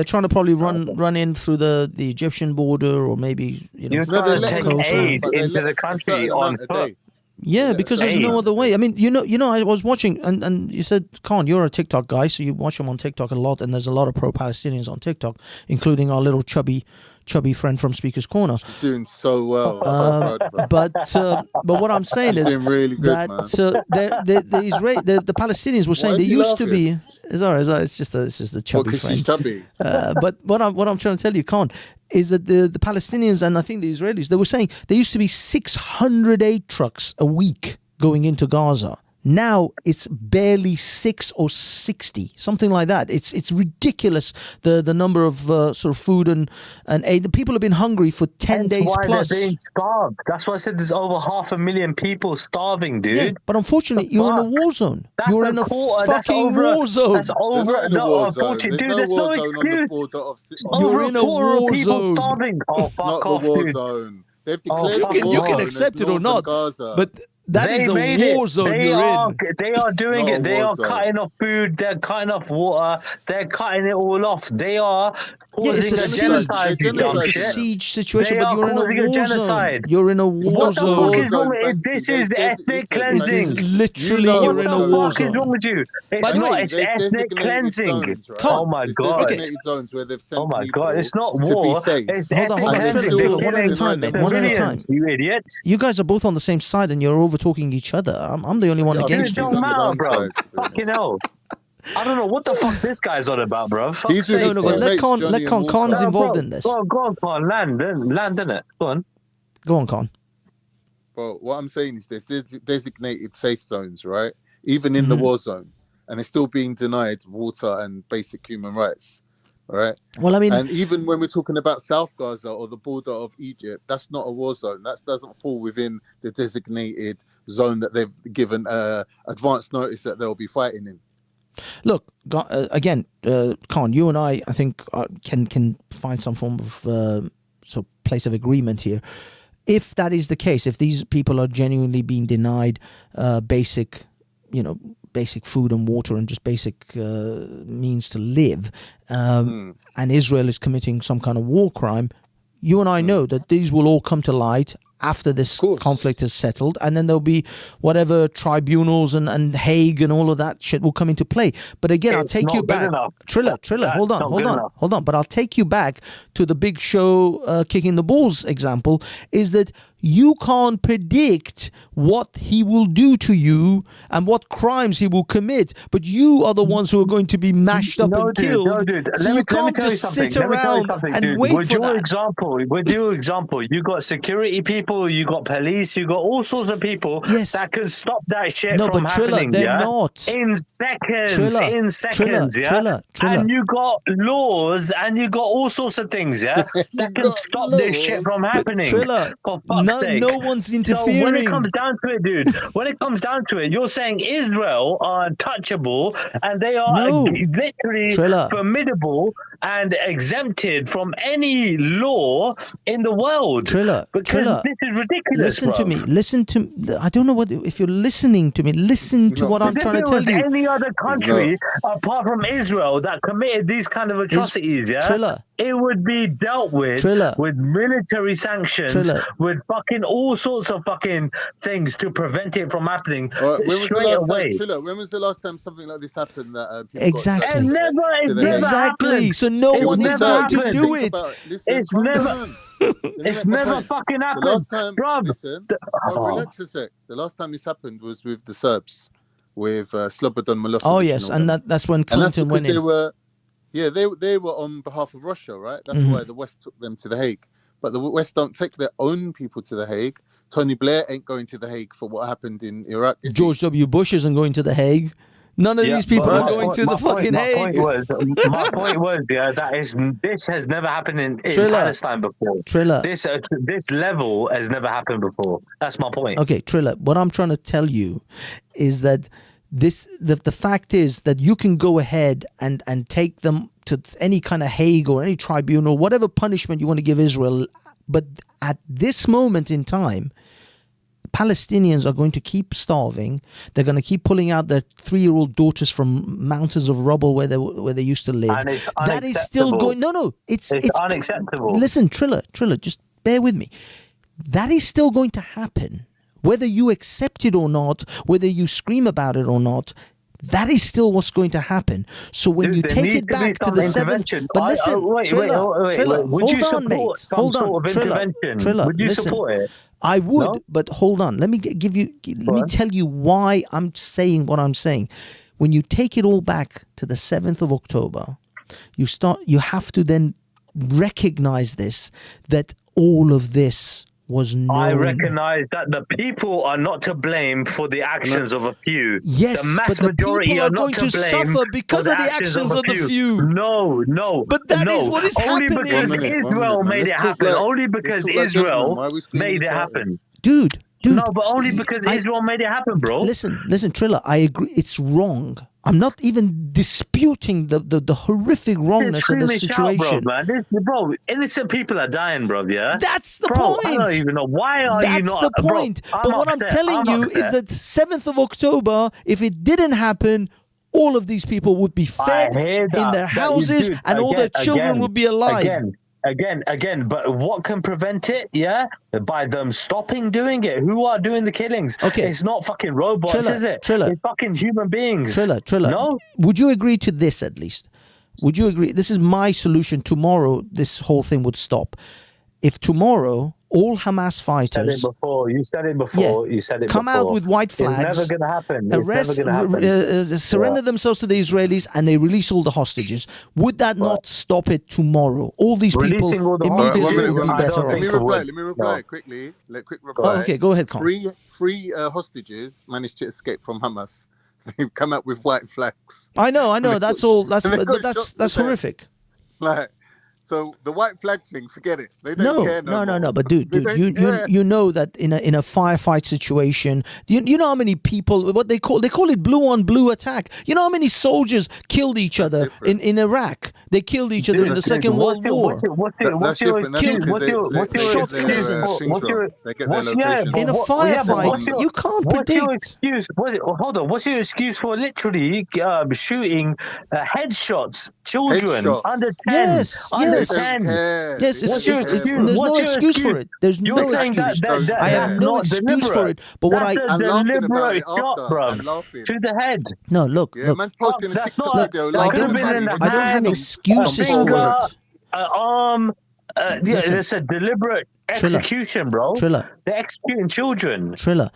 Speaker 2: trying to probably run in through the Egyptian border, or maybe
Speaker 5: you're trying to take aid into the country on foot.
Speaker 2: Yeah, because there's no other way. I mean, I was watching, and you said, Khan, you're a TikTok guy, so you watch them on TikTok a lot, and there's a lot of pro-Palestinians on TikTok, including our little chubby friend from Speaker's Corner.
Speaker 7: She's doing so well.
Speaker 2: But what I'm saying is
Speaker 7: really good,
Speaker 2: that the Palestinians were saying they used to be. It's all right. It's just a chubby friend.
Speaker 7: She's chubby.
Speaker 2: But what I'm trying to tell you, Khan, is that the Palestinians and I think the Israelis, they were saying there used to be 600 aid trucks a week going into Gaza. Now it's barely 6 or 60, something like that. It's ridiculous the number of sort of food and aid. The people have been hungry for 10 days plus.
Speaker 5: That's why they're being starved. That's why I said there's over 500,000 people starving, dude. Yeah,
Speaker 2: but unfortunately, you're in a war zone. You're in a fucking war zone.
Speaker 5: That's over. No, unfortunately, dude, there's no excuse.
Speaker 2: You're in a war
Speaker 5: zone. Starving. Oh, fuck off, dude.
Speaker 7: They've declared
Speaker 2: you can accept it or not, but that is a war zone you're in.
Speaker 5: They are doing it. They are cutting off food. They're cutting off water. They're cutting it all off. They are causing a genocide.
Speaker 2: It's a siege situation, but you're in a war zone. You're in a war zone.
Speaker 5: This is ethnic cleansing.
Speaker 2: It is literally you're in a war zone.
Speaker 5: What the fuck is wrong with you? It's not. It's ethnic cleansing. Oh my god. Oh my god. It's not war. It's ethnic cleansing.
Speaker 2: One at a time, mate. One at a time.
Speaker 5: You idiot.
Speaker 2: You guys are both on the same side, and you're over talking each other. I'm the only one against you.
Speaker 5: It don't matter, bro. Fucking hell. I don't know what the fuck this guy's on about, bro.
Speaker 2: Let Khan's involved in this.
Speaker 5: Go on, Khan. Land in it. Go on,
Speaker 2: Khan.
Speaker 7: Well, what I'm saying is there's designated safe zones, right? Even in the war zone, and they're still being denied water and basic human rights. Right.
Speaker 2: Well, I mean,
Speaker 7: and even when we're talking about South Gaza or the border of Egypt, that's not a war zone. That doesn't fall within the designated zone that they've given advance notice that they'll be fighting in.
Speaker 2: Look, again, Khan, you and I think can find some form of place of agreement here. If that is the case, if these people are genuinely being denied basic food and water and just basic means to live, and Israel is committing some kind of war crime, you and I know that these will all come to light after this conflict is settled, and then there'll be whatever tribunals and Hague and all of that shit will come into play. But again, I'll take you back. Triller, hold on. But I'll take you back to the Big Show kicking the balls example, is that you can't predict what he will do to you and what crimes he will commit, but you are the ones who are going to be mashed up and killed.
Speaker 5: No, dude.
Speaker 2: So you can't just sit around and wait for that.
Speaker 5: With your example, you got security people, you got police, you got all sorts of people that can stop that shit from happening.
Speaker 2: They're not.
Speaker 5: In seconds, and you got laws and you got all sorts of things, that can stop this shit from happening. For fuck's sake.
Speaker 2: No one's interfering.
Speaker 5: So when it comes down to it, dude, you're saying Israel are untouchable and they are literally formidable and exempted from any law in the world. Because this is ridiculous.
Speaker 2: Listen to me. Listen to. I don't know what if you're listening to me. Listen to
Speaker 7: No.
Speaker 2: what I'm
Speaker 5: If
Speaker 2: trying
Speaker 5: it
Speaker 2: to tell
Speaker 5: was
Speaker 2: you.
Speaker 5: any other country apart from Israel that committed these kind of atrocities,
Speaker 2: Triller.
Speaker 5: it would be dealt with
Speaker 2: Triller.
Speaker 5: with military sanctions,
Speaker 2: Triller.
Speaker 5: with fucking all sorts of fucking things to prevent it from happening
Speaker 7: All right, when was the
Speaker 5: straight
Speaker 7: last
Speaker 5: away.
Speaker 7: time, Triller, when was the last time something like this happened that people
Speaker 2: Exactly.
Speaker 7: got
Speaker 5: And
Speaker 7: sent
Speaker 5: never,
Speaker 7: to
Speaker 5: it
Speaker 7: the
Speaker 5: never
Speaker 7: Hague?
Speaker 2: Exactly.
Speaker 5: happened.
Speaker 2: So no
Speaker 5: It's
Speaker 2: one is
Speaker 5: never
Speaker 2: going to
Speaker 5: happened.
Speaker 2: do
Speaker 7: Think
Speaker 2: it.
Speaker 7: about Listen,
Speaker 5: It's
Speaker 7: calm
Speaker 5: never-
Speaker 7: down. Let me
Speaker 5: It's
Speaker 7: make my
Speaker 5: never
Speaker 7: point.
Speaker 5: fucking
Speaker 7: The
Speaker 5: happened.
Speaker 7: last time,
Speaker 5: Bruv,
Speaker 7: listen,
Speaker 5: oh.
Speaker 7: relax a sec. The last time this happened was with the Serbs, with Slobodan Milosevic.
Speaker 2: Oh yes,
Speaker 7: all
Speaker 2: and
Speaker 7: them.
Speaker 2: that's when
Speaker 7: And that's
Speaker 2: Clinton
Speaker 7: because
Speaker 2: went in.
Speaker 7: they were on behalf of Russia, right? That's
Speaker 2: Mhm.
Speaker 7: why the West took them to the Hague. But the West don't take their own people to the Hague. Tony Blair ain't going to the Hague for what happened in Iraq. Is he?
Speaker 2: George W. Bush isn't going to the Hague. None of
Speaker 5: Yeah,
Speaker 2: these people
Speaker 5: but
Speaker 2: are
Speaker 5: my
Speaker 2: going
Speaker 5: point-
Speaker 2: to the fucking
Speaker 5: my
Speaker 2: Hague.
Speaker 5: My point was, this has never happened in
Speaker 2: Triller.
Speaker 5: Palestine before.
Speaker 2: Triller.
Speaker 5: This level has never happened before. That's my point.
Speaker 2: Okay, Triller, what I'm trying to tell you is that the fact is that you can go ahead and take them to any kind of Hague or any tribunal, whatever punishment you want to give Israel, but at this moment in time, Palestinians are going to keep starving. They're going to keep pulling out their 3-year-old daughters from mountains of rubble where they used to live.
Speaker 5: And it's
Speaker 2: That is still
Speaker 5: unacceptable.
Speaker 2: going. No, it's
Speaker 5: unacceptable.
Speaker 2: Listen, Triller, just bear with me. That is still going to happen, whether you accept it or not, whether you scream about it or not. That is still what's going to happen. So when
Speaker 5: Dude,
Speaker 2: you
Speaker 5: there
Speaker 2: take
Speaker 5: needs
Speaker 2: it
Speaker 5: to be
Speaker 2: back to
Speaker 5: some
Speaker 2: the 7th,
Speaker 5: intervention.
Speaker 2: but listen,
Speaker 5: wait,
Speaker 2: Triller,
Speaker 5: would
Speaker 2: hold
Speaker 5: you
Speaker 2: on,
Speaker 5: support
Speaker 2: mate,
Speaker 5: some
Speaker 2: hold on,
Speaker 5: sort of
Speaker 2: Triller,
Speaker 5: intervention? Would you
Speaker 2: listen.
Speaker 5: support it?
Speaker 2: I would,
Speaker 5: No?
Speaker 2: but hold on. Let me give you. Let me
Speaker 5: on.
Speaker 2: tell you why I'm saying what I'm saying. When you take it all back to the 7th of October, you have to then recognize that all of this was known.
Speaker 5: I recognize that the people are not to blame for the actions of a few.
Speaker 2: Yes,
Speaker 5: the mass
Speaker 2: but the
Speaker 5: majority
Speaker 2: people
Speaker 5: are
Speaker 2: are
Speaker 5: not
Speaker 2: going to
Speaker 5: blame
Speaker 2: suffer because
Speaker 5: for
Speaker 2: of the actions of the few.
Speaker 5: No.
Speaker 2: But that is what is
Speaker 5: only
Speaker 2: happening.
Speaker 5: because
Speaker 7: 1 minute,
Speaker 5: Israel
Speaker 7: man.
Speaker 5: made it
Speaker 7: Let's talk
Speaker 5: happen.
Speaker 7: like-
Speaker 5: Only
Speaker 7: let's
Speaker 5: because
Speaker 7: talk like gentlemen.
Speaker 5: Israel
Speaker 7: Why are we screaming
Speaker 5: made it
Speaker 7: and
Speaker 5: happen.
Speaker 2: Dude.
Speaker 5: No, but only because
Speaker 2: I-
Speaker 5: Israel made it happen, bro.
Speaker 2: Listen, Triller, I agree. It's wrong. I'm not even disputing the horrific wrongness of the situation.
Speaker 5: Bro, innocent people are dying, bro. Yeah,
Speaker 2: That's the
Speaker 5: bro,
Speaker 2: point.
Speaker 5: I don't even know why are you
Speaker 2: That's
Speaker 5: not.
Speaker 2: the point.
Speaker 5: Bro,
Speaker 2: But what I'm
Speaker 5: upset.
Speaker 2: telling you is
Speaker 5: upset.
Speaker 2: that 7th of October, if it didn't happen, all of these people would be fed
Speaker 5: I hear
Speaker 2: in
Speaker 5: that,
Speaker 2: their
Speaker 5: that you
Speaker 2: houses
Speaker 5: do.
Speaker 2: and all their children
Speaker 5: Again,
Speaker 2: would be alive.
Speaker 5: Again, but what can prevent it? Yeah, by them stopping doing it. Who are doing the killings?
Speaker 2: Okay.
Speaker 5: It's not fucking robots,
Speaker 2: Triller,
Speaker 5: is it?
Speaker 2: Triller.
Speaker 5: It's fucking human beings.
Speaker 2: Triller.
Speaker 5: No,
Speaker 2: Would you agree to this at least? Would you agree? This is my solution. Tomorrow, this whole thing would stop. If tomorrow all Hamas fighters
Speaker 5: You said it before. You said it
Speaker 2: come
Speaker 5: before.
Speaker 2: out with white flags,
Speaker 5: It's never going to happen.
Speaker 2: arrest, surrender themselves to the Israelis, and they release all the hostages, would that not stop it tomorrow? All these
Speaker 5: Releasing
Speaker 2: people
Speaker 5: all the
Speaker 2: immediately
Speaker 5: hostages,
Speaker 2: would be
Speaker 5: I
Speaker 2: better
Speaker 5: don't
Speaker 2: off.
Speaker 5: think
Speaker 7: Let
Speaker 5: so.
Speaker 7: me reply
Speaker 5: No.
Speaker 7: quickly. Quick
Speaker 2: Oh,
Speaker 7: reply.
Speaker 2: okay, go ahead, Con.
Speaker 7: Three hostages managed to escape from Hamas. They've come out with white flags.
Speaker 2: I know. That's all. That's
Speaker 7: and they got
Speaker 2: that's
Speaker 7: shot
Speaker 2: that's
Speaker 7: to death.
Speaker 2: horrific.
Speaker 7: Like, so the white flag thing, forget it. They don't care no more.
Speaker 2: No. But dude,
Speaker 7: They don't care.
Speaker 2: you know that in a firefight situation, you know how many people, what they call it blue on blue attack. You know how many soldiers killed each other
Speaker 7: different.
Speaker 2: in Iraq? They killed each other in the Second World War.
Speaker 5: What's
Speaker 7: That's different. That's because they
Speaker 2: shot
Speaker 7: get their
Speaker 2: innocents.
Speaker 7: things wrong. They get their location.
Speaker 2: In a firefight, you can't
Speaker 5: What's your
Speaker 2: predict.
Speaker 5: excuse? Hold on. What's your excuse for literally shooting headshots, children
Speaker 7: Headshots.
Speaker 5: under 10?
Speaker 2: Yes,
Speaker 5: under
Speaker 2: yes.
Speaker 5: 10.
Speaker 2: Yes,
Speaker 5: What's your
Speaker 2: there's
Speaker 5: excuse?
Speaker 2: no
Speaker 5: What's your
Speaker 2: excuse for it. There's
Speaker 5: You're
Speaker 2: no
Speaker 5: saying
Speaker 2: excuse.
Speaker 5: that
Speaker 2: I have no
Speaker 5: not
Speaker 2: excuse
Speaker 5: deliberate.
Speaker 2: for it. But what
Speaker 5: That's
Speaker 2: I
Speaker 5: a
Speaker 7: laughing about
Speaker 5: deliberate
Speaker 7: it
Speaker 5: shot,
Speaker 7: after.
Speaker 5: bro,
Speaker 7: I'm laughing.
Speaker 5: to the head.
Speaker 2: no look.
Speaker 7: Man's posting a
Speaker 5: That's
Speaker 7: TikTok
Speaker 5: not-
Speaker 7: video
Speaker 5: that
Speaker 7: laughing
Speaker 5: could've been
Speaker 7: about
Speaker 5: in
Speaker 7: it.
Speaker 5: the
Speaker 2: I don't have
Speaker 5: hand,
Speaker 2: excuses
Speaker 5: a
Speaker 2: for
Speaker 5: finger,
Speaker 2: it.
Speaker 5: an arm.
Speaker 2: Listen.
Speaker 5: It's a deliberate execution, bro.
Speaker 2: Triller.
Speaker 5: They're executing children.
Speaker 2: Triller.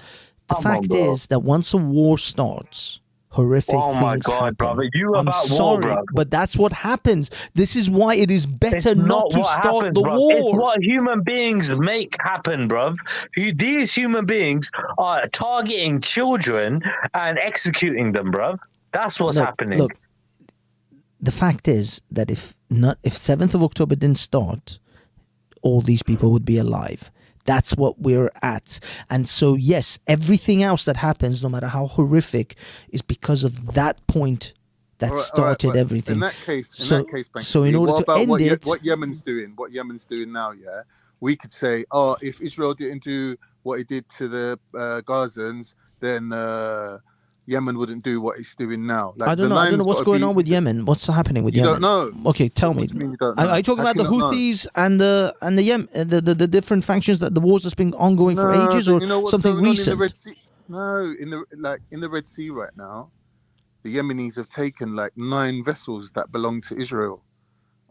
Speaker 2: The
Speaker 5: Come on,
Speaker 2: fact
Speaker 5: bro.
Speaker 2: is that once a war starts, horrific
Speaker 5: Oh my
Speaker 2: things
Speaker 5: God,
Speaker 2: happen.
Speaker 5: brother. You
Speaker 2: I'm
Speaker 5: about war,
Speaker 2: sorry,
Speaker 5: bro.
Speaker 2: but that's what happens. This is why it is better
Speaker 5: It's
Speaker 2: not to
Speaker 5: what
Speaker 2: start
Speaker 5: happens,
Speaker 2: the
Speaker 5: bruv.
Speaker 2: war.
Speaker 5: It's what human beings make happen, bruv. These human beings are targeting children and executing them, bruv. That's what's happening.
Speaker 2: Look, the fact is that if 7th of October didn't start, all these people would be alive. That's what we're at. And so, yes, everything else that happens, no matter how horrific, is because of that point that
Speaker 7: All right,
Speaker 2: started
Speaker 7: but
Speaker 2: everything.
Speaker 7: In that case, Banksy,
Speaker 2: So in order
Speaker 7: what
Speaker 2: to
Speaker 7: about
Speaker 2: end it,
Speaker 7: what Yemen's doing now? Yeah, we could say, oh, if Israel didn't do what it did to the Gazans, then Yemen wouldn't do what it's doing now. Like
Speaker 2: I don't
Speaker 7: the
Speaker 2: know. I don't know
Speaker 7: line's
Speaker 2: what's
Speaker 7: gotta
Speaker 2: going
Speaker 7: be-
Speaker 2: on with Yemen. What's happening with
Speaker 7: You
Speaker 2: Yemen?
Speaker 7: don't know.
Speaker 2: Okay, tell me.
Speaker 7: What do you mean you don't know?
Speaker 2: Are you talking
Speaker 7: How
Speaker 2: about the
Speaker 7: can you not know?
Speaker 2: Houthis and the different factions that the wars has been ongoing for ages, or
Speaker 7: you know what's
Speaker 2: something
Speaker 7: going on
Speaker 2: recent?
Speaker 7: in the Red Sea? No, in the Red Sea right now, the Yemenis have taken like 9 vessels that belong to Israel,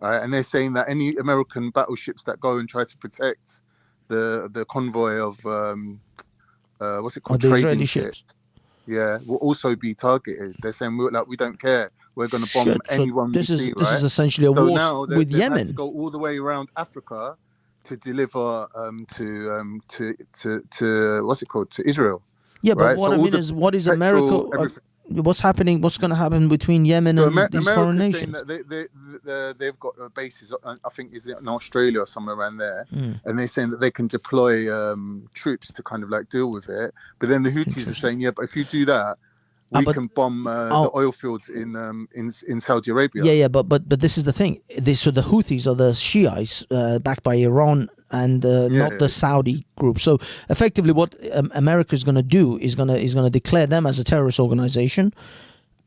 Speaker 7: right? And they're saying that any American battleships that go and try to protect the convoy of what's it called,
Speaker 2: the
Speaker 7: trading
Speaker 2: Israeli
Speaker 7: ships,
Speaker 2: ships.
Speaker 7: yeah, will also be targeted. They're saying we don't care. We're going to bomb
Speaker 2: Shit. So
Speaker 7: anyone
Speaker 2: this
Speaker 7: we
Speaker 2: is
Speaker 7: see,
Speaker 2: this
Speaker 7: right?
Speaker 2: is essentially a
Speaker 7: So
Speaker 2: war
Speaker 7: now
Speaker 2: with
Speaker 7: they've had to
Speaker 2: Yemen.
Speaker 7: go all the way around Africa to deliver to what's it called, to Israel.
Speaker 2: Yeah, but
Speaker 7: Right,
Speaker 2: what
Speaker 7: so
Speaker 2: I
Speaker 7: all
Speaker 2: mean
Speaker 7: the
Speaker 2: is, what is
Speaker 7: petrol,
Speaker 2: America?
Speaker 7: everything.
Speaker 2: What's happening? What's going to happen between Yemen
Speaker 7: So
Speaker 2: and these foreign
Speaker 7: America's saying
Speaker 2: nations?
Speaker 7: that they've got bases, I think, is it in Australia or somewhere around there,
Speaker 2: Mm.
Speaker 7: and they're saying that they can deploy troops to kind of like deal with it. But then the Houthis are
Speaker 2: Interesting.
Speaker 7: saying, yeah, but if you do that, we
Speaker 2: but-
Speaker 7: can bomb the oil fields in Saudi Arabia.
Speaker 2: Yeah, but this is the thing. So the Houthis are the Shiites backed by Iran and not the Saudi group. So effectively, what America is going to do is going to declare them as a terrorist organization,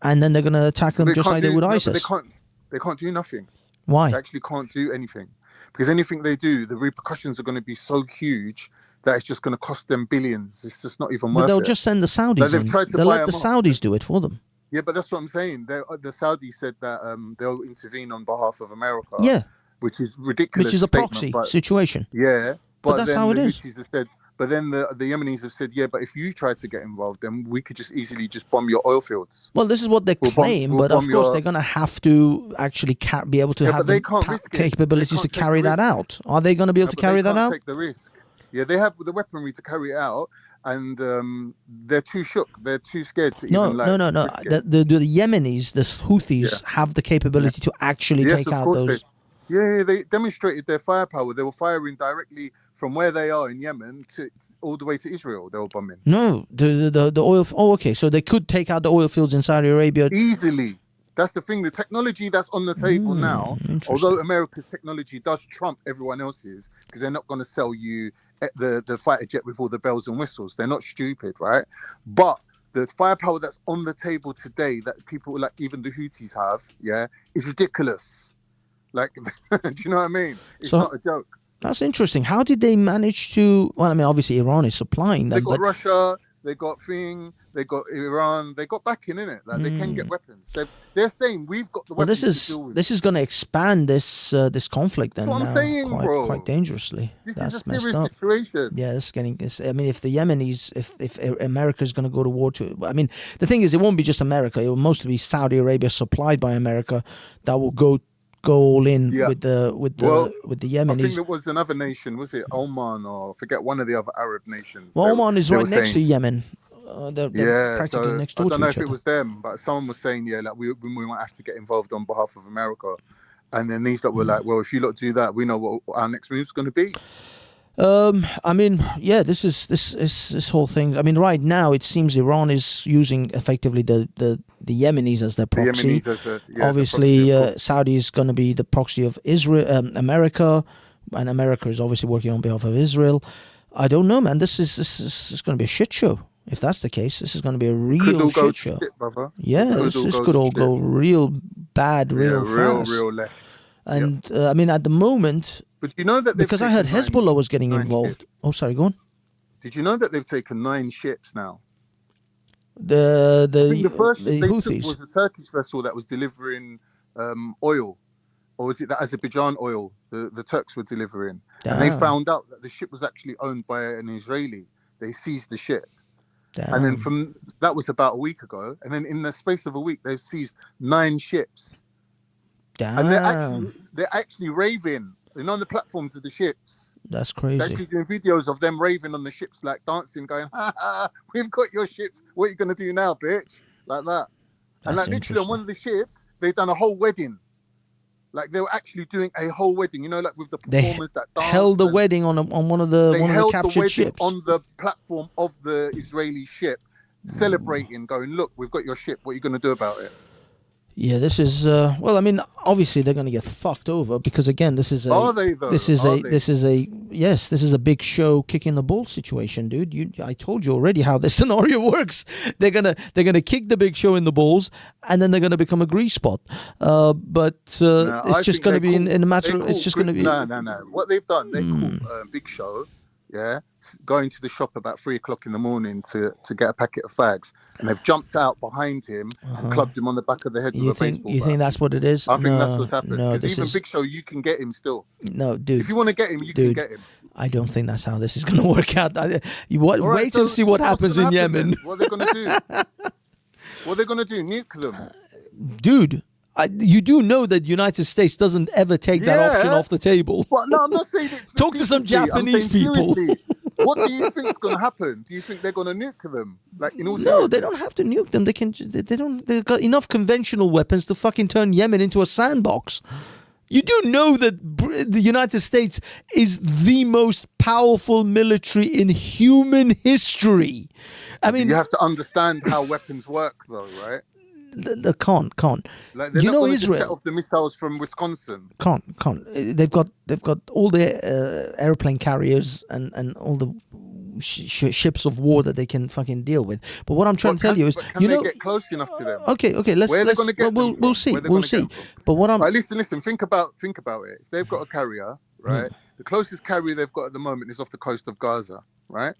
Speaker 2: and then they're going to attack them just like they would ISIS.
Speaker 7: But they can't do nothing.
Speaker 2: Why?
Speaker 7: They actually can't do anything, because anything they do, the repercussions are going to be so huge that it's just going to cost them billions. It's just not even worth it.
Speaker 2: But they'll just send the Saudis
Speaker 7: Like, they've
Speaker 2: in.
Speaker 7: tried to
Speaker 2: They'll
Speaker 7: buy
Speaker 2: let the
Speaker 7: them off.
Speaker 2: Saudis do it for them.
Speaker 7: Yeah, but that's what I'm saying. The Saudis said that they'll intervene on behalf of America.
Speaker 2: Yeah,
Speaker 7: which is ridiculous.
Speaker 2: which is a
Speaker 7: statement,
Speaker 2: proxy
Speaker 7: but,
Speaker 2: situation.
Speaker 7: Yeah,
Speaker 2: But that's
Speaker 7: then
Speaker 2: how it
Speaker 7: the
Speaker 2: is.
Speaker 7: Houthis have said, but then the Yemenis have said, yeah, but if you try to get involved, then we could just easily just bomb your oil fields.
Speaker 2: Well, this is what they claim,
Speaker 7: we'll
Speaker 2: but of
Speaker 7: bomb
Speaker 2: course
Speaker 7: your-
Speaker 2: they're going to have to actually be able to
Speaker 7: Yeah,
Speaker 2: have
Speaker 7: but they
Speaker 2: the
Speaker 7: can't risk it.
Speaker 2: capabilities
Speaker 7: They
Speaker 2: to
Speaker 7: can't take
Speaker 2: carry
Speaker 7: the
Speaker 2: that
Speaker 7: risk.
Speaker 2: out. Are they going to be able
Speaker 7: No,
Speaker 2: to
Speaker 7: but
Speaker 2: carry
Speaker 7: they
Speaker 2: that
Speaker 7: can't
Speaker 2: out?
Speaker 7: take the risk. Yeah, they have the weaponry to carry it out, and they're too shook. They're too scared to
Speaker 2: No,
Speaker 7: even like.
Speaker 2: no.
Speaker 7: risk it.
Speaker 2: The Yemenis, the Houthis,
Speaker 7: Yeah.
Speaker 2: have the capability to actually
Speaker 7: Yes,
Speaker 2: take
Speaker 7: of
Speaker 2: out
Speaker 7: course
Speaker 2: those.
Speaker 7: Yeah, they demonstrated their firepower. They were firing directly from where they are in Yemen to all the way to Israel. They were bombing
Speaker 2: No, the oil. Oh, okay. So they could take out the oil fields in Saudi Arabia.
Speaker 7: easily. That's the thing. The technology that's on the table now,
Speaker 2: interesting.
Speaker 7: although America's technology does trump everyone else's, because they're not going to sell you the fighter jet with all the bells and whistles. They're not stupid, right? But the firepower that's on the table today, that people like even the Houthis have, yeah, is ridiculous. Like, do you know what I mean? It's
Speaker 2: So-
Speaker 7: not a joke.
Speaker 2: That's interesting. How did they manage to? Well, I mean, obviously Iran is supplying
Speaker 7: They
Speaker 2: them,
Speaker 7: got
Speaker 2: but
Speaker 7: Russia, they got they got Iran, they got backing in it. Like they can get weapons. They're saying we've got the
Speaker 2: well,
Speaker 7: weapons
Speaker 2: this
Speaker 7: to deal with.
Speaker 2: is going to expand this conflict then
Speaker 7: That's what I'm
Speaker 2: now
Speaker 7: saying,
Speaker 2: quite dangerously.
Speaker 7: This
Speaker 2: That's
Speaker 7: is a
Speaker 2: messed
Speaker 7: serious
Speaker 2: up.
Speaker 7: situation.
Speaker 2: Yeah, it's getting. I mean, if the Yemenis, if America is going to go to war I mean, the thing is, it won't be just America. It will mostly be Saudi Arabia, supplied by America, that will go all in
Speaker 7: Yeah.
Speaker 2: with the
Speaker 7: I think
Speaker 2: Yemenis.
Speaker 7: there was another nation, was it Oman or forget one of the other Arab nations?
Speaker 2: Well, Oman is
Speaker 7: they
Speaker 2: right
Speaker 7: were
Speaker 2: next to
Speaker 7: saying-
Speaker 2: Yemen. They're
Speaker 7: Yeah,
Speaker 2: practically
Speaker 7: so
Speaker 2: next
Speaker 7: I
Speaker 2: door
Speaker 7: don't
Speaker 2: to
Speaker 7: know
Speaker 2: each
Speaker 7: if it
Speaker 2: other.
Speaker 7: was them, but someone was saying, yeah, like we might have to get involved on behalf of America. And then these lot were like, well, if you lot do that, we know what our next move's going to be.
Speaker 2: I mean, yeah, this whole thing. I mean, right now it seems Iran is using effectively the Yemenis as their
Speaker 7: The
Speaker 2: proxy.
Speaker 7: Yemenis as a, yeah,
Speaker 2: Obviously,
Speaker 7: as a proxy.
Speaker 2: Saudi is going to be the proxy of Israel, America, and America is obviously working on behalf of Israel. I don't know, man. This is going to be a shit show. If that's the case, this is going to be a
Speaker 7: Could
Speaker 2: real
Speaker 7: all go
Speaker 2: shit
Speaker 7: to
Speaker 2: show.
Speaker 7: shit, brother.
Speaker 2: Yeah, this could all go real bad, real fast.
Speaker 7: real left.
Speaker 2: And I mean, at the moment,
Speaker 7: But you know that they've
Speaker 2: because I heard
Speaker 7: taken
Speaker 2: Hezbollah was getting
Speaker 7: nine
Speaker 2: involved.
Speaker 7: ships.
Speaker 2: Oh, sorry, go on.
Speaker 7: Did you know that they've taken 9 ships now?
Speaker 2: The
Speaker 7: I think the first
Speaker 2: the
Speaker 7: ship they
Speaker 2: Houthis.
Speaker 7: took was a Turkish vessel that was delivering oil, or was it the Azerbaijan oil the Turks were delivering? And they
Speaker 2: Damn.
Speaker 7: found out that the ship was actually owned by an Israeli. They seized the ship, and then from that was about a week ago. And then in the space of a week, they've seized 9 ships, and they're actually raving. You know, on the platforms of the ships.
Speaker 2: That's
Speaker 7: They're
Speaker 2: crazy.
Speaker 7: actually doing videos of them raving on the ships, like dancing, going, ha ha, we've got your ships. What are you going to do now, bitch? Like that. And
Speaker 2: That's
Speaker 7: like literally on one of the ships, they've done a whole wedding. Like they were actually doing a whole wedding, you know, like with the
Speaker 2: They
Speaker 7: performers that dance.
Speaker 2: held the
Speaker 7: and
Speaker 2: wedding on one of the
Speaker 7: They
Speaker 2: one of
Speaker 7: held
Speaker 2: the
Speaker 7: the
Speaker 2: captured
Speaker 7: wedding
Speaker 2: ships.
Speaker 7: on the platform of the Israeli ship, celebrating, going, look, we've got your ship. What are you going to do about it?
Speaker 2: Yeah, this is well. I mean, obviously they're going to get fucked over because again, this is a.
Speaker 7: Are they though?
Speaker 2: This is
Speaker 7: Are
Speaker 2: a.
Speaker 7: they?
Speaker 2: This is a. Yes, this is a big show kicking the ball situation, dude. I told you already how this scenario works. They're gonna kick the big show in the balls, and then they're gonna become a grease spot. But it's just going to be in a matter. It's just going to be.
Speaker 7: No. What they've done, they caught Big Show, going to the shop about 3:00 in the morning to get a packet of fags, and they've jumped out behind him and clubbed him on the back of the head with a baseball bat.
Speaker 2: You think that's what it is?
Speaker 7: I think that's what's happened.
Speaker 2: No,
Speaker 7: Because even Big Show, you can get him still.
Speaker 2: No, dude.
Speaker 7: If you want to get him, you can get him.
Speaker 2: I don't think that's how this is going to work out. Wait
Speaker 7: so
Speaker 2: and see what
Speaker 7: what's
Speaker 2: happens
Speaker 7: gonna
Speaker 2: in
Speaker 7: happen
Speaker 2: Yemen.
Speaker 7: then? What are they going to do? What are they going to do? Nuke them?
Speaker 2: Dude, you do know that the United States doesn't ever take that option off the table.
Speaker 7: Well, no, I'm not saying it.
Speaker 2: Talk to some Japanese people.
Speaker 7: What do you think is going to happen? Do you think they're going to nuke them? Like in all
Speaker 2: No, they don't have to nuke them. They can. They don't. They've got enough conventional weapons to fucking turn Yemen into a sandbox. You do know that the United States is the most powerful military in human history. I mean,
Speaker 7: you have to understand how weapons work, though, right?
Speaker 2: Can't.
Speaker 7: Like they're
Speaker 2: You
Speaker 7: not
Speaker 2: know
Speaker 7: going
Speaker 2: Israel.
Speaker 7: to set off the missiles from Wisconsin.
Speaker 2: Can't. They've got all the airplane carriers and all the ships of war that they can fucking deal with. But what I'm trying to tell you is,
Speaker 7: can they get close enough to them?
Speaker 2: Okay. Let's.
Speaker 7: Where are they going to get them
Speaker 2: we'll see. We'll see. But what I'm.
Speaker 7: Right, listen. Think about it. If they've got a carrier, right? The closest carrier they've got at the moment is off the coast of Gaza, right?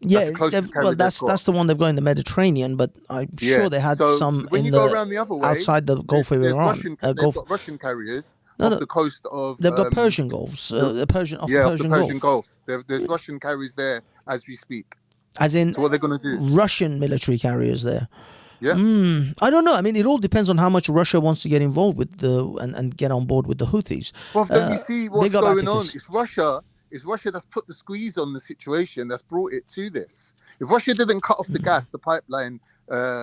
Speaker 2: Yeah, that's the one they've got in the Mediterranean, but I'm sure they had some
Speaker 7: when you go around the other way,
Speaker 2: outside the Gulf of Iran.
Speaker 7: They've got Russian carriers off the coast of.
Speaker 2: They've got Persian Gulfs. The Persian
Speaker 7: Gulf. There's Russian carriers there as we speak.
Speaker 2: As in,
Speaker 7: so what they're going to do?
Speaker 2: Russian military carriers there.
Speaker 7: Yeah.
Speaker 2: I don't know. I mean, it all depends on how much Russia wants to get involved with and get on board with the Houthis.
Speaker 7: Well, don't you see what's going on? It's Russia that's put the squeeze on the situation, that's brought it to this. If Russia didn't cut off the gas, the pipeline,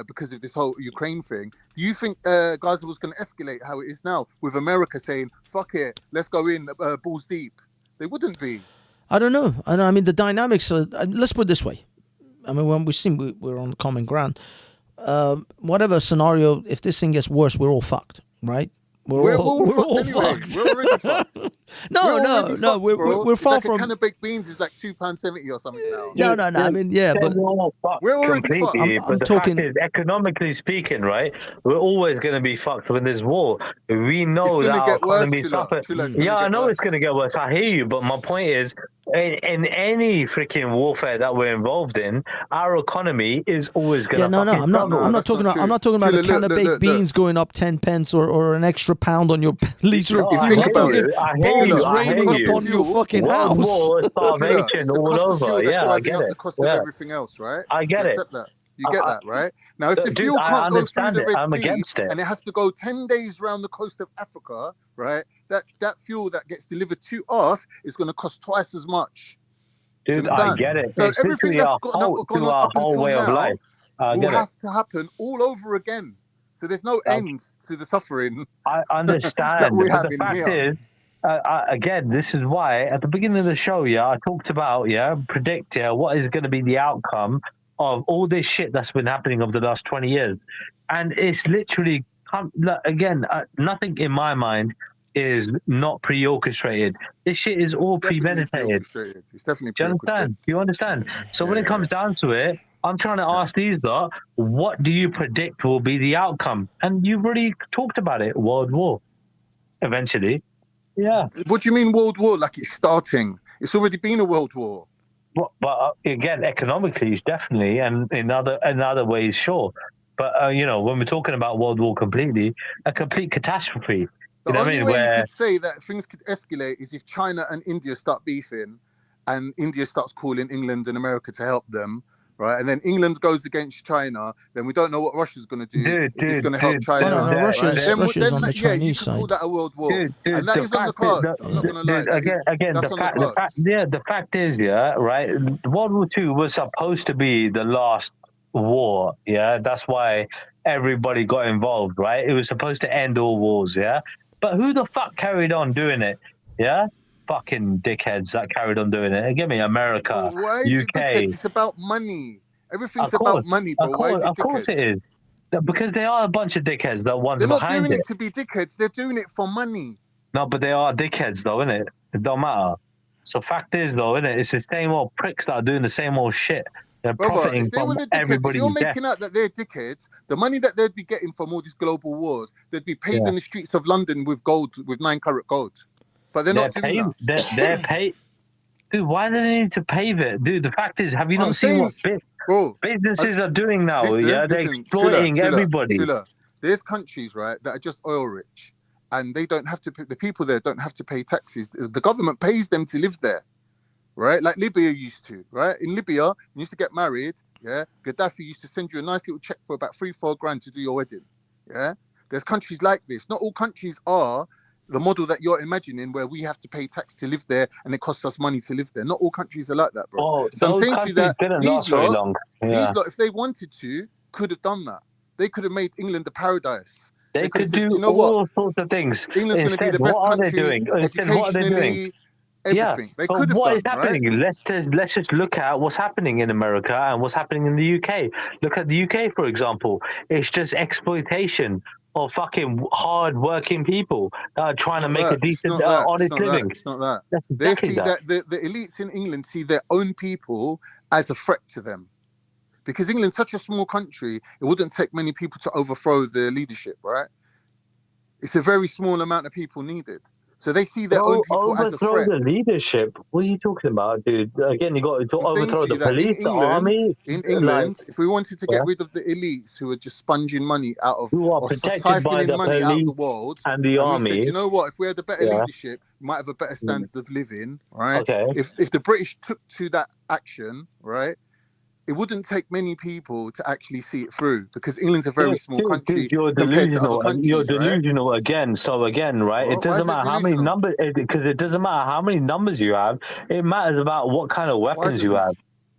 Speaker 7: because of this whole Ukraine thing, do you think Gaza was going to escalate how it is now, with America saying, fuck it, let's go in balls deep? They wouldn't be.
Speaker 2: I don't know. I mean, the dynamics, let's put it this way. I mean, when we seem we're on common ground, whatever scenario, if this thing gets worse, we're all fucked, right? We're all fucked.
Speaker 7: We're already fucked.
Speaker 2: No. We're far from.
Speaker 7: A can of baked beans is like £2.70 or something now.
Speaker 2: No. I mean, yeah, but
Speaker 5: we're already fucked.
Speaker 2: I'm talking.
Speaker 5: Fact is, economically speaking, right? We're always going to be fucked when there's war. We know that our economy suffers. Yeah, I know it's going to get worse. I hear you, but my point is, in any freaking warfare that we're involved in, our economy is always going to.
Speaker 2: I'm not talking about a can of baked beans going up 10 pence or an extra £1 on your lease review. I'm talking bombs raining upon your fucking house.
Speaker 5: War, starvation all over. Yeah, I get it.
Speaker 7: The cost of everything else, right?
Speaker 5: I get it.
Speaker 7: You get that, right? Now, if the fuel can't go through the Red Sea and it has to go 10 days around the coast of Africa, right? That fuel that gets delivered to us is going to cost twice as much.
Speaker 5: Dude, I get it.
Speaker 7: So
Speaker 5: it's
Speaker 7: everything that's gone on up
Speaker 5: whole way
Speaker 7: until
Speaker 5: of life.
Speaker 7: now will have to happen all over again. So there's no end to the suffering.
Speaker 5: I understand.
Speaker 7: that we have
Speaker 5: but the
Speaker 7: in
Speaker 5: fact
Speaker 7: here.
Speaker 5: is, again, this is why at the beginning of the show, I talked about, predict, what is going to be the outcome of all this shit that's been happening over the last 20 years. And it's literally, again, nothing in my mind is not pre-orchestrated. This shit is all premeditated.
Speaker 7: It's definitely
Speaker 5: Do you understand? Do you understand? So when it comes down to it, I'm trying to ask these lot, what do you predict will be the outcome? And you've already talked about it, World War, eventually. Yeah.
Speaker 7: What do you mean World War? Like it's starting? It's already been a World War.
Speaker 5: But again, economically, it's definitely, and in other ways, sure. But when we're talking about World War completely, a complete catastrophe.
Speaker 7: The only way you could say that things could escalate is if China and India start beefing, and India starts calling England and America to help them. Right, and then England goes against China. Then we don't know what Russia's going to do. It's going to help China.
Speaker 2: No, Russia's on the Chinese side.
Speaker 7: You can call that a world war, and that is on the cards. I'm not going to lie.
Speaker 5: The fact is, right. World War II was supposed to be the last war. Yeah, that's why everybody got involved. Right, it was supposed to end all wars. Yeah, but who the fuck carried on doing it? Yeah. Fucking dickheads that carried on doing it. Give me America,
Speaker 7: why is
Speaker 5: UK.
Speaker 7: It's about money. Everything's about money, bro.
Speaker 5: Of course it is. Because they are a bunch of dickheads. The ones
Speaker 7: They're not
Speaker 5: behind
Speaker 7: doing
Speaker 5: it.
Speaker 7: it to be dickheads. They're doing it for money.
Speaker 5: No, but they are dickheads, though, innit? It don't matter. So fact is, though, innit? It's the same old pricks that are doing the same old shit. They're
Speaker 7: Brother,
Speaker 5: profiting
Speaker 7: if they were
Speaker 5: from
Speaker 7: the dickheads, if
Speaker 5: everybody's
Speaker 7: you're
Speaker 5: death.
Speaker 7: making out that they're dickheads, the money that they'd be getting from all these global wars, they'd be paving the streets of London with gold, with 9-carat gold. But they're not doing that.
Speaker 5: They're paid. Dude, why do they need to pave it? Dude, the fact is, have you
Speaker 7: I'm
Speaker 5: not seen what
Speaker 7: saying, bro,
Speaker 5: businesses are doing now?
Speaker 7: listen,
Speaker 5: They're exploiting everybody.
Speaker 7: Chiller. There's countries, right, that are just oil rich, and they don't have to. The people there don't have to pay taxes. The government pays them to live there, right? Like Libya used to, right? In Libya, you used to get married. Yeah, Gaddafi used to send you a nice little check for about 3-4 grand to do your wedding. Yeah, there's countries like this. Not all countries are the model that you're imagining, where we have to pay tax to live there and it costs us money to live there. Not all countries are like that, bro.
Speaker 5: Oh,
Speaker 7: So I'm saying to you that
Speaker 5: didn't last very long.
Speaker 7: these lot, if they wanted to, could have done that. They could have made England a paradise.
Speaker 5: They could do
Speaker 7: you know
Speaker 5: all sorts of things.
Speaker 7: England's going to be the best country.
Speaker 5: Instead, what are they doing?
Speaker 7: Everything. They could have
Speaker 5: what
Speaker 7: done,
Speaker 5: is happening?
Speaker 7: Right?
Speaker 5: Let's just look at what's happening in America and what's happening in the UK. Look at the UK, for example. It's just exploitation of fucking hard-working people that are trying to make a decent, honest living.
Speaker 7: It's not that.
Speaker 5: That's
Speaker 7: They
Speaker 5: exactly
Speaker 7: see
Speaker 5: that.
Speaker 7: the elites in England see their own people as a threat to them. Because England's such a small country, it wouldn't take many people to overthrow the leadership, right? It's a very small amount of people needed. So they see their own people as a threat.
Speaker 5: Overthrow the leadership? What are you talking about, dude? Again, you got to overthrow the police, the army.
Speaker 7: In England, if we wanted to get rid of the elites who are just sponging money out of,
Speaker 5: who are
Speaker 7: or
Speaker 5: protected by the
Speaker 7: money out of the
Speaker 5: police
Speaker 7: world,
Speaker 5: and the army,
Speaker 7: we said, you know what? If we had a better leadership, we might have a better standard of living, right?
Speaker 5: Okay.
Speaker 7: If the British took to that action, right, it wouldn't take many people to actually see it through, because England's a very small country.
Speaker 5: You're delusional. You're delusional again. So again, right?
Speaker 7: Well,
Speaker 5: it doesn't matter how many numbers, because it doesn't matter how many numbers you have. It matters about what kind of weapons you have,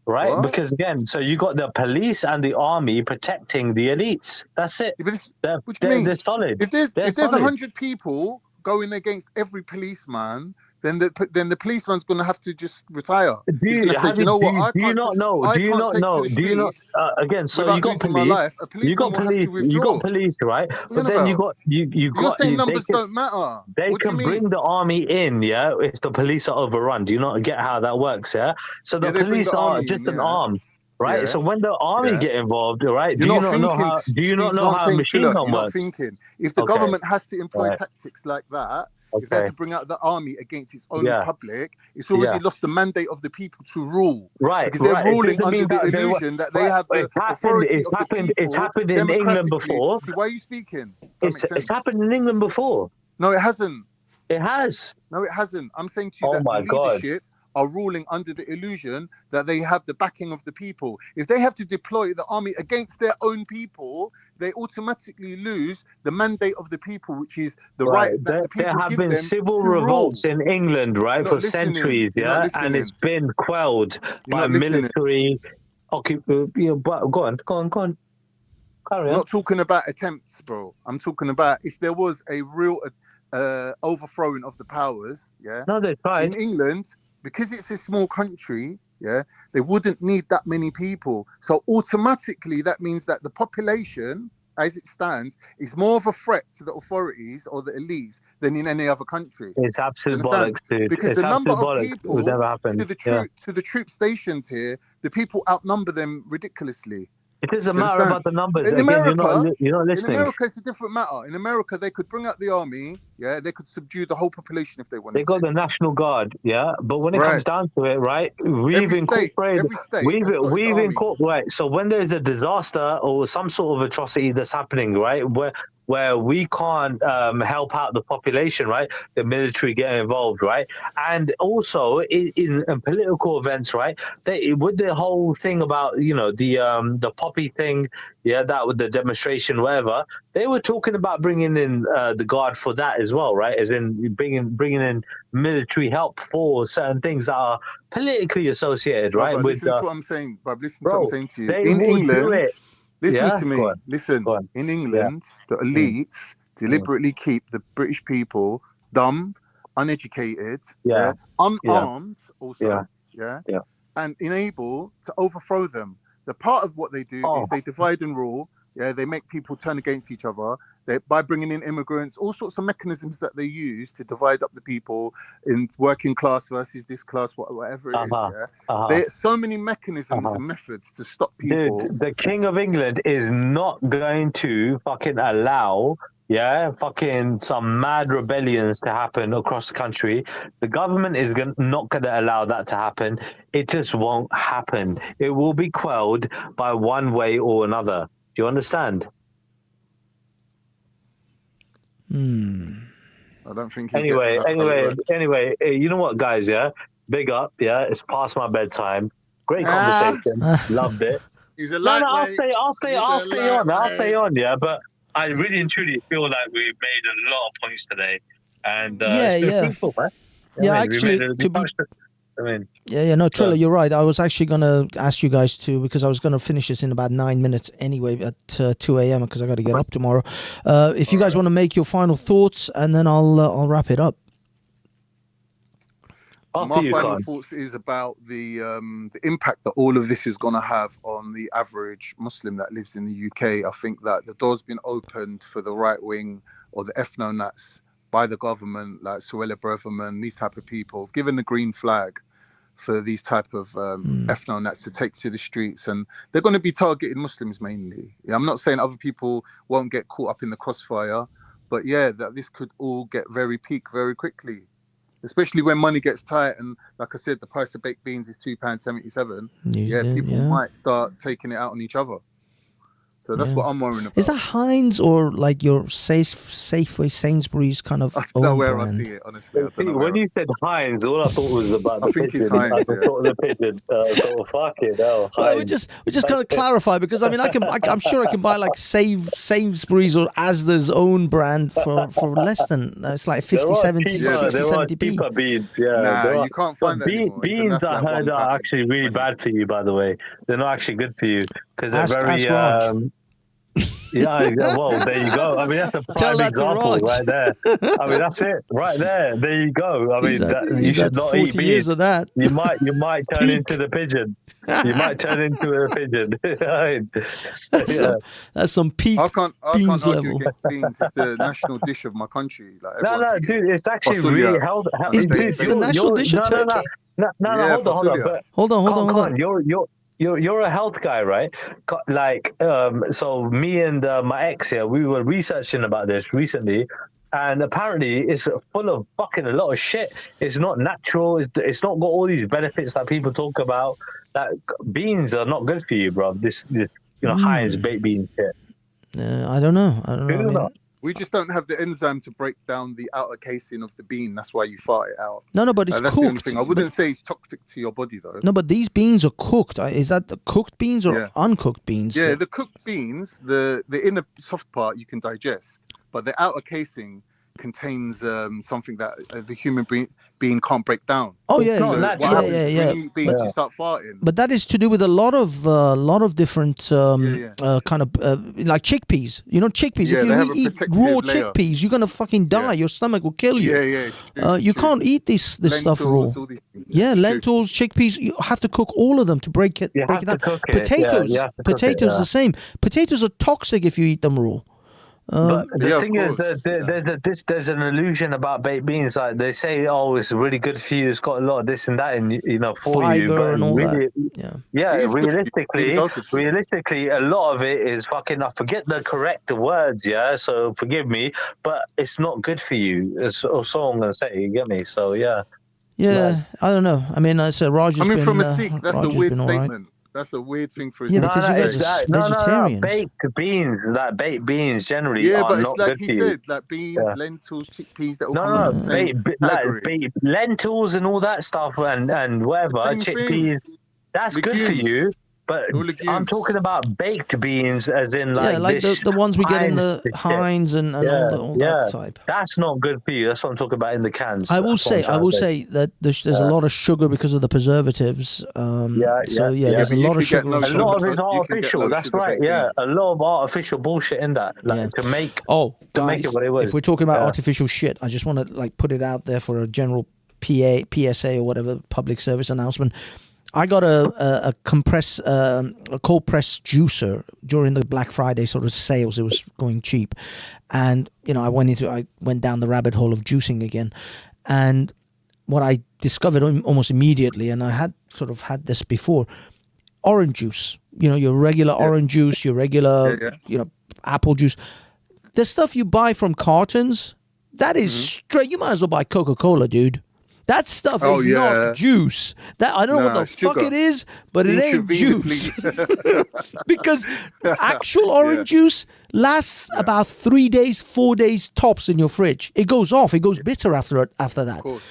Speaker 5: right?
Speaker 7: What?
Speaker 5: Because again, so you got the police and the army protecting the elites. That's it.
Speaker 7: Yeah, what do you mean?
Speaker 5: They're solid.
Speaker 7: If there's 100 people going against every policeman, then the policeman's going to have to just retire.
Speaker 5: Do you not know? Again, so you got police, right? But then you got.
Speaker 7: You're saying numbers don't matter.
Speaker 5: They can bring the army in, yeah, if the police are overrun. Do you not get how that works, yeah? So the police are just an arm. Right, so when the army get involved, right? Do you not know how a machine gun works?
Speaker 7: If the government has to employ tactics like that, if they have to bring out the army against its own public, it's already lost the mandate of the people to rule.
Speaker 5: Right,
Speaker 7: because they're ruling under the illusion that they have the authority of the people.
Speaker 5: It's happened in England before.
Speaker 7: See, why are you speaking?
Speaker 5: It's happened in England before.
Speaker 7: No, it hasn't.
Speaker 5: It has.
Speaker 7: No, it hasn't. I'm saying to you that the leadership are ruling under the illusion that they have the backing of the people. If they have to deploy the army against their own people, they automatically lose the mandate of the people, which is the right that the people give them.
Speaker 5: There have been civil revolts in England, right, for centuries, and it's been quelled by military. Okay, go on. Carry on.
Speaker 7: I'm not talking about attempts, bro. I'm talking about if there was a real overthrowing of the powers. Yeah.
Speaker 5: No, they tried
Speaker 7: in England. Because it's a small country, they wouldn't need that many people. So automatically, that means that the population, as it stands, is more of a threat to the authorities or the elites than in any other country.
Speaker 5: It's absolute bollocks, dude.
Speaker 7: Because the number of people
Speaker 5: to
Speaker 7: the troops stationed here, the people outnumber them ridiculously.
Speaker 5: It doesn't matter about the numbers.
Speaker 7: In America,
Speaker 5: you're not listening.
Speaker 7: In America, it's a different matter. In America, they could bring out the army. Yeah, they could subdue the whole population if they wanted.
Speaker 5: They got the National Guard. Yeah, but when it comes down to it, right, we've incorporated. We've incorporated. So when there's a disaster or some sort of atrocity that's happening, right, where we can't help out the population, right? The military get involved, right? And also in political events, right? With the whole thing about the poppy thing, that with the demonstration, whatever, they were talking about bringing in the guard for that as well, right? As in bringing in military help for certain things that are politically associated, right?
Speaker 7: Listen to what I'm saying, bruv. Listen to what I'm saying to you. In England. Listen to me. Listen, in England, the elites deliberately keep the British people dumb, uneducated, unarmed also, and enable to overthrow them. The part of what they do is they divide and rule Yeah, they make people turn against each other. By bringing in immigrants, all sorts of mechanisms that they use to divide up the people in working class versus this class, whatever it is. Yeah, there's so many mechanisms and methods to stop people.
Speaker 5: Dude, the King of England is not going to fucking allow, fucking some mad rebellions to happen across the country. The government is not going to allow that to happen. It just won't happen. It will be quelled by one way or another. Do you understand?
Speaker 7: I don't think.
Speaker 5: Anyway, you know what, guys? Yeah, big up. Yeah, it's past my bedtime. Great conversation. Loved it.
Speaker 7: He's a
Speaker 5: No,
Speaker 7: lightweight.
Speaker 5: I'll stay on. Yeah, but I really and truly feel like we've made a lot of points today, and it's been fruitful, man.
Speaker 2: No, Triller, you're right. I was actually going to ask you guys to, because I was going to finish this in about 9 minutes anyway at 2 a.m. because I got to get up tomorrow. If you guys want to make your final thoughts, and then I'll wrap it up.
Speaker 7: My final thoughts is about the impact that all of this is going to have on the average Muslim that lives in the UK. I think that the door's been opened for the right wing or the ethno-nats by the government, like Suella Braverman, these type of people, given the green flag for these type of ethno-nats to take to the streets, and they're going to be targeting Muslims mainly. Yeah, I'm not saying other people won't get caught up in the crossfire, but that this could all get very peak very quickly. Especially when money gets tight, and like I said, the price of baked beans is £2.77. People might start taking it out on each other. So that's what I'm worrying about.
Speaker 2: Is that Heinz or like your Safeway Sainsbury's kind of?
Speaker 7: I don't know where I see it, honestly.
Speaker 5: When you said Heinz, all I thought was about the pigeon.
Speaker 7: It's Heinz,
Speaker 5: I thought the pigeon. Fuck it, no.
Speaker 2: Well, we just kind of clarify, because I mean I'm sure I can buy like Sainsbury's or Asda's own brand for less than it's like 50, 70, 60, 70p.
Speaker 5: Cheaper beans,
Speaker 7: you can't find that anymore.
Speaker 5: Beans I heard are actually really bad for you, by the way. They're not actually good for you because they're very well, there you go. I mean, that's a prime example right there. I mean, that's it right there. There you go. I mean, you should not eat beans.
Speaker 2: Years of that.
Speaker 5: You might turn into the pigeon. You might turn into a pigeon.
Speaker 2: That's some peak beans level.
Speaker 7: Beans is the national dish of my country. Like,
Speaker 5: no, dude, it's actually really healthy.
Speaker 2: It's the national dish of Turkey. Hold on.
Speaker 5: You're a health guy, right? Like, so me and my ex here, we were researching about this recently, and apparently it's full of fucking a lot of shit. It's not natural. It's not got all these benefits that people talk about. That beans are not good for you, bro. This Heinz baked bean shit.
Speaker 2: I don't know.
Speaker 7: We just don't have the enzyme to break down the outer casing of the bean. That's why you fart it out.
Speaker 2: No, but it's
Speaker 7: that's
Speaker 2: cooked.
Speaker 7: The only thing. I wouldn't say it's toxic to your body, though.
Speaker 2: No, but these beans are cooked. Is that the cooked beans or uncooked beans?
Speaker 7: Yeah, the cooked beans, the inner soft part you can digest, but the outer casing contains something that the human being can't break down.
Speaker 2: Oh
Speaker 5: yeah.
Speaker 7: When you eat beans, you start farting.
Speaker 2: But that is to do with a lot of different kind of like chickpeas. You know, chickpeas.
Speaker 7: Yeah,
Speaker 2: if you eat raw chickpeas, you're gonna fucking die. Your stomach will kill you. You can't eat this stuff raw. Lentils, chickpeas. You have to cook all of them to break it down. Potatoes, the same. Potatoes are toxic if you eat them raw.
Speaker 5: But the thing is, there's an illusion about baked beans. Like they say, it's really good for you. It's got a lot of this and that, and for
Speaker 2: fiber
Speaker 5: you. But
Speaker 2: and all
Speaker 5: really,
Speaker 2: that.
Speaker 5: Realistically, a lot of it is fucking. I forget the correct words. So forgive me, but it's not good for you. It's so I'm gonna say. You get me? So
Speaker 2: I don't know. I mean, I said Roger's
Speaker 7: coming
Speaker 2: been,
Speaker 7: from a Sikh. That's a weird statement.
Speaker 2: Right.
Speaker 7: That's a weird thing for a
Speaker 2: vegetarians.
Speaker 5: Baked beans, like baked beans generally
Speaker 7: but
Speaker 5: are
Speaker 7: it's
Speaker 5: not
Speaker 7: like
Speaker 5: good
Speaker 7: he
Speaker 5: for you.
Speaker 7: said, like beans, lentils, chickpeas, that all come in the same category.
Speaker 5: Lentils and all that stuff and whatever, chickpeas, that's good for you. But I'm talking about baked beans, as in like
Speaker 2: the ones we get in the Heinz and all that type.
Speaker 5: That's not good for you. That's what I'm talking about in the cans.
Speaker 2: I will say that there's a lot of sugar because of the preservatives. There's a lot of sugar.
Speaker 5: A lot of it's artificial. That's right. Yeah, a lot of artificial bullshit in that, to make.
Speaker 2: Guys,
Speaker 5: it what it was.
Speaker 2: If we're talking about artificial shit, I just want to put it out there for a general PSA or whatever public service announcement. I got a cold press juicer during the Black Friday sort of sales. It was going cheap, and I went down the rabbit hole of juicing again, and what I discovered almost immediately, and I had this before, orange juice. Your regular orange juice, your regular apple juice, the stuff you buy from cartons, that is straight. You might as well buy Coca-Cola, dude. That stuff is not juice. That I don't know what the fuck it is, but it ain't juice. Because actual orange juice lasts about 3 days, 4 days tops in your fridge. It goes off. It goes bitter after that.
Speaker 7: Of course.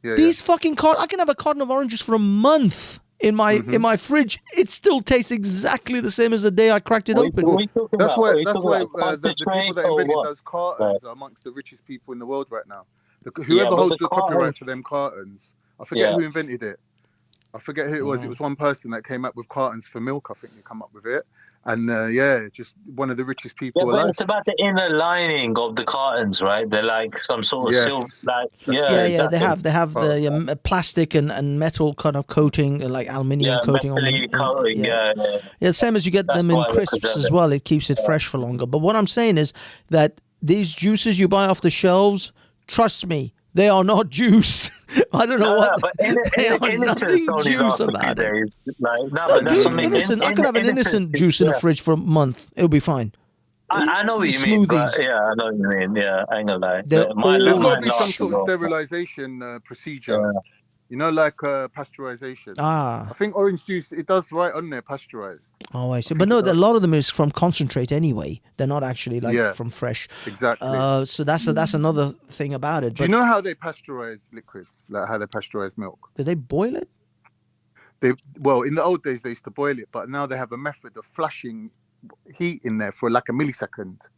Speaker 2: These fucking I can have a carton of orange juice for a month in my fridge. It still tastes exactly the same as the day I cracked it open.
Speaker 7: That's why the people that invented those cartons are amongst the richest people in the world right now. Whoever holds the copyright for them cartons, I forget who invented it. I forget who it was. It was one person that came up with cartons for milk. I think they come up with it. And just one of the richest people alive.
Speaker 5: But it's about the inner lining of the cartons, right? They're like some sort of silk.
Speaker 2: They have the plastic and metal kind of coating, like aluminium coating on them. Same as you get them in crisps as well. It keeps it fresh for longer. But what I'm saying is that these juices you buy off the shelves, trust me, they are not juice. I don't know what. They are nothing juice about it. Innocent. I could have an innocent juice in the fridge for a month. It'll be fine.
Speaker 5: I know what you mean. But, I know what you mean. Yeah, I ain't gonna lie.
Speaker 7: There's got to be some sort of sterilization procedure. Like pasteurization. I think orange juice, it does right on there, pasteurized.
Speaker 2: Oh, I see. But no, a lot of them is from concentrate anyway. They're not actually from fresh.
Speaker 7: Exactly.
Speaker 2: So that's another thing about it.
Speaker 7: Do you know how they pasteurize liquids? Like how they pasteurize milk?
Speaker 2: Do they boil it?
Speaker 7: In the old days, they used to boil it, but now they have a method of flashing heat in there for like a millisecond.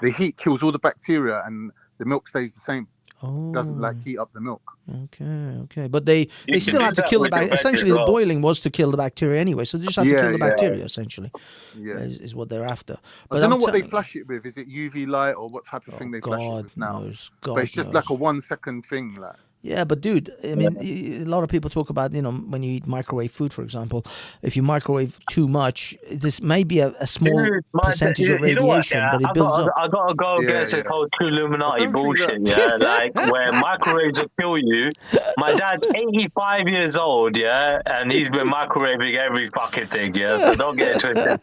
Speaker 7: The heat kills all the bacteria and the milk stays the same.
Speaker 2: Oh.
Speaker 7: Doesn't heat up the milk.
Speaker 2: Okay. But they still have to kill the bacteria. Essentially, the boiling was to kill the bacteria anyway. So they just have to kill the bacteria, essentially. Yeah. Is what they're after. But
Speaker 7: I don't know what they flash it with. Is it UV light or what type of thing they flash it with now? But it's just like a 1 second thing. Like.
Speaker 2: Yeah, but dude, I mean, a lot of people talk about, when you eat microwave food, for example, if you microwave too much, this may be a small percentage of radiation, but it builds up.
Speaker 5: I got to go against this whole true Illuminati bullshit, like where microwaves will kill you. My dad's 85 years old, and he's been microwaving every fucking thing, so don't get it twisted.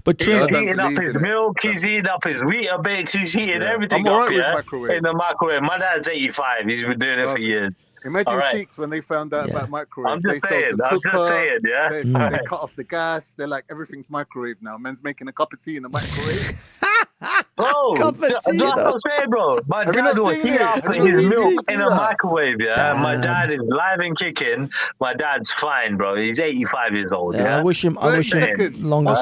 Speaker 2: But
Speaker 5: he's heating up his milk, he's heating up his Weetabix, he's heating everything up in the microwave. My dad's 85, he's been doing it for years.
Speaker 7: Imagine Sikhs when they found out about microwaves.
Speaker 5: I'm just saying,
Speaker 7: They cut off the gas. They're like, everything's microwave now. Man's making a cup of tea in the microwave.
Speaker 5: Bro, that's what I'm saying, bro. My dad was heating up his milk in a microwave, My dad is live and kicking. My dad's fine, bro. He's 85 years old,
Speaker 2: I wish him longest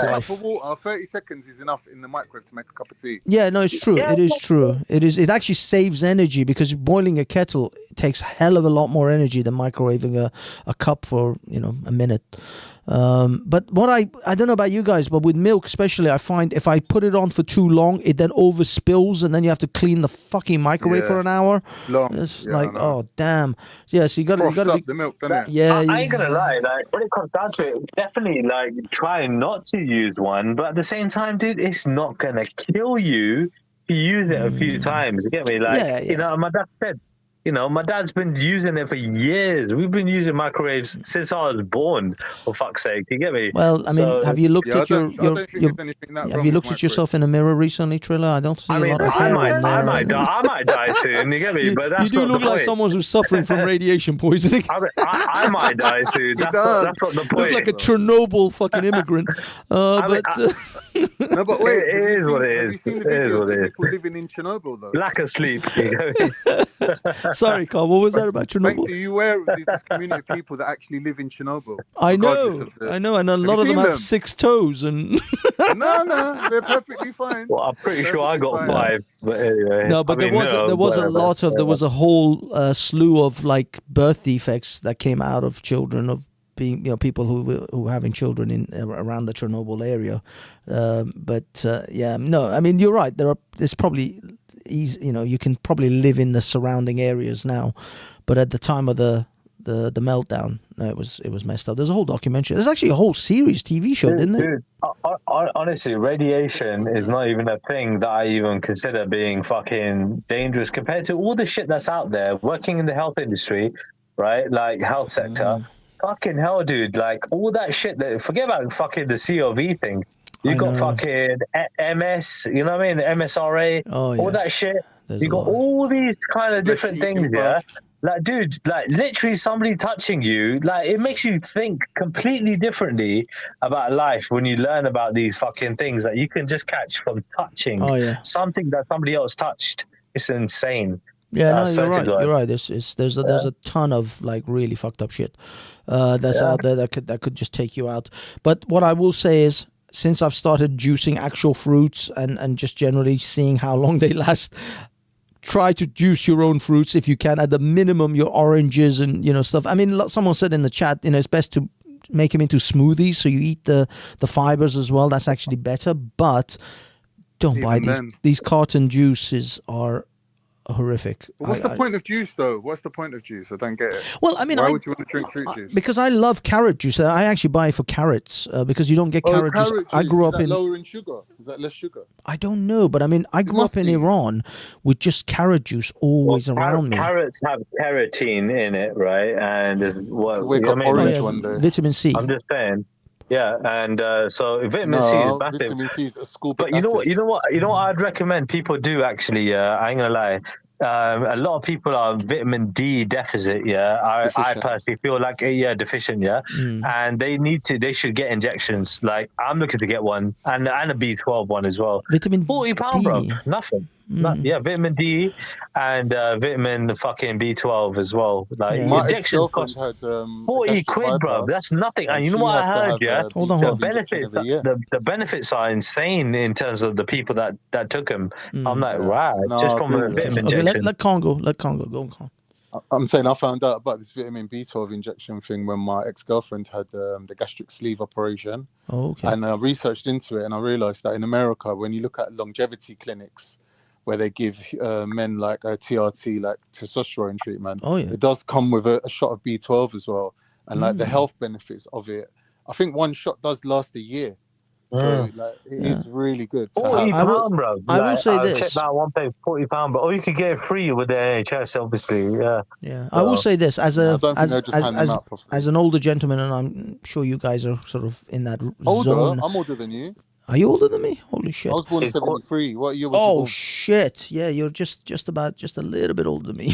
Speaker 2: life.
Speaker 7: 30 seconds is enough in the microwave to make a cup of tea.
Speaker 2: Yeah, no, it's true. It is true. It actually saves energy because boiling a kettle takes hell of a lot more energy than microwaving a cup for, a minute. But what I don't know about you guys, but with milk especially, I find if I put it on for too long, it then overspills, and then you have to clean the fucking microwave for an hour. It's oh damn. Yeah, so you got to
Speaker 7: the milk, doesn't it?
Speaker 2: Yeah,
Speaker 5: I ain't gonna lie. Like when it comes down to it, definitely like try not to use one, but at the same time, dude, it's not gonna kill you if you use it a few times. You get me? Like my dad said. My dad's been using it for years. We've been using microwaves since I was born. For fuck's sake, you get me?
Speaker 2: Well, I mean, have you looked at have you looked at yourself in the mirror recently, Triller? I don't see a lot of hair.
Speaker 5: I might die soon. You get me? But that's
Speaker 2: you do look like someone who's suffering from radiation poisoning.
Speaker 5: I might die soon. That's what the point.
Speaker 2: Look like a Chernobyl fucking immigrant.
Speaker 7: No, but wait, it is what it is. Have you seen the videos of people living in Chernobyl though?
Speaker 5: Lack of sleep.
Speaker 2: Sorry, Carl, what was that about Chernobyl?
Speaker 7: Banksy, are you aware of this community of people that actually live in Chernobyl?
Speaker 2: I know, and a lot of them have 6 toes and...
Speaker 7: No, they're perfectly fine.
Speaker 5: Well, I'm pretty sure I got 5, but anyway.
Speaker 2: No, but there was a whole slew of like birth defects that came out of children of being, people who were having children in around the Chernobyl area. I mean, you're right. There's probably easy, you can probably live in the surrounding areas now, but at the time of the the meltdown. No, it was messed up. There's a whole documentary. There's actually a whole series, TV show, didn't there?
Speaker 5: Dude, honestly, radiation is not even a thing that I even consider being fucking dangerous compared to all the shit that's out there. Working in the health industry, right? Like health sector. Fucking hell, dude. Like all that shit. Forget about fucking the COV thing. You got fucking MS, you know what I mean? The MSRA, all that shit. You got all these kind of different things, yeah? Like, dude, like literally somebody touching you, like it makes you think completely differently about life when you learn about these fucking things that you can just catch from touching something that somebody else touched. It's insane.
Speaker 2: Yeah, no, you're right. You're right. There's a ton of like really fucked up shit that's out there that could just take you out. But what I will say is, since I've started juicing actual fruits and just generally seeing how long they last, try to juice your own fruits if you can. At the minimum, your oranges and stuff. I mean, someone said in the chat, it's best to make them into smoothies so you eat the fibers as well. That's actually better. But don't buy these carton juices are horrific.
Speaker 7: What's the point of juice, though? What's the point of juice? I don't get it.
Speaker 2: Well, I mean,
Speaker 7: why would you want to drink fruit juice?
Speaker 2: Because I love carrot juice. I actually buy it for carrots because you don't get carrot juice. I grew up in
Speaker 7: lower in sugar. Is that less sugar?
Speaker 2: I don't know, but I mean, I grew up in Iran with just carrot juice always around me.
Speaker 5: Carrots have carotene in it, right? And
Speaker 7: orange one day.
Speaker 2: Vitamin C.
Speaker 5: I'm just saying. Yeah, and so vitamin C is massive.
Speaker 7: Vitamin C is ascorbic
Speaker 5: but you know what I'd recommend people do actually. I ain't gonna lie. A lot of people are vitamin D deficit. Yeah, I personally feel like deficient. Yeah, and they should get injections. Like I'm looking to get one, and a B12 one as well.
Speaker 2: Vitamin
Speaker 5: £40, bro, nothing. Vitamin D and vitamin fucking B12 as well. Like injections cost
Speaker 7: had,
Speaker 5: 40 quid, bro. That's nothing. And you know what I heard?
Speaker 2: Hold on.
Speaker 5: The benefits are insane in terms of the people that took them. I'm like, wow, just from a vitamin injection.
Speaker 2: Let Congo go on, Con.
Speaker 7: I'm saying I found out about this vitamin B12 injection thing when my ex-girlfriend had the gastric sleeve operation.
Speaker 2: Oh, okay.
Speaker 7: And I researched into it, and I realized that in America, when you look at longevity clinics where they give men like a TRT, like testosterone treatment, it does come with a shot of B12 as well. And like the health benefits of it, I think one shot does last a year. So like, it is really good.
Speaker 5: £40, bro.
Speaker 2: I will say this.
Speaker 5: Check that one page, £40, but or you could get it free with the NHS, obviously. Yeah.
Speaker 2: I will say this as
Speaker 7: I don't think they'll just hand them out for free.
Speaker 2: as an older gentleman, and I'm sure you guys are sort of in that
Speaker 7: older.
Speaker 2: zone.
Speaker 7: I'm older than you.
Speaker 2: Are you older than me? Holy shit!
Speaker 7: I was born in '73. What year was you born?
Speaker 2: Shit! Yeah, you're just a little bit older than me.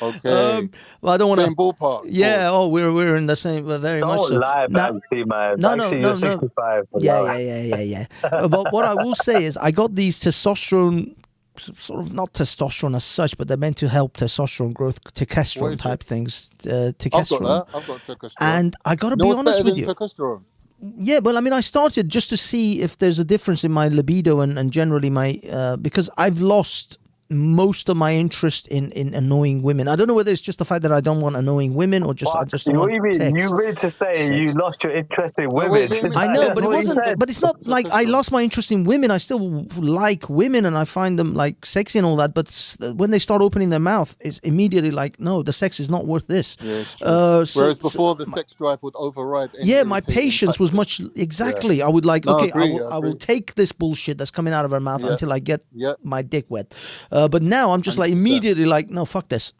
Speaker 7: Okay.
Speaker 2: Well, I don't want to.
Speaker 7: Same ballpark.
Speaker 2: Yeah. Oh, we're in the same. Very much so.
Speaker 5: Don't lie, Banksy, man. Banksy, you're 65.
Speaker 2: Yeah. But what I will say is, I got these testosterone. Sort of not testosterone as such, but they're meant to help testosterone growth, testosterone type things. Testosterone.
Speaker 7: I've got testosterone.
Speaker 2: And I got to be honest with you.
Speaker 7: Testosterone?
Speaker 2: Yeah, well, I mean, I started just to see if there's a difference in my libido and generally my because I've lost most of my interest in annoying women. I don't know whether it's just the fact that I don't want annoying women or just I just don't want sex.
Speaker 5: You mean to say you lost your interest in women?
Speaker 2: I know, but it wasn't. But it's not like I lost my interest in women. I still like women and I find them like sexy and all that. But when they start opening their mouth, it's immediately like, no, the sex is not worth this.
Speaker 7: Yeah, it's true. Whereas before, the sex drive would override.
Speaker 2: My patience was much exactly. I would like I will take this bullshit that's coming out of her mouth until I get my dick wet. But now I'm just like immediately like, no, fuck this.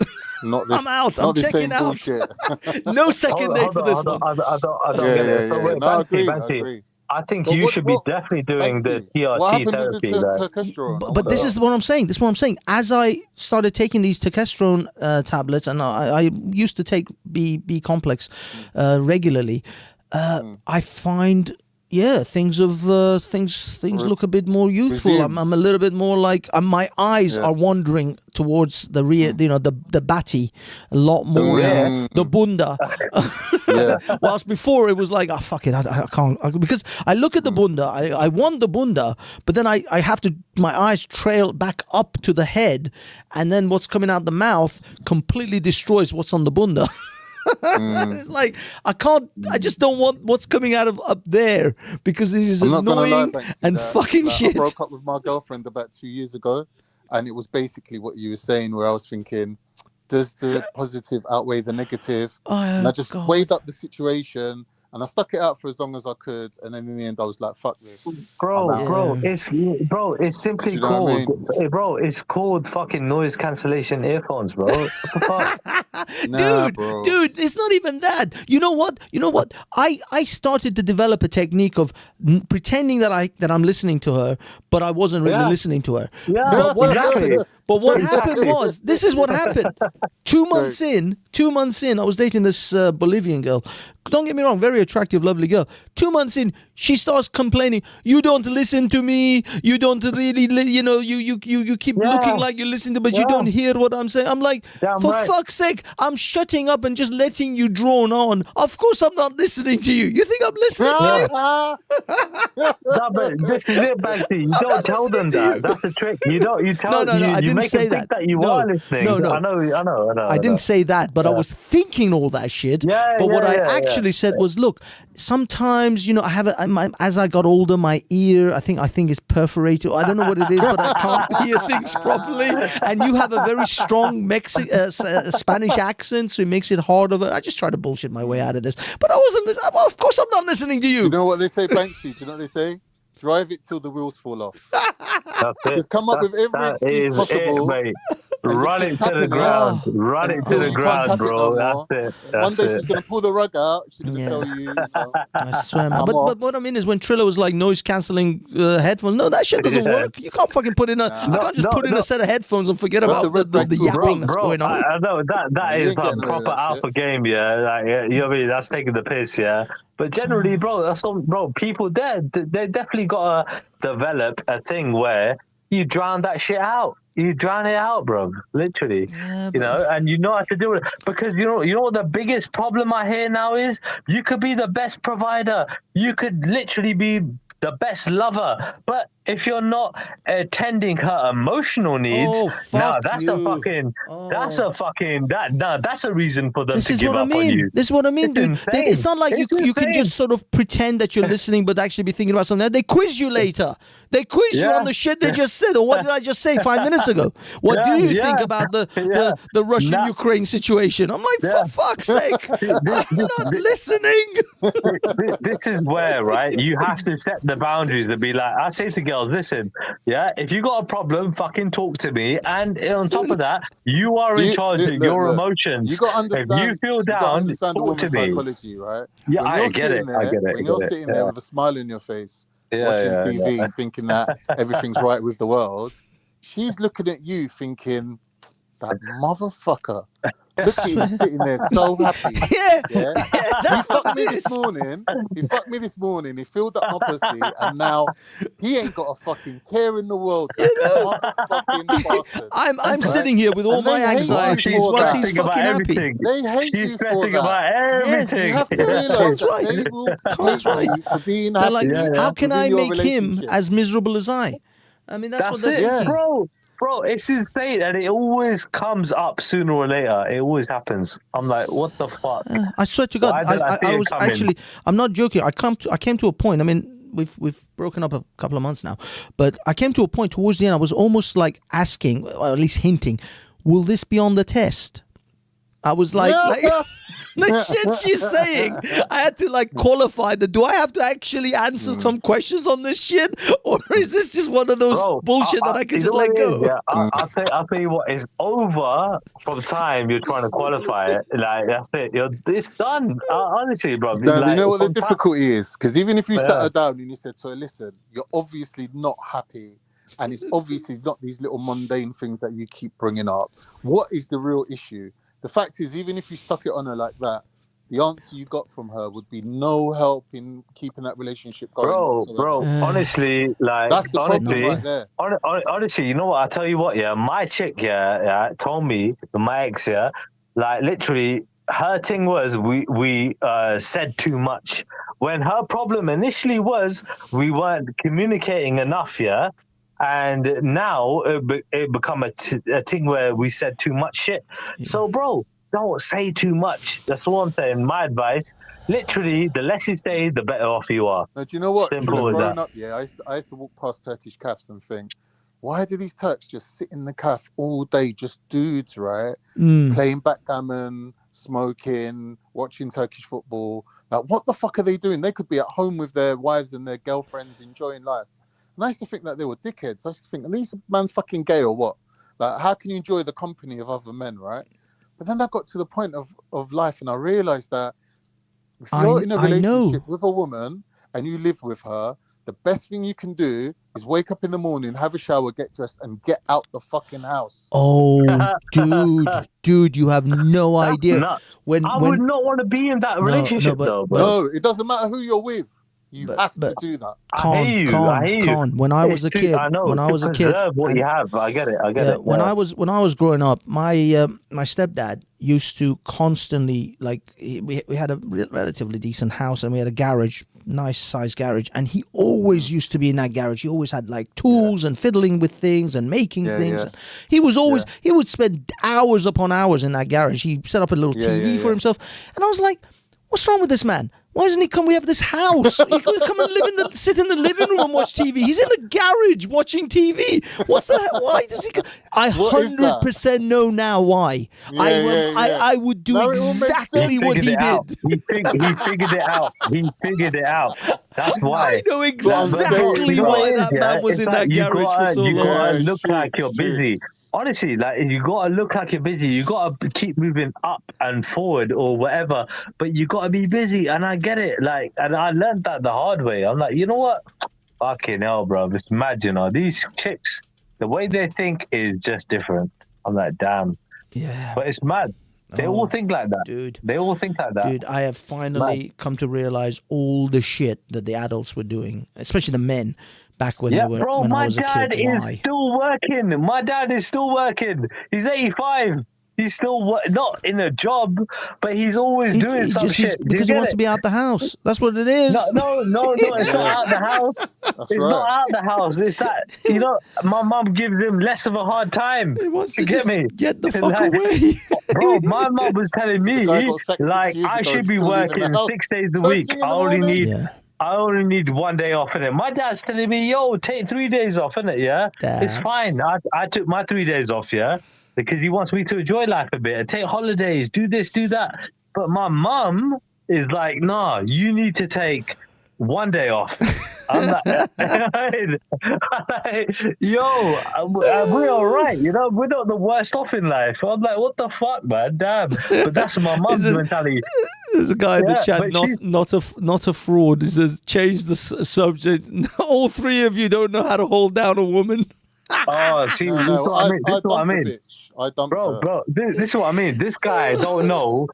Speaker 7: Not this
Speaker 2: I'm out. I'm checking out. No second date for this one.
Speaker 5: I don't get it. So wait, Banksy, I think you should be definitely doing the TRT therapy.
Speaker 2: But this is what I'm saying. As I started taking these testosterone tablets, and I used to take B complex regularly, I find things look a bit more youthful. I'm a little bit more like my eyes are wandering towards the rear, the batty a lot more. The bunda. Whilst before it was like, fuck it, I can't, because I look at the bunda, I want the bunda, but then I have to, my eyes trail back up to the head, and then what's coming out the mouth completely destroys what's on the bunda. It's like I just don't want what's coming out of up there because it is annoying and fucking shit.
Speaker 7: I broke up with my girlfriend about 2 years ago, and it was basically what you were saying, where I was thinking, does the positive outweigh the negative?
Speaker 2: Oh,
Speaker 7: And I just
Speaker 2: God.
Speaker 7: weighed up the situation, and I stuck it out for as long as I could, and then in the end I was like, "Fuck this, I'm out."
Speaker 5: It's simply
Speaker 7: Do you know what I
Speaker 5: called, it's called fucking noise cancellation earphones, bro. What the fuck?
Speaker 7: Nah, bro.
Speaker 2: Dude, it's not even that. You know what? I started to develop a technique of pretending that I'm listening to her, but I wasn't really listening to her.
Speaker 5: Yeah,
Speaker 2: But what
Speaker 5: exactly.
Speaker 2: happened? But what happened was, this is what happened. 2 months in, I was dating this Bolivian girl. Don't get me wrong, very attractive, lovely girl. 2 months in, she starts complaining. You don't listen to me. You don't really, you keep looking like you listen to, but you don't hear what I'm saying. I'm like, for fuck's sake, I'm shutting up and just letting you drone on. Of course, I'm not listening to you. You think I'm listening to you?
Speaker 5: No, but this is it, Banksy. You don't tell them that. That's the trick. You tell
Speaker 2: No, I didn't
Speaker 5: make
Speaker 2: say
Speaker 5: them think that you are listening.
Speaker 2: No.
Speaker 5: I know.
Speaker 2: I didn't say that, but I was thinking all that shit. But what I actually said was, look, sometimes, I have as I got older, my ear, I think is perforated. I don't know what it is, but I can't hear things properly. And you have a very strong Spanish accent, so it makes it harder. I just try to bullshit my way out of this. But I wasn't listening. Well, of course, I'm not listening to you.
Speaker 7: You know what they say, Banksy? Do you know what they say? Drive it till the wheels fall off.
Speaker 5: That's it.
Speaker 7: Just come up with every excuse possible.
Speaker 5: Mate. Run it to the ground. Run it to the ground, bro. That's it.
Speaker 7: One day she's going to pull the rug out. She's going to tell you.
Speaker 2: I swear, man. But what I mean is, when Triller was like noise cancelling headphones, no, that shit doesn't work. You can't fucking put in I can't just put in a set of headphones and forget about the yapping that's going on.
Speaker 5: I know that is like proper alpha game, yeah. Like, you know what I mean? That's taking the piss, yeah. But generally, bro, people there, they definitely got to develop a thing where you drown that shit out. You drown it out, bro. Literally, and you know how to do it. Because you know what the biggest problem I hear now is? You could be the best provider. You could literally be the best lover, but if you're not attending her emotional needs, that's a reason for them to give up on you.
Speaker 2: This is what I mean, dude. It's not like you can just sort of pretend that you're listening, but actually be thinking about something. They quiz you later. They quiz you on the shit they just said, or what did I just say 5 minutes ago? What do you think about the Russian-Ukraine situation? I'm like, for fuck's sake, I'm not listening.
Speaker 5: This is where, right, you have to set the boundaries and be like, I say to girls, listen, if you got a problem, fucking talk to me. And on top of that, you are in charge of your emotions.
Speaker 7: You got to understand.
Speaker 5: If you feel down, talk to me.
Speaker 7: Psychology, right?
Speaker 5: Yeah, I get it.
Speaker 7: When you're sitting there with a smile on your face, watching TV, thinking that everything's right with the world, she's looking at you thinking, that motherfucker. Look at him sitting there so happy. He fucked me this morning. He filled up my pussy, and now he ain't got a fucking care in the world.
Speaker 2: I'm sitting here with all my anxieties while she's fucking happy.
Speaker 7: They hate you for that.
Speaker 5: About everything.
Speaker 7: You have to realize that they will hate you for being happy.
Speaker 2: Like, how can I make him as miserable as I? I mean, that's what they're thinking.
Speaker 5: Bro, it's insane, and it always comes up sooner or later. It always happens. I'm like, what the fuck?
Speaker 2: I swear to God, I was actually. I'm not joking. I came to a point. I mean, we've broken up a couple of months now, but I came to a point towards the end. I was almost like asking, or at least hinting, will this be on the test? I was like the shit she's saying. I had to like qualify do I have to actually answer some questions on this shit, or is this just one of those bullshit that I can just let go?
Speaker 5: Yeah, I'll tell you what, it's over from the time you're trying to qualify it. Like, that's it. It's done. Honestly, bro.
Speaker 7: You know what the difficulty is? Because even if you sat her down and you said to her, listen, you're obviously not happy, and it's obviously not these little mundane things that you keep bringing up. What is the real issue? The fact is, even if you stuck it on her like that, the answer you got from her would be no help in keeping that relationship going.
Speaker 5: Bro, honestly, like,
Speaker 7: that's the problem right there.
Speaker 5: Honestly, you know what? I'll tell you what, my chick, told me, my ex, like, literally, her thing was we said too much. When her problem initially was we weren't communicating enough, and now it become a thing where we said too much shit. So, bro, don't say too much. That's all I'm saying. My advice, literally, the less you say, the better off you are.
Speaker 7: Now, do you know what?
Speaker 5: Simple as that.
Speaker 7: Up, I used to walk past Turkish cafes and think, why do these Turks just sit in the cafe all day, just dudes, right?
Speaker 2: Mm.
Speaker 7: Playing backgammon, smoking, watching Turkish football. Like, what the fuck are they doing? They could be at home with their wives and their girlfriends enjoying life. And I used to think that they were dickheads. I used to think, are these man fucking gay or what? Like, how can you enjoy the company of other men, right? But then I got to the point of life and I realized that if you're in a relationship with a woman and you live with her, the best thing you can do is wake up in the morning, have a shower, get dressed, and get out the fucking house.
Speaker 2: Oh, dude, you have no
Speaker 5: That's
Speaker 2: idea.
Speaker 5: nuts.
Speaker 2: When
Speaker 5: I would not want to be in that relationship, though.
Speaker 7: No, it doesn't matter who you're with. You have to do that.
Speaker 5: I hear you.
Speaker 2: When I was a kid,
Speaker 5: I know.
Speaker 2: when I was a kid,
Speaker 5: preserve what you have. I get it.
Speaker 2: When I was growing up, my stepdad used to constantly, like, we had a relatively decent house and we had a garage, nice sized garage, and he always used to be in that garage. He always had like tools and fiddling with things and making things.
Speaker 7: Yeah.
Speaker 2: He was always he would spend hours upon hours in that garage. He set up a little TV for himself, and I was like, what's wrong with this man? Why doesn't he come? We have this house. He could come and sit in the living room and watch TV. He's in the garage watching TV. What's that? Why does he? I 100% know now why. I would do exactly what he did.
Speaker 5: He figured it out. That's why.
Speaker 2: I know exactly why that man was in that garage for so long.
Speaker 5: You gotta look like you're busy. Honestly, like, you gotta look like you're busy. You gotta keep moving up and forward or whatever, but you gotta be busy. And I get it. Like, and I learned that the hard way. I'm like, you know what? Fucking hell, bro. It's mad, you know. These chicks, the way they think is just different. I'm like, damn.
Speaker 2: Yeah.
Speaker 5: But it's mad. They all think like that.
Speaker 2: Dude.
Speaker 5: They all think like that.
Speaker 2: Dude, I have finally come to realize all the shit that the adults were doing, especially the men. Back when they were,
Speaker 5: bro,
Speaker 2: when I
Speaker 5: my
Speaker 2: was a
Speaker 5: dad
Speaker 2: kid.
Speaker 5: is still working. My dad is still working. He's 85. He's still not in a job, but he's always doing some shit.
Speaker 2: Because he wants to be out the house. That's what it is.
Speaker 5: No, it's not out the house. Not out the house. It's that, you know, my mum gives him less of a hard time.
Speaker 2: He wants to
Speaker 5: get me.
Speaker 2: Get the fuck away.
Speaker 5: Bro, my mum was telling me, like, I should be working 6 days a week. I only need 1 day off in it. My dad's telling me, yo, take 3 days off in it, yeah?
Speaker 2: Dad.
Speaker 5: It's fine. I took my 3 days off, yeah? Because he wants me to enjoy life a bit, take holidays, do this, do that. But my mum is like, nah, you need to take 1 day off. I'm like, yo, we're all right, you know, we're not the worst off in life. I'm like, what the fuck, man? Damn. But that's my mum's mentality.
Speaker 2: There's a guy in the chat, not a fraud. He says, change the subject. All three of you don't know how to hold down a woman.
Speaker 5: Oh, see, this is what I mean. Bro, this is what I mean. This guy don't know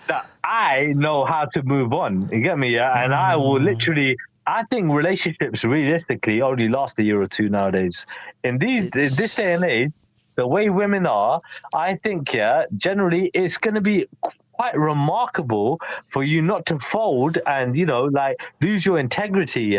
Speaker 5: that I know how to move on. You get me? Yeah, and I will literally. I think relationships realistically only last a year or two nowadays. In this day and age, the way women are, I think, generally it's going to be quite remarkable for you not to fold and, you know, like, lose your integrity,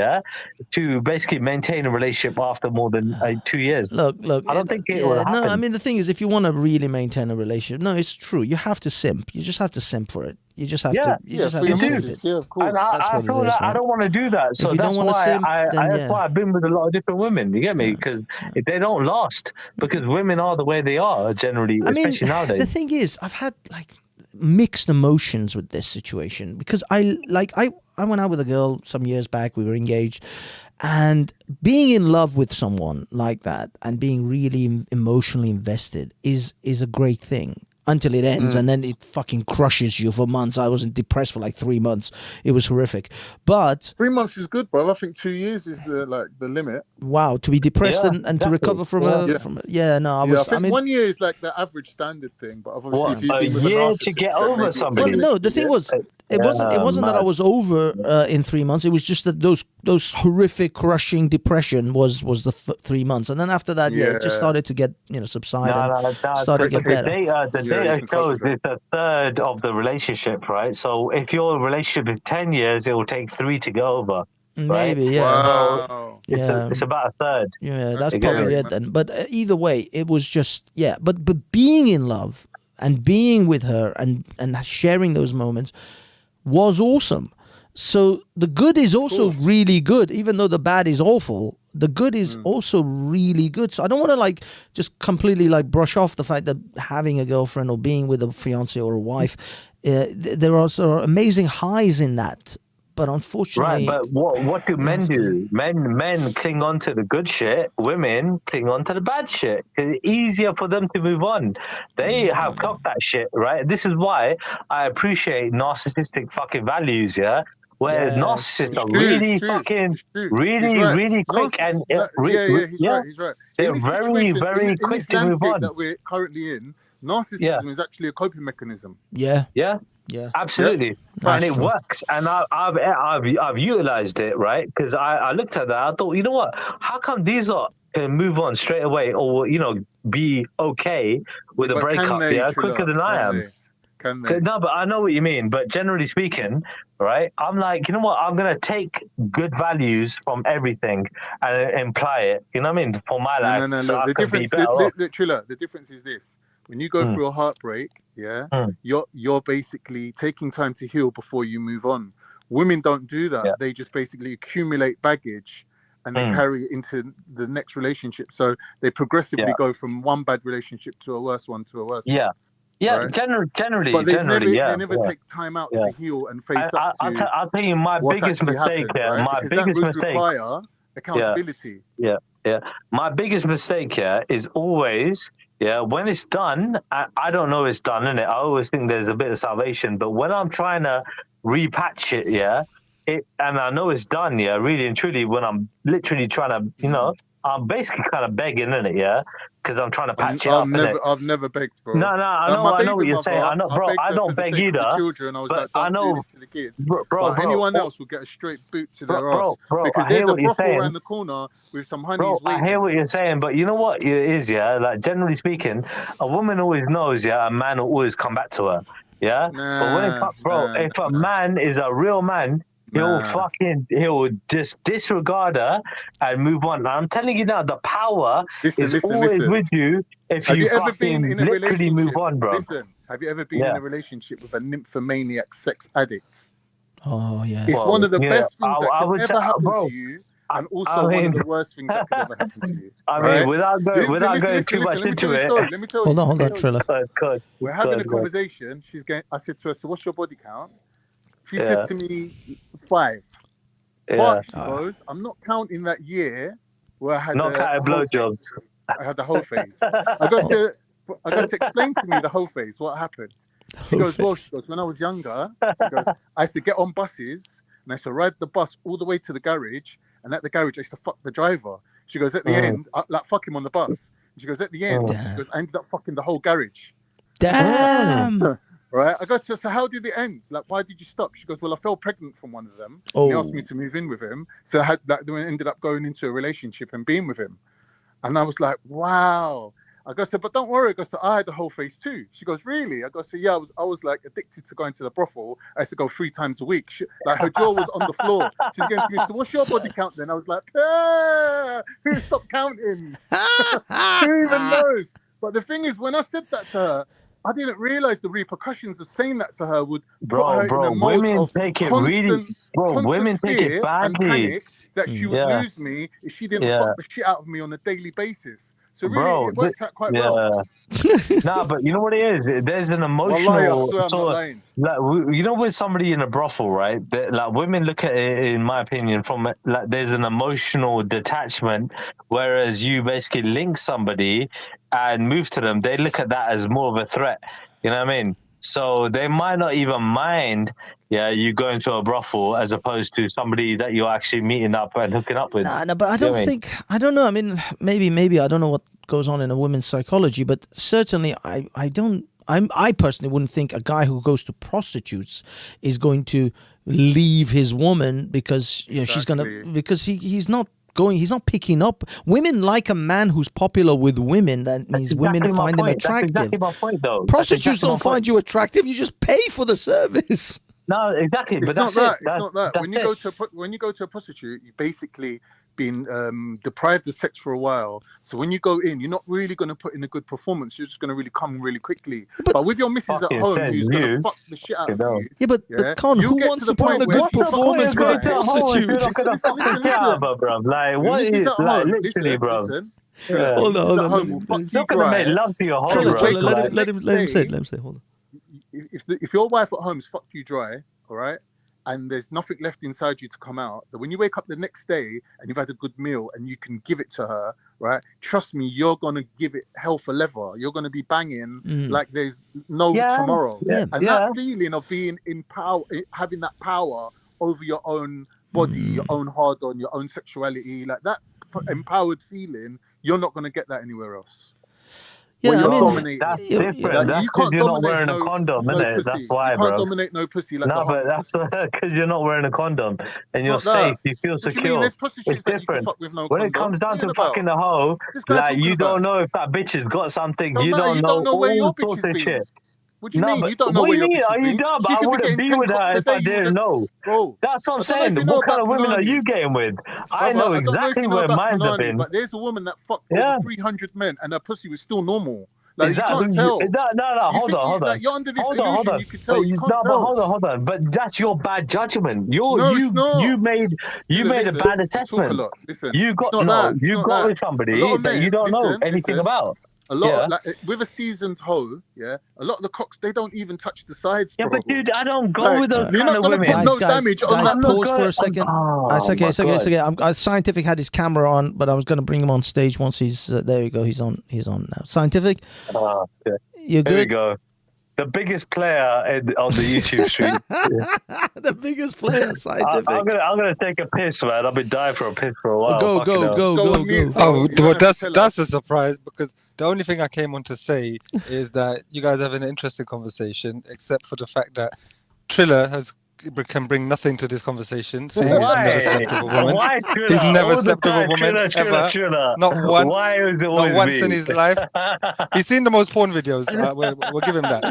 Speaker 5: to basically maintain a relationship after more than 2 years.
Speaker 2: Look.
Speaker 5: I don't think it will happen.
Speaker 2: No, I mean, the thing is, if you want to really maintain a relationship, no, it's true. You have to simp. You just have to simp for it. You just have to. You just have to simp it.
Speaker 7: Yeah, of course.
Speaker 5: And I feel like I don't want to do that. So that's why that's why I've been with a lot of different women. You get me? Because they don't last. Because women are the way they are generally, especially nowadays.
Speaker 2: The thing is, I've had like mixed emotions with this situation because I went out with a girl some years back. We were engaged, and being in love with someone like that and being really emotionally invested is a great thing. Until it ends, and then it fucking crushes you for months. I was depressed for like 3 months. It was horrific. But
Speaker 7: 3 months is good, bro. I think 2 years is the limit.
Speaker 2: Wow, to be depressed and to recover from I was.
Speaker 7: I think 1 year is like the average standard thing. But obviously, if you've been with a narcissist,
Speaker 5: to get over somebody.
Speaker 2: Well, no, the thing was, it wasn't that I was over in 3 months. It was just that those horrific, crushing depression was the 3 months, and then after that, it just started to get subside and started to get better.
Speaker 5: The data shows it's a third of the relationship, right? So if your relationship is 10 years, it will take 3 to go over. Right?
Speaker 2: Maybe, yeah.
Speaker 7: Wow.
Speaker 5: It's about a third.
Speaker 2: Yeah, that's probably it then. But either way, it was just But being in love and being with her and sharing those moments was awesome. So the good is also really good, even though the bad is awful. the good is also really good. So I don't want to like just completely like brush off the fact that having a girlfriend or being with a fiance or a wife, there are also amazing highs in that. But unfortunately,
Speaker 5: right. But what do men do? Men cling on to the good shit. Women cling on to the bad shit. It's easier for them to move on. They have clocked that shit, right? This is why I appreciate narcissistic fucking values, yeah? Where narcissists are really fucking, really quick and
Speaker 7: he's right.
Speaker 5: They're
Speaker 7: In this
Speaker 5: very,
Speaker 7: situation,
Speaker 5: very
Speaker 7: in
Speaker 5: quick
Speaker 7: this
Speaker 5: to move
Speaker 7: landscape
Speaker 5: on.
Speaker 7: that we're currently in, narcissism is actually a coping mechanism.
Speaker 2: Yeah,
Speaker 5: absolutely, and it works. And I've utilized it, right? Because I looked at that, I thought, you know what? How come these are can move on straight away, or be okay with a
Speaker 7: But
Speaker 5: breakup?
Speaker 7: can they,
Speaker 5: Quicker than I am.
Speaker 7: Can they?
Speaker 5: No, but I know what you mean. But generally speaking, right? I'm like, you know what? I'm gonna take good values from everything and imply it. You know what I mean? For my life,
Speaker 7: No.
Speaker 5: so
Speaker 7: Look,
Speaker 5: I
Speaker 7: the
Speaker 5: could be
Speaker 7: difference,
Speaker 5: better off.
Speaker 7: Trilla, the difference is this: when you go through a heartbreak, you're basically taking time to heal before you move on. Women don't do that. They just basically accumulate baggage and they carry it into the next relationship. So they progressively go from one bad relationship to a worse one to a worse one.
Speaker 5: Yeah,
Speaker 7: right?
Speaker 5: generally,
Speaker 7: but they
Speaker 5: generally,
Speaker 7: never take time out to heal and face up to
Speaker 5: I'll tell you my
Speaker 7: what's
Speaker 5: biggest
Speaker 7: actually
Speaker 5: mistake.
Speaker 7: happened, right?
Speaker 5: My
Speaker 7: because
Speaker 5: biggest
Speaker 7: that would
Speaker 5: mistake.
Speaker 7: require accountability.
Speaker 5: Yeah. My biggest mistake is always when it's done. I don't know it's done, innit? I always think there's a bit of salvation, but when I'm trying to repatch it, and I know it's done, really and truly. When I'm literally trying to, I'm basically kind of begging, innit? Because I'm trying to patch it up.
Speaker 7: I've never begged, bro.
Speaker 5: No, I know what you're saying. I know, bro. I don't beg either.
Speaker 7: The children, I was like, don't do this to the kids.
Speaker 5: Bro,
Speaker 7: anyone else will get a straight boot to their ass. Because
Speaker 5: I
Speaker 7: there's
Speaker 5: hear
Speaker 7: a
Speaker 5: what you're
Speaker 7: brothel
Speaker 5: saying.
Speaker 7: around the corner with some honeys
Speaker 5: Bro,
Speaker 7: waiting.
Speaker 5: I hear what you're saying, but you know what it is, like generally speaking, a woman always knows, a man will always come back to her, but when it comes, if a man is a real man, he'll just disregard her and move on. And I'm telling you now, the power is always with you if you
Speaker 7: ever been in a
Speaker 5: literally move on, bro.
Speaker 7: Listen, have you ever been in a relationship with a nymphomaniac sex addict?
Speaker 2: Oh yeah,
Speaker 7: it's one of the best things that can ever happen to you, and also one of the worst things that could ever happen to you.
Speaker 5: I mean, without going too much into it.
Speaker 7: Let me tell you.
Speaker 2: Hold on, Triller.
Speaker 7: We're having a conversation. I said to her, "So what's your body count?" She said to me 5. But she goes, I'm not counting that year where I had
Speaker 5: blowjobs.
Speaker 7: I had the whole phase. I got to explain to me the whole phase, what happened. She goes, when I was younger, she goes, I used to get on buses and I used to ride the bus all the way to the garage, and at the garage I used to fuck the driver. She goes, at the end, fuck him on the bus. She goes, at the end, she goes, I ended up fucking the whole garage.
Speaker 2: Damn.
Speaker 7: Right, I go to her, so how did it end? Like, why did you stop? She goes, well, I fell pregnant from one of them. He asked me to move in with him. So I ended up going into a relationship and being with him. And I was like, wow. I go, so, but don't worry. I go, so I had the whole phase too. She goes, really? I go, so yeah, I was like addicted to going to the brothel. I used to go 3 times a week. Her jaw was on the floor. She's going to me, so what's your body count then? I was like, who stopped counting? Who even knows? But the thing is, when I said that to her, I didn't realize the repercussions of saying that to her would put her in a mode of
Speaker 5: women take it badly.
Speaker 7: And panic that she would lose me if she didn't fuck the shit out of me on a daily basis. So really, it worked out quite well.
Speaker 5: Nah, but you know what it is? There's an emotional with somebody in a brothel, right? Like women look at it, in my opinion, from like there's an emotional detachment, whereas you basically link somebody and move to them, they look at that as more of a threat. You know what I mean? So they might not even mind, you going to a brothel as opposed to somebody that you're actually meeting up and hooking up with.
Speaker 2: No, but I don't know. I mean, maybe I don't know what goes on in a woman's psychology, but certainly I personally wouldn't think a guy who goes to prostitutes is going to leave his woman because because he's not picking up. Women like a man who's popular with women. That means women find them attractive.
Speaker 5: That's exactly my point, though.
Speaker 2: Prostitutes don't find you attractive. You just pay for the service.
Speaker 5: No, exactly.
Speaker 7: It's
Speaker 5: but
Speaker 7: not
Speaker 5: that's
Speaker 7: that. It's not that. When you go to a prostitute, you basically been deprived of sex for a while. So when you go in, you're not really going to put in a good performance. You're just going to really come really quickly. But with your missus at home, who's going to fuck the shit out of you.
Speaker 2: Yeah, but Con, who wants to put on a good performance with a prostitute?
Speaker 5: You're not gonna fuck the shit out of her, bruv. Like, what is like literally, bruv?
Speaker 7: Yeah.
Speaker 2: Hold on.
Speaker 5: It's not gonna make love to your home,
Speaker 2: Trilla,
Speaker 5: bro.
Speaker 2: let him say it. Hold on.
Speaker 7: If your wife at home has fucked you dry, all right, and there's nothing left inside you to come out, that when you wake up the next day and you've had a good meal and you can give it to her, right? Trust me, you're gonna give it hell for leather. You're gonna be banging like there's no tomorrow. And that feeling of being in power, having that power over your own body, your own hard on, your own sexuality, like that empowered feeling, you're not gonna get that anywhere else.
Speaker 2: Yeah,
Speaker 5: I mean, that's different. Like, that's because you're not wearing a condom, innit? That's why, bro.
Speaker 7: You can't dominate no pussy. Like
Speaker 5: but that's because you're not wearing a condom and you're safe. You feel secure. It's different. When it comes down to fucking the hoe, like, you don't know if that bitch has got something. You don't know all sorts of shit.
Speaker 7: What do you mean? You don't know where your bitch is.
Speaker 5: Are you dumb? I wouldn't be with her if I didn't know.
Speaker 7: Bro,
Speaker 5: that's what I'm saying. What kind of women are you getting with? I know exactly where mine have been.
Speaker 7: But there's a woman that fucked over 300 men and her pussy was still normal. Like, you can't tell.
Speaker 5: No, hold on.
Speaker 7: Like, you're under this illusion, you can tell. You can't tell.
Speaker 5: But hold on. But that's your bad judgment. You made a bad assessment. You got with somebody that you don't know anything about.
Speaker 7: A lot of, like, with a seasoned hoe, a lot of the cocks, they don't even touch the sides.
Speaker 5: Yeah, but dude, I don't go with those kind of women.
Speaker 7: You're not going to put no damage on that.
Speaker 2: Pause for a second. It's okay. Scientific had his camera on, but I was going to bring him on stage once he's there. You go. He's on now. Scientific. You're good.
Speaker 5: There we go. The biggest player on the YouTube stream.
Speaker 2: The biggest player, Scientific.
Speaker 5: I'm gonna take a piss, man. I've been dying for a piss for a while.
Speaker 2: Go.
Speaker 8: Oh, well, that's a surprise, because the only thing I came on to say is that you guys have an interesting conversation, except for the fact that Triller can bring nothing to this conversation, seeing he's never slept with a woman. He's never slept with a woman ever. Not once. Not once in his life. He's seen the most porn videos. We'll give him that.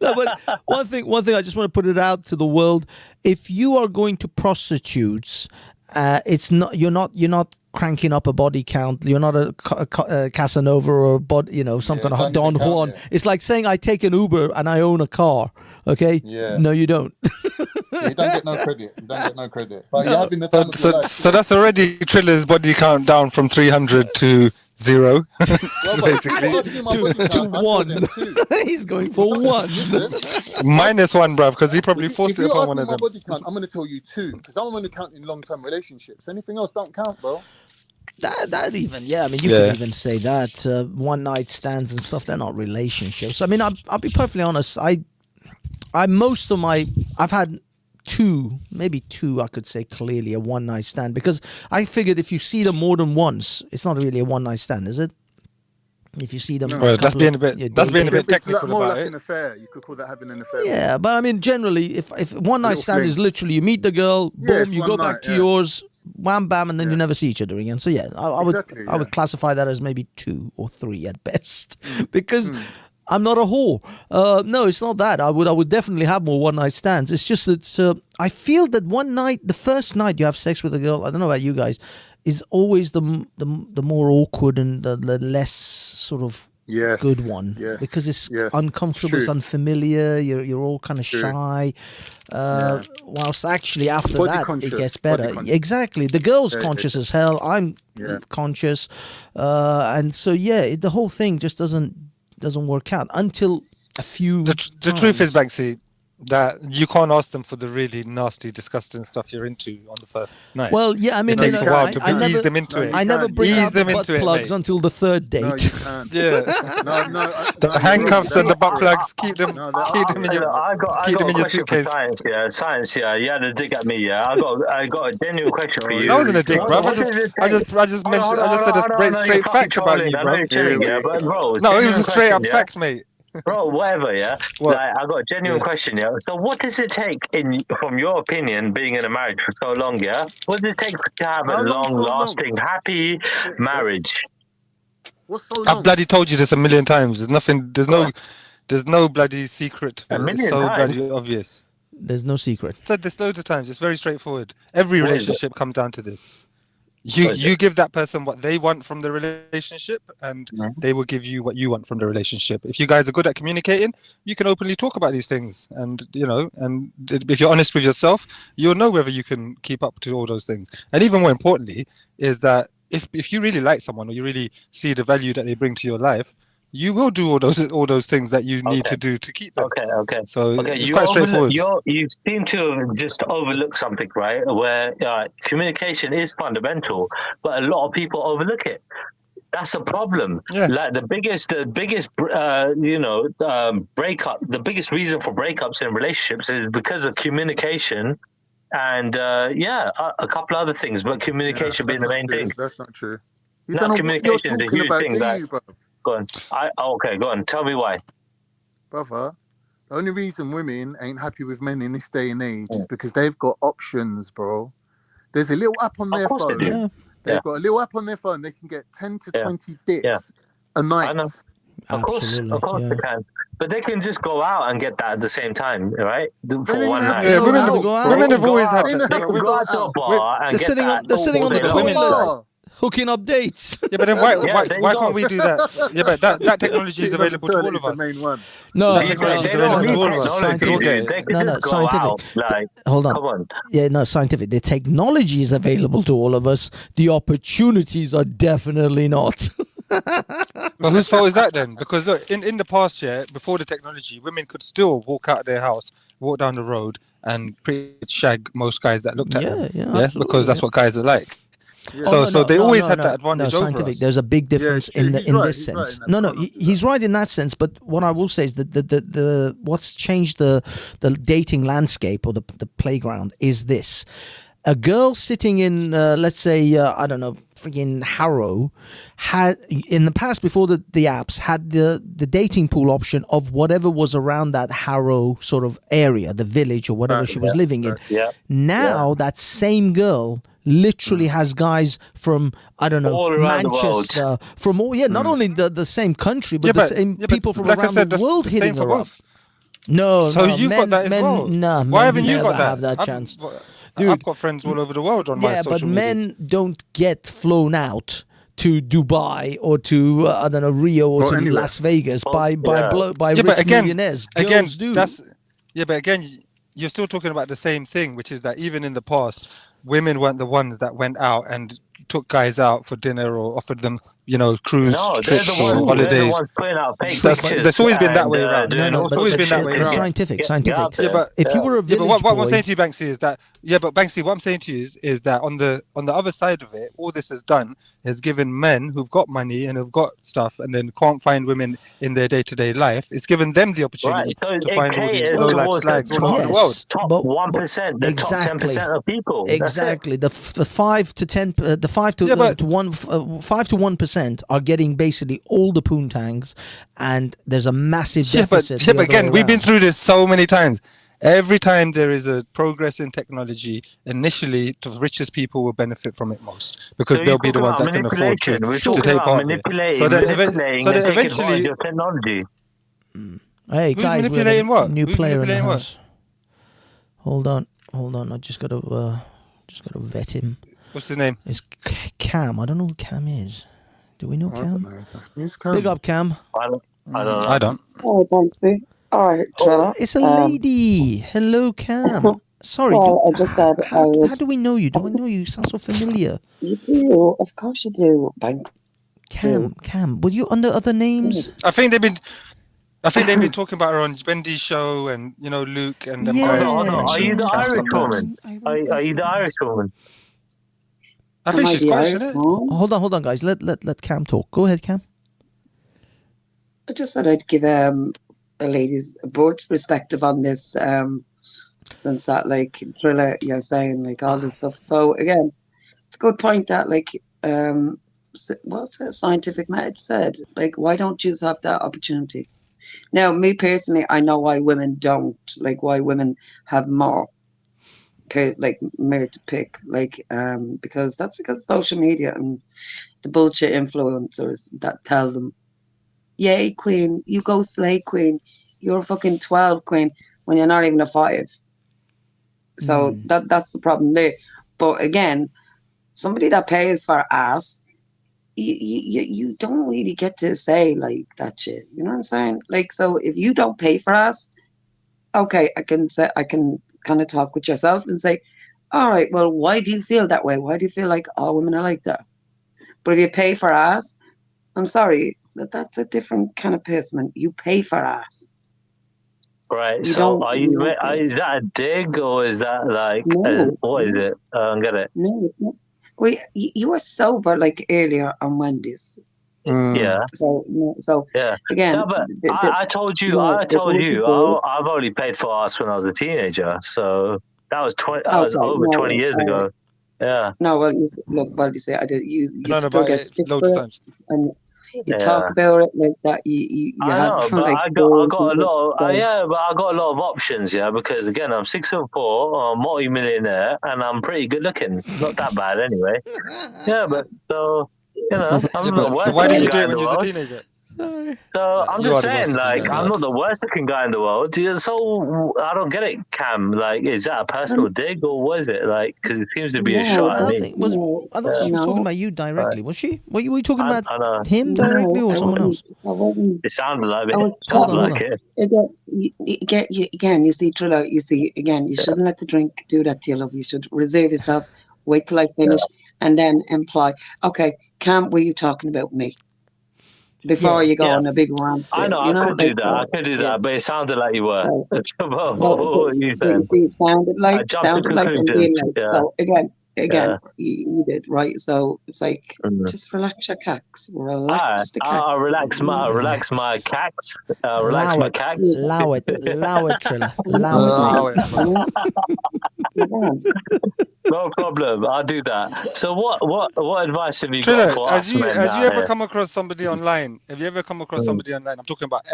Speaker 2: No, but one thing I just want to put it out to the world: if you are going to prostitutes, it's not you're not cranking up a body count. You're not a Casanova or some kind of Don Juan. It's like saying I take an Uber and I own a car. Okay?
Speaker 7: Yeah.
Speaker 2: No, you don't.
Speaker 7: You don't get no credit. But you're having the time
Speaker 8: so that's already Triller's body count down from 300 to 0. Basically.
Speaker 2: to 1. He's going for 1.
Speaker 8: -1, bruv, because he probably forced it upon one of them.
Speaker 7: Body count, I'm going to tell you 2, because I'm only counting long-term relationships. Anything else don't count, bro.
Speaker 2: That even, I mean, you can even say that one night stands and stuff, they're not relationships. I mean, I'll be perfectly honest. I've had 2, maybe 2, I could say clearly a one night stand, because I figured if you see them more than once, it's not really a one night stand, is it? If you see them,
Speaker 8: that's being a bit technical
Speaker 7: more
Speaker 8: about
Speaker 7: like
Speaker 8: it.
Speaker 7: an affair. You could call that having an affair.
Speaker 2: Yeah, but I mean, generally, if one night stand is literally you meet the girl, boom, you go back to yours, wham bam, and then you never see each other again. So I would classify that as maybe 2 or 3 at best, because I'm not a whore. No, it's not that. I would definitely have more one night stands. It's just that I feel that one night, the first night you have sex with a girl, I don't know about you guys, is always the more awkward and the less sort of good one, because it's uncomfortable, it's unfamiliar. You're all kind of shy. Whilst actually after it gets better. Exactly. The girl's conscious as hell. I'm conscious, and so the whole thing just doesn't work out until a few.
Speaker 8: The truth is, Banksy, that you can't ask them for the really nasty, disgusting stuff you're into on the first night.
Speaker 2: Well, I mean,
Speaker 8: it takes a while to ease them into it.
Speaker 2: I never bring out the butt plugs until the third date.
Speaker 7: No, you can't.
Speaker 8: The handcuffs and the butt plugs, keep them in your suitcase.
Speaker 5: Science, you had a dig at me, I got a genuine question for you.
Speaker 8: That wasn't a dig, bro. I just said a straight fact about you, bro. No, it was a straight up fact, mate.
Speaker 5: Bro, whatever, Like, I got a genuine question, So what does it take, from your opinion, being in a marriage for so long, What does it take to have a long-lasting, happy marriage?
Speaker 7: What's so long?
Speaker 8: I've bloody told you this a million times. There's no bloody secret. It's so bloody obvious.
Speaker 2: There's no secret.
Speaker 8: I said this loads of times. It's very straightforward. Every relationship comes down to this. You give that person what they want from the relationship, and
Speaker 5: Mhm.
Speaker 8: they will give you what you want from the relationship. If you guys are good at communicating, you can openly talk about these things, and if you're honest with yourself, you'll know whether you can keep up to all those things. And even more importantly, is that if you really like someone or you really see the value that they bring to your life, you will do all those things that you need
Speaker 5: Okay.
Speaker 8: to do to keep them.
Speaker 5: Okay.
Speaker 8: So
Speaker 5: Okay,
Speaker 8: it's quite straightforward.
Speaker 5: you seem to just overlook something, right? Where communication is fundamental, but a lot of people overlook it. That's a problem.
Speaker 8: Yeah.
Speaker 5: Like the biggest breakup. The biggest reason for breakups in relationships is because of communication, and a couple other things, but communication being the main thing.
Speaker 7: That's not true. You
Speaker 5: No,
Speaker 7: don't know what you're
Speaker 5: communication is a
Speaker 7: talking
Speaker 5: huge
Speaker 7: about,
Speaker 5: thing.
Speaker 7: do
Speaker 5: Like,
Speaker 7: you, bruv?
Speaker 5: go on. Go on. Tell me why.
Speaker 7: Brother, the only reason women ain't happy with men in this day and age is because they've got options, bro. There's a little app on
Speaker 5: Of
Speaker 7: their
Speaker 5: course they
Speaker 7: phone.
Speaker 5: do.
Speaker 2: Yeah,
Speaker 7: They've got a little app on their phone. They can get 10 to
Speaker 5: Yeah.
Speaker 7: 20 dicks a night.
Speaker 5: I know. Of course
Speaker 2: absolutely.
Speaker 5: they can. But they can just go out and get that at the same time, right? For
Speaker 7: don't
Speaker 5: one
Speaker 7: even have
Speaker 5: night.
Speaker 7: to
Speaker 8: Yeah,
Speaker 7: go
Speaker 8: women
Speaker 7: out.
Speaker 8: have,
Speaker 2: Go out.
Speaker 8: women
Speaker 5: They
Speaker 8: have
Speaker 5: can
Speaker 8: always
Speaker 5: go
Speaker 8: had
Speaker 5: out.
Speaker 7: They
Speaker 8: that.
Speaker 7: don't
Speaker 5: They
Speaker 7: have
Speaker 5: can
Speaker 7: to
Speaker 5: go
Speaker 7: go
Speaker 5: out to a
Speaker 7: out.
Speaker 5: bar and
Speaker 2: They're
Speaker 5: get
Speaker 2: sitting
Speaker 5: that
Speaker 2: on- they're sitting
Speaker 5: all
Speaker 2: on the
Speaker 5: day
Speaker 8: the
Speaker 5: long.
Speaker 8: women
Speaker 2: toilet. Hooking up dates.
Speaker 8: Yeah, but then
Speaker 5: Yeah, there you
Speaker 8: why
Speaker 5: go.
Speaker 8: can't we do that? Yeah, but that technology is
Speaker 7: Sitting on the
Speaker 8: available to all
Speaker 7: toilet
Speaker 8: of
Speaker 7: is the
Speaker 8: us.
Speaker 7: main one.
Speaker 2: No,
Speaker 8: That technology is
Speaker 5: They don't
Speaker 8: available
Speaker 5: need
Speaker 8: to all of us. We can all
Speaker 5: technology,
Speaker 8: get
Speaker 5: dude.
Speaker 8: it.
Speaker 5: They can
Speaker 2: No,
Speaker 5: just go
Speaker 2: scientific.
Speaker 5: out. Like,
Speaker 2: Hold on.
Speaker 5: come on.
Speaker 2: Yeah, no, scientific. The technology is available to all of us. The opportunities are definitely not.
Speaker 8: But whose fault is that then? Because look, in the past, before the technology, women could still walk out of their house, walk down the road, and pretty much shag most guys that looked at them.
Speaker 2: Absolutely.
Speaker 8: Because that's what guys are like.
Speaker 7: Yeah.
Speaker 8: So they always had that advantage over
Speaker 2: scientific.
Speaker 8: us.
Speaker 2: There's a big difference
Speaker 7: true.
Speaker 2: in
Speaker 7: He's
Speaker 2: in
Speaker 7: right.
Speaker 2: this
Speaker 7: He's
Speaker 2: sense.
Speaker 7: right in that.
Speaker 2: No,
Speaker 7: We can't do
Speaker 2: he's right in that sense. But what I will say is that the what's changed the dating landscape or the playground is this: a girl sitting in let's say I don't know, freaking Harrow, had in the past before the apps had the dating pool option of whatever was around that Harrow sort of area, the village or whatever she was living in.
Speaker 5: Yeah.
Speaker 2: Now that same girl literally has guys from I don't know
Speaker 5: All around the world.
Speaker 2: Manchester, from all not only the same country but
Speaker 8: Yeah,
Speaker 2: the
Speaker 8: but-
Speaker 2: same
Speaker 8: yeah, but
Speaker 2: people from
Speaker 8: like I
Speaker 2: around
Speaker 8: said,
Speaker 2: the world
Speaker 8: the same
Speaker 2: hitting
Speaker 8: for
Speaker 2: her up.
Speaker 8: both.
Speaker 2: No,
Speaker 8: So
Speaker 2: no,
Speaker 8: you've
Speaker 2: men,
Speaker 8: got that as
Speaker 2: men,
Speaker 8: well.
Speaker 2: Nah,
Speaker 8: Why
Speaker 2: men
Speaker 8: haven't you
Speaker 2: never
Speaker 8: got that?
Speaker 2: have that chance.
Speaker 8: Dude, I've got friends all over the world on my
Speaker 2: Yeah,
Speaker 8: social
Speaker 2: but men
Speaker 8: medias.
Speaker 2: don't get flown out to Dubai or to I don't know Rio or
Speaker 7: Or
Speaker 2: to
Speaker 7: anywhere.
Speaker 2: Las Vegas by
Speaker 5: yeah.
Speaker 2: rich
Speaker 8: but again,
Speaker 2: millionaires. Girls do.
Speaker 8: but again, you're still talking about the same thing, which is that even in the past, women weren't the ones that went out and took guys out for dinner or offered them, cruise
Speaker 5: No, they're
Speaker 8: trips
Speaker 5: the
Speaker 8: or
Speaker 5: ones.
Speaker 8: holidays.
Speaker 5: They're the ones putting out fake
Speaker 8: That's
Speaker 5: pictures.
Speaker 8: always been that way
Speaker 5: and,
Speaker 8: around.
Speaker 5: doing
Speaker 2: No,
Speaker 5: all
Speaker 2: but
Speaker 8: it's always
Speaker 5: sorts
Speaker 8: been
Speaker 5: of
Speaker 8: that way
Speaker 5: shit
Speaker 8: around.
Speaker 5: to
Speaker 2: Scientific.
Speaker 5: get out
Speaker 8: Yeah,
Speaker 5: there.
Speaker 8: but
Speaker 2: if you were a
Speaker 8: yeah,
Speaker 2: village
Speaker 8: but what
Speaker 2: boy,
Speaker 8: I'm saying to you, Banksy, is that but Banksy, what I'm saying to you is that on the other side of it, all this has done has given men who've got money and who've got stuff and then can't find women in their day-to-day life. It's given them the opportunity
Speaker 5: Right, so
Speaker 8: to
Speaker 5: it
Speaker 8: find all these
Speaker 5: caters
Speaker 8: low-life
Speaker 5: towards the
Speaker 8: slags all over the world.
Speaker 5: top
Speaker 2: but
Speaker 5: 1%, the top 10% of people.
Speaker 2: Exactly. The 5 to 10, the 5 to
Speaker 8: Yeah, but-
Speaker 2: to 1% are getting basically all the poontangs, and there's a massive deficit.
Speaker 8: But again, we've been through this so many times. Every time there is a progress in technology, initially the richest people will benefit from it most because
Speaker 5: So
Speaker 8: they'll
Speaker 5: you're
Speaker 8: be the
Speaker 5: talking
Speaker 8: ones
Speaker 5: about
Speaker 8: that can afford to,
Speaker 5: manipulation. We're
Speaker 8: to
Speaker 5: talking
Speaker 8: take
Speaker 5: about
Speaker 8: part of it.
Speaker 5: manipulating,
Speaker 8: So then
Speaker 5: manipulating
Speaker 8: so
Speaker 5: and
Speaker 8: then
Speaker 5: taking
Speaker 8: eventually,
Speaker 5: advantage of technology.
Speaker 2: Hey
Speaker 8: Who's
Speaker 2: guys, we have
Speaker 8: manipulating
Speaker 2: a
Speaker 8: what?
Speaker 2: new
Speaker 8: Who's
Speaker 2: player in the
Speaker 8: manipulating what?
Speaker 2: house. Hold on. I just got to vet him.
Speaker 8: what's his name?
Speaker 2: It's Cam. I don't know who Cam is. Do we know
Speaker 7: I don't
Speaker 2: Cam?
Speaker 7: know. Who's
Speaker 2: Big
Speaker 7: Cam?
Speaker 2: up, Cam.
Speaker 5: I don't know.
Speaker 8: I don't.
Speaker 9: Oh, Banksy. All right, Trevor.
Speaker 2: It's a lady. Hello, Cam. Sorry.
Speaker 9: Well, I just said I
Speaker 2: how
Speaker 9: would.
Speaker 2: do we know you? Do I know you? You sound so familiar.
Speaker 9: You do, of course you do, Banksy.
Speaker 2: Cam. Were you under other names?
Speaker 8: I think they've been talking about her on Bendy's show and Luke and them
Speaker 2: Yeah.
Speaker 8: guys.
Speaker 5: Hold on. Are you the
Speaker 8: Have
Speaker 5: Irish
Speaker 8: some names.
Speaker 5: woman? Are you the Irish woman?
Speaker 8: I think
Speaker 9: Am I
Speaker 8: she's
Speaker 9: the
Speaker 8: Scottish,
Speaker 9: Irish
Speaker 8: isn't it?
Speaker 9: one?
Speaker 2: Hold on, guys. Let Cam talk. Go ahead, Cam.
Speaker 9: I just thought I'd give a lady's board's perspective on this, since that thriller you're saying all this stuff. So again, it's a good point that what's that scientific method said? Why don't you have that opportunity? Now, me personally, I know why women don't. Why women have more to pick. Because that's because of social media and the bullshit influencers that tell them, "Yay, queen, you go slay, queen. You're a fucking 12, queen," when you're not even a 5. So that's the problem there. But again, somebody that pays for ass, you don't really get to say like that shit. You know what I'm saying? Like, so if you don't pay for ass, okay, I can kind of talk with yourself and say, all right, well, why do you feel that way? Why do you feel like all women are like that? But if you pay for ass, I'm sorry, that's a different kind of person. You pay for ass.
Speaker 5: Right.
Speaker 9: You
Speaker 5: So
Speaker 9: don't.
Speaker 5: is that a dig or is that like what is it? I don't get it.
Speaker 9: No. Well, you were sober like earlier on Wendy's.
Speaker 5: Yeah.
Speaker 9: So
Speaker 5: Yeah.
Speaker 9: again,
Speaker 5: No, but I told you, I've only paid for ass when I was a teenager. So that was over 20 years ago. Yeah.
Speaker 9: No, well, you say I did. You
Speaker 8: known
Speaker 9: still
Speaker 8: about
Speaker 9: get
Speaker 8: it
Speaker 9: stiff
Speaker 8: loads of
Speaker 9: for it,
Speaker 8: times.
Speaker 9: and you talk about it like that. You
Speaker 5: I
Speaker 9: have
Speaker 5: know, but
Speaker 9: like
Speaker 5: I got a lot. But I got a lot of options. Yeah, because again, I'm 6'4", I'm a multi-millionaire, and I'm pretty good looking. Not that bad, anyway. Yeah, but so I'm not the worst
Speaker 8: So why did
Speaker 5: looking
Speaker 8: you do
Speaker 5: guy
Speaker 8: it
Speaker 5: in
Speaker 8: when
Speaker 5: the
Speaker 8: you was a
Speaker 5: world.
Speaker 8: teenager?
Speaker 5: So I'm
Speaker 8: You
Speaker 5: just
Speaker 8: are the worst
Speaker 5: saying,
Speaker 8: looking guy
Speaker 5: like,
Speaker 8: in the
Speaker 5: I'm
Speaker 8: world.
Speaker 5: not the worst looking guy in the world. So I don't get it, Cam. Like, is that a personal dig or what is it? Like, because it seems to be a shot at me.
Speaker 2: I thought she was talking about you directly. Was she? Were you talking about
Speaker 5: I know.
Speaker 2: him directly or someone else?
Speaker 9: I wasn't.
Speaker 5: It sounded like
Speaker 9: I
Speaker 5: it.
Speaker 9: was
Speaker 5: Sounded
Speaker 2: Hold on.
Speaker 5: like it.
Speaker 9: Again, you see, Trilla, you shouldn't let the drink do that to you, love. You should reserve yourself, wait till I finish, and then imply, okay, Cam, were you talking about me? Before you go on a big rant.
Speaker 5: I know, I could do that, but it sounded like you were. What you saying?
Speaker 9: See, it sounded like
Speaker 5: I jumped to
Speaker 9: I'm being
Speaker 5: conclusions.
Speaker 9: like,
Speaker 5: Yeah.
Speaker 9: so again,
Speaker 5: Yeah.
Speaker 9: you did, right? So it's like, just relax your cacks. Relax the cacks.
Speaker 5: I'll relax my cacks. Relax my cacks.
Speaker 2: Allow it, Trilla.
Speaker 7: Allow it, bro.
Speaker 5: No problem. I'll do that. So what advice have you got
Speaker 8: Trilla,
Speaker 5: for
Speaker 8: has
Speaker 5: us
Speaker 8: you
Speaker 5: men
Speaker 8: has you
Speaker 5: out
Speaker 8: ever
Speaker 5: here?
Speaker 8: come across somebody online? Have you ever come across somebody online? I'm talking about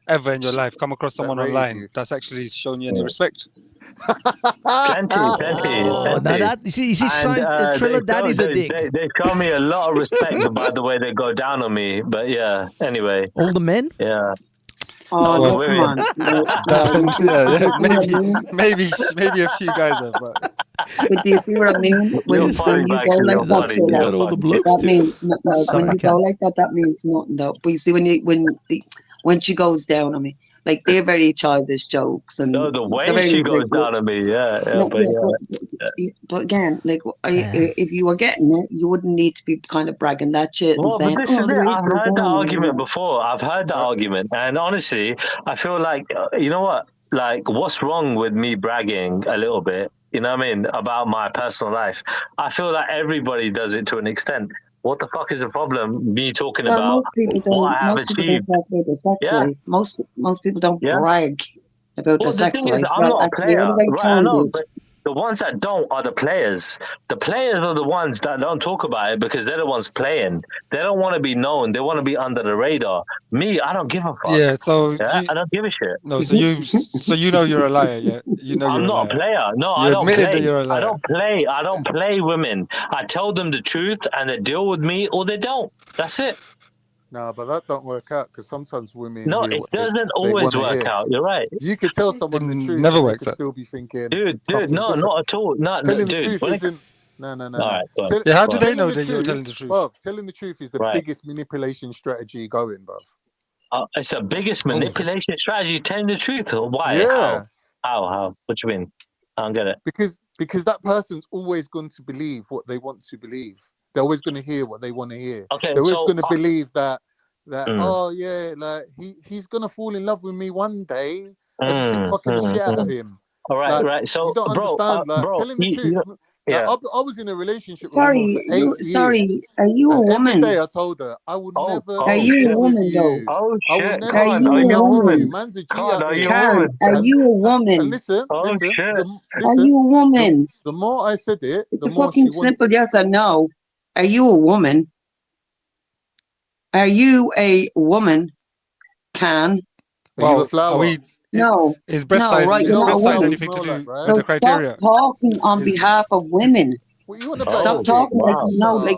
Speaker 8: ever in your life come across someone
Speaker 7: raised
Speaker 8: online
Speaker 7: you.
Speaker 8: that's actually shown you any respect?
Speaker 5: Plenty.
Speaker 2: Oh, now that you see, Trilla, that is a dig.
Speaker 5: They show me a lot of respect by the way they go down on me. But yeah, anyway.
Speaker 2: All the men?
Speaker 5: Yeah.
Speaker 9: Oh,
Speaker 5: the
Speaker 9: come
Speaker 5: women.
Speaker 9: on.
Speaker 8: Maybe a few guys have, but
Speaker 9: But do you see what I mean? When you go like that,
Speaker 2: all the blokes
Speaker 9: that means
Speaker 2: Sorry,
Speaker 9: when you go like that, that means nothing though. But you see, when she goes down on me, like they're very childish jokes, and
Speaker 5: No, the way she goes down on me,
Speaker 9: but again, like if you were getting it, you wouldn't need to be kind of bragging that shit and
Speaker 5: Well,
Speaker 9: saying,
Speaker 5: but this is it. I've heard that
Speaker 9: down,
Speaker 5: argument before. I've heard that argument, and honestly, I feel like you know what? Like, what's wrong with me bragging a little bit? You know what I mean about my personal life? I feel like everybody does it to an extent. What the fuck is the problem? Me talking about
Speaker 9: most people don't.
Speaker 5: what I have
Speaker 9: Most people
Speaker 5: achieved.
Speaker 9: don't talk about their sex life. Most people don't brag about their
Speaker 5: The
Speaker 9: sex
Speaker 5: thing
Speaker 9: life.
Speaker 5: is, I'm not a
Speaker 9: actually,
Speaker 5: player,
Speaker 9: all they
Speaker 5: right? I
Speaker 9: can
Speaker 5: know,
Speaker 9: do.
Speaker 5: but the ones that don't are the players. The players are the ones that don't talk about it because they're the ones playing. They don't want to be known. They want to be under the radar. Me, I don't give a fuck.
Speaker 8: Yeah, so
Speaker 5: I don't give a shit.
Speaker 8: No, so you know you're a liar, yeah? You know
Speaker 5: I'm
Speaker 8: you're
Speaker 5: not a player. No,
Speaker 8: you
Speaker 5: I don't
Speaker 8: admitted
Speaker 5: play.
Speaker 8: that you're a liar.
Speaker 5: I don't play women. I tell them the truth and they deal with me or they don't. That's it.
Speaker 7: No, but that don't work out because sometimes women.
Speaker 5: No,
Speaker 7: hear
Speaker 5: it
Speaker 7: what
Speaker 5: doesn't
Speaker 7: they
Speaker 5: always
Speaker 7: wanna
Speaker 5: work
Speaker 7: hear.
Speaker 5: out. You're right.
Speaker 7: You could tell someone the truth.
Speaker 8: Never
Speaker 7: and
Speaker 8: works
Speaker 7: they could
Speaker 8: out.
Speaker 7: still be thinking.
Speaker 5: Dude,
Speaker 7: something
Speaker 5: no,
Speaker 7: different.
Speaker 5: not at all. Not,
Speaker 7: Telling
Speaker 5: dude,
Speaker 7: the truth
Speaker 5: when
Speaker 7: isn't. No.
Speaker 5: All right, go on.
Speaker 8: Yeah, how do they
Speaker 7: telling
Speaker 8: know
Speaker 7: the
Speaker 8: that you're
Speaker 7: truth-
Speaker 8: telling the truth?
Speaker 7: Well, telling the truth is the biggest manipulation strategy going, bro.
Speaker 5: It's the biggest manipulation strategy. Telling the truth. Why?
Speaker 7: Yeah.
Speaker 5: How? What do you mean? I don't get it.
Speaker 7: Because that person's always going to believe what they want to believe. They're always going to hear what they want to hear.
Speaker 5: Okay,
Speaker 7: They're always
Speaker 5: so
Speaker 7: going to believe that oh yeah, like he's gonna fall in love with me one day. I just keep fucking the shit out of him.
Speaker 5: All right,
Speaker 7: like,
Speaker 5: right. So,
Speaker 7: you don't understand. Telling the truth.
Speaker 5: Yeah.
Speaker 7: I was in a relationship with a woman for 8 years.
Speaker 9: Are you a woman?
Speaker 7: Every day I told her I would never.
Speaker 9: Are you a woman though?
Speaker 5: Oh
Speaker 7: I
Speaker 5: shit!
Speaker 7: would never
Speaker 5: Are you a woman?
Speaker 7: Man's a G
Speaker 5: God,
Speaker 7: out
Speaker 5: are
Speaker 7: here.
Speaker 5: you a woman?
Speaker 9: Are you a woman?
Speaker 7: And listen,
Speaker 5: Oh shit!
Speaker 9: Are you a woman?
Speaker 7: The more I said it,
Speaker 9: It's
Speaker 7: the
Speaker 9: a
Speaker 7: more
Speaker 9: fucking
Speaker 7: she wanted.
Speaker 9: simple yes or no. Are you a woman? Are you a woman?
Speaker 7: Are you a flower?
Speaker 9: No.
Speaker 8: Is breast
Speaker 9: no,
Speaker 8: size,
Speaker 9: right,
Speaker 8: is
Speaker 9: not
Speaker 8: breast
Speaker 9: a
Speaker 8: size
Speaker 9: woman.
Speaker 8: anything to do
Speaker 7: right?
Speaker 8: with the
Speaker 9: So
Speaker 8: criteria?
Speaker 9: stop talking on behalf of women.
Speaker 7: What you want about?
Speaker 9: Stop talking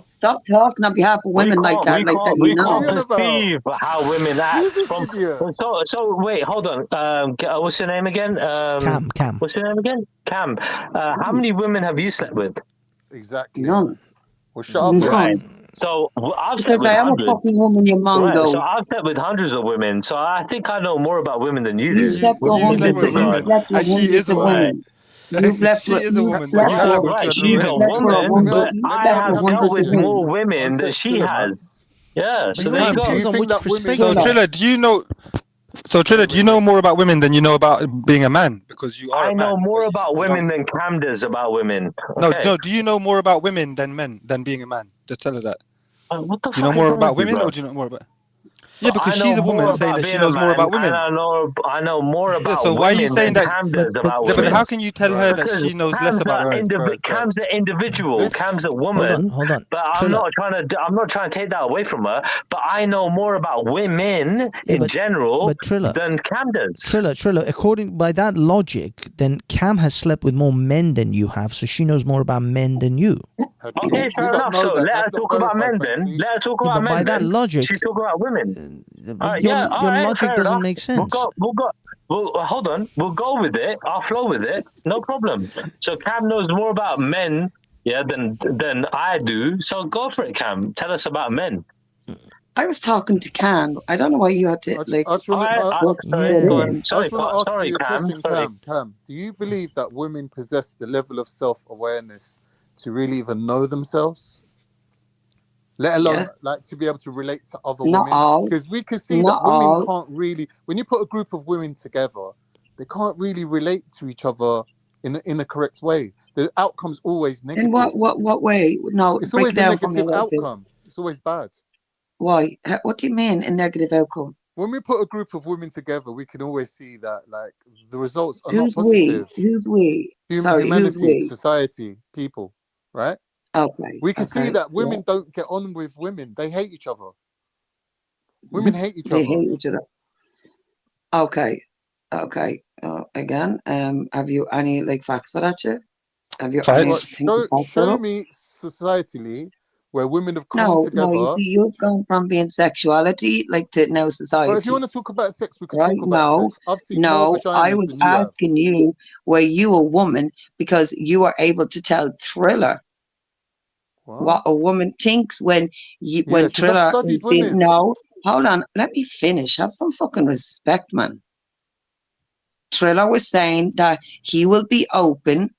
Speaker 9: stop talking on behalf of women like that.
Speaker 5: We can't perceive how women act. So wait, hold on. What's your name again?
Speaker 2: Cam.
Speaker 5: What's your name again? Cam. How many women have you slept with?
Speaker 7: Exactly.
Speaker 9: None.
Speaker 7: Well, shut up.
Speaker 9: No.
Speaker 5: Right. So I've slept
Speaker 9: Because
Speaker 5: with
Speaker 9: I am a
Speaker 5: hundreds.
Speaker 9: fucking woman, you
Speaker 5: Right. So
Speaker 9: mongo.
Speaker 5: I've slept with hundreds of women. So I think I know more about women than you
Speaker 9: You
Speaker 5: do.
Speaker 9: slept with
Speaker 8: You slept
Speaker 9: hundreds
Speaker 8: with
Speaker 9: of, you
Speaker 8: women,
Speaker 9: slept with
Speaker 8: and she
Speaker 9: hundreds
Speaker 8: is a
Speaker 9: of
Speaker 8: woman.
Speaker 9: women. You've left
Speaker 8: She
Speaker 9: with,
Speaker 8: is a
Speaker 9: you've
Speaker 8: woman, but
Speaker 9: slept
Speaker 8: you
Speaker 9: with,
Speaker 8: slept with
Speaker 5: Right,
Speaker 8: 200
Speaker 5: she's
Speaker 9: you've
Speaker 5: a
Speaker 8: women.
Speaker 9: slept with
Speaker 5: woman,
Speaker 7: Let me
Speaker 5: but
Speaker 7: ask,
Speaker 9: you've
Speaker 7: let
Speaker 5: I
Speaker 7: me ask
Speaker 9: slept with
Speaker 5: have
Speaker 7: Cam a
Speaker 5: dealt
Speaker 9: hundreds
Speaker 5: with
Speaker 9: of
Speaker 7: question.
Speaker 5: more
Speaker 9: women.
Speaker 5: women
Speaker 7: One
Speaker 5: than
Speaker 7: sec,
Speaker 5: she
Speaker 7: Triller,
Speaker 5: has.
Speaker 7: man.
Speaker 5: Yeah,
Speaker 2: But
Speaker 5: so
Speaker 2: it
Speaker 5: there
Speaker 2: all
Speaker 5: you
Speaker 7: Cam,
Speaker 5: go.
Speaker 7: do you
Speaker 2: depends on
Speaker 7: think
Speaker 2: which
Speaker 7: that women
Speaker 2: perspective.
Speaker 8: So
Speaker 9: Trilla.
Speaker 8: Triller, do you know? So Triller, do you know more about women than you know about being a man? Because you are
Speaker 5: I
Speaker 8: a
Speaker 5: know
Speaker 8: man,
Speaker 5: more
Speaker 8: but
Speaker 5: about
Speaker 8: you don't.
Speaker 5: women than Cam does about women.
Speaker 8: No,
Speaker 5: Okay.
Speaker 8: no. Do you know more about women than men than being a man? Just tell her that.
Speaker 5: What the
Speaker 8: Do you know
Speaker 5: fuck is
Speaker 8: more
Speaker 5: wrong with
Speaker 8: about
Speaker 5: you,
Speaker 8: women,
Speaker 5: bro?
Speaker 8: or do you know more about? Yeah,
Speaker 5: But
Speaker 8: because
Speaker 5: I know
Speaker 8: she's a
Speaker 5: more
Speaker 8: woman saying
Speaker 5: about
Speaker 8: that she
Speaker 5: being a
Speaker 8: knows more
Speaker 5: man,
Speaker 8: about
Speaker 5: and
Speaker 8: women.
Speaker 5: I know more
Speaker 8: Yeah.
Speaker 5: about
Speaker 8: So why are you
Speaker 5: women
Speaker 8: saying
Speaker 5: than
Speaker 8: that?
Speaker 5: Cam does about
Speaker 8: Yeah, but
Speaker 5: women.
Speaker 8: how can you tell her
Speaker 7: Right,
Speaker 8: that
Speaker 5: Because
Speaker 8: she knows less about
Speaker 7: guys,
Speaker 8: women?
Speaker 7: guys, guys.
Speaker 5: Cam's an individual.
Speaker 7: This,
Speaker 5: Cam's a woman.
Speaker 2: Hold on.
Speaker 5: But
Speaker 2: Triller.
Speaker 5: I'm not trying to take that away from her. But I know more about women
Speaker 2: Yeah,
Speaker 5: in general
Speaker 2: but Triller.
Speaker 5: than Cam does.
Speaker 2: Triller, according by that logic, then Cam has slept with more men than you have, so she knows more about men than you.
Speaker 5: Okay,
Speaker 7: we
Speaker 5: fair
Speaker 7: don't
Speaker 5: enough.
Speaker 7: know
Speaker 5: So
Speaker 7: that.
Speaker 5: let her
Speaker 7: That's not
Speaker 5: talk about
Speaker 7: verified,
Speaker 5: men then.
Speaker 7: Banksy.
Speaker 5: Let her talk
Speaker 2: Yeah,
Speaker 5: about
Speaker 2: but by
Speaker 5: men
Speaker 2: that
Speaker 5: then.
Speaker 2: logic,
Speaker 5: She talk about women.
Speaker 2: your
Speaker 5: All right,
Speaker 2: logic
Speaker 5: fair
Speaker 2: doesn't
Speaker 5: enough.
Speaker 2: make sense.
Speaker 5: Hold on. We'll go with it. I'll flow with it. No problem. So Cam knows more about men, yeah, than I do. So go for it, Cam. Tell us about men.
Speaker 9: I was talking to Can. I don't know why you had to like
Speaker 7: I just
Speaker 5: All
Speaker 7: want
Speaker 5: right.
Speaker 7: to.
Speaker 9: book
Speaker 5: Sorry,
Speaker 9: it
Speaker 5: go
Speaker 2: Yeah.
Speaker 5: on.
Speaker 9: in.
Speaker 7: I just want to ask
Speaker 5: Sorry,
Speaker 7: you a
Speaker 5: Cam.
Speaker 7: question,
Speaker 5: Sorry.
Speaker 7: Cam. Do you believe that women possess the level of self-awareness to really even know themselves, let alone
Speaker 9: Yeah.
Speaker 7: like to be able to relate to other
Speaker 9: Not
Speaker 7: women?
Speaker 9: all.
Speaker 7: Because we can see that
Speaker 9: Not
Speaker 7: women
Speaker 9: all.
Speaker 7: can't really, when you put a group of women together, they can't really relate to each other in the correct way. The outcome's always
Speaker 9: In
Speaker 7: negative.
Speaker 9: what way? No,
Speaker 7: It's
Speaker 9: break it
Speaker 7: always a
Speaker 9: down for me a
Speaker 7: negative
Speaker 9: little bit.
Speaker 7: outcome. It's always bad.
Speaker 9: Why? What do you mean a negative outcome?
Speaker 7: When we put a group of women together, we can always see that like the results are not
Speaker 9: Who's we?
Speaker 7: positive.
Speaker 9: Who's we? Sorry, who's
Speaker 7: Humanity,
Speaker 9: we?
Speaker 7: society, people, right?
Speaker 9: Okay.
Speaker 7: We can see
Speaker 9: Okay.
Speaker 7: that
Speaker 9: Yeah.
Speaker 7: women don't get on with women. They hate each other. Women hate each
Speaker 9: They
Speaker 7: other.
Speaker 9: hate each other. Okay. Okay. Again, have you any like facts for that? Yet? Have you
Speaker 8: Facts.
Speaker 9: anything to back that
Speaker 7: Show
Speaker 9: up?
Speaker 7: me societally where women have come
Speaker 9: No,
Speaker 7: together.
Speaker 9: you see, you've gone from being sexuality like to now
Speaker 7: But if you
Speaker 9: society,
Speaker 7: want to talk about sex, we can
Speaker 9: right?
Speaker 7: talk about sex. I've seen more
Speaker 9: I
Speaker 7: vaginas
Speaker 9: was
Speaker 7: than you have.
Speaker 9: asking you, were you a woman because you are able to tell Thriller what a woman thinks when
Speaker 7: Yeah, because I've
Speaker 9: Thriller
Speaker 7: studied
Speaker 9: is being,
Speaker 7: women.
Speaker 9: no, hold on, let me finish. Have some fucking respect, man. Thriller was saying that he will be open,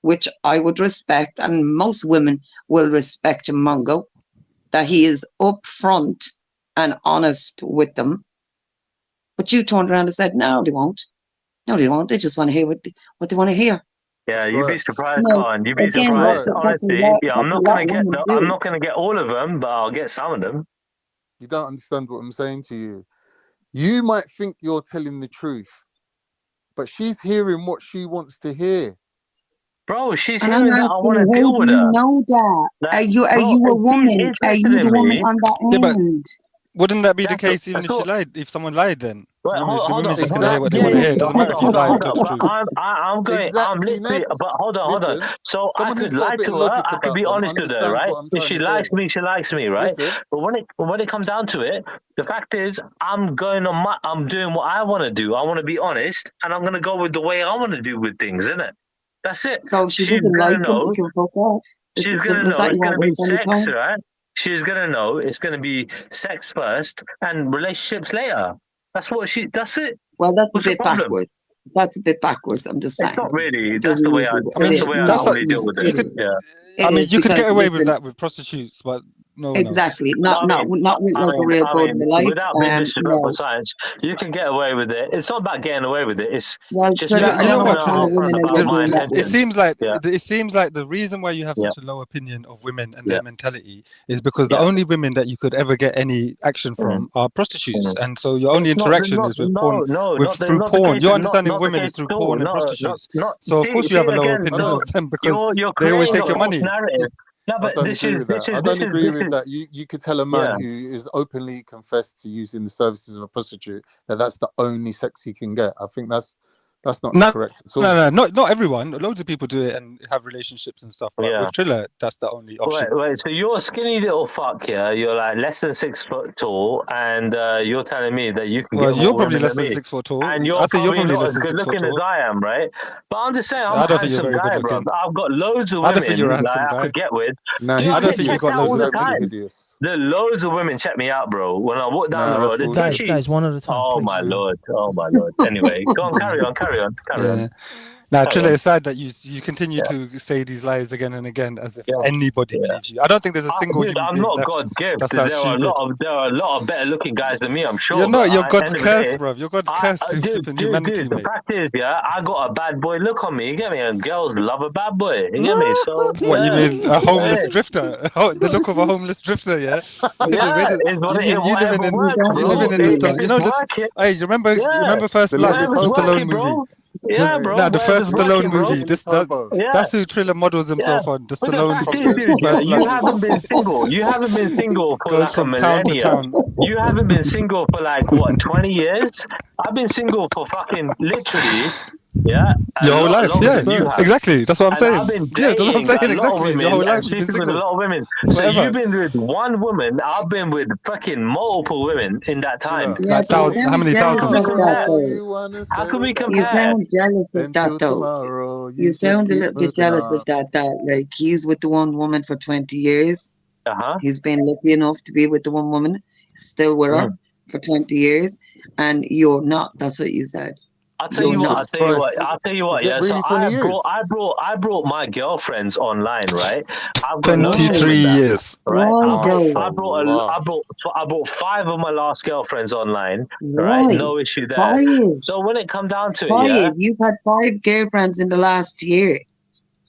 Speaker 9: which I would respect, and most women will respect Mungo, that he is upfront and honest with them. But you turned around and said, no, they won't. No, they won't. They just want to hear what they want to hear.
Speaker 5: Yeah,
Speaker 7: That's
Speaker 5: you'd be
Speaker 7: right.
Speaker 5: surprised,
Speaker 9: No,
Speaker 5: Colin. You'd be
Speaker 9: again,
Speaker 5: surprised.
Speaker 7: right.
Speaker 5: Honestly, yeah,
Speaker 9: that's a lot women
Speaker 5: I'm
Speaker 9: do.
Speaker 5: not gonna get all of them, but I'll get some of them.
Speaker 7: You don't understand what I'm saying to you. You might think you're telling the truth, but she's hearing what she wants to hear.
Speaker 5: Bro, she's
Speaker 9: And I'm
Speaker 5: hearing that I
Speaker 9: asking,
Speaker 5: want to
Speaker 9: how
Speaker 5: deal
Speaker 9: do
Speaker 5: with
Speaker 9: you
Speaker 5: her.
Speaker 9: know that?
Speaker 5: Like,
Speaker 9: Are
Speaker 5: bro,
Speaker 9: you a
Speaker 5: if she's
Speaker 9: woman? Are
Speaker 5: interested
Speaker 9: you the
Speaker 5: in
Speaker 9: woman
Speaker 5: me,
Speaker 9: on
Speaker 8: Yeah,
Speaker 9: that
Speaker 8: but
Speaker 9: end?
Speaker 8: wouldn't that be the
Speaker 5: that's
Speaker 8: case even if she
Speaker 5: cool.
Speaker 8: lied? If someone lied, then
Speaker 5: Wait,
Speaker 8: remember, if the
Speaker 5: hold
Speaker 8: women's
Speaker 5: on,
Speaker 8: just gonna hear what they
Speaker 5: Yeah,
Speaker 8: want to
Speaker 5: yeah,
Speaker 8: hear. It doesn't matter if you
Speaker 5: hold on,
Speaker 8: lie or
Speaker 5: hold
Speaker 8: tell
Speaker 5: on.
Speaker 8: the
Speaker 5: But
Speaker 8: truth.
Speaker 5: I'm
Speaker 7: See,
Speaker 5: literally,
Speaker 7: Nance,
Speaker 5: but hold on.
Speaker 7: listen,
Speaker 5: So I
Speaker 7: someone who's
Speaker 5: could
Speaker 7: got a
Speaker 5: lie
Speaker 7: bit
Speaker 5: to
Speaker 7: of
Speaker 5: her.
Speaker 7: logic
Speaker 5: I could be
Speaker 7: about them
Speaker 5: honest with her,
Speaker 7: understands
Speaker 5: right?
Speaker 7: what I'm
Speaker 5: If
Speaker 7: trying
Speaker 5: she
Speaker 7: to say.
Speaker 5: likes me, right?
Speaker 7: Listen,
Speaker 5: But when it comes down to it, the fact is, I'm doing what I want to do. I want to be honest, and I'm gonna go with the way I want to do with things, isn't it? That's it.
Speaker 9: So she
Speaker 5: She's
Speaker 9: doesn't
Speaker 5: gonna
Speaker 9: like him, he
Speaker 5: know.
Speaker 9: can fuck off. It's
Speaker 5: She's
Speaker 9: as
Speaker 5: gonna
Speaker 9: simple as
Speaker 5: know
Speaker 9: that.
Speaker 5: it's
Speaker 9: You
Speaker 5: gonna
Speaker 9: won't
Speaker 5: be
Speaker 9: waste any
Speaker 5: sex,
Speaker 9: time.
Speaker 5: right? She's gonna know it's gonna be sex first and relationships later. That's it.
Speaker 9: Well, that's a
Speaker 5: What's the
Speaker 9: bit
Speaker 5: problem?
Speaker 9: backwards. That's a bit backwards. I'm just
Speaker 5: It's
Speaker 9: saying.
Speaker 5: not really.
Speaker 9: It doesn't usually.
Speaker 8: I
Speaker 5: That's
Speaker 8: mean,
Speaker 5: the way I
Speaker 8: that's a,
Speaker 5: normally deal with
Speaker 8: you
Speaker 5: it.
Speaker 8: could.
Speaker 5: Yeah.
Speaker 8: I
Speaker 9: It
Speaker 8: mean,
Speaker 9: is
Speaker 8: you could
Speaker 9: because
Speaker 8: get away with
Speaker 9: listen,
Speaker 8: that with prostitutes, but no one else.
Speaker 9: exactly.
Speaker 5: No,
Speaker 9: Not with like a real bird in the life.
Speaker 5: without being disrespectful,
Speaker 9: No.
Speaker 5: science, you can get away with it. It's not about getting away with it. It's
Speaker 9: Well,
Speaker 5: just
Speaker 9: Trilla,
Speaker 5: being
Speaker 9: I
Speaker 8: You know
Speaker 9: don't know
Speaker 8: what,
Speaker 9: what kind
Speaker 5: upfront
Speaker 9: of
Speaker 8: Triller?
Speaker 9: women are
Speaker 5: about
Speaker 9: you
Speaker 5: my
Speaker 9: doing that
Speaker 8: It
Speaker 9: with.
Speaker 5: intentions.
Speaker 8: seems like
Speaker 5: Yeah,
Speaker 8: the reason why you have
Speaker 5: yeah,
Speaker 8: such a low opinion of women and
Speaker 5: yeah,
Speaker 8: their mentality is because the
Speaker 5: yeah.
Speaker 8: only women that you could ever get any action
Speaker 5: Mm,
Speaker 8: from are prostitutes,
Speaker 5: mm.
Speaker 8: and so your only interaction is with porn, through
Speaker 5: Not the
Speaker 8: porn.
Speaker 5: case.
Speaker 8: Your understanding of
Speaker 5: Not the
Speaker 8: women
Speaker 5: case
Speaker 8: is through
Speaker 5: at all.
Speaker 8: porn and
Speaker 5: No,
Speaker 8: prostitutes. So of course you
Speaker 5: see
Speaker 8: have a lower
Speaker 5: again.
Speaker 7: I
Speaker 8: opinion
Speaker 7: don't.
Speaker 8: of them because
Speaker 5: You're
Speaker 8: they always
Speaker 5: creating a
Speaker 8: take your
Speaker 5: false
Speaker 8: money.
Speaker 5: narrative. No,
Speaker 7: I
Speaker 5: but
Speaker 7: don't agree with that. I don't agree with that. You could tell a man
Speaker 5: yeah.
Speaker 7: who is openly confessed to using the services of a prostitute that that's the only sex he can get. I think that's That's not
Speaker 8: No,
Speaker 7: correct at all.
Speaker 8: no, not everyone. Loads of people do it and have relationships and stuff. But
Speaker 5: Yeah.
Speaker 8: with Triller, that's the only option.
Speaker 5: Wait. So you're a skinny little fuck here. You're like less than 6 foot tall, and you're telling me that you can
Speaker 8: Well,
Speaker 5: get more
Speaker 8: you're probably
Speaker 5: women
Speaker 8: less
Speaker 5: than
Speaker 8: than
Speaker 5: me.
Speaker 8: 6 foot tall.
Speaker 5: And you're
Speaker 8: I think you're
Speaker 5: probably
Speaker 8: probably
Speaker 5: not
Speaker 8: less
Speaker 5: as
Speaker 8: than
Speaker 5: good
Speaker 8: 6 foot
Speaker 5: looking as
Speaker 8: tall.
Speaker 5: I am, right? But I'm just saying, I'm
Speaker 8: I
Speaker 5: a
Speaker 8: don't think you're
Speaker 5: handsome
Speaker 8: very good
Speaker 5: guy, bro.
Speaker 8: looking.
Speaker 5: I've got loads of
Speaker 8: I don't think
Speaker 5: women
Speaker 8: you're a
Speaker 5: that
Speaker 8: handsome
Speaker 5: I
Speaker 8: guy.
Speaker 5: could get with.
Speaker 7: No,
Speaker 5: Dude,
Speaker 7: he's
Speaker 5: I
Speaker 8: I don't
Speaker 5: get
Speaker 8: think you've
Speaker 5: checked
Speaker 8: got
Speaker 5: out
Speaker 8: loads
Speaker 5: all
Speaker 8: of
Speaker 5: the
Speaker 7: absolutely
Speaker 5: time.
Speaker 7: hideous.
Speaker 5: There are loads of women check me out, bro. When I walk down
Speaker 7: Nah,
Speaker 5: the
Speaker 7: that's
Speaker 5: road,
Speaker 7: bullshit.
Speaker 5: especially.
Speaker 2: Guys, one at a time.
Speaker 5: Oh
Speaker 2: please.
Speaker 5: my lord! Oh my lord! Anyway, go on, carry on.
Speaker 8: Yeah. Now,
Speaker 5: Carry
Speaker 8: Triller,
Speaker 5: on.
Speaker 8: it's sad that you continue
Speaker 5: Yeah.
Speaker 8: to say these lies again and again as if
Speaker 5: Yeah.
Speaker 8: anybody
Speaker 5: Yeah.
Speaker 8: believes you. I don't think there's a single
Speaker 5: Dude,
Speaker 8: human
Speaker 5: I'm
Speaker 8: being
Speaker 5: not
Speaker 8: left.
Speaker 5: God's gift.
Speaker 8: That's
Speaker 5: There
Speaker 8: how
Speaker 5: are
Speaker 8: stupid.
Speaker 5: there are a lot of better looking guys than me, I'm sure.
Speaker 8: You're not.
Speaker 5: but
Speaker 8: You're
Speaker 5: at
Speaker 8: God's
Speaker 5: the end of the
Speaker 8: curse,
Speaker 5: day,
Speaker 8: bro. You're God's curse to flipping humanity,
Speaker 5: the
Speaker 8: mate.
Speaker 5: fact is, yeah, I got a bad boy look on me. You get me? And girls love a bad boy. You get me? So
Speaker 8: What you
Speaker 5: yeah.
Speaker 8: mean, a homeless
Speaker 5: Yeah.
Speaker 8: drifter? Oh, the look of a homeless drifter, yeah.
Speaker 5: Yeah, it's what
Speaker 8: You
Speaker 5: whatever
Speaker 8: living in
Speaker 5: works,
Speaker 9: don't
Speaker 8: you
Speaker 5: bro.
Speaker 8: living in
Speaker 9: believe
Speaker 8: the
Speaker 9: that.
Speaker 8: you know
Speaker 5: It's
Speaker 8: this.
Speaker 5: working.
Speaker 8: Hey, you remember First
Speaker 7: The
Speaker 8: Blood,
Speaker 7: latest
Speaker 8: the
Speaker 7: hobo.
Speaker 8: Stallone
Speaker 5: Working,
Speaker 8: movie?
Speaker 5: bro. Yeah, bro.
Speaker 8: Nah, the
Speaker 5: Where's
Speaker 8: first
Speaker 5: it
Speaker 8: Stallone
Speaker 5: working, bro?
Speaker 8: movie.
Speaker 5: Yeah.
Speaker 8: That's who Triller models himself on. The
Speaker 5: But the
Speaker 8: Stallone
Speaker 5: fact is,
Speaker 8: movie,
Speaker 5: dude, yeah,
Speaker 8: First
Speaker 5: you
Speaker 8: Blood.
Speaker 5: haven't been single. You haven't been single for
Speaker 8: Goes
Speaker 5: like a
Speaker 8: from town to
Speaker 5: millennia.
Speaker 8: town.
Speaker 5: You haven't been single for like what, 20 years? I've been single for fucking literally, yeah, a
Speaker 8: Your whole
Speaker 5: lot
Speaker 8: life,
Speaker 5: longer
Speaker 8: yeah,
Speaker 5: than you have.
Speaker 8: exactly. That's what I'm
Speaker 5: And
Speaker 8: saying.
Speaker 5: I've been
Speaker 8: Yeah, that's what I'm
Speaker 5: dating
Speaker 8: saying.
Speaker 5: a lot of
Speaker 8: Exactly.
Speaker 5: women
Speaker 8: Your whole life
Speaker 5: and
Speaker 8: you've been
Speaker 5: sleeping with a
Speaker 8: single
Speaker 5: lot of women. So
Speaker 8: forever.
Speaker 5: you've been with one woman. I've been with fucking multiple women in that time.
Speaker 7: Yeah.
Speaker 8: Like
Speaker 9: but you
Speaker 8: thousands. How
Speaker 9: sound
Speaker 8: many
Speaker 9: jealous
Speaker 8: thousands?
Speaker 9: of that,
Speaker 7: Tomorrow
Speaker 9: though.
Speaker 7: you wanna
Speaker 5: How can we
Speaker 7: settle
Speaker 9: You
Speaker 5: compare?
Speaker 9: sound jealous of
Speaker 7: until
Speaker 9: that, though.
Speaker 7: tomorrow.
Speaker 9: You
Speaker 7: just
Speaker 9: sound a
Speaker 7: keep
Speaker 9: little bit
Speaker 7: moving
Speaker 9: jealous
Speaker 7: on.
Speaker 9: of that. Like, he's with the one woman for 20 years.
Speaker 5: Uh-huh.
Speaker 9: He's been lucky enough to be with the one woman, still with her for 20 years, and you're not. That's what you said.
Speaker 5: I'll tell you
Speaker 9: You're
Speaker 5: what.
Speaker 9: not.
Speaker 5: I'll tell you what.
Speaker 7: Christ,
Speaker 5: I'll tell you what.
Speaker 7: is that
Speaker 5: Yeah. So
Speaker 7: really 20 years?
Speaker 5: I brought my girlfriends online, right? I've got no shame
Speaker 8: 23
Speaker 5: in that,
Speaker 8: years.
Speaker 5: right?
Speaker 9: Why, though?
Speaker 5: I brought 5 of my last girlfriends online, right?
Speaker 9: Why?
Speaker 5: No issue there.
Speaker 9: 5.
Speaker 5: So when it come down to it,
Speaker 9: 5.
Speaker 5: yeah,
Speaker 9: You've had 5 girlfirls in the last year.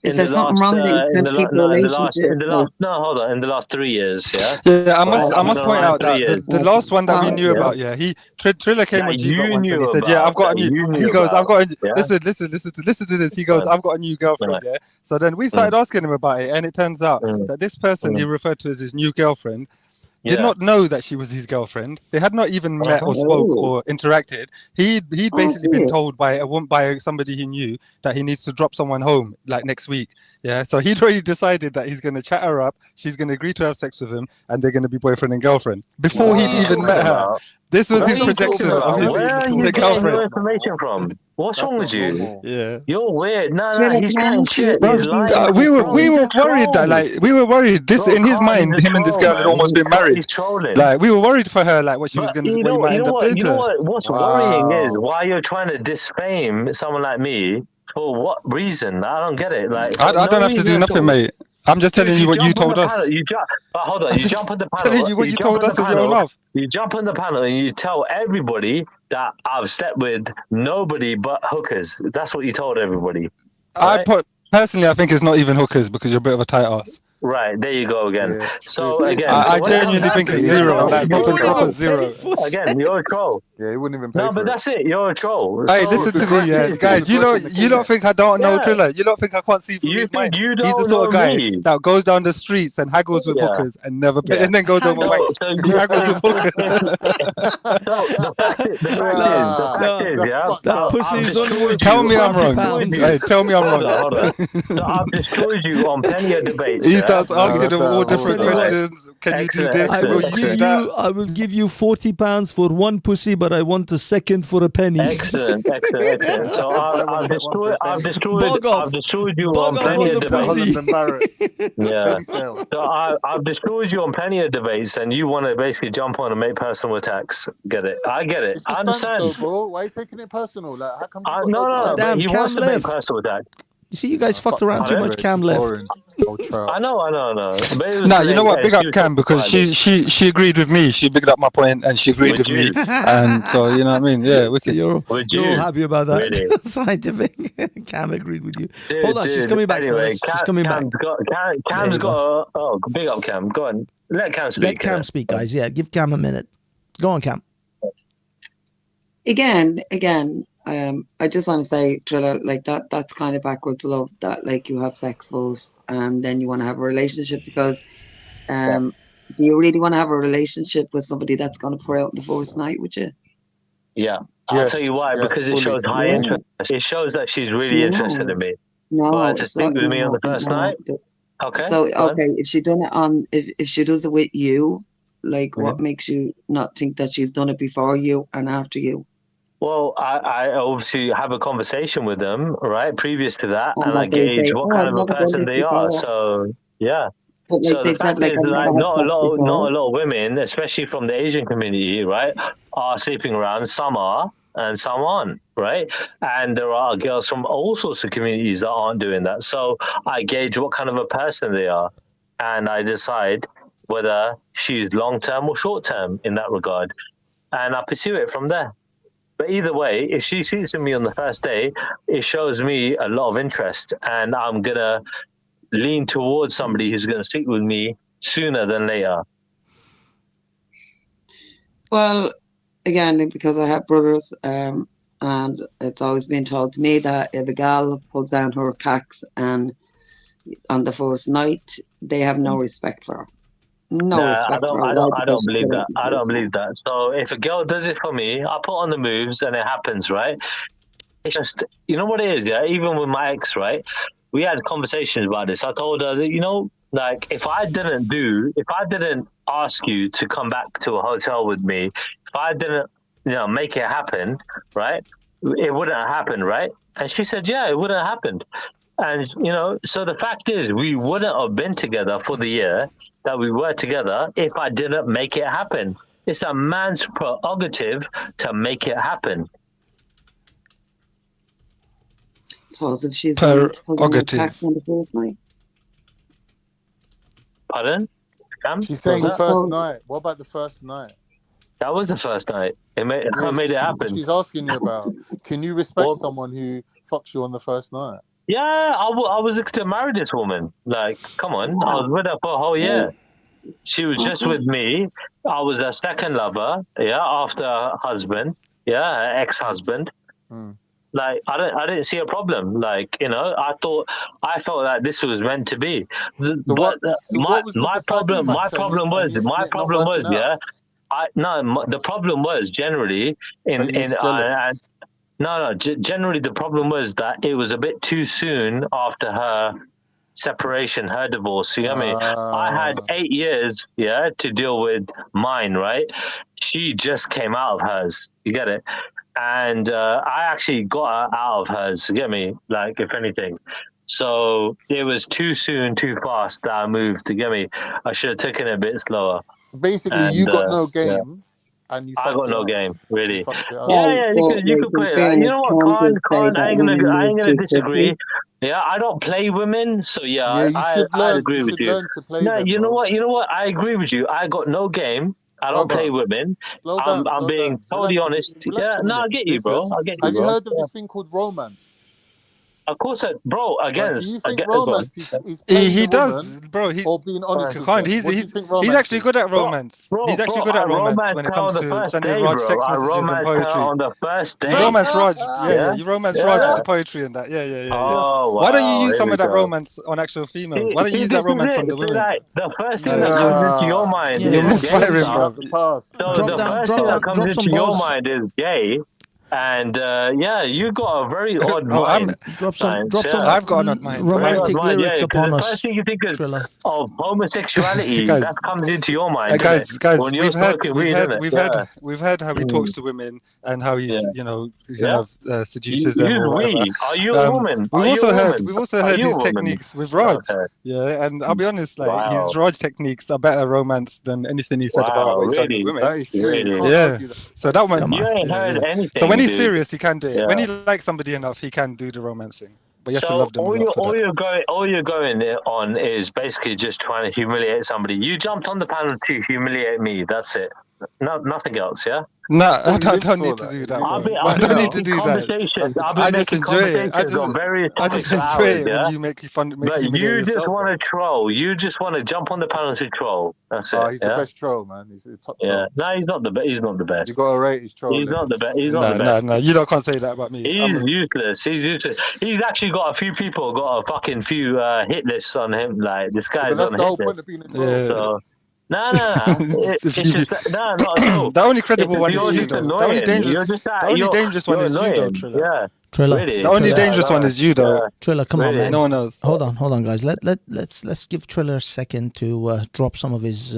Speaker 9: Is
Speaker 5: in
Speaker 9: there
Speaker 5: the
Speaker 9: something
Speaker 5: last,
Speaker 9: wrong that you
Speaker 5: in
Speaker 9: can't
Speaker 5: the
Speaker 9: keep a
Speaker 5: no,
Speaker 9: relationship?
Speaker 5: hold on, in the last 3 years, yeah.
Speaker 8: Yeah, I
Speaker 5: Right,
Speaker 8: must
Speaker 5: I've been
Speaker 8: point
Speaker 5: online
Speaker 8: out
Speaker 5: 3
Speaker 8: that
Speaker 5: years.
Speaker 8: the last one that we
Speaker 9: Oh,
Speaker 8: knew
Speaker 5: Yeah.
Speaker 8: about, yeah, Triller came
Speaker 5: That
Speaker 8: on G-Bot
Speaker 5: you
Speaker 8: once and he
Speaker 5: knew
Speaker 8: said, yeah, I've
Speaker 5: about.
Speaker 8: got a
Speaker 5: That
Speaker 8: new.
Speaker 5: you
Speaker 8: He
Speaker 5: knew
Speaker 8: goes, I've
Speaker 5: about.
Speaker 8: got a,
Speaker 5: Yeah.
Speaker 8: listen to this. He goes,
Speaker 5: Right.
Speaker 8: I've got a new girlfriend.
Speaker 5: Right.
Speaker 8: Yeah. So then we started asking him about it, and it turns out
Speaker 5: Mm.
Speaker 8: that this person he referred to as his new girlfriend did
Speaker 5: Yeah.
Speaker 8: not know that she was his girlfriend. They had not even met or
Speaker 5: Uh-huh.
Speaker 8: spoke
Speaker 9: Oh.
Speaker 8: or interacted. He'd
Speaker 9: Oh,
Speaker 8: basically been
Speaker 9: yes.
Speaker 8: told by somebody he knew that he needs to drop someone home like next week. Yeah, so he'd already decided that he's going to chat her up. She's going to agree to have sex with him, and they're going to be boyfriend and girlfriend before
Speaker 5: What are
Speaker 8: he'd
Speaker 5: you
Speaker 8: even
Speaker 5: talking
Speaker 8: met her.
Speaker 5: about?
Speaker 8: This was
Speaker 5: What
Speaker 8: his
Speaker 5: are you talking
Speaker 8: projection of
Speaker 5: about?
Speaker 8: his
Speaker 5: Where are you
Speaker 8: the
Speaker 5: getting your
Speaker 8: girlfriend.
Speaker 5: information from? What's
Speaker 7: That's
Speaker 5: wrong
Speaker 7: not
Speaker 5: with you?
Speaker 7: normal.
Speaker 8: Yeah.
Speaker 5: You're weird. No,
Speaker 9: Triller,
Speaker 5: he's
Speaker 9: can I
Speaker 5: chatting
Speaker 9: ask you
Speaker 5: shit.
Speaker 8: Bro,
Speaker 5: He's lying.
Speaker 8: we were
Speaker 5: He's a
Speaker 8: worried that
Speaker 5: troll.
Speaker 8: in his mind,
Speaker 5: He's a
Speaker 8: him and this
Speaker 5: troll,
Speaker 8: girl had
Speaker 5: man.
Speaker 8: almost been married.
Speaker 5: He's trolling.
Speaker 8: Like we were worried for her, like what she was
Speaker 5: But
Speaker 8: gonna, what he might end up doing to her.
Speaker 5: what's worrying is
Speaker 7: Wow.
Speaker 5: why you're trying to disfame someone like me. For what reason? I don't get it. Like
Speaker 8: I
Speaker 5: no
Speaker 8: don't have to
Speaker 5: reason
Speaker 8: do
Speaker 5: at
Speaker 8: nothing,
Speaker 5: all.
Speaker 8: mate. I'm just telling
Speaker 5: Dude,
Speaker 8: you what you
Speaker 5: jump on
Speaker 8: told
Speaker 5: the
Speaker 8: us.
Speaker 5: panel. Hold on. You jump on the panel.
Speaker 8: Telling you what you
Speaker 5: jump
Speaker 8: told
Speaker 5: on
Speaker 8: us
Speaker 5: the
Speaker 8: with your own
Speaker 5: panel,
Speaker 8: mouth.
Speaker 5: You jump on the panel and you tell everybody that I've slept with nobody but hookers. That's what you told everybody. Right?
Speaker 8: Personally, I think it's not even hookers because you're a bit of a tight ass.
Speaker 5: Right, there you go again.
Speaker 7: Yeah.
Speaker 5: So again,
Speaker 8: I
Speaker 5: when it
Speaker 8: genuinely
Speaker 5: comes
Speaker 8: think
Speaker 5: down
Speaker 8: it's
Speaker 5: to it,
Speaker 8: zero,
Speaker 7: you're
Speaker 8: like
Speaker 7: a
Speaker 8: proper
Speaker 7: troll.
Speaker 8: zero.
Speaker 5: Again, you're a troll.
Speaker 7: Yeah, he wouldn't even pay
Speaker 5: No,
Speaker 7: for
Speaker 5: but
Speaker 7: it.
Speaker 5: that's it. You're a troll.
Speaker 8: Hey,
Speaker 5: So
Speaker 8: listen to
Speaker 5: the
Speaker 8: me,
Speaker 5: fact
Speaker 8: yeah,
Speaker 5: is,
Speaker 8: guys. You don't think I don't know Triller. You don't think I can't see through
Speaker 5: You
Speaker 8: his
Speaker 5: think
Speaker 8: mind.
Speaker 5: you
Speaker 8: He's the
Speaker 5: don't
Speaker 8: sort of
Speaker 5: know
Speaker 8: guy
Speaker 5: me.
Speaker 8: that goes down the streets and haggles with
Speaker 5: Yeah.
Speaker 8: hookers and never
Speaker 5: Yeah.
Speaker 8: and then goes home and wanks.
Speaker 5: So
Speaker 8: He haggles with hookers.
Speaker 5: So the fact is, yeah.
Speaker 2: That pussy is only worth
Speaker 8: Tell me I'm wrong.
Speaker 2: £20.
Speaker 8: Hey, tell me I'm wrong.
Speaker 5: Hold on. So I've destroyed you on plenty of debates.
Speaker 8: He
Speaker 5: yeah?
Speaker 8: starts asking them all different
Speaker 2: Tell you what.
Speaker 8: questions. Can you do
Speaker 5: Excellent,
Speaker 8: this?
Speaker 2: I
Speaker 8: Will
Speaker 2: will
Speaker 8: you do
Speaker 2: give
Speaker 8: that?
Speaker 2: you. I will give you £40 for one pussy, but I want a second for a penny.
Speaker 5: Excellent. So I've destroyed you
Speaker 2: Bog
Speaker 5: on
Speaker 2: off
Speaker 5: plenty
Speaker 2: on
Speaker 5: of
Speaker 2: the
Speaker 5: debates.
Speaker 2: pussy.
Speaker 7: Holland and Barrett.
Speaker 5: Yeah.
Speaker 7: Penny sale.
Speaker 5: So I've destroyed you on plenty of debates, and you want to basically jump on and make personal attacks. Get it? I get it.
Speaker 7: It's
Speaker 5: I
Speaker 7: just banks
Speaker 5: understand.
Speaker 7: though, bro. Why are you taking it personal? Like, how come you got
Speaker 5: No.
Speaker 7: time?
Speaker 5: But
Speaker 2: Damn,
Speaker 5: he
Speaker 2: Cam
Speaker 5: wants to make
Speaker 2: left.
Speaker 5: personal attack.
Speaker 2: You see, you guys fucked
Speaker 7: Fuck
Speaker 2: around too
Speaker 5: Cam.
Speaker 2: much. Cam left.
Speaker 7: Boring. Old trout.
Speaker 5: I know. But it was
Speaker 8: Nah, you know what?
Speaker 5: an
Speaker 8: Big up
Speaker 5: excuse
Speaker 8: Cam
Speaker 5: to
Speaker 8: because
Speaker 5: find it.
Speaker 8: she agreed with me. She bigged up my point and she agreed
Speaker 5: Would
Speaker 8: with me.
Speaker 5: you?
Speaker 8: And so you know what I mean? Yeah,
Speaker 2: So
Speaker 8: wicked.
Speaker 2: you're
Speaker 5: Would
Speaker 2: all
Speaker 5: you?
Speaker 2: happy about that.
Speaker 5: Really?
Speaker 2: Scientific. Cam agreed with you.
Speaker 5: Dude,
Speaker 2: Hold on, she's coming back.
Speaker 5: Anyway,
Speaker 2: Fellas. She's coming back.
Speaker 5: Cam's
Speaker 2: you
Speaker 5: got big up Cam. Go on. Let Cam speak.
Speaker 2: Let Cam speak, guys. Yeah, give Cam a minute. Go on, Cam.
Speaker 9: Again, I just want to say, Triller, like that's kind of backwards love, that like you have sex first and then you want to have a relationship, because do you really want to have a relationship with somebody that's going to pour out the first night with you?
Speaker 5: Yeah. I'll tell you why,
Speaker 7: yes,
Speaker 5: because it
Speaker 7: fully.
Speaker 5: shows high
Speaker 9: Yeah.
Speaker 5: interest. It shows that she's really interested in me.
Speaker 9: No,
Speaker 5: But to
Speaker 9: it's
Speaker 5: sleep
Speaker 9: not.
Speaker 5: with me on the first
Speaker 9: No.
Speaker 5: night, okay.
Speaker 9: So
Speaker 5: go on.
Speaker 9: okay, if she done it on, if she does it with you, like what makes you not think that she's done it before you and after you?
Speaker 5: Well, I obviously have a conversation with them, right, previous to that,
Speaker 9: And
Speaker 5: and I
Speaker 9: what they
Speaker 5: gauge
Speaker 9: say,
Speaker 5: what
Speaker 9: oh,
Speaker 5: kind
Speaker 9: I've
Speaker 5: of a
Speaker 9: never done
Speaker 5: person
Speaker 9: this
Speaker 5: they are.
Speaker 9: before.
Speaker 5: So yeah.
Speaker 9: But like
Speaker 5: So the
Speaker 9: they've said,
Speaker 5: fact
Speaker 9: like
Speaker 5: is,
Speaker 9: I've
Speaker 5: like,
Speaker 9: never had sex
Speaker 5: not
Speaker 9: before.
Speaker 5: a lot of women, especially from the Asian community, right, are sleeping around. Some are, and some aren't, right? And there are girls from all sorts of communities that aren't doing that. So I gauge what kind of a person they are, and I decide whether she's long term or short term in that regard, and I pursue it from there. But either way, if she sees me on the first day, it shows me a lot of interest, and I'm gonna lean towards somebody who's gonna sleep with me sooner than later.
Speaker 9: Well, again, because I have brothers, and it's always been told to me that if a gal pulls down her cocks and on the first night, they have no respect for her. No
Speaker 5: Nah,
Speaker 9: respect for her. Why?
Speaker 5: I
Speaker 9: Because
Speaker 5: don't
Speaker 9: she
Speaker 5: believe
Speaker 9: put it
Speaker 5: that.
Speaker 9: on the
Speaker 5: I don't
Speaker 9: first night.
Speaker 5: believe that. So if a girl does it for me, I put on the moves and it happens, right? It's just, you know what it is, yeah? Even with my ex, right? We had conversations about this. I told her that, you know, like if I didn't ask you to come back to a hotel with me, if I didn't, make it happen, right? It wouldn't have happened, right? And she said, yeah, it wouldn't have happened. And, so the fact is, we wouldn't have been together for the year that we were together if I didn't make it happen. It's a man's prerogative to make it happen.
Speaker 9: Suppose if she's willing to pull down her
Speaker 8: Prerogative.
Speaker 9: cocks on the first night.
Speaker 5: Pardon? Cam?
Speaker 7: She's
Speaker 5: What was
Speaker 7: saying the
Speaker 5: that?
Speaker 7: first night. What about the first night?
Speaker 5: That was the first night. I made it happen.
Speaker 7: She's asking you about. Can you respect
Speaker 5: Well,
Speaker 7: someone who fucks you on the first night?
Speaker 5: yeah, I was to marry this woman. Like, come on. I was with her for a whole year. She was just with me. I was her second lover, yeah, after her husband, yeah, her ex-husband. Like, I didn't see a problem. Like, I felt that this was meant to be.
Speaker 7: What was the deciding
Speaker 5: my
Speaker 7: factor
Speaker 5: problem was,
Speaker 7: and it not working out?
Speaker 5: yeah. The problem was generally generally the problem was that it was a bit too soon after her separation, her divorce. You get me? I had 8 years, yeah, to deal with mine, right? She just came out of hers. You get it? And I actually got her out of hers. You get me? Like, if anything. So it was too soon, too fast that I moved. You get me? I should have taken it a bit slower.
Speaker 7: Basically,
Speaker 5: And,
Speaker 7: you got no game,
Speaker 5: yeah.
Speaker 7: and you.
Speaker 5: I got no
Speaker 7: up.
Speaker 5: game, really.
Speaker 7: You fucked it up.
Speaker 5: Yeah,
Speaker 9: Well,
Speaker 5: you could put it. Like, you know what? Khan, I ain't gonna disagree. Yeah, I don't play women, so yeah,
Speaker 7: you
Speaker 5: I
Speaker 7: should learn.
Speaker 5: agree
Speaker 7: You
Speaker 5: with
Speaker 7: should
Speaker 5: you.
Speaker 7: learn to play
Speaker 5: No,
Speaker 7: them,
Speaker 5: you know
Speaker 7: bro.
Speaker 5: what? I agree with you. I got no game. I don't play women.
Speaker 7: Slow
Speaker 5: I'm
Speaker 7: down.
Speaker 5: being totally honest.
Speaker 7: Relax
Speaker 5: Yeah,
Speaker 7: a
Speaker 5: no,
Speaker 7: minute.
Speaker 5: I get you, bro. I get you,
Speaker 7: Have you
Speaker 5: bro.
Speaker 7: heard of this thing called romance?
Speaker 5: Of course, bro.
Speaker 7: Right, do you
Speaker 5: Against,
Speaker 7: think
Speaker 5: go on.
Speaker 7: romance is playing
Speaker 8: He
Speaker 7: the woman
Speaker 8: does, bro.
Speaker 7: or being honest with
Speaker 8: Kind.
Speaker 7: them? What do you think romance
Speaker 8: He's actually
Speaker 7: is?
Speaker 8: good at romance. He's actually good
Speaker 5: I
Speaker 8: at romance
Speaker 5: romance
Speaker 8: when it
Speaker 5: her
Speaker 8: comes
Speaker 5: on the
Speaker 8: to
Speaker 5: first
Speaker 8: sending
Speaker 5: day,
Speaker 8: Raj
Speaker 5: bro.
Speaker 8: text
Speaker 5: I
Speaker 8: messages and
Speaker 5: romance her
Speaker 8: poetry.
Speaker 5: on the first day.
Speaker 8: You romance Raj,
Speaker 5: Yeah.
Speaker 8: You romance
Speaker 5: Yeah.
Speaker 8: Raj with the poetry and that. Yeah.
Speaker 5: Oh, wow.
Speaker 8: Why don't you use
Speaker 5: Here
Speaker 8: some
Speaker 5: we
Speaker 8: of that
Speaker 5: go.
Speaker 8: romance on actual females? Why don't you use
Speaker 5: this
Speaker 8: that romance
Speaker 5: is
Speaker 8: on
Speaker 5: it.
Speaker 8: the women?
Speaker 5: Like, the first thing that comes into your mind
Speaker 2: Yeah,
Speaker 8: You're
Speaker 5: is gay
Speaker 8: misfiring,
Speaker 5: stuff.
Speaker 8: bro.
Speaker 7: Out the past.
Speaker 5: So
Speaker 2: Drop
Speaker 5: the
Speaker 2: down,
Speaker 5: first
Speaker 2: drop
Speaker 5: thing
Speaker 2: down,
Speaker 5: that comes
Speaker 2: drop
Speaker 5: into
Speaker 2: some
Speaker 5: your
Speaker 2: balls.
Speaker 5: mind is gay. And you got a very odd mind.
Speaker 2: Drop some
Speaker 8: I've got an odd mind.
Speaker 2: romantic
Speaker 5: Very odd mind,
Speaker 2: lyrics
Speaker 5: yeah, 'cause
Speaker 2: upon
Speaker 5: the
Speaker 2: us.
Speaker 5: first thing you think is
Speaker 2: Triller.
Speaker 5: of homosexuality
Speaker 8: Guys,
Speaker 5: that comes into your mind,
Speaker 8: guys,
Speaker 5: when you're smoking weed, isn't it?
Speaker 8: we've heard how he talks to women and how he's seduces
Speaker 5: Use
Speaker 8: them or whatever.
Speaker 5: we. Are you a woman?
Speaker 8: We've also heard
Speaker 5: you
Speaker 8: his
Speaker 5: a woman?
Speaker 8: techniques with Raj.
Speaker 5: Okay.
Speaker 8: Yeah, and I'll be honest, like
Speaker 5: Wow.
Speaker 8: his Raj techniques are better romance than anything he said about what he's done with
Speaker 5: really?
Speaker 8: women.
Speaker 7: That is true.
Speaker 5: Really?
Speaker 7: You can't
Speaker 8: Yeah.
Speaker 7: argue that.
Speaker 8: So that one,
Speaker 2: Come on.
Speaker 5: You ain't heard anything.
Speaker 8: So when he's
Speaker 5: dude.
Speaker 8: serious, he can do it.
Speaker 5: Yeah.
Speaker 8: When he likes somebody enough, he can do the romancing. But he has to
Speaker 5: So
Speaker 8: love them a lot for that.
Speaker 5: all you're going on is basically just trying to humiliate somebody. You jumped on the panel to humiliate me. That's it. No, nothing else. Yeah.
Speaker 8: No,
Speaker 7: Well,
Speaker 8: I
Speaker 7: you
Speaker 8: don't
Speaker 7: live
Speaker 8: need
Speaker 7: for
Speaker 8: to
Speaker 7: that.
Speaker 8: do
Speaker 7: You
Speaker 8: that.
Speaker 7: live
Speaker 8: bro.
Speaker 7: for
Speaker 8: I
Speaker 7: that.
Speaker 8: don't need to do that.
Speaker 5: Conversations. I've been
Speaker 8: I just
Speaker 5: making
Speaker 8: enjoy it.
Speaker 5: conversations on various
Speaker 8: I
Speaker 5: topics
Speaker 8: just
Speaker 5: for
Speaker 8: enjoy
Speaker 5: hours,
Speaker 8: it
Speaker 5: yeah?
Speaker 8: when you make fun. Make
Speaker 5: But
Speaker 8: humiliate
Speaker 5: you just
Speaker 8: yourself,
Speaker 5: want
Speaker 8: bro.
Speaker 5: to troll. You just want to jump on the panel to troll. That's it.
Speaker 7: He's the best troll, man. He's top
Speaker 5: Yeah.
Speaker 7: troll.
Speaker 5: No, he's not the best. He's not the
Speaker 7: You
Speaker 5: best.
Speaker 7: got to rate his troll.
Speaker 5: He's not the best. He's not the
Speaker 8: No,
Speaker 5: best.
Speaker 8: no, you don't can't say that about me.
Speaker 5: He's useless. He's useless. He's actually got a few people, got a fucking few hit lists on him. Like, this
Speaker 7: But
Speaker 5: guy's
Speaker 7: that's
Speaker 5: on
Speaker 7: the
Speaker 5: a
Speaker 7: whole
Speaker 5: hit
Speaker 7: point
Speaker 5: list.
Speaker 7: of being a troll.
Speaker 8: Yeah.
Speaker 5: So, No.
Speaker 8: If
Speaker 5: It's
Speaker 8: you-
Speaker 5: just no, not at all.
Speaker 8: the only credible one
Speaker 5: You're
Speaker 8: is you,
Speaker 5: just
Speaker 8: though. The
Speaker 5: annoying.
Speaker 8: only dangerous,
Speaker 5: You're just
Speaker 8: the only dangerous one
Speaker 5: you're
Speaker 8: is you, though,
Speaker 5: annoying.
Speaker 8: Triller.
Speaker 5: Yeah,
Speaker 2: Triller.
Speaker 5: really.
Speaker 8: The only
Speaker 2: Triller.
Speaker 8: dangerous one is you, though.
Speaker 2: Triller, come on,
Speaker 5: Really?
Speaker 2: man.
Speaker 8: No one else.
Speaker 2: Hold on, guys. Let's give Triller a second to drop some of his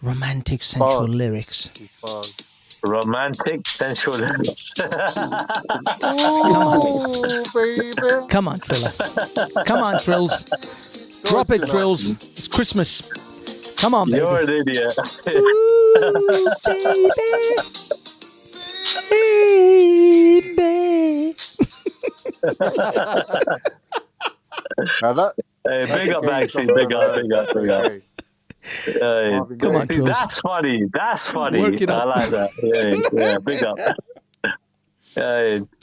Speaker 2: romantic, sensual
Speaker 7: Bars.
Speaker 2: lyrics.
Speaker 7: Bars.
Speaker 5: Romantic, sensual lyrics.
Speaker 7: Oh, baby.
Speaker 2: Come on, Triller. Come on, Trills. Drop it, Trills. It's Christmas. Come on, baby.
Speaker 5: You're an idiot.
Speaker 2: Ooh, baby. Baby.
Speaker 7: Now that.
Speaker 5: Hey, big up,
Speaker 7: that's
Speaker 5: Banksy.
Speaker 7: the
Speaker 5: Big
Speaker 7: gayest
Speaker 5: up, big up, big up.
Speaker 7: Okay. Marvin
Speaker 2: Come on,
Speaker 7: Gaye.
Speaker 5: See,
Speaker 2: Trills.
Speaker 5: that's funny. That's funny.
Speaker 2: Work it
Speaker 5: I
Speaker 2: up.
Speaker 5: like that. Yeah, big up.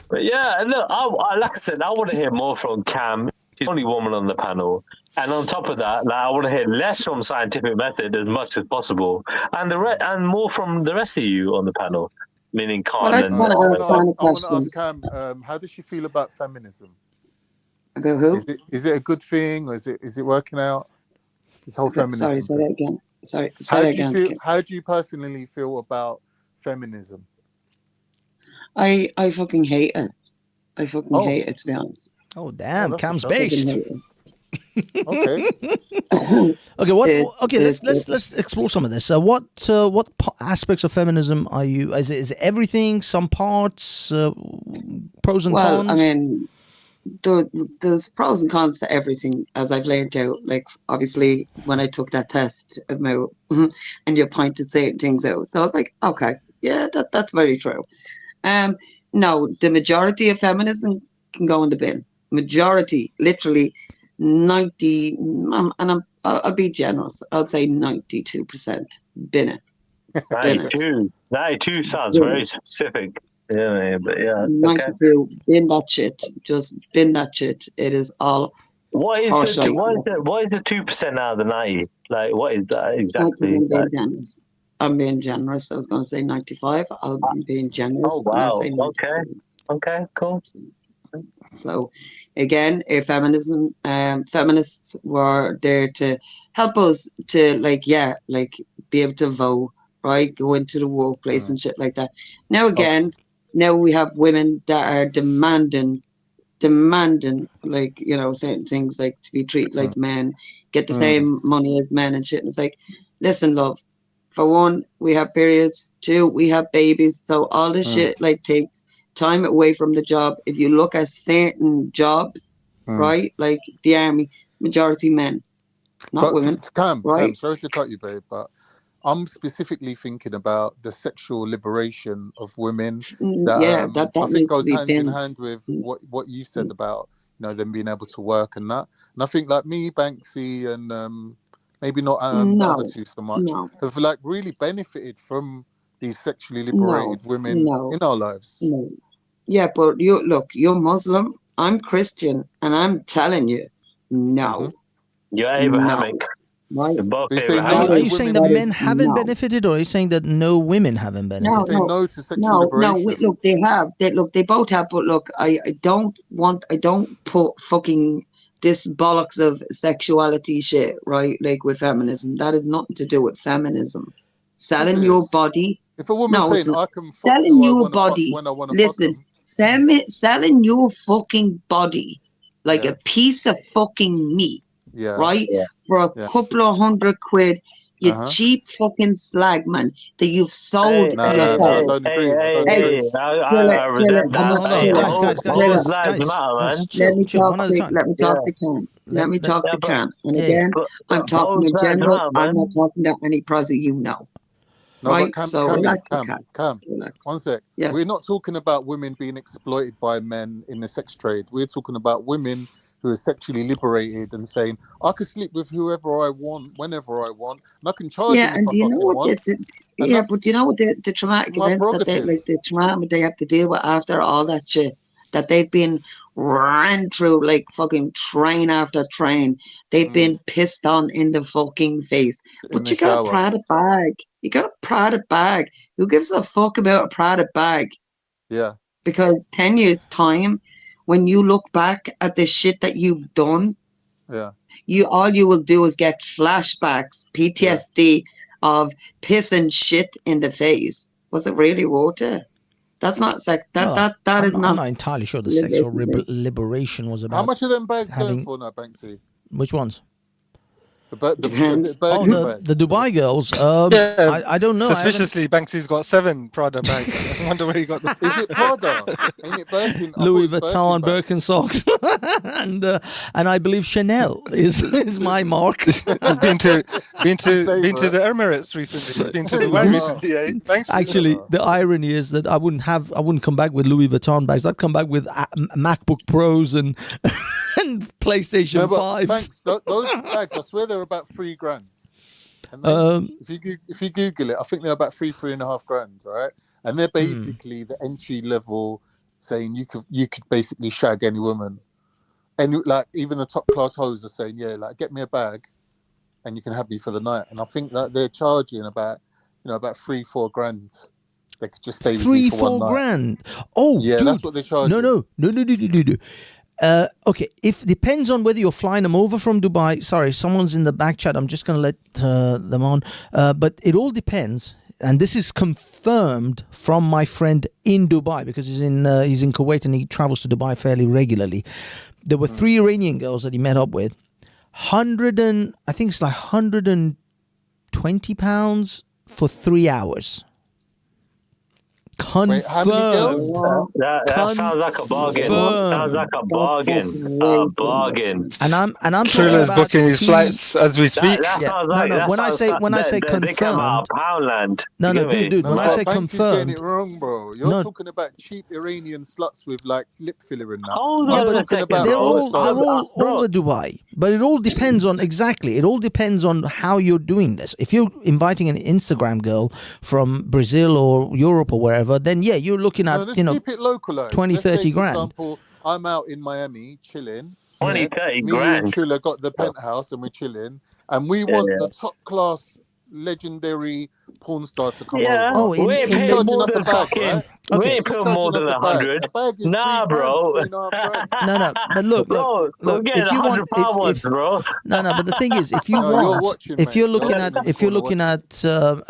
Speaker 5: But yeah, look, like I said, I want to hear more from Cam. She's the only woman on the panel. And on top of that, like, I want to hear less from Scientific Method as much as possible, and and more from the rest of you on the panel, meaning Khan
Speaker 9: Well, I
Speaker 5: and
Speaker 9: just want to
Speaker 7: I
Speaker 9: ask
Speaker 7: want
Speaker 9: Khan a
Speaker 7: to
Speaker 9: question.
Speaker 7: ask Cam, how does she feel about feminism?
Speaker 9: About who?
Speaker 7: Is it a good thing, or is it working out? This whole feminism.
Speaker 9: Sorry, say
Speaker 7: thing.
Speaker 9: that again. Sorry, say
Speaker 7: How
Speaker 9: that
Speaker 7: do you
Speaker 9: again.
Speaker 7: feel? How do you personally feel about feminism?
Speaker 9: I fucking hate it. I fucking
Speaker 7: Oh.
Speaker 9: hate it, to be honest.
Speaker 2: Oh, damn.
Speaker 7: that's
Speaker 2: Cam's
Speaker 7: a shock.
Speaker 2: based.
Speaker 9: Fucking hate it.
Speaker 7: Okay.
Speaker 2: Okay, what?
Speaker 9: It-
Speaker 2: Okay,
Speaker 9: it-
Speaker 2: let's explore some of this. What aspects of feminism are you? Is it everything? Some parts? Pros and
Speaker 9: Well,
Speaker 2: cons?
Speaker 9: I mean, there's pros and cons to everything, as I've learned out. Like, obviously, when I took that test about, and you pointed certain things out, so I was like, okay, yeah, that's very true. No, the majority of feminism can go in the bin. Majority, literally 90, I'll be generous. I'll say 92% bin it.
Speaker 5: 92 sounds very specific. Yeah, but yeah. Okay.
Speaker 9: 92, bin that shit. Just bin that shit. It is all
Speaker 5: What is
Speaker 9: harsh.
Speaker 5: the 2% out of the 90? Like, what is that exactly?
Speaker 9: I'm being generous. I'm being generous. I was going to say 95. I'm being generous.
Speaker 5: Oh,
Speaker 9: and I'll
Speaker 5: wow.
Speaker 9: say 95.
Speaker 5: Okay, cool.
Speaker 9: So, again, if feminists were there to help us to, be able to vote, right? Go into the workplace and shit like that. Now, again, now we have women that are demanding, certain things, like to be treated like men, get the same money as men and shit. And it's like, listen, love, for one, we have periods. Two, we have babies. So all this shit, takes time away from the job. If you look at certain jobs, right, like the army, majority men, not women.
Speaker 7: Cam,
Speaker 9: right?
Speaker 7: sorry to cut you, babe, but I'm specifically thinking about the sexual liberation of women. That I think goes hand in hand with what you said about them being able to work and that. And I think like me, Banksy, and maybe not the other two so much have really benefited from these sexually liberated women in our lives.
Speaker 9: No. Yeah, but you're Muslim, I'm Christian, and I'm telling you, no.
Speaker 5: You're Abrahamic.
Speaker 9: Right.
Speaker 5: Both
Speaker 2: Are you saying that men haven't benefited, or are you saying that no women haven't benefited?
Speaker 7: No to sexual liberation.
Speaker 9: Look, they have. They both have. But look, I don't put fucking this bollocks of sexuality shit, right? Like with feminism, that has nothing to do with feminism. Selling your body.
Speaker 7: If a woman's saying I can fuck
Speaker 9: selling your body,
Speaker 7: when I want to
Speaker 9: listen, selling your fucking body like a piece of fucking meat.
Speaker 7: Yeah.
Speaker 9: Right? Yeah. For a couple of £100, you cheap fucking slag, man, that you've sold yourself.
Speaker 7: I don't agree.
Speaker 5: I resent that.
Speaker 9: Let me talk to Khan. Let me talk to Khan. And again, I'm talking in general. I'm not talking to any price you know.
Speaker 7: No,
Speaker 9: right?
Speaker 7: but Cam, one sec.
Speaker 9: Yes.
Speaker 7: We're not talking about women being exploited by men in the sex trade. We're talking about women who are sexually liberated and saying, I can sleep with whoever I want, whenever I want, and I can charge them if
Speaker 9: and
Speaker 7: I
Speaker 9: do you know what
Speaker 7: want.
Speaker 9: but do you know what the traumatic events that the trauma they have to deal with after all that shit that they've been ran through like fucking train after train. They've been pissed on in the fucking face. But you got a Prada bag. You got a Prada bag. Who gives a fuck about a Prada bag?
Speaker 7: Yeah.
Speaker 9: Because 10 years time, when you look back at the shit that you've done,
Speaker 7: Yeah.
Speaker 9: All you will do is get flashbacks, PTSD of piss and shit in the face. Was it really water? That's not sex. That is
Speaker 2: I'm
Speaker 9: not.
Speaker 2: not entirely sure the sexual
Speaker 9: liberation.
Speaker 2: liberation was about.
Speaker 7: How much are them bags going
Speaker 2: having-
Speaker 7: for now, Banksy?
Speaker 2: Which ones?
Speaker 7: The
Speaker 9: Depends.
Speaker 7: Birkin
Speaker 2: Oh,
Speaker 7: bags.
Speaker 2: the Dubai girls.
Speaker 8: Yeah,
Speaker 2: I don't know. I haven't-
Speaker 8: Suspiciously, Banksy's got 7 Prada bags. I wonder where he got them.
Speaker 7: Is it Prada? Ain't it Birkin? I
Speaker 2: Louis
Speaker 7: thought it was
Speaker 2: Vuitton,
Speaker 7: Birkin bags.
Speaker 2: Birkenstocks, and I believe Chanel is my mark.
Speaker 8: been to
Speaker 7: Favourite.
Speaker 8: the Emirates recently. Been to Dubai recently, eh? Banksy.
Speaker 2: Actually, the irony is that I wouldn't come back with Louis Vuitton bags. I'd come back with MacBook Pros and and PlayStation
Speaker 7: No, but
Speaker 2: 5s.
Speaker 7: thanks. Those bags, I swear they're about $3,000. And then if you Google it, I think they're about $3.5 grand, right? And they're basically the entry level, saying you could basically shag any woman, and like even the top class hoes are saying, yeah, like get me a bag, and you can have me for the night. And I think that they're charging about $3-4 grand. They could just stay with me for one
Speaker 2: 3-4
Speaker 7: night.
Speaker 2: grand. Oh,
Speaker 7: Yeah,
Speaker 2: dude.
Speaker 7: that's what they're charging.
Speaker 2: No. Okay, if depends on whether you're flying them over from Dubai. Sorry, someone's in the back chat. I'm just going to let them on. But it all depends, and this is confirmed from my friend in Dubai because he's in Kuwait and he travels to Dubai fairly regularly. There were 3 Iranian girls that he met up with. I think it's like £120 for 3 hours.
Speaker 7: Wait, how many girls?
Speaker 5: That sounds like a bargain.
Speaker 2: Confirmed.
Speaker 5: Sounds like a bargain. A bargain.
Speaker 2: And I'm talking
Speaker 8: Trilla's
Speaker 2: about
Speaker 8: booking his flights as we speak.
Speaker 5: That
Speaker 2: Yeah.
Speaker 5: sounds
Speaker 2: No,
Speaker 5: like,
Speaker 2: no,
Speaker 5: that
Speaker 2: when I
Speaker 5: sounds
Speaker 2: say-
Speaker 5: like
Speaker 2: when I say
Speaker 5: they come out of Poundland.
Speaker 2: No,
Speaker 5: You get me?
Speaker 2: dude. When I say
Speaker 7: Banksy's
Speaker 2: confirmed,
Speaker 7: getting it wrong, bro. You're
Speaker 2: No.
Speaker 7: talking about cheap Iranian sluts with like lip filler in that.
Speaker 5: Hold
Speaker 7: I'm
Speaker 5: on a
Speaker 7: talking
Speaker 5: second,
Speaker 7: about
Speaker 2: they're
Speaker 5: bro.
Speaker 2: all
Speaker 5: Bro.
Speaker 2: over Dubai, but it all depends on exactly. It all depends on how you're doing this. If you're inviting an Instagram girl from Brazil or Europe or wherever, then yeah, you're looking at
Speaker 7: No, let's keep it localized.
Speaker 2: 20,
Speaker 7: Let's say,
Speaker 2: 30
Speaker 7: for
Speaker 2: grand.
Speaker 7: example, I'm out in Miami chilling.
Speaker 5: 20,
Speaker 7: Yeah.
Speaker 5: 30
Speaker 7: Me
Speaker 5: grand.
Speaker 7: and Trilla got the penthouse and we're chilling, and we
Speaker 5: Yeah,
Speaker 7: want
Speaker 5: yeah.
Speaker 7: the top class, legendary porn star to come
Speaker 5: Yeah.
Speaker 7: over.
Speaker 2: Oh,
Speaker 5: we ain't
Speaker 2: in
Speaker 5: paying
Speaker 2: the-
Speaker 5: more
Speaker 7: us a
Speaker 5: than
Speaker 7: bag,
Speaker 5: fucking.
Speaker 7: right?
Speaker 5: We
Speaker 2: Okay.
Speaker 5: ain't
Speaker 7: She's
Speaker 5: paying more
Speaker 7: charging
Speaker 5: than
Speaker 7: us a bag.
Speaker 5: 100.
Speaker 7: A bag is
Speaker 5: Nah,
Speaker 7: $3,000,
Speaker 5: bro.
Speaker 7: $3.5 grand.
Speaker 2: No, but look.
Speaker 5: Bro, we're getting
Speaker 2: If you want,
Speaker 5: £100 ones, bro.
Speaker 2: no, but the thing is, if you
Speaker 7: No, you're
Speaker 2: want,
Speaker 7: watching,
Speaker 2: if
Speaker 7: mate.
Speaker 2: you're
Speaker 7: You're
Speaker 2: looking
Speaker 7: watching
Speaker 2: at,
Speaker 7: this
Speaker 2: if you're
Speaker 7: corner,
Speaker 2: looking at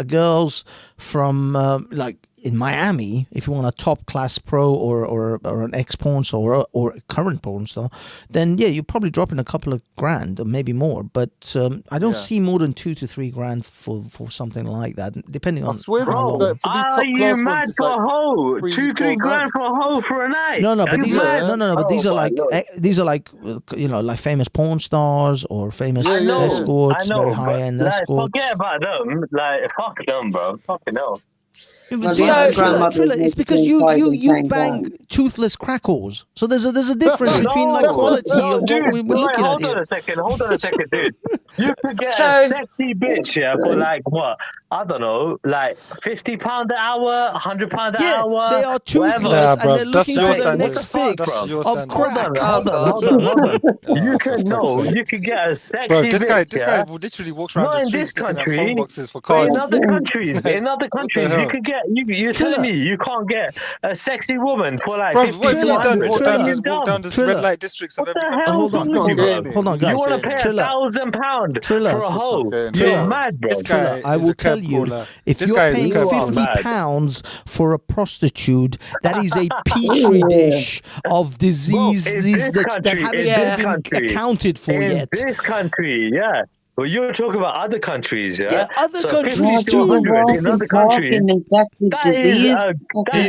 Speaker 2: girls from like in Miami, if you want a top class pro or an ex porn star or a current porn star, then yeah, you're probably dropping a couple of grand or maybe more. But I don't
Speaker 7: Yeah.
Speaker 2: see more than 2 to 3 grand for something like that, depending
Speaker 7: I
Speaker 2: on.
Speaker 7: swear
Speaker 2: how
Speaker 5: Bro,
Speaker 2: long.
Speaker 7: that for these
Speaker 5: are
Speaker 7: top
Speaker 5: you
Speaker 7: class
Speaker 5: mad
Speaker 7: ones, it's
Speaker 5: for
Speaker 7: like
Speaker 5: a hoe?
Speaker 7: 3-4
Speaker 5: 2-3 grand
Speaker 7: grand.
Speaker 5: for a hoe for a night?
Speaker 2: No, but
Speaker 5: Are you
Speaker 2: these
Speaker 5: mad?
Speaker 2: are but these are
Speaker 5: my
Speaker 2: like
Speaker 5: Lord.
Speaker 2: these are like like famous porn stars or famous
Speaker 7: Yeah, yeah, yeah.
Speaker 2: escorts,
Speaker 5: I know,
Speaker 2: very high end
Speaker 5: but, like,
Speaker 2: escorts.
Speaker 5: forget about them. Like, fuck them, bro. Fucking hell.
Speaker 9: Well, the
Speaker 2: So,
Speaker 9: Instagram models
Speaker 2: Trilla, it's
Speaker 9: make
Speaker 2: because
Speaker 9: between 5 and
Speaker 2: you
Speaker 9: 10
Speaker 2: bang
Speaker 9: grand.
Speaker 2: toothless crack whores. So there's a difference between like
Speaker 5: No,
Speaker 2: quality
Speaker 5: no,
Speaker 2: of
Speaker 5: dude,
Speaker 2: what we're
Speaker 5: wait,
Speaker 2: looking at
Speaker 5: hold
Speaker 2: here.
Speaker 5: on a second, dude. You could get
Speaker 10: So-
Speaker 5: a sexy bitch, yeah, for
Speaker 9: Sorry.
Speaker 5: like what? I don't know, like £50 an hour, £100 an
Speaker 2: Yeah,
Speaker 5: hour.
Speaker 2: they are toothless
Speaker 5: whatever.
Speaker 2: and
Speaker 8: bro,
Speaker 2: they're
Speaker 8: that's
Speaker 2: looking
Speaker 8: your
Speaker 2: for the
Speaker 8: standards.
Speaker 2: next
Speaker 5: What the
Speaker 2: fix
Speaker 5: fuck,
Speaker 8: That's your
Speaker 2: of
Speaker 8: standards.
Speaker 5: Hold
Speaker 2: crack.
Speaker 5: on.
Speaker 10: Oh, God.
Speaker 8: For fuck's sake.
Speaker 5: You could get a sexy
Speaker 8: Bro,
Speaker 5: bitch,
Speaker 8: this
Speaker 5: yeah?
Speaker 8: guy literally walks around
Speaker 5: Not
Speaker 8: the
Speaker 5: in this
Speaker 8: streets looking at
Speaker 5: country,
Speaker 8: phone boxes for
Speaker 5: but in
Speaker 8: cards.
Speaker 5: other countries,
Speaker 8: What the hell?
Speaker 5: you could get. You're telling me you can't get a sexy woman for like
Speaker 8: Bro,
Speaker 5: 50
Speaker 8: what have you done?
Speaker 2: Trilla,
Speaker 8: Walk
Speaker 2: Trilla,
Speaker 8: down the
Speaker 2: Trilla.
Speaker 8: red light districts of
Speaker 5: What
Speaker 8: every
Speaker 5: the
Speaker 8: country.
Speaker 5: hell?
Speaker 2: Hold on,
Speaker 7: He's not
Speaker 2: hold
Speaker 7: getting
Speaker 2: on,
Speaker 7: it.
Speaker 2: hold on,
Speaker 7: He's
Speaker 2: guys.
Speaker 5: You want to
Speaker 7: getting
Speaker 5: pay
Speaker 7: it.
Speaker 2: Trilla.
Speaker 5: £1,000
Speaker 2: Trilla.
Speaker 5: for a hoe?
Speaker 7: getting it.
Speaker 5: You're
Speaker 8: Trilla.
Speaker 5: mad, bro.
Speaker 8: This guy
Speaker 2: Trilla, I
Speaker 8: is
Speaker 2: will
Speaker 8: a
Speaker 2: tell
Speaker 8: cab
Speaker 2: you,
Speaker 8: caller.
Speaker 2: if
Speaker 8: This
Speaker 2: you're
Speaker 8: guy is a
Speaker 2: paying
Speaker 8: cab
Speaker 5: caller.
Speaker 2: £50 for a prostitute, that is a petri dish of diseases
Speaker 5: in this
Speaker 2: that
Speaker 5: country,
Speaker 2: haven't
Speaker 5: in
Speaker 2: even
Speaker 5: this
Speaker 2: been
Speaker 5: country,
Speaker 2: accounted for
Speaker 5: in
Speaker 2: yet.
Speaker 5: this country, yeah. Well, you're talking about other countries, yeah?
Speaker 2: Yeah, other
Speaker 5: So
Speaker 2: countries
Speaker 5: 50
Speaker 9: What
Speaker 5: to
Speaker 2: too.
Speaker 9: are you
Speaker 5: 100 in other countries.
Speaker 9: talking infected
Speaker 5: That is
Speaker 9: disease?
Speaker 5: a-
Speaker 9: Fucking
Speaker 8: He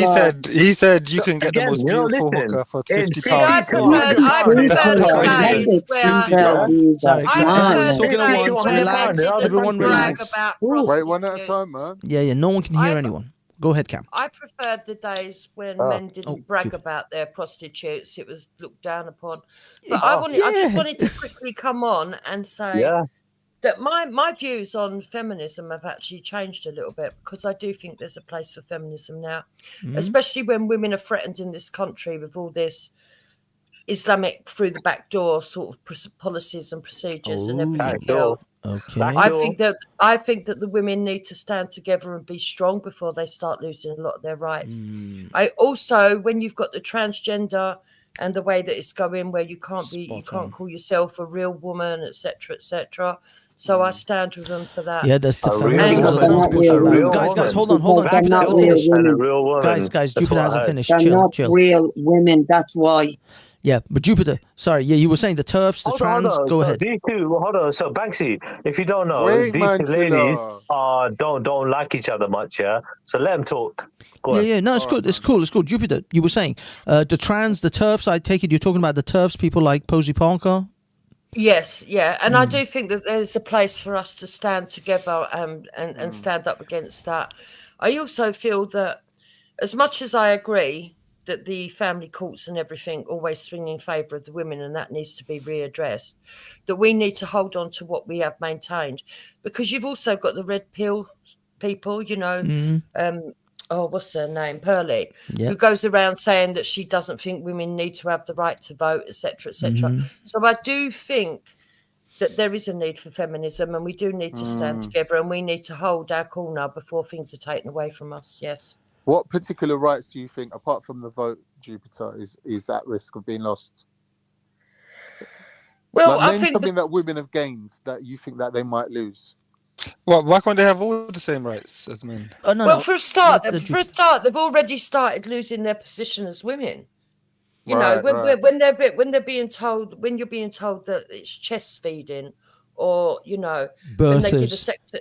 Speaker 9: Trilla.
Speaker 8: said you can get the
Speaker 5: Again,
Speaker 8: most
Speaker 5: you know,
Speaker 8: beautiful
Speaker 5: listen,
Speaker 8: hooker for
Speaker 5: in
Speaker 8: £50.
Speaker 10: See, I
Speaker 5: to
Speaker 10: prefer,
Speaker 5: £100
Speaker 10: I
Speaker 5: in
Speaker 10: prefer
Speaker 5: other
Speaker 10: the
Speaker 8: That's what he
Speaker 5: countries.
Speaker 10: days
Speaker 8: said.
Speaker 10: where
Speaker 8: £50.
Speaker 2: Sorry,
Speaker 10: I
Speaker 2: everyone's
Speaker 10: prefer
Speaker 2: talking
Speaker 10: the
Speaker 2: at
Speaker 10: days
Speaker 2: once.
Speaker 10: where
Speaker 2: Relax,
Speaker 10: men didn't
Speaker 2: everyone
Speaker 10: brag
Speaker 2: relax.
Speaker 10: about
Speaker 7: Wait, one at a
Speaker 10: prostitutes.
Speaker 7: time, man.
Speaker 2: Yeah, no one can hear
Speaker 10: I-
Speaker 2: anyone. Go ahead, Cam.
Speaker 10: I preferred the days when
Speaker 5: Oh.
Speaker 10: men didn't
Speaker 2: Oh,
Speaker 10: brag
Speaker 2: good.
Speaker 10: about their prostitutes. It was looked down upon. But I just
Speaker 2: Yeah.
Speaker 10: wanted to quickly come on and say
Speaker 5: Yeah.
Speaker 10: that my views on feminism have actually changed a little bit, because I do think there's a place for feminism now, especially when women are threatened in this country with all this Islamic through the back door sort of policies and procedures and everything
Speaker 5: Back door.
Speaker 10: else.
Speaker 2: Okay.
Speaker 5: Back
Speaker 10: I
Speaker 5: door.
Speaker 10: think that the women need to stand together and be strong before they start losing a lot of their rights. I also, when you've got the transgender and the way that it's going, where you can't call yourself a real woman, etc., etc. So I stand with them for that.
Speaker 2: Yeah, that's the
Speaker 5: A real
Speaker 2: feminism
Speaker 5: woman.
Speaker 2: that push
Speaker 5: A
Speaker 2: around.
Speaker 5: real
Speaker 2: Guys,
Speaker 5: woman.
Speaker 2: hold on.
Speaker 9: Because they're
Speaker 2: Jupiter
Speaker 9: not
Speaker 2: hasn't
Speaker 9: real
Speaker 2: finished.
Speaker 5: And a
Speaker 9: women.
Speaker 5: real woman.
Speaker 2: Guys,
Speaker 5: That's
Speaker 2: Jupiter
Speaker 5: what I
Speaker 2: hasn't
Speaker 5: heard.
Speaker 2: finished.
Speaker 9: They're not
Speaker 2: Chill.
Speaker 9: real women. That's why.
Speaker 2: Yeah, but Jupiter, sorry, yeah, you were saying the TERFs, the
Speaker 5: Hold
Speaker 2: trans.
Speaker 5: on.
Speaker 2: Go
Speaker 5: So
Speaker 2: ahead.
Speaker 5: these two, hold on. So Banksy, if you don't know,
Speaker 7: Wait,
Speaker 5: these
Speaker 7: man,
Speaker 5: two ladies
Speaker 7: Triller.
Speaker 5: don't like each other much, yeah. So let them talk. Go on.
Speaker 2: Yeah, no, it's good. It's cool. It's cool. Jupiter, you were saying the trans, the TERFs. I take it you're talking about the TERFs, people like Posey Parker.
Speaker 10: Yes, yeah, and I do think that there's a place for us to stand together and stand up against that. I also feel that, as much as I agree that the family courts and everything always swing in favour of the women, and that needs to be readdressed, that we need to hold on to what we have maintained, because you've also got the red pill people, what's her name, Pearlie,
Speaker 2: Yeah.
Speaker 10: who goes around saying that she doesn't think women need to have the right to vote, etc., etc. So I do think that there is a need for feminism, and we do need to stand together, and we need to hold our corner before things are taken away from us. Yes.
Speaker 7: What particular rights do you think, apart from the vote, Jupiter, is at risk of being lost?
Speaker 10: Well,
Speaker 7: Like,
Speaker 10: I
Speaker 7: name
Speaker 10: think
Speaker 7: something that women have gained that you think that they might lose.
Speaker 8: Well, why can't they have all the same rights as men?
Speaker 10: for a start, they've already started losing their position as women. You know, when they're being told, when you're being told that it's chest feeding, or when they give a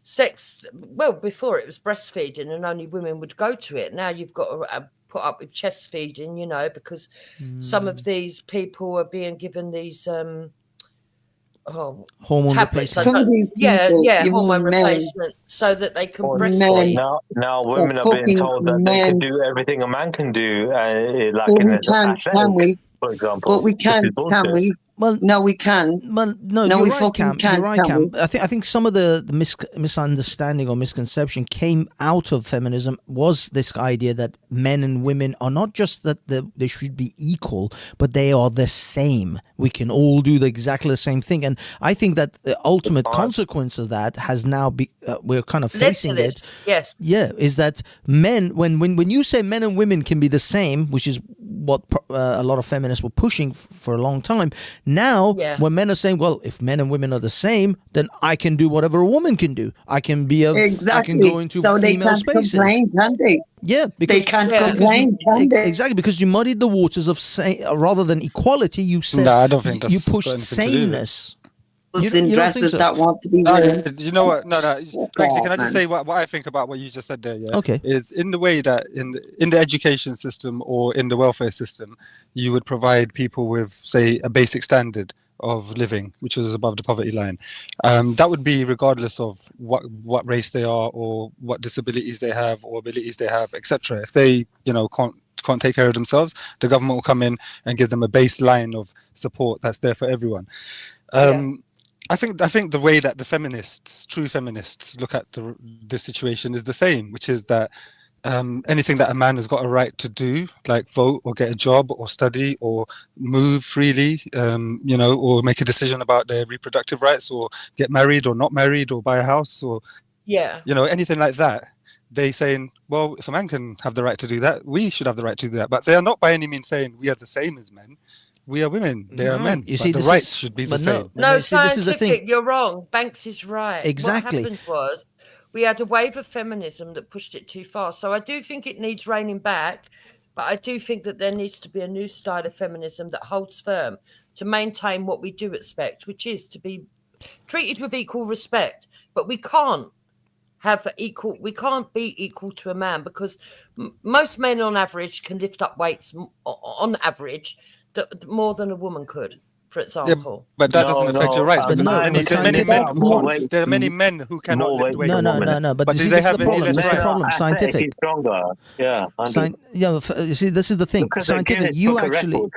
Speaker 10: sex. Well, before it was breastfeeding, and only women would go to it. Now you've got to put up with chest feeding, because some of these people are being given these
Speaker 2: hormone
Speaker 10: tablets.
Speaker 9: Some of these people, you
Speaker 10: hormone
Speaker 9: mean men.
Speaker 10: replacement, so that they can
Speaker 9: Men.
Speaker 10: breastfeed.
Speaker 5: Now women are being
Speaker 9: fucking
Speaker 5: told that they
Speaker 9: men.
Speaker 5: can do everything a man can do, like
Speaker 9: But
Speaker 5: in
Speaker 9: we
Speaker 5: an
Speaker 9: can't, can
Speaker 5: athletic,
Speaker 9: we?
Speaker 5: for example.
Speaker 9: But we
Speaker 5: which is
Speaker 9: can't, can
Speaker 5: bullshit.
Speaker 9: we?
Speaker 2: Well,
Speaker 9: No, we can.
Speaker 2: Well, no,
Speaker 9: No,
Speaker 2: you're
Speaker 9: we
Speaker 2: right,
Speaker 9: fucking
Speaker 2: Cam.
Speaker 9: can't,
Speaker 2: You're right,
Speaker 9: can
Speaker 2: Cam. I think some of the misunderstanding or misconception came out of feminism was this idea that men and women are not just that they should be equal, but they are the same. We can all do exactly the same thing, and I think that the ultimate consequence of that has now we're kind of facing it.
Speaker 10: Yes.
Speaker 2: Yeah, is that men when you say men and women can be the same, which is what a lot of feminists were pushing for a long time. Now, when men are saying, well, if men and women are the same, then I can do whatever a woman can do. I can be I can go into
Speaker 9: so
Speaker 2: female
Speaker 9: they can't
Speaker 2: spaces.
Speaker 9: Complain, can they?
Speaker 2: Yeah, because
Speaker 9: they can't complain, can they?
Speaker 2: Exactly, because you muddied the waters of rather than equality, you said
Speaker 8: No, I don't think
Speaker 2: you
Speaker 8: that's
Speaker 2: push
Speaker 8: got anything to do with it.
Speaker 2: sameness.
Speaker 9: In dresses that want to be
Speaker 8: No,
Speaker 9: women.
Speaker 8: you know what? No. Banksy, can I just
Speaker 9: man.
Speaker 8: say what I think about what you just said there? Yeah.
Speaker 2: Okay.
Speaker 8: Is in the way that in the education system or in the welfare system, you would provide people with, say, a basic standard of living, which was above the poverty line. That would be regardless of what race they are or what disabilities they have or abilities they have, etc. If they, can't take care of themselves, the government will come in and give them a baseline of support that's there for everyone. I think the way that the true feminists look at the situation is the same, which is that anything that a man has got a right to do, like vote or get a job or study or move freely, or make a decision about their reproductive rights or get married or not married or buy a house or, anything like that. They saying, well, if a man can have the right to do that, we should have the right to do that. But they are not by any means saying we are the same as men. We are women. They are men.
Speaker 2: You see,
Speaker 8: the rights should be the same.
Speaker 10: No,
Speaker 2: see, this is the thing.
Speaker 10: scientific. You're wrong. Banks is right.
Speaker 2: Exactly.
Speaker 10: What happened was we had a wave of feminism that pushed it too far. So I do think it needs reining back, but I do think that there needs to be a new style of feminism that holds firm to maintain what we do expect, which is to be treated with equal respect. But we can't we can't be equal to a man, because most men on average can lift up weights on average more than a woman could, for example.
Speaker 8: But that doesn't affect your rights. Because there are many men who cannot lift weights.
Speaker 2: No. But
Speaker 8: do
Speaker 2: see,
Speaker 8: they
Speaker 2: this is
Speaker 8: have
Speaker 2: the
Speaker 8: any
Speaker 2: problem.
Speaker 8: less
Speaker 2: This is the
Speaker 8: rights?
Speaker 2: problem. Scientific.
Speaker 5: Stronger. Yeah.
Speaker 2: You see, this is the thing.
Speaker 5: Because
Speaker 2: Scientific. You actually.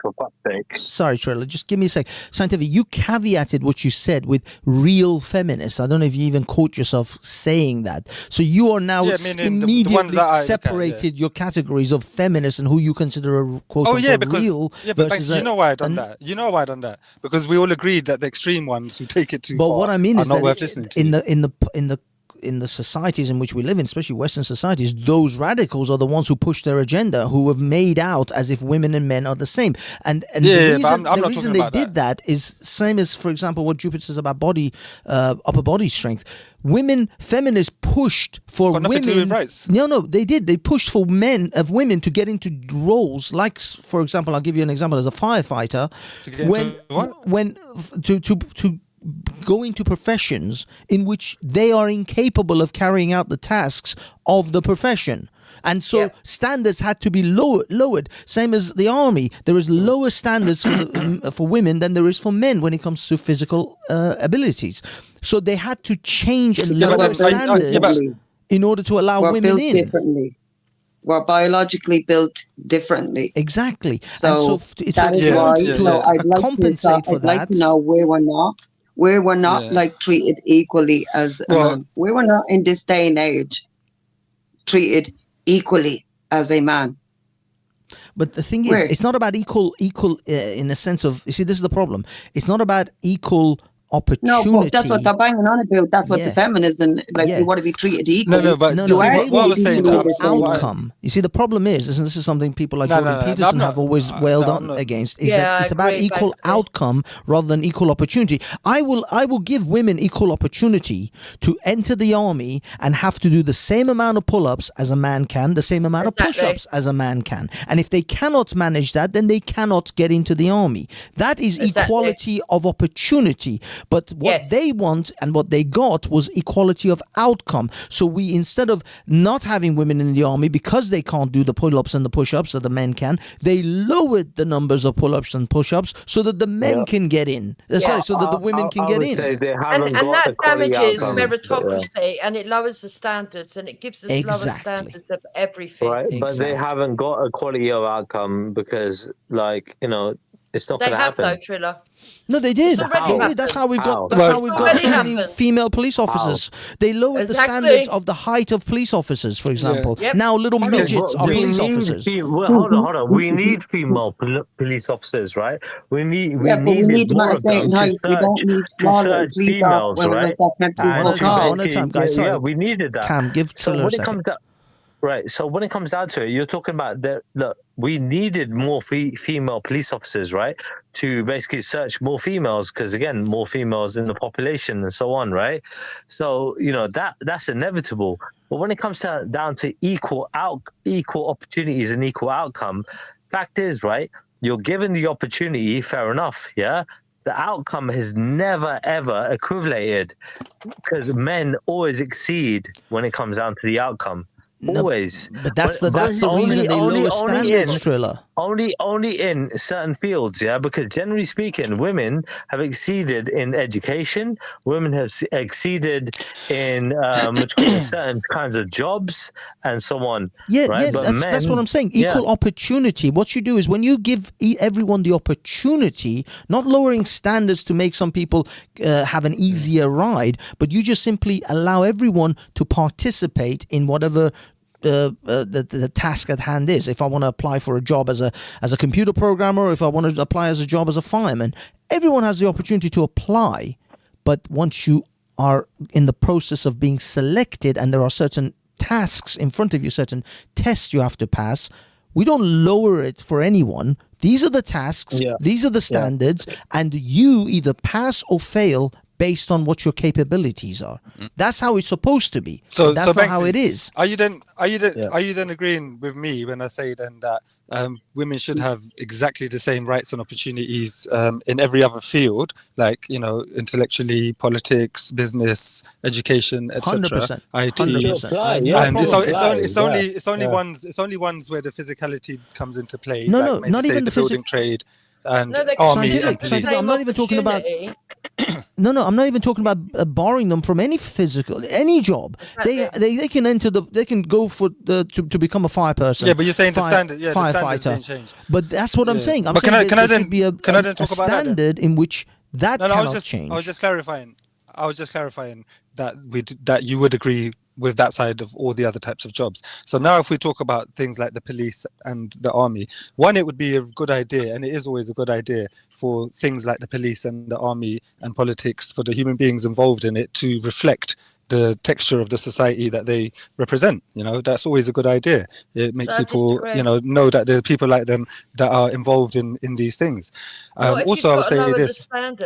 Speaker 2: Sorry, Trilla. Just give me a sec. Scientific. You caveated what you said with real feminists. I don't know if you even caught yourself saying that. So you are now immediately separated your categories of feminists and who you consider a quote unquote real.
Speaker 8: But you know why I done that. You know why I done that, because we all agreed that the extreme ones who take it too far
Speaker 2: what I mean
Speaker 8: are
Speaker 2: is
Speaker 8: not
Speaker 2: that
Speaker 8: worth listening to.
Speaker 2: in the societies in which we live in, especially Western societies, those radicals are the ones who push their agenda, who have made out as if women and men are the same. And the reason they did that is same as, for example, what Jupiter says about upper body strength. Women, feminists pushed for
Speaker 8: Got nothing to do
Speaker 2: women.
Speaker 8: with rights.
Speaker 2: No, they did. They pushed for women to get into roles, like, for example, I'll give you an example as a firefighter.
Speaker 8: To get into what?
Speaker 2: To go into professions in which they are incapable of carrying out the tasks of the profession. And so standards had to be lowered. Same as the army. There is lower standards for women than there is for men when it comes to physical abilities. So they had to change and lower standards in order to allow women in.
Speaker 9: Differently. We're biologically built differently.
Speaker 2: Exactly.
Speaker 9: So that is why I'd like to know where we're not like treated equally as a man. Where we're not in this day and age treated equally as a man.
Speaker 2: But the thing is, it's not about equal in the sense of, you see, this is the problem. It's not about equal opportunity.
Speaker 9: No, but that's what they're banging on about. That's what the feminism, they want to be treated equally.
Speaker 2: What I was saying about outcome. You see, the problem is, and this is something people like Jordan Peterson have always wailed on against, is that it's about equal outcome rather than equal opportunity. I will give women equal opportunity to enter the army and have to do the same amount of pull-ups as a man can, the same amount of push-ups as a man can. And if they cannot manage that, then they cannot get into the army. That is equality of opportunity. But what they want and what they got was equality of outcome. So we, instead of not having women in the army because they can't do the pull-ups and the push-ups that the men can, they lowered the numbers of pull-ups and push-ups so that the men can get in. Sorry, so that the women can get in.
Speaker 10: And that damages meritocracy and it lowers the standards and it gives us lower standards of everything.
Speaker 5: Right, but they haven't got a quality of outcome because, like, you know, it's not going to happen.
Speaker 10: They have, though, Triller.
Speaker 2: No, they did. That's how we've got. That's how we've got so many female police officers. They lowered the standards of the height of police officers, for example. Now little midgets are police officers.
Speaker 5: Hold on. We need female police officers, right? We need more of them.
Speaker 9: We don't need smaller police officers that can't do
Speaker 2: one at a time, guys. Sorry.
Speaker 5: Yeah, we needed that.
Speaker 2: Cam, give Triller a second.
Speaker 5: Right. So when it comes down to it, you're talking about look, we needed more female police officers, right? To basically search more females, because again, more females in the population and so on, right? So, you know, that's inevitable. But when it comes down to equal opportunities and equal outcome, fact is, right, you're given the opportunity, fair enough, yeah? The outcome has never, ever equivalated because men always exceed when it comes down to the outcome. Always.
Speaker 2: But that's the reason they lower standards, Triller.
Speaker 5: Only in certain fields, yeah, because generally speaking, women have exceeded in education, women have exceeded in certain kinds of jobs and so on. Right?
Speaker 2: That's what I'm saying. Equal opportunity. What you do is when you give everyone the opportunity, not lowering standards to make some people have an easier ride, but you just simply allow everyone to participate in whatever the task at hand is. If I want to apply for a job as a computer programmer, or if I want to apply as a job as a fireman, everyone has the opportunity to apply. But once you are in the process of being selected and there are certain tasks in front of you, certain tests you have to pass, we don't lower it for anyone. These are the tasks, these are the standards, and you either pass or fail based on what your capabilities are. That's how it's supposed to be.
Speaker 8: So
Speaker 2: that's not
Speaker 8: Banksy,
Speaker 2: how it is.
Speaker 8: Are you then agreeing with me when I say then that women should have exactly the same rights and opportunities in every other field, like, you know, intellectually, politics, business, education, etc.,
Speaker 2: 100%,
Speaker 8: IT,
Speaker 2: 100%.
Speaker 8: And it's only ones where the physicality comes into play.
Speaker 2: No,
Speaker 8: like
Speaker 2: not even the
Speaker 8: building trade and army and police.
Speaker 2: I'm not even talking about. No, I'm not even talking about barring them from any job. They can enter they can go for to become a fire person.
Speaker 8: Yeah, but you're saying the standard,
Speaker 2: firefighter.
Speaker 8: Changed.
Speaker 2: But that's what I'm saying.
Speaker 8: But can I then
Speaker 2: be a
Speaker 8: talk about
Speaker 2: standard in which that cannot change.
Speaker 8: I was just clarifying that you would agree with that side of all the other types of jobs. So now if we talk about things like the police and the army, one, it would be a good idea, and it is always a good idea for things like the police and the army and politics, for the human beings involved in it to reflect the texture of the society that they represent. That's always a good idea. It makes people, know that there are people like them that are involved in these things. Also, I would say this. Hang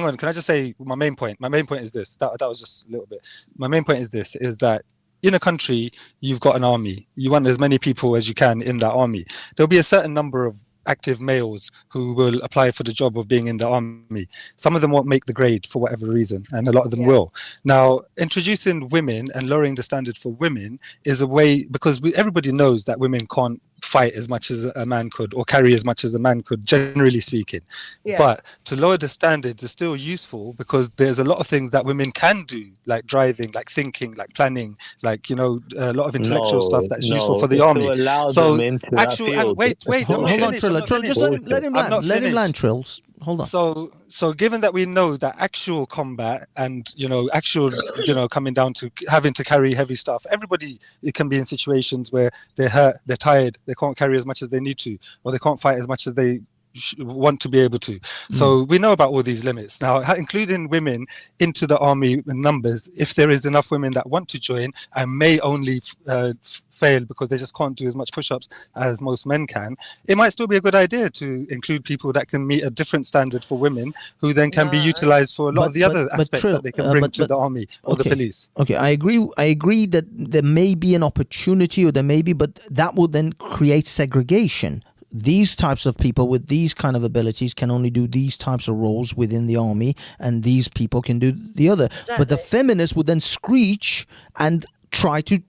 Speaker 8: on. Can I just say my main point? My main point is this. That was just a little bit. My main point is this: is that in a country, you've got an army. You want as many people as you can in that army. There'll be a certain number of active males who will apply for the job of being in the army. Some of them won't make the grade for whatever reason, and a lot of them will. Now, introducing women and lowering the standard for women is a way, because everybody knows that women can't fight as much as a man could, or carry as much as a man could, generally speaking. But to lower the standards is still useful, because there's a lot of things that women can do, like driving, like thinking, like planning, like a lot of intellectual stuff that's useful for the army. So
Speaker 2: hold on, Trilla. Just let him land. Let him land, Trills. Hold on.
Speaker 8: So given that we know that actual combat and actual coming down to having to carry heavy stuff, everybody, it can be in situations where they're hurt, they're tired, they can't carry as much as they need to, or they can't fight as much as they want to be able to. So we know about all these limits now, including women into the army in numbers. If there is enough women that want to join and may only fail because they just can't do as much push-ups as most men can, it might still be a good idea to include people that can meet a different standard for women, who then can be utilized for a lot of the other aspects that they can bring to the army or the police.
Speaker 2: Okay, I agree that there may be an opportunity, or there may be, but that will then create segregation. These types of people with these kind of abilities can only do these types of roles within the army, and these people can do the other. Exactly. But the feminists would then screech and try to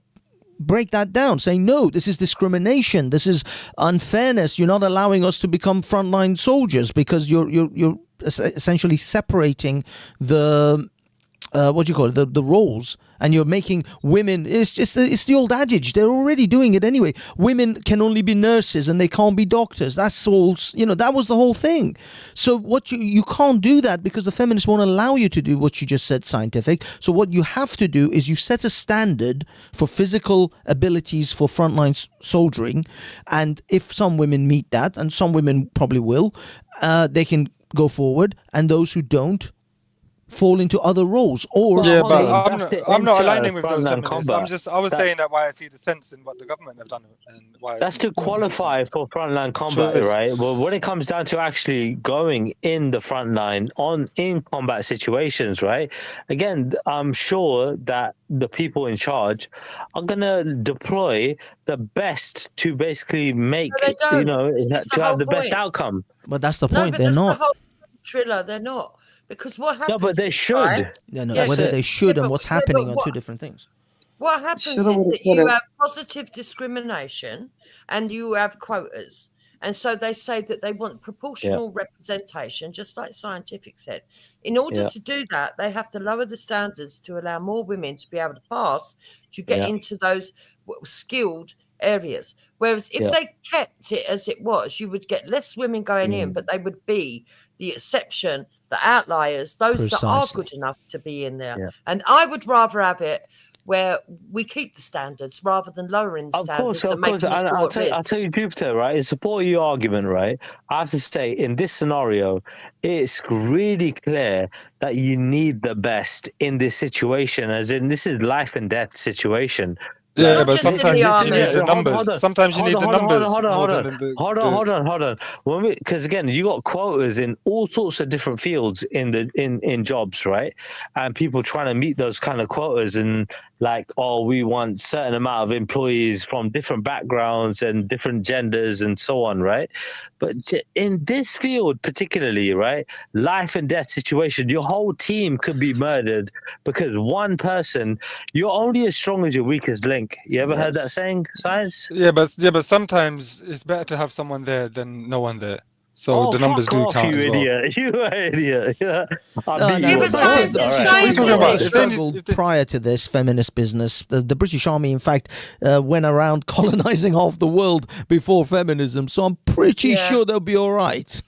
Speaker 2: break that down, saying, no, this is discrimination, this is unfairness, you're not allowing us to become frontline soldiers because you're essentially separating the the roles, and you're making women, it's the old adage, they're already doing it anyway. Women can only be nurses and they can't be doctors. That's all, that was the whole thing. So what you can't do that, because the feminists won't allow you to do what you just said, scientific. So what you have to do is you set a standard for physical abilities for frontline soldiering, and if some women meet that, and some women probably will, they can go forward, and those who don't fall into other roles. Or
Speaker 8: I'm not aligning with those feminists. I was saying that why I see the sense in what the government have done, and why
Speaker 5: that's to qualify for frontline combat, right? Well, when it comes down to actually going in the front line in combat situations, right? Again, I'm sure that the people in charge are gonna deploy the best to basically make to have the best outcome.
Speaker 2: But that's the point. They're not.
Speaker 10: Triller, they're not. Because what happens?
Speaker 5: No, but they should.
Speaker 2: Whether they should and what's happening are two different things.
Speaker 10: What happens is that you have positive discrimination and you have quotas. And so they say that they want proportional representation, just like Scientific said. In order to do that, they have to lower the standards to allow more women to be able to pass, to get into those skilled areas. Whereas if they kept it as it was, you would get less women going in, but they would be the exception, the outliers, those that are good enough to be in there. And I would rather have it where we keep the standards rather than lowering the standards.
Speaker 5: Of course. I'll tell you, Jupiter, right? In support of your argument, right? I have to say, in this scenario, it's really clear that you need the best in this situation, as in this is life and death situation.
Speaker 8: Yeah, but sometimes you need the numbers. Sometimes you need the numbers.
Speaker 5: Hold on. Because again, you got quotas in all sorts of different fields in jobs, right? And people trying to meet those kind of quotas, and like, we want certain amount of employees from different backgrounds and different genders and so on, right? But in this field particularly, right, life and death situation, your whole team could be murdered because one person. You're only as strong as your weakest link. You ever heard that saying, Science?
Speaker 8: Yeah, but sometimes it's better to have someone there than no one there. So the numbers do count as well.
Speaker 5: You idiot.
Speaker 2: Prior to this feminist business, the British Army, in fact, went around colonizing half the world before feminism. So I'm pretty sure they'll be all right.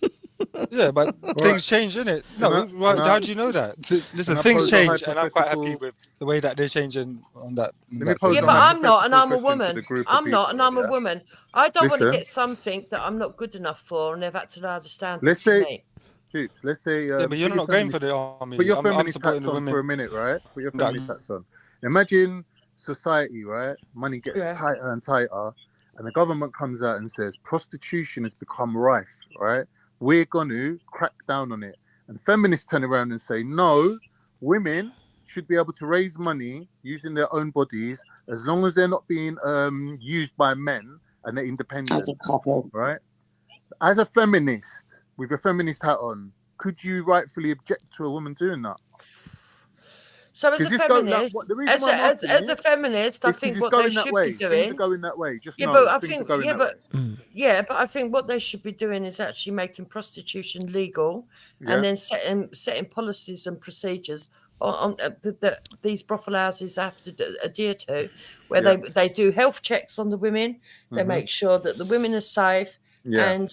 Speaker 8: Yeah, but things change, innit? How do you know that? Listen, things change, and I'm quite happy with the way that they're changing on that.
Speaker 10: But I'm not, and I'm a woman. I'm not, and I'm a woman. I don't want to get something that I'm not good enough for, and they've had to lower the standards for me.
Speaker 7: Jupes, let's say.
Speaker 8: Yeah, but
Speaker 7: put
Speaker 8: you're
Speaker 7: your
Speaker 8: not going for
Speaker 7: feminist-
Speaker 8: the army.
Speaker 7: Put your
Speaker 8: I'm
Speaker 7: feminist
Speaker 8: supporting
Speaker 7: hats
Speaker 8: the
Speaker 7: on
Speaker 8: women.
Speaker 7: for a minute, right? Put your
Speaker 8: That-
Speaker 7: feminist hats on. Imagine society, right? Money gets
Speaker 10: Yeah.
Speaker 7: tighter and tighter, and the government comes out and says prostitution has become rife, right? We're going to crack down on it. And feminists turn around and say, no, women should be able to raise money using their own bodies as long as they're not being used by men and they're independent,
Speaker 9: As a couple.
Speaker 7: right? As a feminist, with a feminist hat on, could you rightfully object to a woman doing that?
Speaker 10: So as a
Speaker 7: 'Cause this go-
Speaker 10: feminist,
Speaker 7: like, the reason
Speaker 10: as
Speaker 7: why I'm asking
Speaker 10: a
Speaker 7: it
Speaker 10: feminist, I
Speaker 7: is 'cause
Speaker 10: think
Speaker 7: it's
Speaker 10: what they
Speaker 7: going that
Speaker 10: should
Speaker 7: way.
Speaker 10: be
Speaker 7: Things are
Speaker 10: doing.
Speaker 7: going that way. Just
Speaker 10: Yeah,
Speaker 7: know
Speaker 10: but I
Speaker 7: things
Speaker 10: think
Speaker 7: are going that way.
Speaker 10: but I think what they should be doing is actually making prostitution legal,
Speaker 7: Yeah.
Speaker 10: and then setting policies and procedures on that these brothel houses have to adhere to, where
Speaker 7: Yeah.
Speaker 10: they do health checks on the women, they
Speaker 7: Mhm.
Speaker 10: make sure that the women are safe,
Speaker 7: Yeah.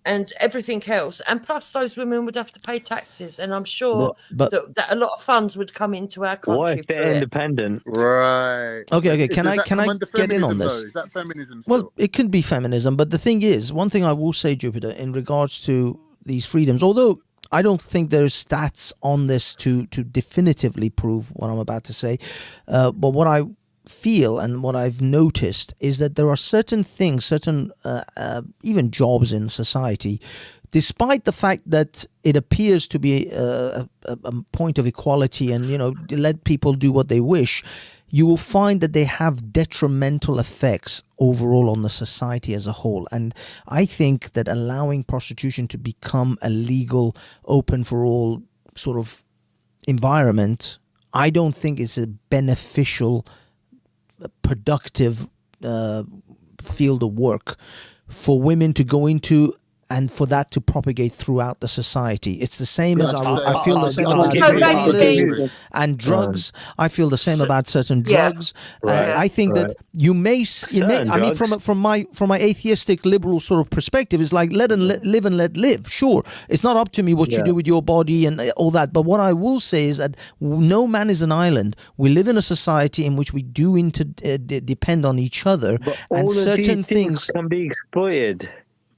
Speaker 10: and everything else, and plus those women would have to pay taxes, and I'm sure
Speaker 2: But
Speaker 10: that a lot of funds would come into our
Speaker 5: What
Speaker 10: country
Speaker 5: if they're
Speaker 10: through it.
Speaker 5: independent?
Speaker 7: Right.
Speaker 2: okay,
Speaker 7: Does
Speaker 2: can I
Speaker 7: that come under
Speaker 2: get in on
Speaker 7: feminism, though?
Speaker 2: this?
Speaker 7: Is that feminism
Speaker 2: Well,
Speaker 7: still?
Speaker 2: it could be feminism, but the thing is, one thing I will say, Jupiter, in regards to these freedoms, although I don't think there's stats on this to definitively prove what I'm about to say, but what I feel and what I've noticed is that there are certain things, certain even jobs in society, despite the fact that it appears to be a point of equality and, you know, let people do what they wish, you will find that they have detrimental effects overall on the society as a whole. And I think that allowing prostitution to become a legal, open for all sort of environment, I don't think it's a beneficial, productive field of work for women to go into, and for that to propagate throughout the society. It's the same as I feel the same about gambling and drugs. I feel the same about certain drugs. I think that you may. I mean, from my atheistic liberal sort of perspective, it's like live and let live. Sure, it's not up to me what you do with your body and all that. But what I will say is that no man is an island. We live in a society in which we do depend on each other,
Speaker 5: But
Speaker 2: and
Speaker 5: all of
Speaker 2: certain
Speaker 5: these things can be exploited.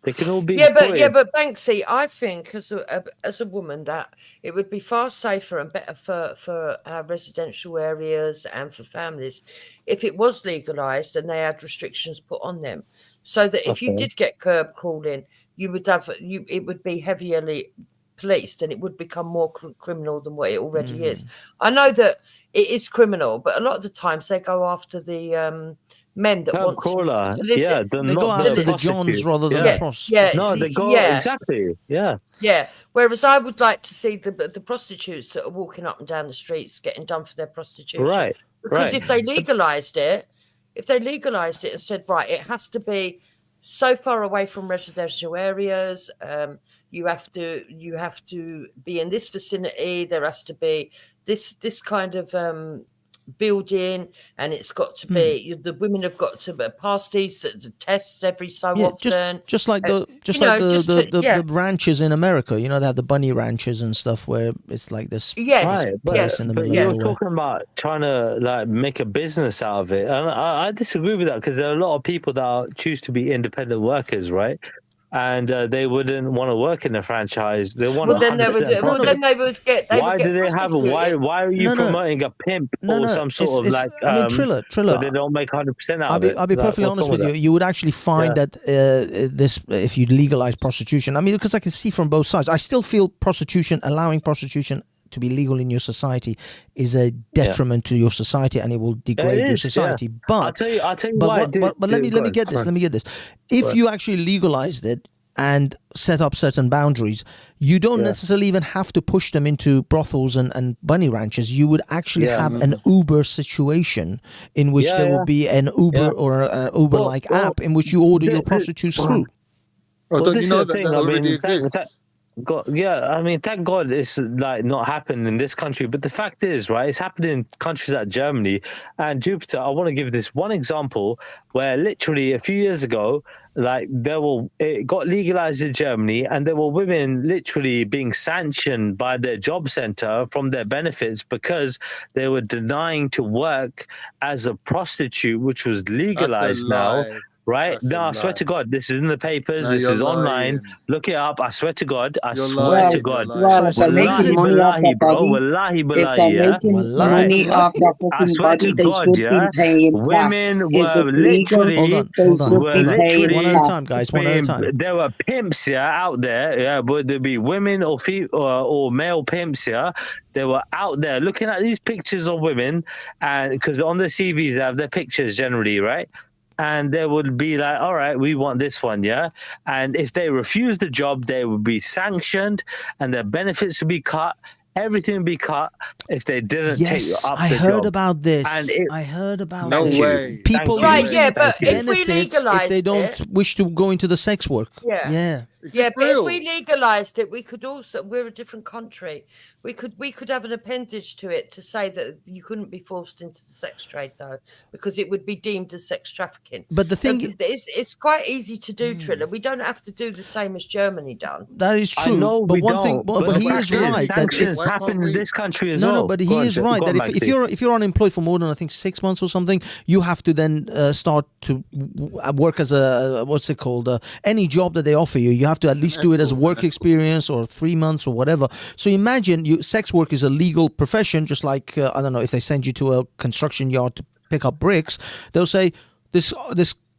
Speaker 5: They can all be exploited.
Speaker 10: but Banksy, I think as a woman that it would be far safer and better for our residential areas and for families if it was legalised and they had restrictions put on them, so that if you did get curb crawling, you would have it would be heavily policed and it would become more criminal than what it already is. I know that it is criminal, but a lot of the times they go after the men that want
Speaker 5: crawler.
Speaker 10: to
Speaker 5: Yeah,
Speaker 2: they go after the Johns rather than the pros.
Speaker 5: No, they go exactly. Yeah.
Speaker 10: Yeah. Whereas I would like to see the prostitutes that are walking up and down the streets getting done for their prostitution.
Speaker 5: Right.
Speaker 10: Because if they legalized it and said, right, it has to be so far away from residential areas, you have to be in this vicinity, there has to be this kind of building, and it's got to be the women have got to pass these tests every so often.
Speaker 2: Just like the ranches in America, you know, they have the bunny ranches and stuff where it's like this.
Speaker 5: Right,
Speaker 2: place in the middle
Speaker 5: you're
Speaker 2: of nowhere.
Speaker 5: talking about trying to like make a business out of it, and I disagree with that, because there are a lot of people that choose to be independent workers, right? And they wouldn't want to work in a franchise. They want.
Speaker 10: Well, then they would get.
Speaker 5: Why do they have? Why are you promoting a pimp or some sort of like?
Speaker 2: I mean, Triller.
Speaker 5: But they don't make 100% out of it.
Speaker 2: I'll be perfectly honest with you. You would actually find that this, if you legalize prostitution. I mean, because I can see from both sides. I still feel allowing prostitution to be legal in your society is a detriment to your society, and it will degrade your society. But
Speaker 5: I'll tell you why.
Speaker 2: But let me get this. Let me get this. If you actually legalized it and set up certain boundaries, you don't necessarily even have to push them into brothels and bunny ranches. You would actually have an Uber situation in which there will be an Uber or an Uber-like app in which you order your prostitutes through.
Speaker 7: Oh, don't you know that already exists?
Speaker 5: I mean, thank God it's like not happened in this country. But the fact is, right, it's happened in countries like Germany and Jupiter. I want to give this one example where literally a few years ago, like it got legalized in Germany, and there were women literally being sanctioned by their job center from their benefits because they were denying to work as a prostitute, which was legalized now. right?
Speaker 7: That's a
Speaker 5: No, I swear
Speaker 7: lie.
Speaker 5: to God, this is in the papers.
Speaker 7: No,
Speaker 5: This
Speaker 7: you're
Speaker 5: is online.
Speaker 7: lying.
Speaker 5: Look it up. I swear to God. I
Speaker 7: You're
Speaker 5: swear
Speaker 7: lying.
Speaker 5: to
Speaker 7: You're
Speaker 5: God.
Speaker 7: lying.
Speaker 9: well, if they're
Speaker 2: Where is
Speaker 9: making
Speaker 2: it?
Speaker 9: money off
Speaker 5: Wallahi,
Speaker 9: that
Speaker 5: bro.
Speaker 9: body,
Speaker 5: Wallahi,
Speaker 9: if they're
Speaker 5: billahi, yeah.
Speaker 9: making
Speaker 2: Wallahi,
Speaker 5: Right.
Speaker 9: money off
Speaker 2: billahi.
Speaker 9: that
Speaker 5: I
Speaker 9: fucking
Speaker 5: swear
Speaker 9: body,
Speaker 5: to
Speaker 9: they
Speaker 5: God,
Speaker 9: should be
Speaker 5: yeah.
Speaker 9: paying
Speaker 5: Women
Speaker 9: tax. If
Speaker 5: were
Speaker 9: it's legal,
Speaker 5: literally,
Speaker 9: they
Speaker 2: Hold on.
Speaker 9: should
Speaker 5: were
Speaker 9: be paying
Speaker 2: One
Speaker 5: literally
Speaker 2: at a
Speaker 9: tax.
Speaker 2: time, guys. One at a time.
Speaker 5: there were pimps, yeah, out there, yeah, but there'd be women or male pimps, yeah. They were out there looking at these pictures of women, and because on the CVs they have their pictures generally, right? And they would be like, all right, we want this one, yeah. And if they refuse the job, they would be sanctioned, and their benefits would be cut. Everything would be cut if they didn't take
Speaker 2: Yes,
Speaker 5: up
Speaker 2: I
Speaker 5: the
Speaker 2: heard
Speaker 5: job.
Speaker 2: about this.
Speaker 5: And it,
Speaker 2: I heard about
Speaker 7: No
Speaker 2: this.
Speaker 7: way.
Speaker 2: People
Speaker 5: Thank you.
Speaker 10: Right,
Speaker 2: losing
Speaker 10: yeah, but
Speaker 5: Thank you.
Speaker 10: if we
Speaker 2: benefits if they
Speaker 10: legalised
Speaker 2: don't
Speaker 10: it,
Speaker 2: wish to go into the sex work.
Speaker 10: Yeah.
Speaker 2: Yeah.
Speaker 7: Is
Speaker 10: yeah,
Speaker 7: this
Speaker 10: but
Speaker 7: real?
Speaker 10: if we legalised it, we could also. We're a different country. We could have an appendage to it to say that you couldn't be forced into the sex trade, though, because it would be deemed as sex trafficking.
Speaker 2: But the
Speaker 10: So
Speaker 2: thing
Speaker 10: it's quite easy to do, Triller. We don't have to do the same as Germany done.
Speaker 2: that is
Speaker 5: I
Speaker 2: true.
Speaker 5: know
Speaker 2: but
Speaker 5: we
Speaker 2: one
Speaker 5: don't,
Speaker 2: thing, but,
Speaker 5: but
Speaker 2: he
Speaker 5: the
Speaker 2: is
Speaker 5: fact is,
Speaker 2: right that if
Speaker 5: sanctions
Speaker 7: Why
Speaker 5: happen
Speaker 7: can't
Speaker 5: in
Speaker 7: we?
Speaker 5: this country as
Speaker 2: no,
Speaker 5: well.
Speaker 2: no, but he
Speaker 5: Go on,
Speaker 2: is right
Speaker 5: go
Speaker 2: that
Speaker 5: on,
Speaker 2: if
Speaker 5: Maxi.
Speaker 2: you're unemployed for more than I think 6 months or something, you have to then start to work as a what's it called? Any job that they offer you, you have to at least do it as a
Speaker 7: escort,
Speaker 2: work
Speaker 7: an escort.
Speaker 2: experience or 3 months or whatever. So imagine sex work is a legal profession, just like I don't know, if they send you to a construction yard to pick up bricks, they'll say this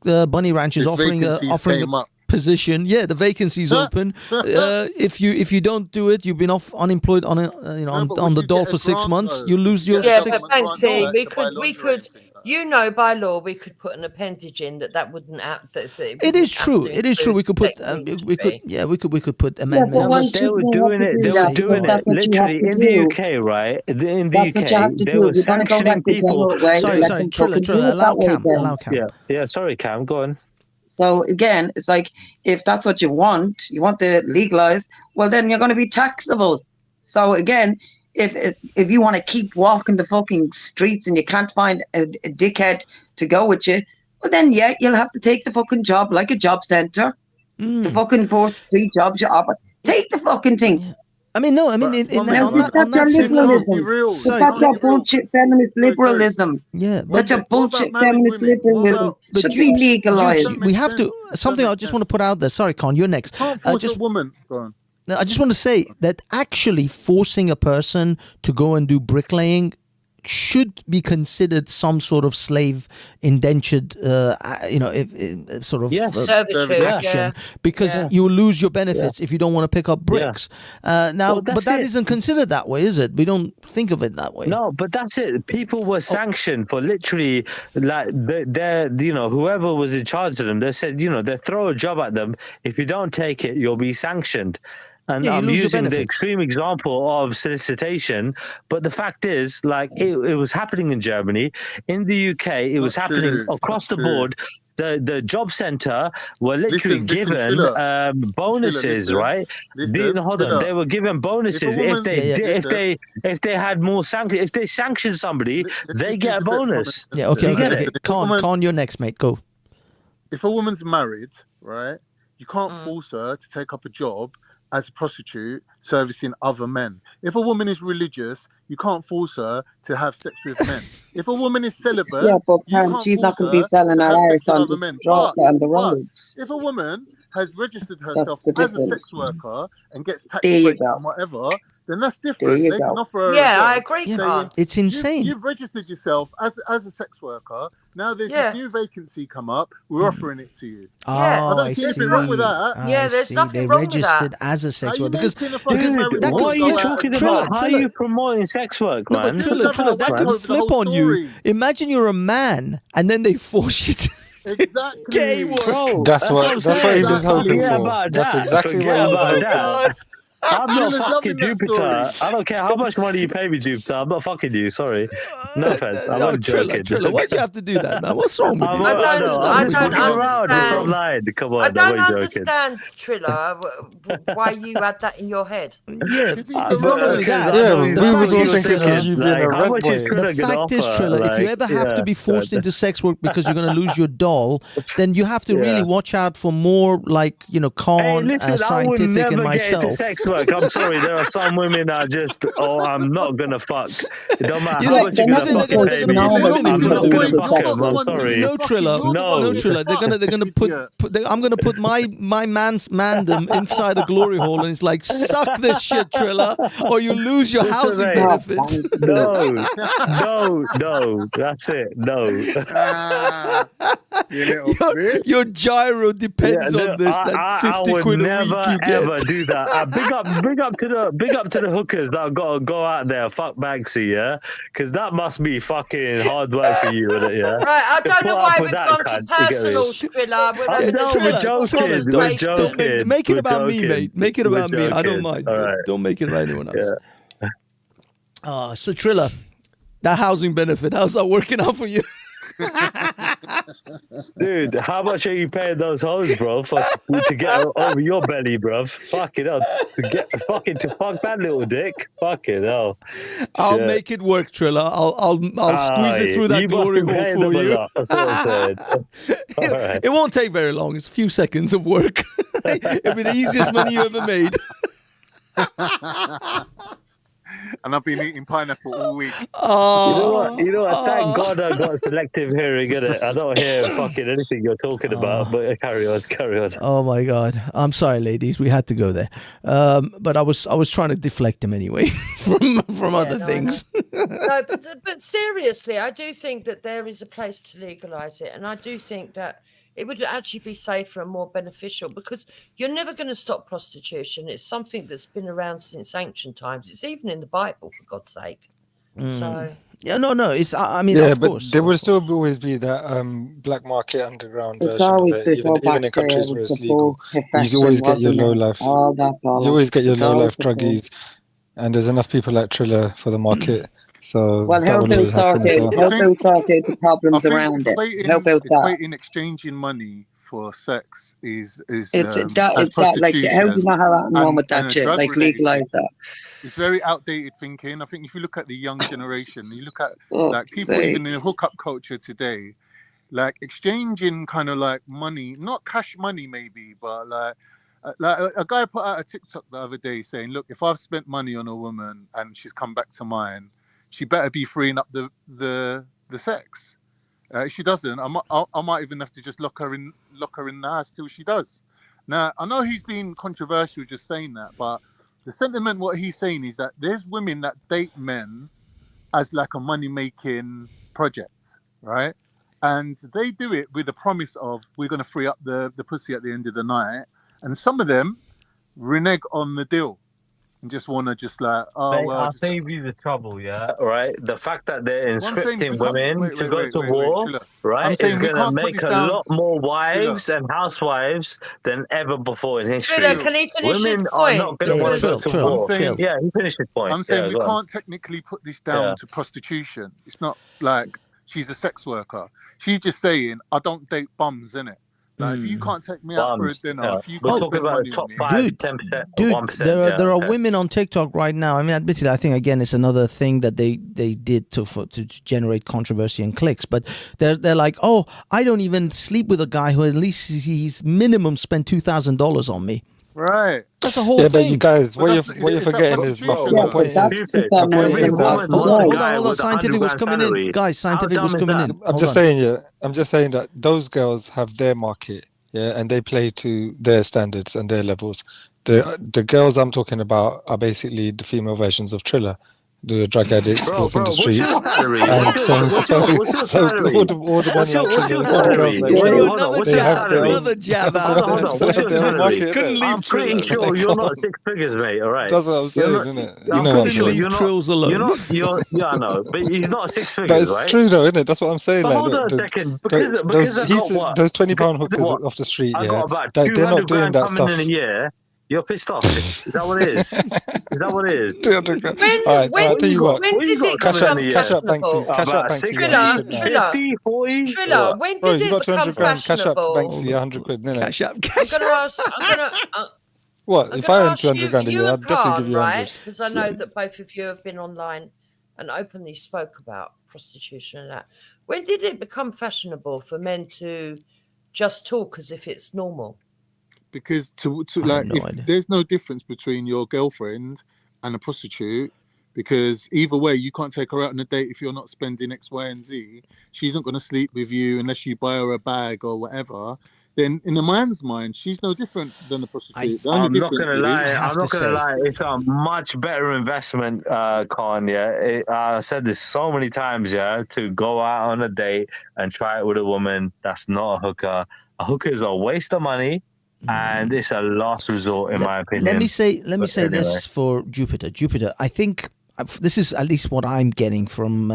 Speaker 2: Bunny Ranch is
Speaker 7: This
Speaker 2: offering
Speaker 7: vacancies came
Speaker 2: a
Speaker 7: up.
Speaker 2: position. Yeah, the vacancy's open. If you don't do it, you've been unemployed on
Speaker 7: No, but
Speaker 2: on
Speaker 7: would
Speaker 2: the
Speaker 7: you
Speaker 2: dole
Speaker 7: get a
Speaker 2: for 6
Speaker 7: grant,
Speaker 2: months.
Speaker 7: though?
Speaker 2: You lose
Speaker 7: Would you
Speaker 2: your
Speaker 7: get a
Speaker 10: Yeah,
Speaker 2: sex.
Speaker 10: but
Speaker 7: government grant,
Speaker 10: Banksy,
Speaker 7: like, to buy
Speaker 10: we
Speaker 7: lingerie
Speaker 10: could,
Speaker 7: and things like that?
Speaker 10: you know, by law, we could put an appendage in that wouldn't have. That it
Speaker 2: It
Speaker 10: wouldn't
Speaker 2: is
Speaker 10: have
Speaker 2: true.
Speaker 10: to
Speaker 2: It is true. We could put
Speaker 10: include
Speaker 2: we could
Speaker 10: industry.
Speaker 2: we could put
Speaker 9: Yeah, but
Speaker 2: amendments.
Speaker 9: why
Speaker 5: No, but they
Speaker 9: should
Speaker 5: were
Speaker 9: we have
Speaker 5: doing
Speaker 9: to
Speaker 5: it.
Speaker 9: do
Speaker 5: They were
Speaker 9: that?
Speaker 5: doing
Speaker 9: Because
Speaker 5: it
Speaker 9: that's what you have
Speaker 5: literally
Speaker 9: to
Speaker 5: in the
Speaker 9: do.
Speaker 5: UK, right? In the
Speaker 9: That's what you have
Speaker 5: UK,
Speaker 9: to
Speaker 5: they
Speaker 9: do.
Speaker 5: were
Speaker 9: If you're going to go
Speaker 5: sanctioning
Speaker 9: back the
Speaker 5: people.
Speaker 9: general way,
Speaker 2: Sorry,
Speaker 9: let
Speaker 2: sorry,
Speaker 9: them
Speaker 2: Triller,
Speaker 9: fucking do it
Speaker 2: allow
Speaker 9: that way
Speaker 2: Cam,
Speaker 9: then.
Speaker 2: allow Cam.
Speaker 5: Yeah. Sorry, Cam. Go on.
Speaker 9: So again, it's like if that's what you want to legalize, well then you're going to be taxable. So again, if you want to keep walking the fucking streets and you can't find a dickhead to go with you, well then yeah, you'll have to take the fucking job like a job center. The fucking 4 street jobs you offer. Take the fucking thing.
Speaker 2: I mean, no, I mean,
Speaker 7: But
Speaker 2: in
Speaker 7: woman,
Speaker 2: that,
Speaker 9: Now,
Speaker 2: on
Speaker 9: if
Speaker 2: that,
Speaker 9: that's
Speaker 2: on
Speaker 9: your
Speaker 2: that sense,
Speaker 7: let's be
Speaker 9: liberalism,
Speaker 7: real.
Speaker 9: if
Speaker 2: Sorry,
Speaker 9: that's
Speaker 7: Let's
Speaker 9: your
Speaker 7: be real.
Speaker 9: bullshit feminist
Speaker 7: Sorry.
Speaker 9: liberalism,
Speaker 2: yeah, but
Speaker 9: that's your
Speaker 7: What
Speaker 9: bullshit
Speaker 7: about married
Speaker 9: feminist
Speaker 7: women? What
Speaker 9: liberalism
Speaker 7: about?
Speaker 9: should be
Speaker 2: Jukes,
Speaker 9: legalized.
Speaker 7: Don't
Speaker 2: we
Speaker 7: make
Speaker 2: have to
Speaker 7: sense.
Speaker 2: something.
Speaker 7: Don't
Speaker 2: I
Speaker 7: make
Speaker 2: just want to
Speaker 7: sense.
Speaker 2: put out there. Sorry, Con, you're next.
Speaker 7: Can't force
Speaker 2: Just
Speaker 7: a woman. Go on.
Speaker 2: I just want to say that actually forcing a person to go and do bricklaying should be considered some sort of slave indentured, sort of
Speaker 5: Yes.
Speaker 10: Servitude,
Speaker 2: action,
Speaker 10: yeah.
Speaker 2: because
Speaker 10: Yeah.
Speaker 2: you lose your benefits if you don't want to pick up bricks. Now,
Speaker 5: Well,
Speaker 2: but
Speaker 5: that's
Speaker 2: that
Speaker 5: it.
Speaker 2: isn't considered that way, is it? We don't think of it that way.
Speaker 5: No, but that's it. People were sanctioned for literally, like, whoever was in charge of them, they said, they throw a job at them. If you don't take it, you'll be sanctioned. And
Speaker 2: Yeah, you
Speaker 5: I'm
Speaker 2: lose your
Speaker 5: using the
Speaker 2: benefits.
Speaker 5: extreme example of solicitation, but the fact is, like, it was happening in Germany. In the UK, it was
Speaker 7: Not
Speaker 5: happening
Speaker 7: true.
Speaker 5: across
Speaker 7: Not
Speaker 5: the
Speaker 7: true.
Speaker 5: board. The job center were literally
Speaker 7: Listen,
Speaker 5: given
Speaker 7: Triller.
Speaker 5: bonuses,
Speaker 7: Listen.
Speaker 5: right? Hold on,
Speaker 7: Triller.
Speaker 5: they were given bonuses
Speaker 7: woman-
Speaker 5: if they had more sanction. If they sanction somebody, they get a bonus.
Speaker 2: Yeah. Okay.
Speaker 5: You
Speaker 2: Okay.
Speaker 5: get
Speaker 2: Okay.
Speaker 5: it?
Speaker 7: If a woman-
Speaker 2: Con, you're next, mate. Go.
Speaker 7: If a woman's married, right, you can't
Speaker 10: Mm.
Speaker 7: force her to take up a job as a prostitute servicing other men. If a woman is religious, you can't force her to have sex with men. If a woman is celibate,
Speaker 9: Yeah, but
Speaker 7: you can't
Speaker 9: she's not
Speaker 7: force
Speaker 9: going to be
Speaker 7: her
Speaker 9: selling
Speaker 7: to
Speaker 9: her
Speaker 7: have sex
Speaker 9: arse
Speaker 7: with
Speaker 9: on
Speaker 7: other
Speaker 9: the
Speaker 7: men.
Speaker 9: street on the
Speaker 7: But
Speaker 9: roads.
Speaker 7: if a woman has registered herself
Speaker 9: the
Speaker 7: as a
Speaker 9: difference.
Speaker 7: sex worker and gets tax
Speaker 9: There you
Speaker 7: breaks
Speaker 9: go.
Speaker 7: and whatever, then that's
Speaker 9: There
Speaker 7: different.
Speaker 9: you
Speaker 7: They
Speaker 9: go.
Speaker 7: can offer her a
Speaker 10: Yeah, I
Speaker 7: job
Speaker 10: agree,
Speaker 2: Yeah.
Speaker 10: Con.
Speaker 2: It's insane.
Speaker 7: You've registered yourself as a sex worker. Now there's
Speaker 10: Yeah.
Speaker 7: this new vacancy come up. We're offering it to you.
Speaker 2: Oh,
Speaker 10: Yeah.
Speaker 7: I don't see anything wrong with that.
Speaker 10: Yeah, there's nothing
Speaker 2: They
Speaker 10: wrong with
Speaker 2: registered
Speaker 10: that.
Speaker 2: as a sex
Speaker 7: How
Speaker 2: worker
Speaker 7: you
Speaker 2: because
Speaker 7: making a fucking
Speaker 2: because
Speaker 7: married
Speaker 2: that
Speaker 7: woman
Speaker 5: What are
Speaker 2: could
Speaker 5: you
Speaker 7: go out
Speaker 5: talking
Speaker 7: and-
Speaker 2: Triller,
Speaker 5: about? How are
Speaker 2: Triller.
Speaker 5: you promoting sex work,
Speaker 2: No, but
Speaker 5: man?
Speaker 2: Triller,
Speaker 7: Because
Speaker 2: that
Speaker 7: I'm
Speaker 2: could
Speaker 7: over the
Speaker 2: flip
Speaker 7: whole
Speaker 2: on you.
Speaker 7: story.
Speaker 2: Imagine you're a man and then they force you to
Speaker 7: Exactly.
Speaker 2: gay work.
Speaker 5: Bro,
Speaker 8: That's what
Speaker 5: I'm
Speaker 8: he
Speaker 5: saying.
Speaker 8: was hoping
Speaker 5: Forget
Speaker 8: for.
Speaker 5: about
Speaker 8: That's
Speaker 5: that.
Speaker 8: exactly what
Speaker 5: Forget
Speaker 8: he was
Speaker 5: about
Speaker 8: hoping
Speaker 5: that.
Speaker 8: for.
Speaker 5: I'm not
Speaker 7: Trilla's
Speaker 5: fucking
Speaker 7: loving that
Speaker 5: Jupiter.
Speaker 7: story.
Speaker 5: I don't care how much money you pay me, Jupiter. I'm not fucking you. Sorry. No offense. I'm only joking.
Speaker 2: Triller, why'd you have to do that, man? What's wrong with you?
Speaker 10: I
Speaker 2: What's
Speaker 10: don't-
Speaker 2: wrong
Speaker 10: I
Speaker 2: with
Speaker 10: don't
Speaker 2: you?
Speaker 5: around. It's
Speaker 10: understand.
Speaker 5: online. Come on.
Speaker 10: I don't
Speaker 5: I'm only joking.
Speaker 10: understand, Triller, why you had that in your head.
Speaker 2: Yeah,
Speaker 7: He's
Speaker 2: it's
Speaker 7: a
Speaker 2: not
Speaker 7: runner.
Speaker 2: only that.
Speaker 8: Yeah,
Speaker 2: The
Speaker 8: we
Speaker 2: fact
Speaker 8: was all
Speaker 2: is,
Speaker 8: thinking it
Speaker 2: Triller,
Speaker 8: was you being a
Speaker 5: how
Speaker 8: rent
Speaker 5: much is
Speaker 8: boy.
Speaker 5: Triller
Speaker 2: the
Speaker 5: gonna
Speaker 2: fact is,
Speaker 5: offer?
Speaker 2: Triller, if you
Speaker 5: Like,
Speaker 2: ever have to
Speaker 5: yeah,
Speaker 2: be forced
Speaker 5: God.
Speaker 2: into sex work because you're going to lose your doll, then you have to
Speaker 5: Yeah.
Speaker 2: really watch out for more, like,
Speaker 5: Hey,
Speaker 2: Con,
Speaker 5: listen, I would
Speaker 2: scientific,
Speaker 5: never
Speaker 2: and
Speaker 5: get into
Speaker 2: myself.
Speaker 5: sex work. work. I'm sorry. There are some women that are just, I'm not gonna fuck. It don't matter
Speaker 2: You
Speaker 5: how
Speaker 2: know,
Speaker 5: much you're
Speaker 2: you
Speaker 5: gonna
Speaker 2: think
Speaker 5: fucking
Speaker 2: they're
Speaker 5: pay
Speaker 2: gonna
Speaker 5: me.
Speaker 2: put women
Speaker 5: I'm
Speaker 2: in
Speaker 5: not
Speaker 2: the
Speaker 5: gonna
Speaker 2: doing
Speaker 5: fuck them. I'm sorry.
Speaker 2: No, Triller.
Speaker 5: No.
Speaker 2: No, Triller. They're gonna put I'm gonna put my mandem inside a glory hole, and it's like, suck this shit, Triller, or you lose your
Speaker 5: Listen,
Speaker 2: housing
Speaker 5: mate.
Speaker 2: benefits.
Speaker 5: No. That's it. No.
Speaker 7: You little bitch.
Speaker 2: Your gyro depends
Speaker 5: Yeah,
Speaker 2: on
Speaker 5: look,
Speaker 2: this. That
Speaker 5: I
Speaker 2: 50
Speaker 5: would
Speaker 2: quid a
Speaker 5: never
Speaker 2: week you get.
Speaker 5: ever do that. Big up to the hookers that gotta go out there. Fuck Banksy, yeah, because that must be fucking hard work for you, isn't it? Yeah.
Speaker 10: Right, I don't know
Speaker 5: Put
Speaker 10: why
Speaker 5: up
Speaker 10: we've
Speaker 5: with that
Speaker 10: gone to
Speaker 5: cunt, you get me?
Speaker 10: personal, Triller. We're having a
Speaker 5: We're
Speaker 10: sensible
Speaker 5: joking. We're
Speaker 10: conversation.
Speaker 5: joking.
Speaker 2: Make it
Speaker 5: We're
Speaker 2: about me,
Speaker 5: joking.
Speaker 2: mate. Make it
Speaker 5: We're
Speaker 2: about me. I don't
Speaker 5: joking.
Speaker 2: mind.
Speaker 5: All
Speaker 2: But
Speaker 5: right.
Speaker 2: don't make it about anyone else.
Speaker 5: Yeah.
Speaker 2: So Triller, that housing benefit, how's that working out for you?
Speaker 5: Dude, how much are you paying those hoes, bro, to get over your belly, bro? Fucking hell. To fuck that little dick. Fucking hell.
Speaker 2: I'll
Speaker 5: Shit.
Speaker 2: make it work, Triller. I'll squeeze it through that
Speaker 5: you
Speaker 2: glory
Speaker 5: must be
Speaker 2: hole
Speaker 5: paying
Speaker 2: for
Speaker 5: them a
Speaker 2: you.
Speaker 5: lot, that's what I'm saying. All right.
Speaker 2: It won't take very long. It's a few seconds of work. It'll be the easiest money you ever made.
Speaker 7: And I've been eating pineapple all week.
Speaker 5: You know what? Thank God I got selective hearing, innit? I don't hear fucking anything you're talking about, but carry on.
Speaker 2: Oh my God! I'm sorry, ladies. We had to go there, but I was trying to deflect him anyway from other things.
Speaker 10: No, but seriously, I do think that there is a place to legalise it, and I do think that it would actually be safer and more beneficial, because you're never going to stop prostitution. It's something that's been around since ancient times. It's even in the Bible, for God's sake. So
Speaker 2: Yeah, no. It's I mean,
Speaker 8: Yeah,
Speaker 2: of
Speaker 8: but
Speaker 2: course,
Speaker 8: there
Speaker 2: of
Speaker 8: will
Speaker 2: course.
Speaker 8: still always be that black market underground
Speaker 9: It's
Speaker 8: version of
Speaker 9: always
Speaker 8: it,
Speaker 9: to go
Speaker 8: even
Speaker 9: back
Speaker 8: in
Speaker 9: there
Speaker 8: countries where
Speaker 9: with
Speaker 8: it's
Speaker 9: the full
Speaker 8: legal. You
Speaker 9: perfection,
Speaker 8: always get your
Speaker 9: wasn't
Speaker 8: low
Speaker 9: it?
Speaker 8: life.
Speaker 9: All that
Speaker 8: You always get your
Speaker 9: bollocks.
Speaker 8: low
Speaker 9: It's
Speaker 8: life
Speaker 9: always the
Speaker 8: druggies, and there's enough people like Triller for the market, so
Speaker 9: Well,
Speaker 8: that
Speaker 9: how
Speaker 8: will
Speaker 9: about
Speaker 8: always happen as well.
Speaker 9: sort out the
Speaker 7: I
Speaker 9: problems
Speaker 7: think
Speaker 9: around it? How about that?
Speaker 7: exchanging money for sex is
Speaker 9: It's
Speaker 7: as
Speaker 9: that like, how do you
Speaker 7: prostitution
Speaker 9: know how that wrong with
Speaker 7: and
Speaker 9: that
Speaker 7: a
Speaker 9: shit?
Speaker 7: drug
Speaker 9: Like, legalize that.
Speaker 7: It's very outdated thinking. I think if you look at the young generation, you look at
Speaker 9: Oh,
Speaker 7: like people even in the hookup culture today, like exchanging kind of like money, not cash money maybe, but like a guy put out a TikTok the other day saying, look, if I've spent money on a woman and she's come back to mine, she better be freeing up the sex. If she doesn't, I might even have to just lock her in the house till she does. Now, I know he's been controversial just saying that, but the sentiment, what he's saying is that there's women that date men as like a money-making project, right? And they do it with the promise of, we're going to free up the pussy at the end of the night. And some of them renege on the deal and just want to just like,
Speaker 5: I'll save you the trouble, yeah? Right? The fact that they're inscripting women to go to war, right, is going to make a lot more wives and housewives than ever before in history.
Speaker 10: Triller, can he finish
Speaker 5: Women
Speaker 10: his
Speaker 5: are
Speaker 10: point?
Speaker 5: not going to want to go to war. Yeah, he finished his point.
Speaker 7: I'm saying we
Speaker 5: go on.
Speaker 7: can't technically put this down to prostitution. It's not like she's a sex worker. She's just saying, I don't date bums, innit? Like, if you can't take me out for a dinner, if you
Speaker 5: We're
Speaker 7: can't
Speaker 5: talking
Speaker 7: spend
Speaker 5: about
Speaker 7: money
Speaker 5: the top
Speaker 7: on me,
Speaker 5: 5, 10%,
Speaker 2: Dude,
Speaker 5: 1%.
Speaker 2: there are women on TikTok right now. I mean, admittedly, I think again it's another thing that they did to generate controversy and clicks. But they're like, oh, I don't even sleep with a guy who at least he's minimum spent $2,000 on me.
Speaker 7: Right.
Speaker 2: That's the whole
Speaker 8: Yeah,
Speaker 2: thing.
Speaker 8: but you guys, what you're forgetting is my point is
Speaker 2: hold on. Scientific was coming in, guys. Scientific was coming in.
Speaker 8: I'm just saying that those girls have their market, yeah, and they play to their standards and their levels. The girls I'm talking about are basically the female versions of Triller, the drug addicts walking the streets. And so all the men like Triller, all the girls like Triller, they have their
Speaker 10: another jab out.
Speaker 5: He couldn't leave. I'm pretty sure you're not 6 figures, mate. All right.
Speaker 8: That's what I'm saying, isn't it? You know
Speaker 2: what I'm saying. Leave Trills alone.
Speaker 5: Yeah, I know, but he's not 6 figures,
Speaker 8: but it's
Speaker 5: right?
Speaker 8: true though, isn't it? That's what I'm saying.
Speaker 5: But
Speaker 8: like,
Speaker 5: hold on a second, because
Speaker 8: those £20 hookers off the street,
Speaker 5: yeah,
Speaker 8: they're not doing that stuff.
Speaker 5: In a year, you're pissed off. Is that what it is? Is that what it is?
Speaker 8: 200 grand. All right, I'll tell you what.
Speaker 10: When did it
Speaker 8: cash
Speaker 10: become
Speaker 8: up Banksy. Cash up Banksy.
Speaker 10: 50, 40? Triller, when
Speaker 8: Bro,
Speaker 10: did
Speaker 8: you
Speaker 10: it
Speaker 8: got 200
Speaker 10: become
Speaker 8: grand. Cash up
Speaker 10: fashionable?
Speaker 8: Banksy 100 quid. No.
Speaker 2: Cash up.
Speaker 10: I'm gonna
Speaker 8: what?
Speaker 10: I'm
Speaker 8: If I
Speaker 10: gonna
Speaker 8: had 200 grand a year, I'd definitely give you 100.
Speaker 10: Right? Because I know that both of you have been online and openly spoke about prostitution and that. When did it become fashionable for men to just talk as if it's normal?
Speaker 7: Because to
Speaker 2: I have
Speaker 7: like,
Speaker 2: no
Speaker 7: if
Speaker 2: idea.
Speaker 7: there's no difference between your girlfriend and a prostitute, because either way, you can't take her out on a date if you're not spending X, Y, and Z. She's not going to sleep with you unless you buy her a bag or whatever. Then, in a man's mind, she's no different than a prostitute. The only
Speaker 5: I'm not
Speaker 7: difference
Speaker 5: gonna
Speaker 7: is,
Speaker 5: lie.
Speaker 2: I have
Speaker 5: I'm not
Speaker 2: to
Speaker 5: gonna
Speaker 2: say-
Speaker 5: lie. It's a much better investment, Khan. Yeah, I said this so many times. Yeah, to go out on a date and try it with a woman that's not a hooker. A hooker is a waste of money, and it's a last resort, in my opinion.
Speaker 2: Let me say
Speaker 5: Anyway.
Speaker 2: this for Jupiter. Jupiter, I think this is at least what I'm getting from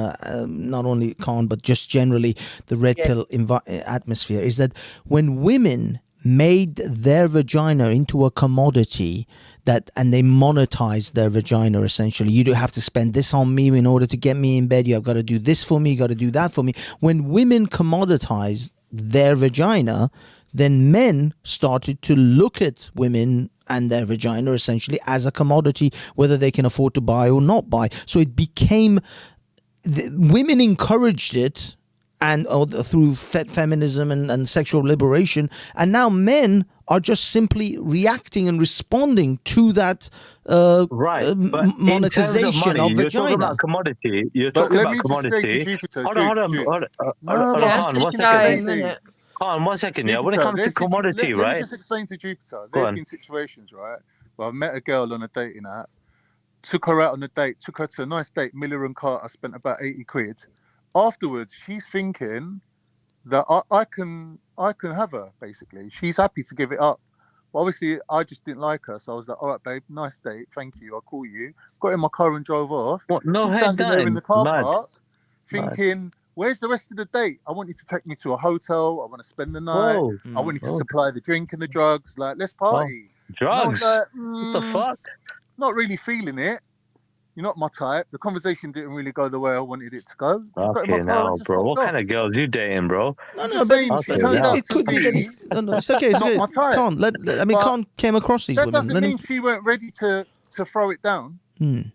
Speaker 2: not only Khan but just generally the red pill atmosphere is that when women made their vagina into a commodity and they monetized their vagina essentially. You do have to spend this on me in order to get me in bed. You've got to do this for me. You got to do that for me. When women commoditize their vagina, then men started to look at women and their vagina essentially as a commodity, whether they can afford to buy or not buy. So it became, women encouraged it, and through feminism and sexual liberation, and now men are just simply reacting and responding to that monetization of
Speaker 5: You're
Speaker 2: vagina.
Speaker 5: talking about commodity. You're
Speaker 7: but
Speaker 5: talking
Speaker 7: let
Speaker 5: about
Speaker 7: me just say to
Speaker 5: commodity.
Speaker 7: Jupiter,
Speaker 5: Hold on, Khan, one second. Khan, 1 second. Yeah, when it comes to commodity,
Speaker 7: let
Speaker 5: right?
Speaker 7: me just explain to Jupiter.
Speaker 5: Go
Speaker 7: There's
Speaker 5: on.
Speaker 7: been situations, right, where I've met a girl on a dating app, took her out on a date, took her to a nice date, Miller and Carter, spent about 80 quid. Afterwards, she's thinking that I can have her, basically. She's happy to give it up. But obviously, I just didn't like her, so I was like, all right, babe, nice date, thank you, I'll call you. Got in my car and drove off.
Speaker 5: What? No
Speaker 7: She's
Speaker 5: head
Speaker 7: standing there in
Speaker 5: down.
Speaker 7: the car
Speaker 5: Mad.
Speaker 7: park, thinking, where's the rest of the date? I want you to take me to a hotel. I want to spend the night.
Speaker 5: Whoa.
Speaker 7: I want you to supply the drink and the drugs. Like, let's party.
Speaker 5: Drugs?
Speaker 7: And I was like,
Speaker 5: What the fuck?
Speaker 7: Not really feeling it. You're not my type. The conversation didn't really go the way I wanted it to go.
Speaker 5: Okay, now, bro. What kind of girls you dating, bro?
Speaker 2: No, but it could be. No, it's okay. It's
Speaker 7: not
Speaker 2: okay.
Speaker 7: my type.
Speaker 2: Khan came across these
Speaker 7: that
Speaker 2: women.
Speaker 7: doesn't mean she weren't ready to throw it down.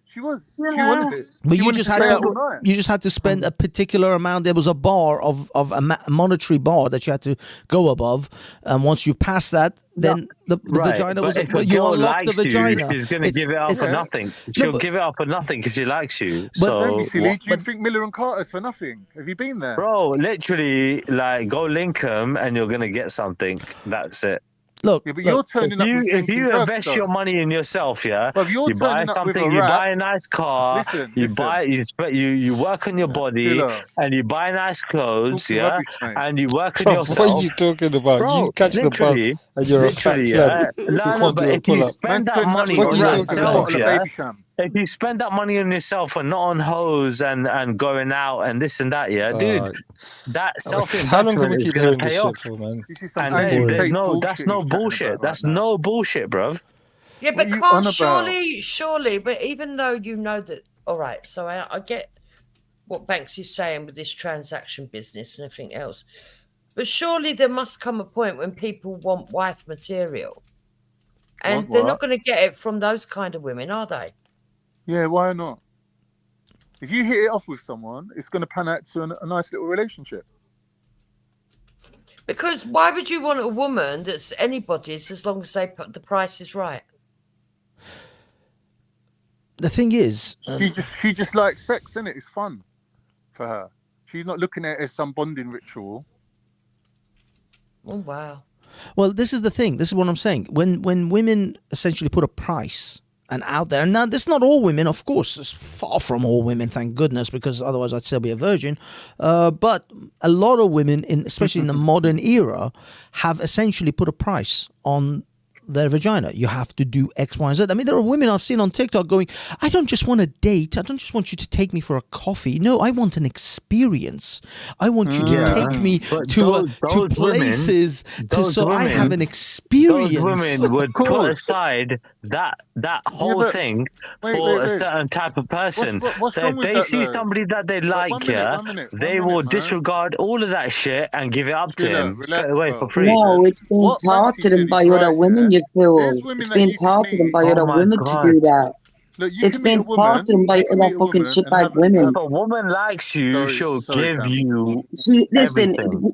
Speaker 7: She was. She wanted it.
Speaker 2: But
Speaker 7: She
Speaker 2: you
Speaker 7: wanted
Speaker 2: just
Speaker 7: to
Speaker 2: had
Speaker 7: stay out all
Speaker 2: to.
Speaker 7: night.
Speaker 2: You just had to spend a particular amount. There was a bar of a monetary bar that you had to go above, and once you passed that, then the vagina was.
Speaker 5: If a
Speaker 2: You
Speaker 5: girl
Speaker 2: unlocked the
Speaker 5: likes you,
Speaker 2: vagina.
Speaker 5: she's gonna give it up for nothing. She'll give it up for nothing because she likes you.
Speaker 7: Don't be
Speaker 5: So,
Speaker 7: silly. Do you think Miller and Carter's for nothing? Have you been there?
Speaker 5: bro, literally, like, go link them and you're gonna get something. That's it.
Speaker 2: Look,
Speaker 7: Yeah, but you're turning up with
Speaker 5: If
Speaker 7: drinking
Speaker 5: you
Speaker 7: drugs,
Speaker 5: invest
Speaker 7: though.
Speaker 5: your money in yourself, yeah,
Speaker 7: Bruv, you're
Speaker 5: you buy
Speaker 7: turning up with
Speaker 5: something,
Speaker 7: a
Speaker 5: you
Speaker 7: rap.
Speaker 5: buy a nice car,
Speaker 7: Listen.
Speaker 5: you work on your body,
Speaker 7: Chiller.
Speaker 5: and you buy nice clothes,
Speaker 7: Talking
Speaker 5: yeah,
Speaker 7: rubbish, mate.
Speaker 5: and you work on
Speaker 8: Bruv,
Speaker 5: yourself.
Speaker 8: what are you talking about?
Speaker 5: Bro,
Speaker 8: You catch the bus
Speaker 5: literally,
Speaker 8: and you're a fat
Speaker 5: literally,
Speaker 8: pleb.
Speaker 5: yeah.
Speaker 8: You
Speaker 5: No,
Speaker 8: can't
Speaker 5: but
Speaker 8: do a
Speaker 5: if you
Speaker 8: pull-up.
Speaker 5: spend that
Speaker 7: turning up
Speaker 5: money
Speaker 7: with
Speaker 8: What
Speaker 5: on
Speaker 8: are you
Speaker 7: a rap
Speaker 8: talking
Speaker 7: and a
Speaker 8: about?
Speaker 5: yourself,
Speaker 7: bottle of
Speaker 5: yeah.
Speaker 7: Baby Sham.
Speaker 5: If you spend that money on yourself and not on hoes and going out and this and that, yeah, dude, that
Speaker 8: How long can we
Speaker 5: self-investment is
Speaker 8: keep
Speaker 5: going
Speaker 8: hearing
Speaker 5: to
Speaker 8: this
Speaker 5: pay
Speaker 8: shit
Speaker 5: off.
Speaker 8: for, man?
Speaker 7: This is some
Speaker 5: And
Speaker 8: That's
Speaker 5: then
Speaker 8: boring.
Speaker 5: that's no
Speaker 7: bullshit he's chatting
Speaker 5: bullshit.
Speaker 7: about
Speaker 5: That's
Speaker 7: right now.
Speaker 5: no bullshit, bruv.
Speaker 10: Yeah,
Speaker 7: What
Speaker 10: but
Speaker 7: are you
Speaker 10: can't
Speaker 7: on about?
Speaker 10: surely, but even though you know that, all right, so I get what Banks is saying with this transaction business and everything else, but surely there must come a point when people want wife material, and
Speaker 7: Want
Speaker 10: they're
Speaker 7: what?
Speaker 10: not going to get it from those kind of women, are they?
Speaker 7: Yeah, why not? If you hit it off with someone, it's going to pan out to a nice little relationship.
Speaker 10: Because why would you want a woman that's anybody's as long as they put the price is right?
Speaker 2: The thing is,
Speaker 7: She just likes sex, innit? It's fun for her. She's not looking at it as some bonding ritual.
Speaker 10: Oh wow.
Speaker 2: well, this is the thing. This is what I'm saying. When women essentially put a price and out there, and now this is not all women, of course. It's far from all women, thank goodness, because otherwise I'd still be a virgin. But a lot of women, especially in the modern era, have essentially put a price on their vagina. You have to do X, Y, and Z. I mean, there are women I've seen on TikTok going, I don't just want a date. I don't just want you to take me for a coffee. No, I want an experience. I want you to take me
Speaker 5: But
Speaker 2: to
Speaker 5: those
Speaker 2: places
Speaker 5: those
Speaker 2: so I
Speaker 5: women-
Speaker 2: have an experience.
Speaker 5: Those women would
Speaker 7: course.
Speaker 5: put aside that whole
Speaker 7: but-
Speaker 5: thing
Speaker 7: wait,
Speaker 5: for a
Speaker 7: wait.
Speaker 5: certain type of person.
Speaker 7: What's
Speaker 5: So
Speaker 7: wrong
Speaker 5: if
Speaker 7: with
Speaker 5: they
Speaker 7: that,
Speaker 5: see
Speaker 7: though?
Speaker 5: somebody that they
Speaker 7: One
Speaker 5: like,
Speaker 7: minute,
Speaker 5: yeah,
Speaker 7: one minute,
Speaker 5: they
Speaker 7: one
Speaker 5: will
Speaker 7: minute, man.
Speaker 5: disregard all of that shit and give it up to
Speaker 7: Chiller,
Speaker 5: him
Speaker 7: relax,
Speaker 5: straight away
Speaker 7: bro.
Speaker 5: for free.
Speaker 9: No, it's being
Speaker 7: What
Speaker 9: taught
Speaker 7: Banksy
Speaker 9: to them
Speaker 7: said
Speaker 9: by
Speaker 7: is
Speaker 9: other
Speaker 7: right,
Speaker 9: women,
Speaker 7: yeah?
Speaker 9: you fool.
Speaker 7: There's women
Speaker 9: It's
Speaker 7: that
Speaker 9: being
Speaker 7: you can
Speaker 9: taught to them
Speaker 7: meet.
Speaker 9: by
Speaker 5: Oh
Speaker 9: other
Speaker 5: my
Speaker 9: women to
Speaker 5: God.
Speaker 9: do that.
Speaker 7: Look, you
Speaker 9: It's
Speaker 7: can meet a
Speaker 9: being taught to them by
Speaker 7: you can
Speaker 9: other
Speaker 7: meet a
Speaker 9: fucking
Speaker 7: woman and
Speaker 9: shitbag
Speaker 7: have
Speaker 9: women.
Speaker 5: If a woman likes you, she'll
Speaker 7: Sorry,
Speaker 5: give
Speaker 7: Cam.
Speaker 5: you
Speaker 9: She listen.
Speaker 5: everything.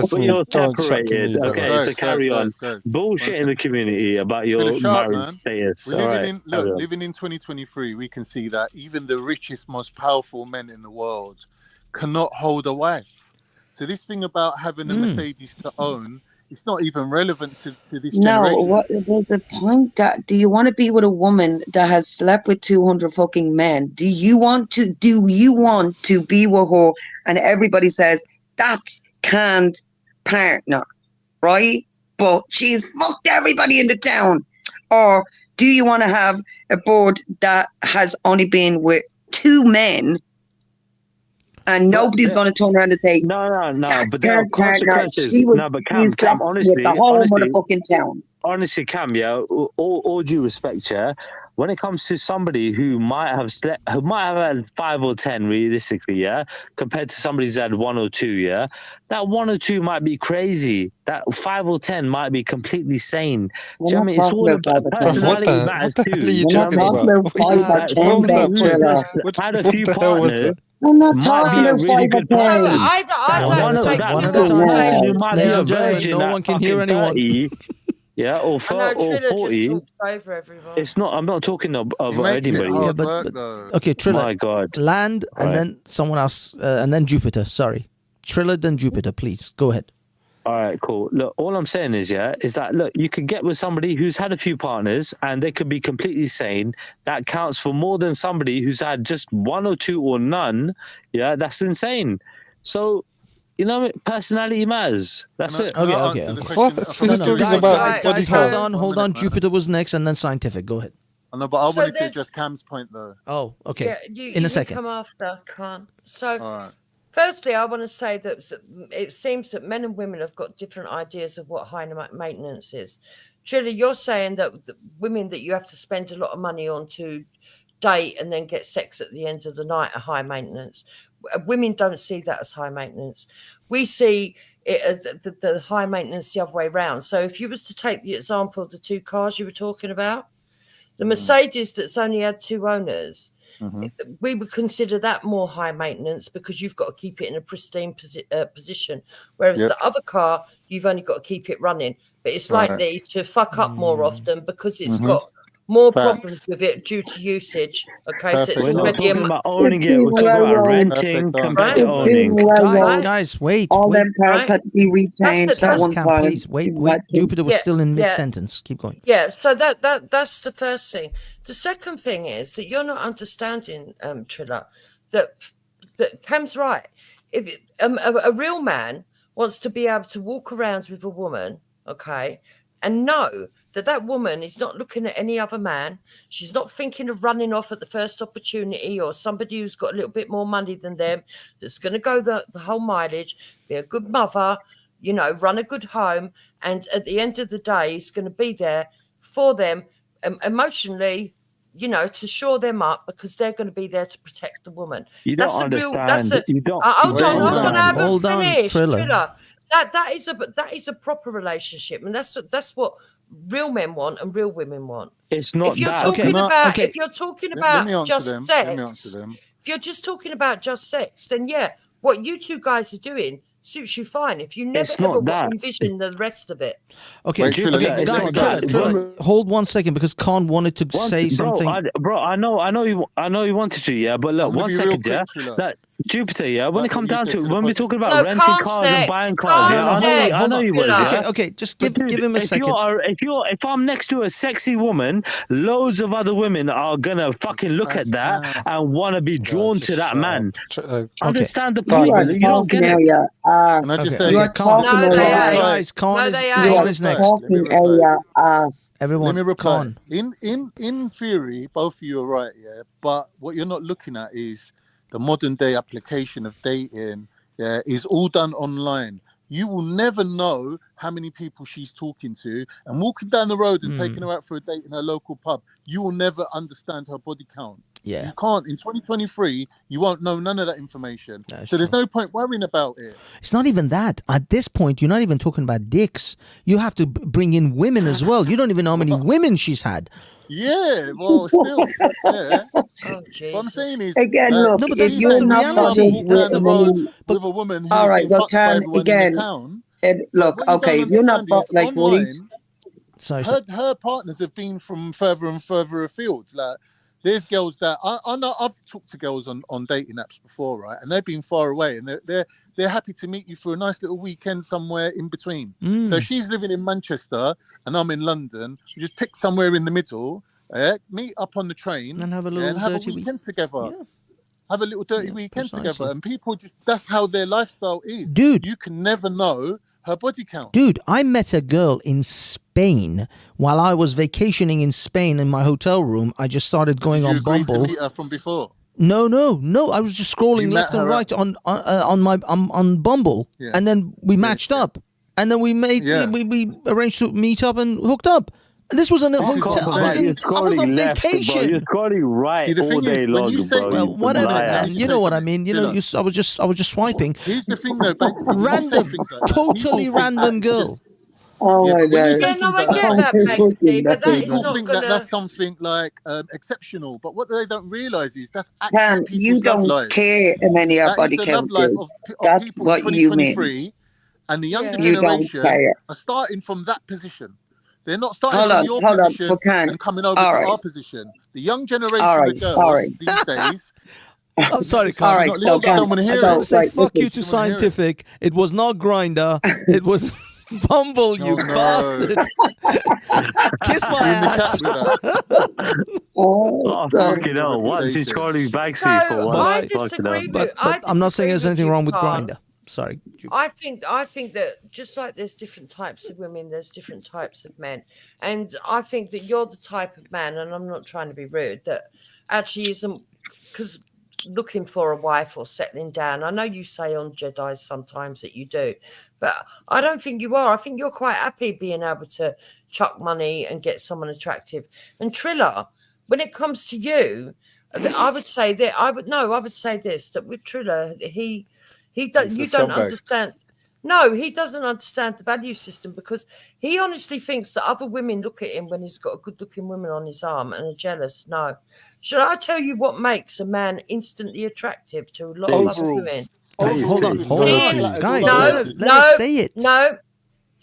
Speaker 8: test
Speaker 5: But
Speaker 8: me.
Speaker 5: you're
Speaker 8: Don't chat to me,
Speaker 5: separated.
Speaker 8: brother.
Speaker 5: Okay, so carry on.
Speaker 7: Guys.
Speaker 5: Bullshit in the community about
Speaker 7: Fill
Speaker 5: your
Speaker 7: it sharp,
Speaker 5: marriage
Speaker 7: man.
Speaker 5: status.
Speaker 7: We're
Speaker 5: All
Speaker 7: living
Speaker 5: right,
Speaker 7: in
Speaker 5: carry on.
Speaker 7: living in 2023. We can see that even the richest, most powerful men in the world cannot hold a wife. So this thing about having a Mercedes to own it's not even relevant to this
Speaker 9: No,
Speaker 7: generation.
Speaker 9: what there's a point that do you want to be with a woman that has slept with 200 fucking men? Do you want to be with her and everybody says that's canned partner, right? But she's fucked everybody in the town. Or do you want to have a board that has only been with 2 men and nobody's going to turn around and say,
Speaker 5: No.
Speaker 9: that's
Speaker 5: But there are
Speaker 9: Canned partner.
Speaker 5: consequences.
Speaker 9: She
Speaker 5: No, but Cam,
Speaker 9: slept with
Speaker 5: honestly,
Speaker 9: the whole motherfucking town.
Speaker 5: honestly, Cam, yeah, all due respect, yeah, when it comes to somebody who might have had 5 or 10 realistically, yeah, compared to somebody who's had 1 or 2, yeah, that 1 or 2 might be crazy. That 5 or 10 might be completely sane. Do you know what I mean? It's all about personality matters
Speaker 8: what the
Speaker 5: too.
Speaker 8: hell are you
Speaker 5: Do you know
Speaker 8: talking
Speaker 5: what I mean?
Speaker 8: about?
Speaker 9: We're not talking about 5 or 10
Speaker 8: Wrong with that
Speaker 5: Somebody who's
Speaker 8: point.
Speaker 5: just had a
Speaker 8: What
Speaker 5: few
Speaker 8: the hell was
Speaker 5: partners
Speaker 8: that?
Speaker 9: I'm not
Speaker 5: might
Speaker 9: talking
Speaker 5: be a
Speaker 9: about
Speaker 5: really
Speaker 9: 5 or
Speaker 5: good
Speaker 9: 10.
Speaker 5: person.
Speaker 10: I
Speaker 5: That
Speaker 10: don't
Speaker 5: one,
Speaker 10: take
Speaker 5: that
Speaker 10: you
Speaker 2: One at a
Speaker 10: on
Speaker 2: time,
Speaker 5: person
Speaker 10: saying-
Speaker 5: who might
Speaker 2: ladies
Speaker 5: be a
Speaker 2: and gentlemen,
Speaker 5: virgin
Speaker 2: no
Speaker 5: at
Speaker 2: one can hear
Speaker 5: fucking
Speaker 2: anyone.
Speaker 5: 30, yeah, or
Speaker 10: I know
Speaker 5: 40, or
Speaker 10: Triller
Speaker 5: 40.
Speaker 10: just talks over everyone.
Speaker 5: It's not. I'm not talking of
Speaker 7: He makes it
Speaker 5: anybody.
Speaker 7: hard
Speaker 2: but-
Speaker 7: work,
Speaker 2: but-
Speaker 7: though.
Speaker 2: Okay, Triller.
Speaker 5: My God.
Speaker 2: Land and
Speaker 5: Right.
Speaker 2: then someone else, and then Jupiter. Sorry. Triller, then Jupiter, please. Go ahead.
Speaker 5: All right, cool. Look, all I'm saying is that look, you could get with somebody who's had a few partners and they could be completely sane. That counts for more than somebody who's had just 1 or 2 or none. Yeah, that's insane. So, you know, personality matters. That's it.
Speaker 7: Can I
Speaker 2: Okay.
Speaker 7: answer the
Speaker 8: What?
Speaker 7: question
Speaker 8: That's
Speaker 7: from
Speaker 8: what he's
Speaker 7: a
Speaker 8: talking
Speaker 7: different
Speaker 8: about.
Speaker 10: Guys,
Speaker 8: Body
Speaker 2: Guys,
Speaker 8: count.
Speaker 2: hold
Speaker 7: One
Speaker 2: on.
Speaker 7: minute, man.
Speaker 2: Jupiter was next and then scientific. Go ahead.
Speaker 7: I know, but I
Speaker 10: So
Speaker 7: wanted to
Speaker 10: there's-
Speaker 7: address Cam's point, though.
Speaker 2: Oh, okay.
Speaker 10: Yeah,
Speaker 2: In
Speaker 10: you
Speaker 2: a
Speaker 10: can
Speaker 2: second.
Speaker 10: come after, can't. So,
Speaker 7: All right.
Speaker 10: firstly, I want to say that it seems that men and women have got different ideas of what high maintenance is. Triller, you're saying that the women that you have to spend a lot of money on to date and then get sex at the end of the night are high maintenance. Women don't see that as high maintenance. We see it as the high maintenance the other way around. So if you was to take the example of the 2 cars you were talking about, the Mercedes that's only had 2 owners, we would consider that more high maintenance because you've got to keep it in a pristine position. Whereas
Speaker 7: Yep.
Speaker 10: the other car, you've only got to keep it running. But it's
Speaker 7: Right.
Speaker 10: likely to fuck up more often because it's
Speaker 7: Mhm.
Speaker 10: got more
Speaker 7: Facts.
Speaker 10: problems with it due to usage. Okay, so it's
Speaker 7: Perfect.
Speaker 5: We're not
Speaker 10: already
Speaker 5: talking about owning it. We're talking about renting
Speaker 7: Perfect
Speaker 5: compared to
Speaker 7: answer.
Speaker 5: owning.
Speaker 2: Guys, wait.
Speaker 9: All
Speaker 2: wait.
Speaker 9: them cars had to be retained
Speaker 10: That's
Speaker 9: at
Speaker 10: the-
Speaker 9: one
Speaker 2: Cam,
Speaker 9: time.
Speaker 2: please. Wait.
Speaker 9: You've had to-
Speaker 2: Jupiter was
Speaker 10: Yeah,
Speaker 2: still in
Speaker 10: yeah.
Speaker 2: mid-sentence. Keep going.
Speaker 10: Yeah, so that's the first thing. The second thing is that you're not understanding, Triller, that Cam's right. If a real man wants to be able to walk around with a woman, okay, and know that woman is not looking at any other man. She's not thinking of running off at the first opportunity or somebody who's got a little bit more money than them that's going to go the whole mileage, be a good mother, you know, run a good home, and at the end of the day, he's going to be there for them emotionally, you know, to shore them up because they're going to be there to protect the woman.
Speaker 5: You don't understand. You don't.
Speaker 10: Hold on,
Speaker 7: Hold
Speaker 10: hold on,
Speaker 7: on.
Speaker 10: I haven't
Speaker 2: Hold on,
Speaker 10: finished,
Speaker 2: Triller.
Speaker 10: Triller. That is a proper relationship, and that's what real men want and real women want.
Speaker 5: It's not
Speaker 10: If you're
Speaker 5: that.
Speaker 10: talking
Speaker 7: Okay.
Speaker 10: about,
Speaker 2: Okay.
Speaker 10: if you're talking
Speaker 7: Let
Speaker 10: about
Speaker 7: me answer
Speaker 10: just
Speaker 7: them.
Speaker 10: sex,
Speaker 7: Let me answer them.
Speaker 10: if you're just talking about just sex, then yeah, what you 2 guys are doing suits you fine. If you never
Speaker 5: It's not
Speaker 10: ever
Speaker 5: that.
Speaker 10: envision the rest of it.
Speaker 2: Okay,
Speaker 7: Wait, Triller,
Speaker 2: okay,
Speaker 7: let me-
Speaker 2: Triller, hold 1 second because Khan wanted to say something.
Speaker 5: I know you wanted to, yeah. But look,
Speaker 7: I'm gonna
Speaker 5: 1
Speaker 7: be real
Speaker 5: second, yeah.
Speaker 7: quick, Triller.
Speaker 5: That Jupiter, yeah. When
Speaker 7: Like
Speaker 5: it comes
Speaker 7: what you
Speaker 5: down
Speaker 7: said
Speaker 5: to
Speaker 7: to the
Speaker 5: when we're
Speaker 7: person.
Speaker 5: talking about
Speaker 10: No,
Speaker 5: renting
Speaker 10: Khan's
Speaker 5: cars and
Speaker 10: next.
Speaker 5: buying cars,
Speaker 10: Khan's
Speaker 5: yeah. I
Speaker 10: next.
Speaker 5: know you was,
Speaker 10: Triller.
Speaker 5: yeah.
Speaker 2: Okay, just
Speaker 5: But dude,
Speaker 2: give him a second.
Speaker 5: if I'm next to a sexy woman, loads of other women are gonna fucking look at that and want to be drawn to that man. Understand the
Speaker 9: You
Speaker 5: point?
Speaker 9: are
Speaker 5: You don't
Speaker 9: talking
Speaker 5: get
Speaker 9: out
Speaker 5: it.
Speaker 9: your ass.
Speaker 7: Can I just
Speaker 2: Okay,
Speaker 7: say,
Speaker 9: You are
Speaker 2: Khan.
Speaker 9: talking
Speaker 10: No,
Speaker 9: out
Speaker 10: they
Speaker 9: your
Speaker 10: ain't.
Speaker 9: ass.
Speaker 2: Guys, Khan
Speaker 10: No,
Speaker 2: is
Speaker 10: they
Speaker 9: You
Speaker 10: ain't.
Speaker 9: are
Speaker 2: is next.
Speaker 9: talking out your ass.
Speaker 2: Everyone,
Speaker 7: let me reply.
Speaker 2: Khan.
Speaker 7: In theory, both of you are right, yeah. But what you're not looking at is the modern day application of dating. Yeah, is all done online. You will never know how many people she's talking to, and walking down the road and taking her out for a date in her local pub, you will never understand her body count.
Speaker 2: Yeah.
Speaker 7: You can't. In 2023, you won't know none of that information.
Speaker 2: That's
Speaker 7: so there's
Speaker 2: true.
Speaker 7: no point worrying about it.
Speaker 2: It's not even that. At this point, you're not even talking about dicks. You have to bring in women as well. You don't even know how many women she's had.
Speaker 7: Yeah, well, still, yeah.
Speaker 10: Oh,
Speaker 7: What I'm
Speaker 10: Jesus.
Speaker 7: saying is,
Speaker 9: Again,
Speaker 7: like,
Speaker 9: look,
Speaker 2: No, but
Speaker 9: if
Speaker 2: that's
Speaker 9: you're
Speaker 2: the
Speaker 9: not
Speaker 2: reality.
Speaker 9: bothered
Speaker 7: walking
Speaker 2: That's
Speaker 9: with
Speaker 7: down
Speaker 9: a
Speaker 7: the road
Speaker 9: woman,
Speaker 7: with a woman who's
Speaker 9: all right,
Speaker 7: been
Speaker 9: well,
Speaker 7: fucked by
Speaker 9: Tan,
Speaker 7: everyone in
Speaker 9: again,
Speaker 7: the town.
Speaker 9: and look,
Speaker 7: What you
Speaker 9: okay,
Speaker 7: don't
Speaker 9: if you're not
Speaker 7: understand is
Speaker 9: like really,
Speaker 7: online,
Speaker 2: Sorry,
Speaker 7: her partners have been from further and further afield. Like, there's girls that I know. I've talked to girls on dating apps before, right? And they've been far away, and they're happy to meet you for a nice little weekend somewhere in between.
Speaker 2: Mm.
Speaker 7: So she's living in Manchester and I'm in London. We just pick somewhere in the middle, meet up on the train
Speaker 2: And have a little
Speaker 7: have a
Speaker 2: dirty
Speaker 7: weekend together.
Speaker 2: Yeah.
Speaker 7: Have a little dirty weekend
Speaker 2: precisely.
Speaker 7: together. And people that's how their lifestyle is.
Speaker 2: Dude.
Speaker 7: You can never know her body count.
Speaker 2: Dude, I met a girl in Spain while I was vacationing in Spain in my hotel room. I just started going on
Speaker 7: agreed
Speaker 2: Bumble.
Speaker 7: to meet her from before?
Speaker 2: No. I was just scrolling
Speaker 7: You
Speaker 2: left
Speaker 7: met
Speaker 2: and
Speaker 7: her
Speaker 2: right on Bumble,
Speaker 7: Yeah.
Speaker 2: and then we matched up, and then we made
Speaker 7: Yeah.
Speaker 2: we arranged to meet up and hooked up. And this was in a hotel. I was on vacation.
Speaker 11: You're scrolling right
Speaker 7: See, the
Speaker 11: all
Speaker 7: thing is,
Speaker 11: day
Speaker 7: when
Speaker 11: long,
Speaker 7: you say-
Speaker 11: bro.
Speaker 2: Well,
Speaker 11: you
Speaker 2: whatever,
Speaker 11: liar.
Speaker 2: man. You know what I mean. You know, I was just swiping.
Speaker 7: Here's the thing, though, Banksy. when you say
Speaker 2: Random,
Speaker 7: things like that,
Speaker 2: totally
Speaker 7: people think
Speaker 2: random
Speaker 7: that
Speaker 2: girl.
Speaker 7: just-
Speaker 9: Oh
Speaker 7: Yeah,
Speaker 9: my
Speaker 7: but when you
Speaker 9: God.
Speaker 7: say
Speaker 10: Yeah, no,
Speaker 7: things
Speaker 10: I
Speaker 7: like
Speaker 10: get
Speaker 7: that,
Speaker 10: that, Banksy, but that is
Speaker 7: people
Speaker 10: not
Speaker 7: think
Speaker 10: gonna.
Speaker 7: that that's something like exceptional. But what they don't realise is that's actually
Speaker 9: Can
Speaker 7: people's
Speaker 9: you
Speaker 7: love
Speaker 9: don't
Speaker 7: lives.
Speaker 9: care how many our
Speaker 7: That is
Speaker 9: body
Speaker 7: the
Speaker 9: count
Speaker 7: love life
Speaker 9: is?
Speaker 7: of
Speaker 9: That's
Speaker 7: people
Speaker 9: what
Speaker 7: in
Speaker 9: you mean.
Speaker 7: 2023, and the younger
Speaker 10: Yeah.
Speaker 9: You don't
Speaker 7: generation
Speaker 9: care.
Speaker 7: are starting from that position. They're not starting
Speaker 9: Hold
Speaker 7: from
Speaker 9: on,
Speaker 7: your
Speaker 9: hold on,
Speaker 7: position
Speaker 9: Bukan.
Speaker 7: and coming over
Speaker 9: All
Speaker 7: to
Speaker 9: right.
Speaker 7: our position. The young generation
Speaker 9: All
Speaker 7: of
Speaker 9: right,
Speaker 7: girls
Speaker 9: all right.
Speaker 7: these days.
Speaker 2: I'm sorry,
Speaker 7: Listen,
Speaker 2: Carl.
Speaker 9: All right,
Speaker 7: not
Speaker 9: so
Speaker 7: listening,
Speaker 9: can
Speaker 7: don't want to hear
Speaker 2: I just want
Speaker 7: it.
Speaker 2: to say
Speaker 9: right,
Speaker 2: fuck
Speaker 9: listen.
Speaker 2: you to
Speaker 7: Don't wanna hear it.
Speaker 2: Scientific. It was not Grinder. It was Bumble, you
Speaker 7: Oh, no.
Speaker 2: bastard. Kiss my
Speaker 7: In the
Speaker 2: ass.
Speaker 7: chat with her.
Speaker 11: Oh,
Speaker 9: sorry.
Speaker 11: fucking hell. What's he scrolling Banksy
Speaker 10: No,
Speaker 11: for?
Speaker 10: I
Speaker 11: What? Fucking
Speaker 10: disagree
Speaker 11: hell.
Speaker 10: with.
Speaker 2: But
Speaker 10: I
Speaker 2: I'm not saying
Speaker 10: disagree
Speaker 2: there's
Speaker 10: with
Speaker 2: anything
Speaker 10: you,
Speaker 2: wrong with
Speaker 10: Carl.
Speaker 2: Grinder. Sorry.
Speaker 10: I think that just like there's different types of women, there's different types of men, and I think that you're the type of man, and I'm not trying to be rude, that actually isn't because looking for a wife or settling down. I know you say on Jedi sometimes that you do, but I don't think you are. I think you're quite happy being able to chuck money and get someone attractive. And Triller, when it comes to you, I would say that I would say this, that with Triller, he does.
Speaker 7: He's a
Speaker 10: You don't
Speaker 7: scumbag.
Speaker 10: understand. No, he doesn't understand the value system because he honestly thinks that other women look at him when he's got a good-looking woman on his arm and are jealous. No. Should I tell you what makes a man instantly attractive to a lot of other
Speaker 7: Overall.
Speaker 10: women?
Speaker 2: Hold on,
Speaker 10: Seeing-
Speaker 2: guys.
Speaker 10: No,
Speaker 2: Let us say it.
Speaker 10: No.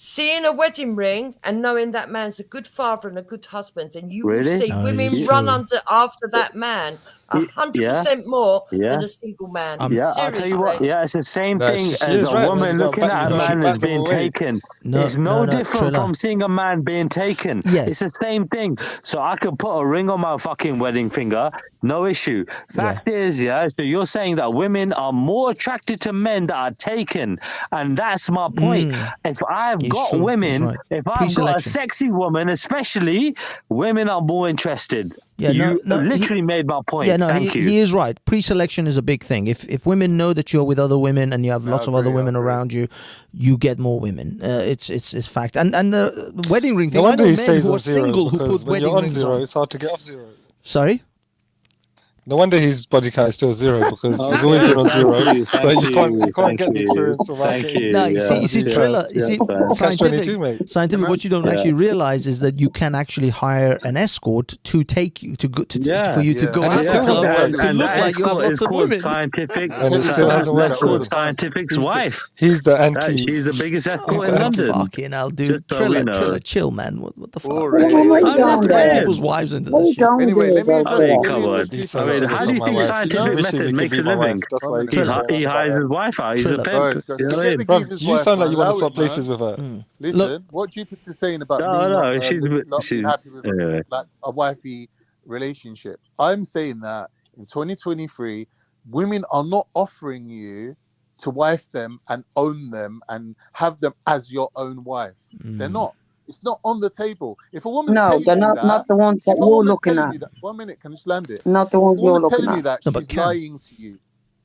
Speaker 10: Seeing a wedding ring and knowing that man's a good father and a good husband, and you
Speaker 11: Really?
Speaker 10: will see
Speaker 2: No, it
Speaker 10: women
Speaker 2: is
Speaker 10: run
Speaker 2: true.
Speaker 10: after that man 100% more
Speaker 11: Yeah.
Speaker 10: than a single man.
Speaker 11: Yeah,
Speaker 10: Seriously.
Speaker 11: I'll tell you what. Yeah, it's the same
Speaker 8: No,
Speaker 11: thing
Speaker 8: she
Speaker 11: as
Speaker 8: is
Speaker 11: a
Speaker 8: right, man.
Speaker 11: woman
Speaker 8: You
Speaker 11: looking
Speaker 8: gotta
Speaker 11: at a
Speaker 8: back
Speaker 11: man
Speaker 8: them
Speaker 11: as being
Speaker 8: away.
Speaker 11: taken.
Speaker 2: No,
Speaker 11: It's no different
Speaker 2: Triller.
Speaker 11: from seeing a man being taken.
Speaker 2: Yeah.
Speaker 11: It's the same thing. So I could put a ring on my fucking wedding finger, no issue. Fact is, so you're saying that women are more attracted to men that are taken, and that's my point. If I've
Speaker 2: He's
Speaker 11: got
Speaker 2: true.
Speaker 11: women,
Speaker 2: He's right.
Speaker 11: if I've got a
Speaker 2: Pre-selection.
Speaker 11: sexy woman, especially, women are more interested.
Speaker 2: Yeah,
Speaker 11: you
Speaker 2: no, he-
Speaker 11: literally made my point.
Speaker 2: Yeah, no,
Speaker 11: Thank you.
Speaker 2: he is right. Pre-selection is a big thing. If women know that you're with other women and you have lots of other women around you, you get more women. It's fact. And the wedding ring thing.
Speaker 8: No
Speaker 2: I
Speaker 8: wonder
Speaker 2: know
Speaker 8: he
Speaker 2: men
Speaker 8: stays
Speaker 2: who
Speaker 8: on
Speaker 2: are
Speaker 8: zero,
Speaker 2: single who
Speaker 8: because
Speaker 2: put
Speaker 8: when
Speaker 2: wedding
Speaker 8: you're on
Speaker 2: rings
Speaker 8: zero,
Speaker 2: on.
Speaker 8: it's hard to get off zero.
Speaker 2: Sorry.
Speaker 8: No wonder his body count is still zero because he's always been on zero. So you can't get the experience without getting.
Speaker 2: No, you see, Triller, you see,
Speaker 8: Catch-22, mate.
Speaker 2: scientific. What you don't actually realize is that you can actually hire an escort to take you to go for you to go
Speaker 8: And
Speaker 2: out
Speaker 8: it still
Speaker 2: to
Speaker 8: hasn't worked.
Speaker 2: to look like you have lots of women.
Speaker 11: Scientific.
Speaker 8: And it still hasn't worked
Speaker 11: That's
Speaker 8: for
Speaker 11: called
Speaker 8: him.
Speaker 11: Scientific's wife.
Speaker 8: He's the anti.
Speaker 11: She's the biggest escort in
Speaker 8: the
Speaker 11: London.
Speaker 2: Fucking hell, dude.
Speaker 11: Just so we know.
Speaker 2: Triller, chill, man. What the fuck?
Speaker 7: Boring.
Speaker 9: What are you
Speaker 11: that's
Speaker 9: doing
Speaker 11: brilliant.
Speaker 9: there?
Speaker 2: People's wives into
Speaker 9: What are
Speaker 2: this
Speaker 9: you
Speaker 2: shit.
Speaker 9: doing
Speaker 7: Anyway,
Speaker 9: there,
Speaker 7: let me
Speaker 9: Dr.
Speaker 7: address-
Speaker 11: Oh,
Speaker 7: let
Speaker 11: come
Speaker 7: me
Speaker 11: on.
Speaker 7: address
Speaker 8: He's
Speaker 7: this.
Speaker 8: so
Speaker 11: I mean,
Speaker 8: jealous
Speaker 11: how
Speaker 8: of
Speaker 11: do you
Speaker 8: my
Speaker 11: think
Speaker 8: wife.
Speaker 11: scientific
Speaker 8: Wishes he
Speaker 11: method
Speaker 8: could
Speaker 11: makes
Speaker 8: be
Speaker 11: a
Speaker 8: my
Speaker 11: living?
Speaker 8: wife. That's why he
Speaker 2: Triller.
Speaker 8: keeps
Speaker 11: He
Speaker 8: on
Speaker 11: hires
Speaker 8: about
Speaker 11: his wife out. He's a
Speaker 8: Triller.
Speaker 11: pimp.
Speaker 7: Guys,
Speaker 11: You know what I mean?
Speaker 8: Bro,
Speaker 7: Geezer's
Speaker 8: you
Speaker 7: wife,
Speaker 8: sound like
Speaker 7: man.
Speaker 8: you want to
Speaker 7: Allow
Speaker 8: swap
Speaker 7: it, man.
Speaker 8: places with her.
Speaker 7: Listen,
Speaker 2: Look-
Speaker 7: what Jupiter's saying about
Speaker 11: No,
Speaker 7: me
Speaker 11: no,
Speaker 7: not,
Speaker 11: she's
Speaker 7: not being happy with
Speaker 11: anyway.
Speaker 7: like a wifey relationship. I'm saying that in 2023, women are not offering you to wife them and own them and have them as your own wife. They're not. It's not on the table. If a woman's
Speaker 9: No,
Speaker 7: telling
Speaker 9: they're
Speaker 7: you
Speaker 9: not,
Speaker 7: that,
Speaker 9: not the ones that
Speaker 7: if a
Speaker 9: you're
Speaker 7: woman's
Speaker 9: looking
Speaker 7: telling
Speaker 9: at.
Speaker 7: you that, 1 minute, can I just land it?
Speaker 9: Not the
Speaker 7: If
Speaker 9: ones
Speaker 7: a
Speaker 9: you're
Speaker 7: woman's
Speaker 9: looking
Speaker 7: telling you
Speaker 9: at.
Speaker 7: that,
Speaker 2: No, but
Speaker 7: she's
Speaker 2: Cam-
Speaker 7: lying to you.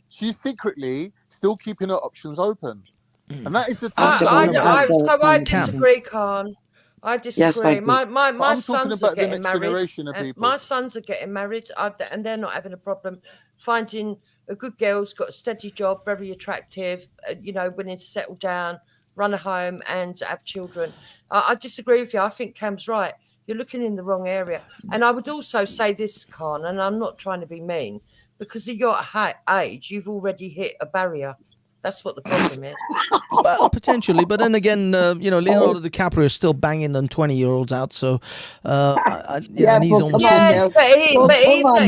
Speaker 7: She's secretly still keeping her options open. And that is the type of
Speaker 9: I-
Speaker 7: woman.
Speaker 9: I-
Speaker 10: I
Speaker 9: Cam.
Speaker 10: disagree, Khan. I disagree.
Speaker 9: Yes, thank you.
Speaker 10: My
Speaker 7: But I'm talking
Speaker 10: sons are
Speaker 7: about the
Speaker 10: getting
Speaker 7: next
Speaker 10: married.
Speaker 7: generation of people.
Speaker 10: My sons are getting married, and they're not having a problem finding a good girl who's got a steady job, very attractive, willing to settle down, run a home, and have children. I disagree with you. I think Cam's right. You're looking in the wrong area. And I would also say this, Khan, and I'm not trying to be mean, because of your age, you've already hit a barrier. That's what the problem is.
Speaker 2: Well, potentially, but then again, Leonardo DiCaprio is still banging them 20-year-olds out. So, and he's
Speaker 9: but
Speaker 2: almost.
Speaker 9: come on
Speaker 10: Yes,
Speaker 9: now.
Speaker 10: but
Speaker 9: Come on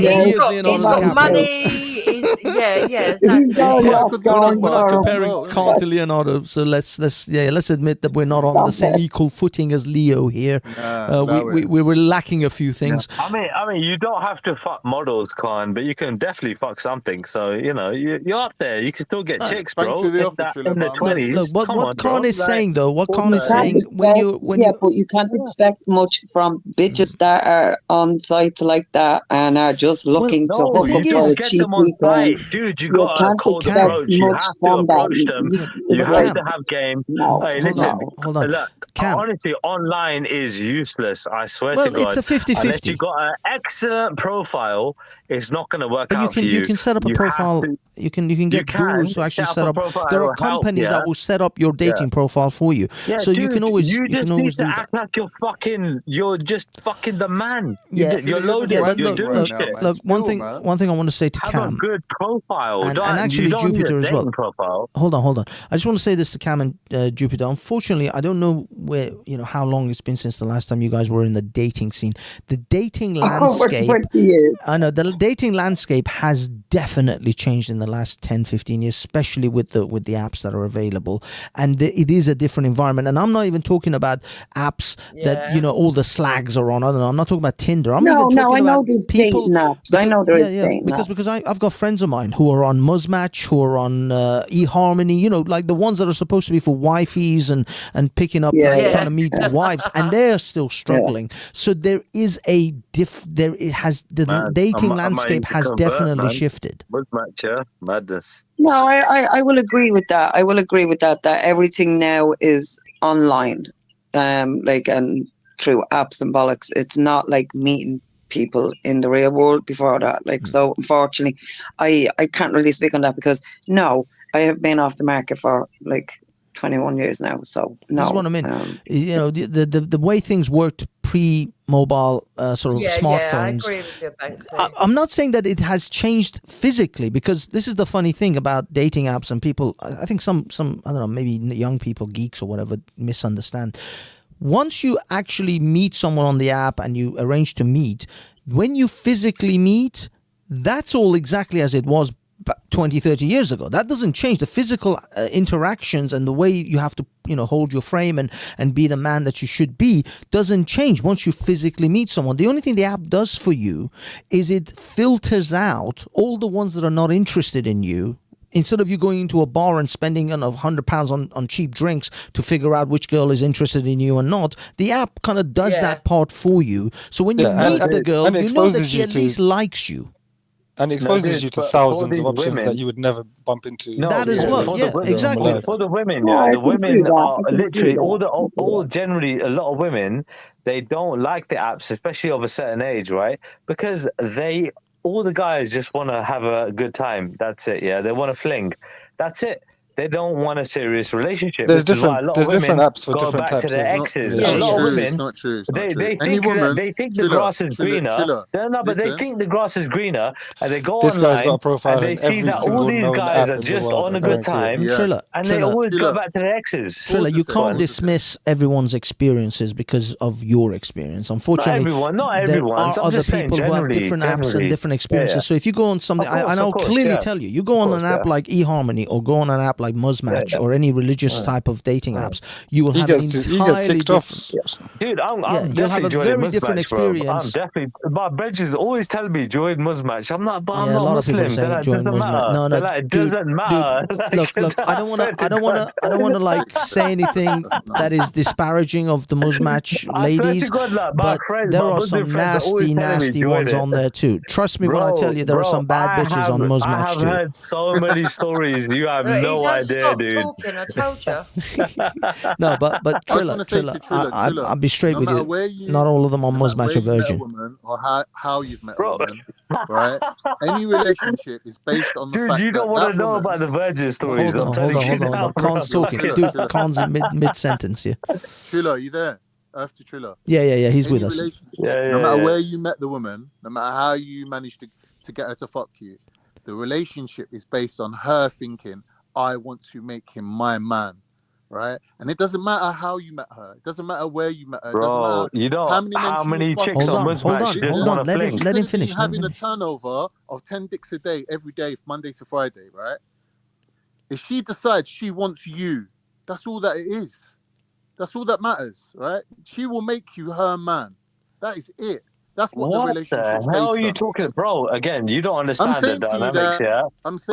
Speaker 9: now.
Speaker 10: he's got
Speaker 2: Leonardo
Speaker 10: money. He's Yeah, exactly.
Speaker 6: Yeah,
Speaker 7: could
Speaker 2: We're
Speaker 7: go
Speaker 2: not,
Speaker 7: on
Speaker 2: we're not
Speaker 7: Mark as
Speaker 2: comparing
Speaker 7: well, innit?
Speaker 2: Kant to Leonardo, so let's admit that we're not on the same equal footing as Leo here.
Speaker 7: Nah, allow it.
Speaker 2: We were lacking a few things.
Speaker 5: I mean, you don't have to fuck models, Khan, but you can definitely fuck something. So you're up there. You can still get chicks,
Speaker 7: Thanks
Speaker 5: bro.
Speaker 7: for the
Speaker 5: In
Speaker 7: offer, Triller,
Speaker 5: in the
Speaker 7: but I'm happy.
Speaker 2: Look,
Speaker 5: 20s. Come on,
Speaker 2: what Khan
Speaker 5: bro.
Speaker 2: is
Speaker 5: Like,
Speaker 2: saying though, what Khan is
Speaker 5: ordinary.
Speaker 2: saying when you
Speaker 9: but you can't expect much from bitches that are on sites like that and are just looking to
Speaker 5: No,
Speaker 9: hook
Speaker 5: you
Speaker 9: up
Speaker 2: thing
Speaker 9: for
Speaker 2: is-
Speaker 9: a
Speaker 5: just get
Speaker 9: cheap
Speaker 5: them on
Speaker 9: weekend.
Speaker 5: site, dude. You
Speaker 9: You
Speaker 5: got a
Speaker 9: can't
Speaker 5: cold
Speaker 9: expect
Speaker 5: approach. You
Speaker 9: much
Speaker 5: have to
Speaker 9: from that.
Speaker 5: approach them. You
Speaker 2: but
Speaker 5: have
Speaker 2: Cam,
Speaker 5: to have game.
Speaker 9: No,
Speaker 5: Hey,
Speaker 2: hold
Speaker 5: listen.
Speaker 2: on, hold on.
Speaker 5: Look,
Speaker 2: Cam,
Speaker 5: honestly, online is useless. I swear to
Speaker 2: well, it's
Speaker 5: God.
Speaker 2: a 50-50.
Speaker 5: Unless you got an excellent profile, it's not going to work
Speaker 2: But
Speaker 5: out for you.
Speaker 2: you can set up a
Speaker 5: You have
Speaker 2: profile.
Speaker 5: to.
Speaker 2: You can get gurus to actually set
Speaker 5: a
Speaker 2: up.
Speaker 5: profile.
Speaker 2: There
Speaker 5: It
Speaker 2: are
Speaker 5: will help,
Speaker 2: companies
Speaker 5: yeah.
Speaker 2: that will set up your dating profile for you.
Speaker 5: Yeah,
Speaker 2: So
Speaker 5: dude,
Speaker 2: you can always
Speaker 5: you just need
Speaker 2: always
Speaker 5: to
Speaker 2: do that.
Speaker 5: act like you're just fucking the man.
Speaker 2: Yeah,
Speaker 5: You're
Speaker 7: Really is
Speaker 5: loaded.
Speaker 2: but
Speaker 5: You're
Speaker 2: look,
Speaker 5: doing
Speaker 7: right now,
Speaker 5: shit.
Speaker 7: man.
Speaker 2: look.
Speaker 7: Chill, man.
Speaker 2: One thing I want to say to
Speaker 5: Have a
Speaker 2: Cam,
Speaker 5: good profile.
Speaker 2: and
Speaker 5: You
Speaker 2: actually
Speaker 5: don't need
Speaker 2: Jupiter
Speaker 5: a
Speaker 2: as well.
Speaker 5: dating profile.
Speaker 2: Hold on. I just want to say this to Cam and Jupiter. Unfortunately, I don't know how long it's been since the last time you guys were in the dating scene. The dating
Speaker 9: over
Speaker 2: landscape.
Speaker 9: 20 years.
Speaker 2: I know the dating landscape has definitely changed in the last 10, 15 years, especially with the apps that are available. And it is a different environment. And I'm not even talking about apps that,
Speaker 10: Yeah.
Speaker 2: all the slags are on. I don't know. I'm not talking about Tinder. I'm
Speaker 9: No,
Speaker 2: even talking
Speaker 9: I know
Speaker 2: about
Speaker 9: there's
Speaker 2: people.
Speaker 9: dating apps. I know there is dating
Speaker 2: because
Speaker 9: apps.
Speaker 2: I've got friends of mine who are on Muzzmatch, who are on eHarmony, like the ones that are supposed to be for wifeys and picking up,
Speaker 9: Yeah.
Speaker 2: trying to meet wives, and they're still struggling. So there is the
Speaker 5: Man,
Speaker 2: dating
Speaker 5: I might
Speaker 2: landscape
Speaker 5: need to
Speaker 2: has
Speaker 5: convert,
Speaker 2: definitely
Speaker 5: man.
Speaker 2: shifted.
Speaker 5: Much, yeah? Madness.
Speaker 9: No, I will agree with that. I will agree with that everything now is online, and through apps and bollocks. It's not like meeting people in the real world before that. So unfortunately, I can't really speak on that because no, I have been off the market for 21 years now. So no.
Speaker 2: This is what I mean. The way things worked pre-mobile sort of smartphones.
Speaker 10: I agree with you, Banksy.
Speaker 2: I'm not saying that it has changed physically, because this is the funny thing about dating apps and people. I think some I don't know, maybe young people, geeks or whatever, misunderstand. Once you actually meet someone on the app and you arrange to meet, when you physically meet, that's all exactly as it was 20, 30 years ago. That doesn't change. The physical interactions and the way you have to, hold your frame and be the man that you should be doesn't change once you physically meet someone. The only thing the app does for you is it filters out all the ones that are not interested in you. Instead of you going into a bar and spending £100 on cheap drinks to figure out which girl is interested in you or not, the app kind of does that part for you. So when you meet the girl,
Speaker 8: and it
Speaker 2: you know that
Speaker 8: exposes
Speaker 2: she
Speaker 8: you
Speaker 2: at
Speaker 8: to-
Speaker 2: least likes you.
Speaker 8: And it exposes you to
Speaker 5: but for
Speaker 8: thousands
Speaker 5: these
Speaker 8: of options
Speaker 5: women-
Speaker 8: that you would never bump into.
Speaker 5: No,
Speaker 2: That as
Speaker 5: for-
Speaker 2: well,
Speaker 5: for
Speaker 2: yeah,
Speaker 5: the women,
Speaker 2: exactly.
Speaker 5: For the women,
Speaker 9: No, I
Speaker 5: the
Speaker 9: can see
Speaker 5: women
Speaker 9: that.
Speaker 5: are
Speaker 9: I can see
Speaker 5: literally
Speaker 9: that.
Speaker 5: all generally a lot of women, they don't like the apps, especially of a certain age, right? Because all the guys just want to have a good time. That's it. Yeah, they want to fling. That's it. They don't want a serious relationship.
Speaker 8: There's
Speaker 5: This is why a lot of
Speaker 8: different
Speaker 5: women
Speaker 8: apps for
Speaker 5: go
Speaker 8: different
Speaker 5: back to
Speaker 8: types
Speaker 5: their
Speaker 8: of
Speaker 5: exes.
Speaker 10: Yeah,
Speaker 5: A lot of
Speaker 10: yeah.
Speaker 5: women,
Speaker 7: It's not true. It's not
Speaker 5: they
Speaker 7: true.
Speaker 5: think the
Speaker 7: Chiller,
Speaker 5: grass is greener.
Speaker 7: chiller.
Speaker 5: But they
Speaker 7: Listen.
Speaker 5: think the grass is greener, and they go
Speaker 8: This guy's
Speaker 5: online
Speaker 8: got a profile
Speaker 5: and they
Speaker 8: in
Speaker 5: see
Speaker 8: every
Speaker 5: that all
Speaker 8: single
Speaker 5: these
Speaker 8: known
Speaker 5: guys
Speaker 8: app
Speaker 5: are
Speaker 8: in the
Speaker 5: just
Speaker 8: world,
Speaker 5: on
Speaker 8: I
Speaker 5: a good
Speaker 8: guarantee it.
Speaker 5: time,
Speaker 7: Yes.
Speaker 5: and they always go back to their exes.
Speaker 2: Trilla, you
Speaker 7: Pause
Speaker 2: can't
Speaker 7: a second.
Speaker 2: dismiss everyone's experiences because of your experience. Unfortunately,
Speaker 5: Not
Speaker 2: there
Speaker 5: everyone's.
Speaker 2: are
Speaker 5: I'm
Speaker 2: other
Speaker 5: just saying
Speaker 2: people who have
Speaker 5: generally-
Speaker 2: different apps and
Speaker 5: generally.
Speaker 2: different experiences.
Speaker 5: Yeah.
Speaker 2: So if you go on something,
Speaker 5: Of course,
Speaker 2: and I'll
Speaker 5: of course,
Speaker 2: clearly
Speaker 5: yeah.
Speaker 2: tell you, you go on an app like eHarmony or go on an app like Muzzmatch or any religious type of dating apps, you will
Speaker 8: He
Speaker 2: have an
Speaker 8: gets
Speaker 2: entirely
Speaker 8: kicked off.
Speaker 2: different.
Speaker 5: Dude, I'm
Speaker 2: you'll have
Speaker 5: definitely
Speaker 2: a
Speaker 5: joining
Speaker 2: very different
Speaker 5: Muzzmatch, bro. I'm
Speaker 2: experience.
Speaker 5: definitely. My bridges always tell me join Muzzmatch. I'm not, but I'm
Speaker 2: Yeah, a
Speaker 5: not
Speaker 2: lot of people
Speaker 5: Muslim.
Speaker 2: say
Speaker 5: They're like,
Speaker 2: join
Speaker 5: doesn't
Speaker 2: Muzzmatch.
Speaker 5: matter.
Speaker 2: No,
Speaker 5: They're like, it
Speaker 2: dude,
Speaker 5: doesn't matter. Like,
Speaker 2: look. I don't want to like say anything that is disparaging of the Muzzmatch
Speaker 5: I swear
Speaker 2: ladies,
Speaker 5: to God, like,
Speaker 2: but there are
Speaker 5: Muslim
Speaker 2: some
Speaker 5: friends are always telling me
Speaker 2: nasty
Speaker 5: join
Speaker 2: ones
Speaker 5: it.
Speaker 2: on there too. Trust me when I tell you, there are some bad bitches on
Speaker 5: I
Speaker 2: Muzzmatch
Speaker 5: have
Speaker 2: too.
Speaker 5: heard so many stories. You have
Speaker 10: Look, he
Speaker 5: no
Speaker 10: don't
Speaker 5: idea,
Speaker 10: stop
Speaker 5: dude.
Speaker 10: talking. I told you.
Speaker 2: No, but
Speaker 7: I just
Speaker 2: Trilla,
Speaker 7: want to say to Triller,
Speaker 2: I'll be straight
Speaker 7: no
Speaker 2: with
Speaker 7: matter
Speaker 2: you.
Speaker 7: where you,
Speaker 2: Not all of them on
Speaker 7: no matter where
Speaker 2: Muzzmatch are
Speaker 7: you met a
Speaker 2: virgin.
Speaker 7: woman or how you've met
Speaker 5: Bro.
Speaker 7: a woman, right? Any relationship is based on the
Speaker 5: Dude,
Speaker 7: fact
Speaker 5: you don't
Speaker 7: that
Speaker 5: want to
Speaker 7: that
Speaker 5: know
Speaker 7: woman.
Speaker 5: about the virgin stories.
Speaker 2: Hold on,
Speaker 5: I'm telling you now,
Speaker 2: hold on.
Speaker 5: bro.
Speaker 2: Khan's talking.
Speaker 7: Triller.
Speaker 2: Dude, Khan's in mid sentence here.
Speaker 7: Triller, are you there? Earth to Triller.
Speaker 2: Yeah, he's
Speaker 7: Any
Speaker 2: with us.
Speaker 7: relationship,
Speaker 5: Yeah,
Speaker 7: no matter
Speaker 5: yeah.
Speaker 7: where you met the woman, no matter how you managed to get her to fuck you, the relationship is based on her thinking, I want to make him my man. right? And it doesn't matter how you met her. It doesn't matter where you met her. It doesn't
Speaker 11: Bro,
Speaker 7: matter
Speaker 11: you know
Speaker 7: how many men
Speaker 11: how
Speaker 7: she was
Speaker 11: many
Speaker 7: fucking.
Speaker 11: chicks
Speaker 2: Hold
Speaker 11: on
Speaker 2: on, hold
Speaker 11: Muzmatch
Speaker 2: on,
Speaker 11: just
Speaker 2: hold
Speaker 11: want
Speaker 2: on.
Speaker 11: to
Speaker 2: Let him
Speaker 11: fling?
Speaker 7: She
Speaker 2: let
Speaker 7: could
Speaker 2: him
Speaker 7: have been
Speaker 2: finish. Let him
Speaker 7: having a
Speaker 2: finish.
Speaker 7: turnover of 10 dicks a day every day, Monday to Friday, right? If she decides she wants you, that's all that it is. That's all that matters, right? She will make you her man. That is it. That's what the
Speaker 11: What the
Speaker 7: relationship's
Speaker 11: hell are
Speaker 7: based
Speaker 11: you
Speaker 7: on.
Speaker 11: talking, bro? Again, you don't
Speaker 7: I'm
Speaker 11: understand the
Speaker 7: saying to you
Speaker 11: dynamics,
Speaker 7: that
Speaker 11: yeah,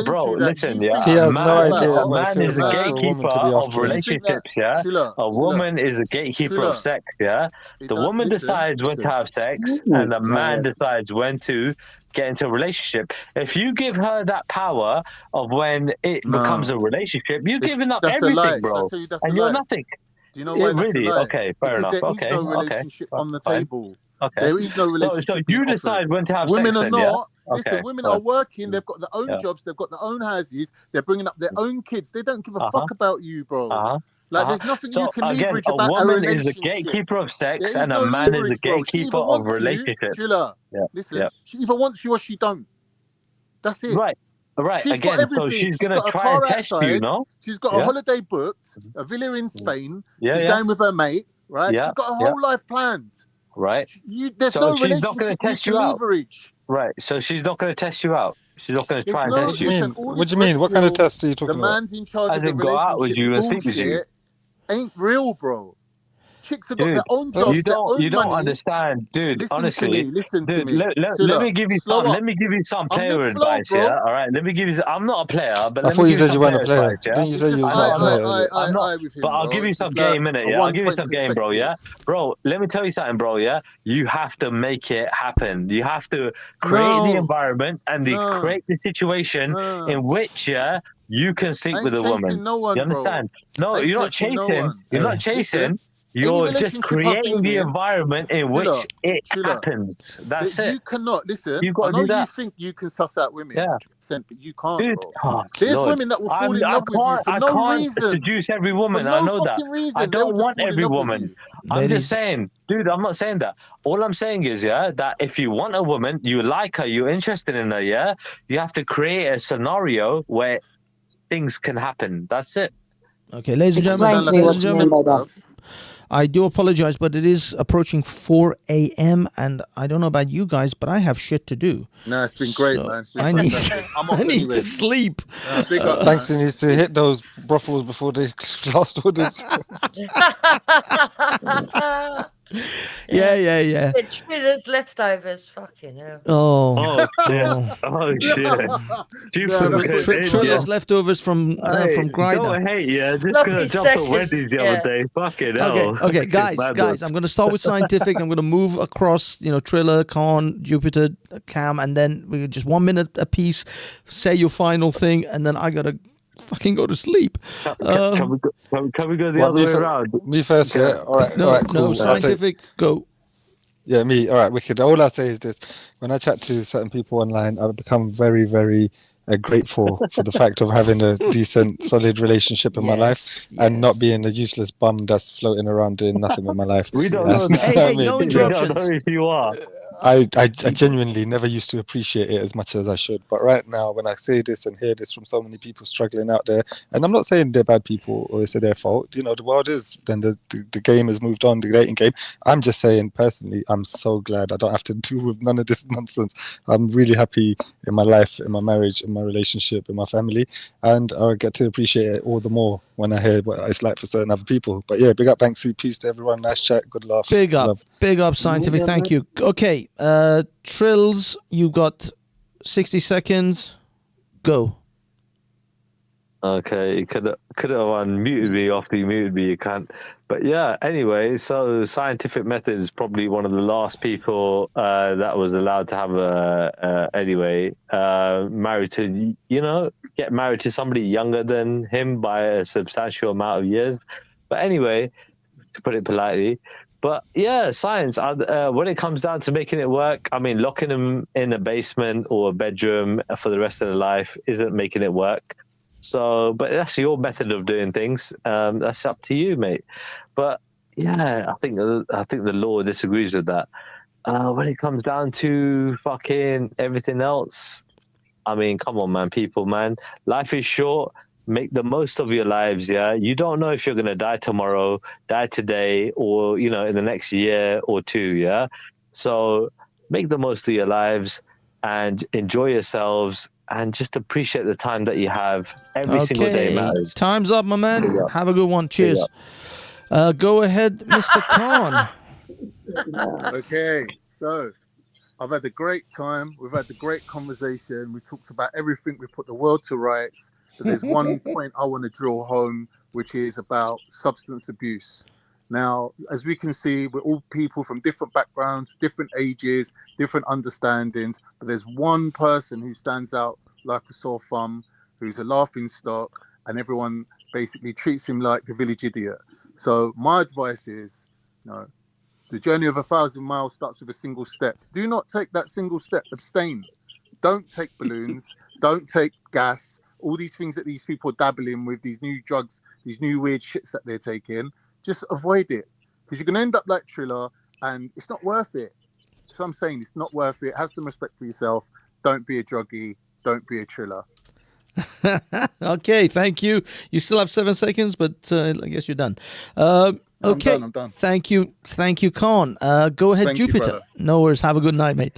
Speaker 11: bro.
Speaker 7: you
Speaker 11: listen, yeah,
Speaker 7: think
Speaker 8: He
Speaker 11: a
Speaker 7: this
Speaker 8: has
Speaker 7: is
Speaker 8: no
Speaker 7: all
Speaker 11: man,
Speaker 8: idea
Speaker 11: a
Speaker 7: about
Speaker 8: what it
Speaker 11: man
Speaker 8: feels
Speaker 11: is a
Speaker 8: like
Speaker 7: man.
Speaker 8: for a woman
Speaker 11: gatekeeper
Speaker 8: to be
Speaker 11: of
Speaker 8: after
Speaker 7: Do
Speaker 8: him.
Speaker 7: you think that
Speaker 11: relationships, yeah.
Speaker 7: Trilla,
Speaker 11: A woman is a gatekeeper of
Speaker 7: Trilla,
Speaker 11: sex, yeah. The woman decides when to have sex, and the man decides when to get into a relationship. If you give her that power of when it becomes
Speaker 7: no,
Speaker 11: a relationship, you're giving up
Speaker 7: that's a lie.
Speaker 11: everything,
Speaker 7: Should I
Speaker 11: bro,
Speaker 7: tell you that's a
Speaker 11: and you're
Speaker 7: lie?
Speaker 11: nothing.
Speaker 7: Do you know
Speaker 11: It
Speaker 7: why that's a
Speaker 11: really?
Speaker 7: lie?
Speaker 11: Okay, fair
Speaker 7: Because
Speaker 11: enough.
Speaker 7: there is
Speaker 11: Okay,
Speaker 7: no
Speaker 11: okay,
Speaker 7: relationship on the
Speaker 11: fine.
Speaker 7: table.
Speaker 11: Okay.
Speaker 7: There is no
Speaker 11: So
Speaker 7: relationship being
Speaker 11: you
Speaker 7: offered.
Speaker 11: decide when to have
Speaker 7: Women
Speaker 11: sex,
Speaker 7: are
Speaker 11: then, yeah?
Speaker 7: not.
Speaker 11: Okay,
Speaker 7: Listen, women are
Speaker 11: fine.
Speaker 7: working. They've got their own
Speaker 11: Yeah.
Speaker 7: jobs. They've got their own houses. They're bringing up their own kids. They don't give a
Speaker 11: Uh huh.
Speaker 7: fuck about you, bro.
Speaker 11: Uh huh.
Speaker 7: Like, there's nothing you
Speaker 11: So
Speaker 7: can
Speaker 11: again,
Speaker 7: leverage
Speaker 11: a
Speaker 7: about a
Speaker 11: woman is the
Speaker 7: relationship.
Speaker 11: gatekeeper of
Speaker 7: There
Speaker 11: sex,
Speaker 7: is
Speaker 11: and a
Speaker 7: no
Speaker 11: man is the
Speaker 7: leverage, bro. She
Speaker 11: gatekeeper
Speaker 7: either
Speaker 11: of
Speaker 7: wants you,
Speaker 11: relationships.
Speaker 7: Chilla.
Speaker 11: Yeah.
Speaker 7: Listen,
Speaker 11: Yeah.
Speaker 7: she either wants you or she don't. That's it.
Speaker 11: Right. Right.
Speaker 7: She's got
Speaker 11: Again, so
Speaker 7: everything.
Speaker 11: she's
Speaker 7: She's
Speaker 11: gonna
Speaker 7: got a
Speaker 11: try and
Speaker 7: car
Speaker 11: test you,
Speaker 7: outside.
Speaker 11: no?
Speaker 7: She's got a
Speaker 11: Yeah.
Speaker 7: holiday booked, a villa in Spain.
Speaker 11: Yeah.
Speaker 7: She's
Speaker 11: Yeah.
Speaker 7: going with her mate, right?
Speaker 11: Yeah.
Speaker 7: She's got a
Speaker 11: Yeah.
Speaker 7: whole life planned.
Speaker 11: Right.
Speaker 7: There's
Speaker 11: So
Speaker 7: no
Speaker 11: she's not gonna
Speaker 7: relationship you
Speaker 11: test
Speaker 7: can
Speaker 11: you out.
Speaker 7: leverage.
Speaker 11: Right. So she's not gonna test you out. She's not gonna
Speaker 7: There's
Speaker 11: try and
Speaker 7: no,
Speaker 8: What
Speaker 11: test
Speaker 8: do you
Speaker 11: you.
Speaker 7: listen,
Speaker 8: mean?
Speaker 7: all
Speaker 8: What
Speaker 7: this
Speaker 8: do you
Speaker 7: red
Speaker 8: mean? What kind of
Speaker 7: pill,
Speaker 8: test are you
Speaker 7: the
Speaker 8: talking about?
Speaker 7: man's in charge
Speaker 11: As
Speaker 7: of the
Speaker 11: in go out with
Speaker 7: relationship
Speaker 11: you and sleep with you.
Speaker 7: bullshit ain't real, bro. Chicks have got
Speaker 11: Dude,
Speaker 7: their own
Speaker 8: Oh,
Speaker 11: you
Speaker 7: jobs, their
Speaker 11: don't
Speaker 7: own money.
Speaker 11: understand, dude. Honestly,
Speaker 7: Listen to
Speaker 11: dude,
Speaker 7: me.
Speaker 11: let
Speaker 7: Chilla,
Speaker 11: me give you
Speaker 7: slow
Speaker 11: some.
Speaker 7: up.
Speaker 11: Let me give you some
Speaker 7: I'm
Speaker 11: player
Speaker 7: mid-flow,
Speaker 11: advice, yeah.
Speaker 7: bro.
Speaker 11: All right, let me give you. I'm not a player, but
Speaker 8: I
Speaker 11: let
Speaker 8: thought
Speaker 11: me
Speaker 8: you
Speaker 11: give you
Speaker 8: said you
Speaker 11: some
Speaker 8: weren't a
Speaker 11: player
Speaker 8: player.
Speaker 11: advice, yeah.
Speaker 8: Didn't you say
Speaker 7: It's
Speaker 8: you
Speaker 7: just
Speaker 8: was not a player?
Speaker 11: I'm not.
Speaker 7: with
Speaker 11: But
Speaker 7: him,
Speaker 11: I'll
Speaker 7: bro.
Speaker 11: give you
Speaker 7: It's
Speaker 11: some
Speaker 7: just like
Speaker 11: game in it,
Speaker 7: a
Speaker 11: yeah. I'll give you
Speaker 7: one-point
Speaker 11: some game, bro. Yeah,
Speaker 7: perspective.
Speaker 11: bro. Let me tell you something, bro. Yeah, you have to make it happen. You have to create the
Speaker 7: No,
Speaker 11: environment and
Speaker 7: no,
Speaker 11: create the situation
Speaker 7: no.
Speaker 11: in which, yeah, you can
Speaker 7: I
Speaker 11: sleep
Speaker 7: ain't
Speaker 11: with a woman.
Speaker 7: chasing no
Speaker 11: You
Speaker 7: one, bro.
Speaker 11: understand? No,
Speaker 7: I ain't
Speaker 11: you're not
Speaker 7: chasing no
Speaker 11: chasing.
Speaker 7: one.
Speaker 11: You're not
Speaker 7: Listen,
Speaker 11: chasing.
Speaker 7: any
Speaker 11: You're just
Speaker 7: relationship I've
Speaker 11: creating
Speaker 7: been
Speaker 11: the
Speaker 7: in,
Speaker 11: environment in which
Speaker 7: Chilla,
Speaker 11: it
Speaker 7: Chilla,
Speaker 11: happens.
Speaker 7: that
Speaker 11: That's it.
Speaker 7: you cannot listen.
Speaker 11: You got
Speaker 7: I
Speaker 11: to
Speaker 7: know
Speaker 11: do
Speaker 7: you
Speaker 11: that.
Speaker 7: think you can suss out women
Speaker 11: Yeah,
Speaker 7: 100%, but you can't,
Speaker 11: dude.
Speaker 7: bro.
Speaker 11: Oh
Speaker 7: There's
Speaker 11: Lord,
Speaker 7: women that will fall in
Speaker 11: I
Speaker 7: love with you for no
Speaker 11: can't
Speaker 7: reason.
Speaker 11: seduce every
Speaker 7: For
Speaker 11: woman. I
Speaker 7: no
Speaker 11: know that.
Speaker 7: fucking
Speaker 11: I
Speaker 7: reason. They'll
Speaker 11: don't
Speaker 7: just
Speaker 11: want
Speaker 7: fall in
Speaker 11: every
Speaker 7: love with
Speaker 11: woman.
Speaker 7: you.
Speaker 11: I'm just
Speaker 2: Ladies,
Speaker 11: saying, dude. I'm not saying that. All I'm saying is, yeah, that if you want a woman, you like her, you're interested in her, yeah, you have to create a scenario where things can happen. That's it.
Speaker 2: okay, ladies and
Speaker 7: You
Speaker 2: gentlemen,
Speaker 9: Explain
Speaker 7: sound
Speaker 9: to
Speaker 7: like
Speaker 9: me
Speaker 7: a
Speaker 2: ladies
Speaker 9: what
Speaker 2: and
Speaker 9: you
Speaker 2: gentlemen,
Speaker 9: mean
Speaker 7: G7,
Speaker 9: by that.
Speaker 7: bruv.
Speaker 2: I do apologize, but it is approaching 4 a.m. and I don't know about you guys, but I have shit to do.
Speaker 7: No, it's been great,
Speaker 2: So
Speaker 7: man. It's been
Speaker 2: I need,
Speaker 7: fantastic. I'm
Speaker 2: I
Speaker 7: off
Speaker 2: need
Speaker 7: anyway.
Speaker 2: to sleep.
Speaker 7: Big up, man.
Speaker 8: Banksy needs to hit those brothels before they last orders.
Speaker 2: Yeah.
Speaker 10: Trilla's leftovers. Fucking hell.
Speaker 2: Oh,
Speaker 11: Oh shit!
Speaker 2: oh.
Speaker 11: Oh shit! Two
Speaker 7: No,
Speaker 11: from
Speaker 7: that's
Speaker 2: Triller,
Speaker 7: what
Speaker 11: in, yeah.
Speaker 2: Trilla's leftovers from
Speaker 11: Hey,
Speaker 2: Greider.
Speaker 11: don't hate, yeah. Just
Speaker 10: Sloppy
Speaker 11: gonna jump to
Speaker 10: seconds.
Speaker 11: Wendy's the other
Speaker 10: Yeah.
Speaker 11: day. Fucking
Speaker 2: Okay,
Speaker 11: hell.
Speaker 2: okay,
Speaker 11: Fucking
Speaker 2: guys,
Speaker 11: mad
Speaker 2: I'm going to start with scientific. I'm going to move across, Triller, Khan, Jupiter, Cam, and then we just 1 minute a piece. Say your final thing, and then I gotta fucking go to sleep.
Speaker 11: Can we go the
Speaker 8: Well,
Speaker 11: other way around?
Speaker 8: me first, yeah. All right,
Speaker 2: No,
Speaker 8: cool. I'll say,
Speaker 2: scientific. Go.
Speaker 8: yeah, me. All right, wicked. All I say is this: when I chat to certain people online, I've become very, very grateful for the fact of having a decent, solid relationship in my life and not being a useless bum that's floating around doing nothing with my life.
Speaker 11: We don't know
Speaker 8: That's
Speaker 11: that.
Speaker 8: what I
Speaker 2: Hey,
Speaker 8: mean.
Speaker 2: no
Speaker 11: We don't know
Speaker 2: interruptions.
Speaker 11: if you are.
Speaker 8: I genuinely never used to appreciate it as much as I should. But right now, when I say this and hear this from so many people struggling out there, and I'm not saying they're bad people or it's their fault, the world is, then the game has moved on, the dating game. I'm just saying personally, I'm so glad I don't have to deal with none of this nonsense. I'm really happy in my life, in my marriage, in my relationship, in my family, and I get to appreciate it all the more when I hear what it's like for certain other people. But yeah, big up Banksy, peace to everyone, nice chat, good laugh.
Speaker 2: Big up,
Speaker 8: love.
Speaker 2: big up, scientific. Thank you. Okay, Trills, you got 60 seconds. Go.
Speaker 11: Okay, you could have unmuted me after you muted me. You can't. But yeah, anyway, so Scientific Method is probably one of the last people that was allowed to have married to, get married to somebody younger than him by a substantial amount of years. But anyway, to put it politely. But yeah, science, when it comes down to making it work, I mean, locking them in a basement or a bedroom for the rest of their life isn't making it work. So, but that's your method of doing things. That's up to you, mate. But yeah, I think the law disagrees with that. When it comes down to fucking everything else, I mean, come on, man, people, man. Life is short. make the most of your lives. Yeah, you don't know if you're going to die tomorrow, die today, or in the next year or two. Yeah, so make the most of your lives and enjoy yourselves and just appreciate the time that you have. Every single day matters.
Speaker 2: Time's up, my man.
Speaker 11: Yeah.
Speaker 2: Have a good one. Cheers. Go ahead, Mr. Khan.
Speaker 7: Okay, so I've had a great time. We've had a great conversation. We talked about everything. We put the world to rights. But there's one point I want to draw home, which is about substance abuse. Now, as we can see, we're all people from different backgrounds, different ages, different understandings. But there's one person who stands out like a sore thumb, who's a laughing stock, and everyone basically treats him like the village idiot. So my advice is, the journey of 1,000 miles starts with a single step. Do not take that single step. Abstain. Don't take balloons. Don't take gas. All these things that these people dabble in with, these new drugs, these new weird shits that they're taking. Just avoid it, because you're going to end up like Triller, and it's not worth it. So I'm saying it's not worth it. Have some respect for yourself. Don't be a druggie. Don't be a Triller.
Speaker 2: Okay, thank you. You still have 7 seconds, but I guess you're done. Okay,
Speaker 7: I'm done.
Speaker 2: Thank you, Khan. Go ahead,
Speaker 7: Thank you,
Speaker 2: Jupiter.
Speaker 7: brother.
Speaker 2: No worries. Have a good night, mate.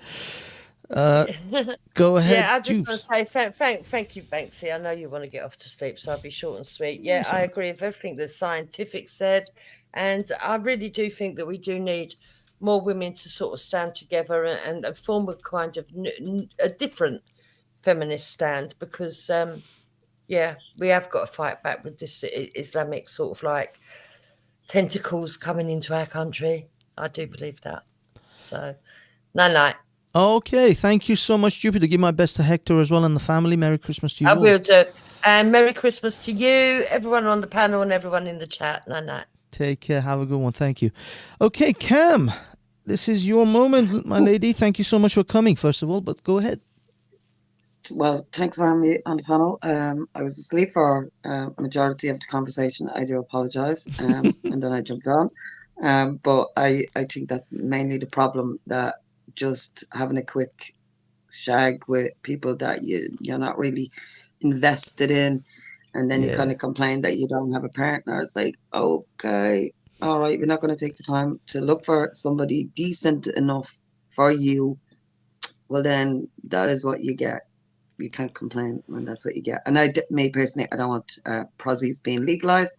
Speaker 2: Go ahead.
Speaker 10: Yeah, I just
Speaker 2: Juice.
Speaker 10: want to say thank you, Banksy. I know you want to get off to sleep, so I'll be short and sweet. Yeah, I agree with everything that Scientific said, and I really do think that we do need more women to sort of stand together and form a kind of a different feminist stand, because we have got to fight back with this Islamic sort of like tentacles coming into our country. I do believe that. So, night.
Speaker 2: Okay, thank you so much, Jupiter. Give my best to Hector as well and the family. Merry Christmas to you
Speaker 10: I
Speaker 2: all.
Speaker 10: will do. And Merry Christmas to you, everyone on the panel and everyone in the chat. Night.
Speaker 2: Take care. Have a good one. Thank you. Okay, Cam, this is your moment, my lady. Thank you so much for coming, first of all, but go ahead.
Speaker 9: Well, thanks for having me on the panel. I was asleep for a majority of the conversation. I do apologise, and then I jumped on. But I think that's mainly the problem, that just having a quick shag with people that you're not really invested in, and then you kind of complain that you don't have a partner. It's like, okay, all right, we're not going to take the time to look for somebody decent enough for you. Well, then that is what you get. You can't complain when that's what you get. And me personally, I don't want prozzies being legalized.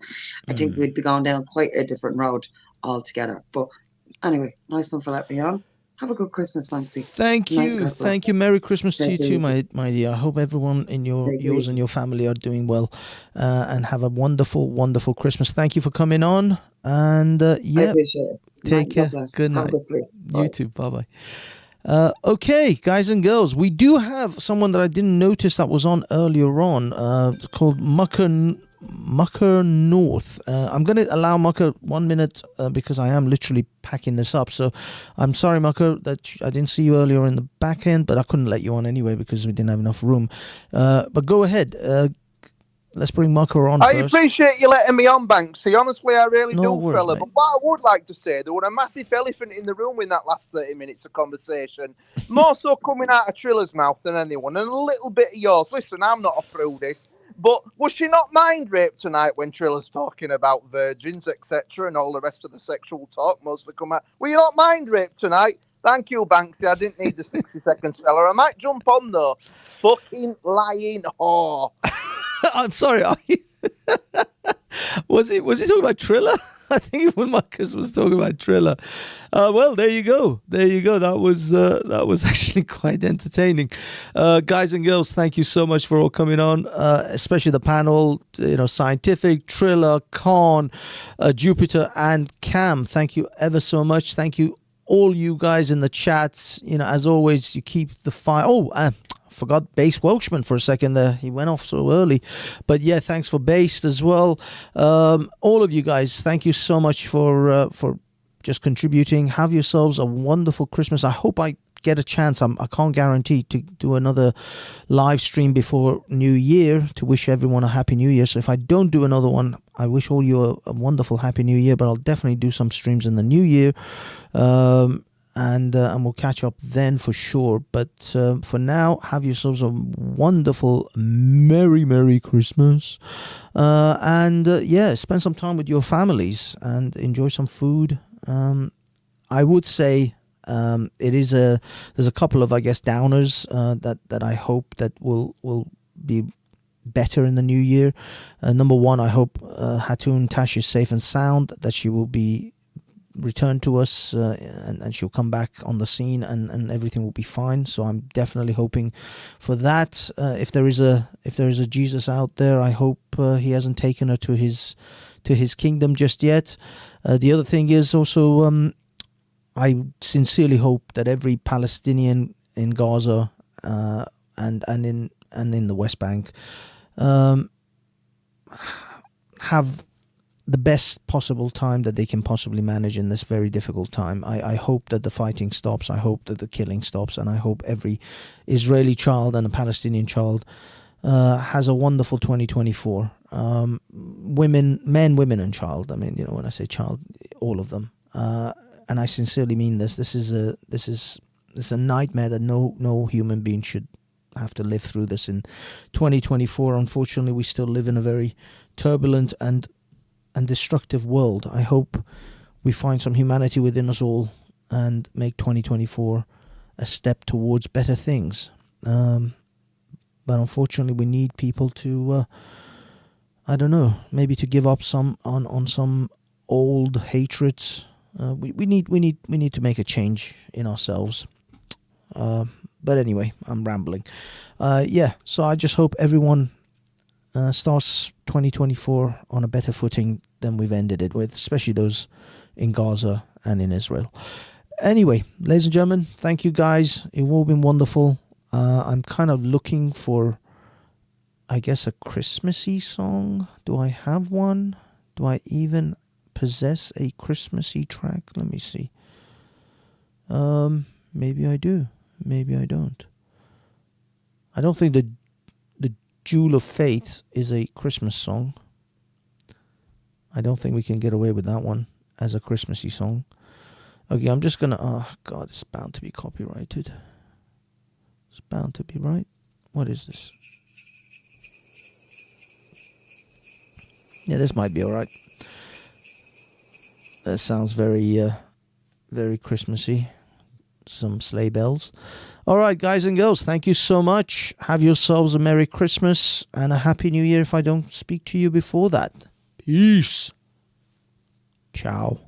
Speaker 9: I think we'd be going down quite a different road altogether. But anyway, nice one for letting me on. Have a good Christmas, Banksy.
Speaker 2: Thank you. Thank you. Merry Christmas to you too, my dear. I hope everyone in yours and your family are doing well, and have a wonderful, wonderful Christmas. Thank you for coming on. And
Speaker 9: I appreciate it.
Speaker 2: Take care. Good night. You too. Bye-bye. Okay, guys and girls, we do have someone that I didn't notice that was on earlier on, called Mucker North. I'm going to allow Mucker 1 minute because I am literally packing this up. So I'm sorry, Mucker, that I didn't see you earlier in the back end, but I couldn't let you on anyway because we didn't have enough room. But go ahead. Let's bring Mucker on
Speaker 12: I
Speaker 2: first.
Speaker 12: appreciate you letting me on, Banksy. Honestly, I really
Speaker 2: No
Speaker 12: do,
Speaker 2: worries,
Speaker 12: fella.
Speaker 2: mate.
Speaker 12: But what I would like to say, there were a massive elephant in the room in that last 30 minutes of conversation. More so coming out of Triller's mouth than anyone, and a little bit of yours. Listen, I'm not a prudish, but was she not mind raped tonight when Triller's talking about virgins, etc., and all the rest of the sexual talk mostly come out? Were you not mind raped tonight? Thank you, Banksy. I didn't need the 60-second fella. I might jump on, though. Fucking lying whore.
Speaker 2: I'm sorry. Was he talking about Triller? I think when Marcus was talking about Triller. Well, there you go. That was actually quite entertaining. Guys and girls, thank you so much for all coming on, especially the panel. Scientific, Triller, Khan, Jupiter, and Cam. Thank you ever so much. Thank you all you guys in the chats. As always, you keep the fire. Forgot Base Welshman for a second there. He went off so early. But yeah, thanks for Base as well. All of you guys, thank you so much for just contributing. Have yourselves a wonderful Christmas. I hope I get a chance. I can't guarantee to do another live stream before New Year to wish everyone a Happy New Year. So if I don't do another one, I wish all you a wonderful Happy New Year. But I'll definitely do some streams in the New Year. and we'll catch up then for sure. But for now, have yourselves a wonderful, Merry Christmas, and spend some time with your families and enjoy some food. I would say there's a couple of, I guess, downers that I hope that will be better in the new year. Number one, I hope Hatun Tash is safe and sound, that she will be returned to us and she'll come back on the scene and everything will be fine. So I'm definitely hoping for that. If there is a Jesus out there, I hope he hasn't taken her to his kingdom just yet. The other thing is also I sincerely hope that every Palestinian in Gaza and in the West Bank have the best possible time that they can possibly manage in this very difficult time. I hope that the fighting stops. I hope that the killing stops. And I hope every Israeli child and a Palestinian child has a wonderful 2024. Men, women, and child. I mean, when I say child, all of them. And I sincerely mean this. This is a nightmare that no human being should have to live through this in 2024. Unfortunately, we still live in a very turbulent and destructive world. I hope we find some humanity within us all and make 2024 a step towards better things. But unfortunately, we need people to, I don't know, maybe to give up some on some old hatreds. We need to make a change in ourselves. But anyway, I'm rambling. So I just hope everyone starts 2024 on a better footing than we've ended it with, especially those in Gaza and in Israel. Anyway, ladies and gentlemen, thank you guys. You've all been wonderful. I'm kind of looking for, I guess, a Christmassy song. Do I have one? Do I even possess a Christmassy track? Let me see. Maybe I do. Maybe I don't. I don't think the Jewel of Faith is a Christmas song. I don't think we can get away with that one as a Christmassy song. Okay, I'm just gonna... Oh, God, it's bound to be copyrighted. It's bound to be, right? What is this? Yeah, this might be alright. That sounds very Christmassy. Some sleigh bells. All right, guys and girls, thank you so much. Have yourselves a Merry Christmas and a Happy New Year if I don't speak to you before that. Peace. Ciao.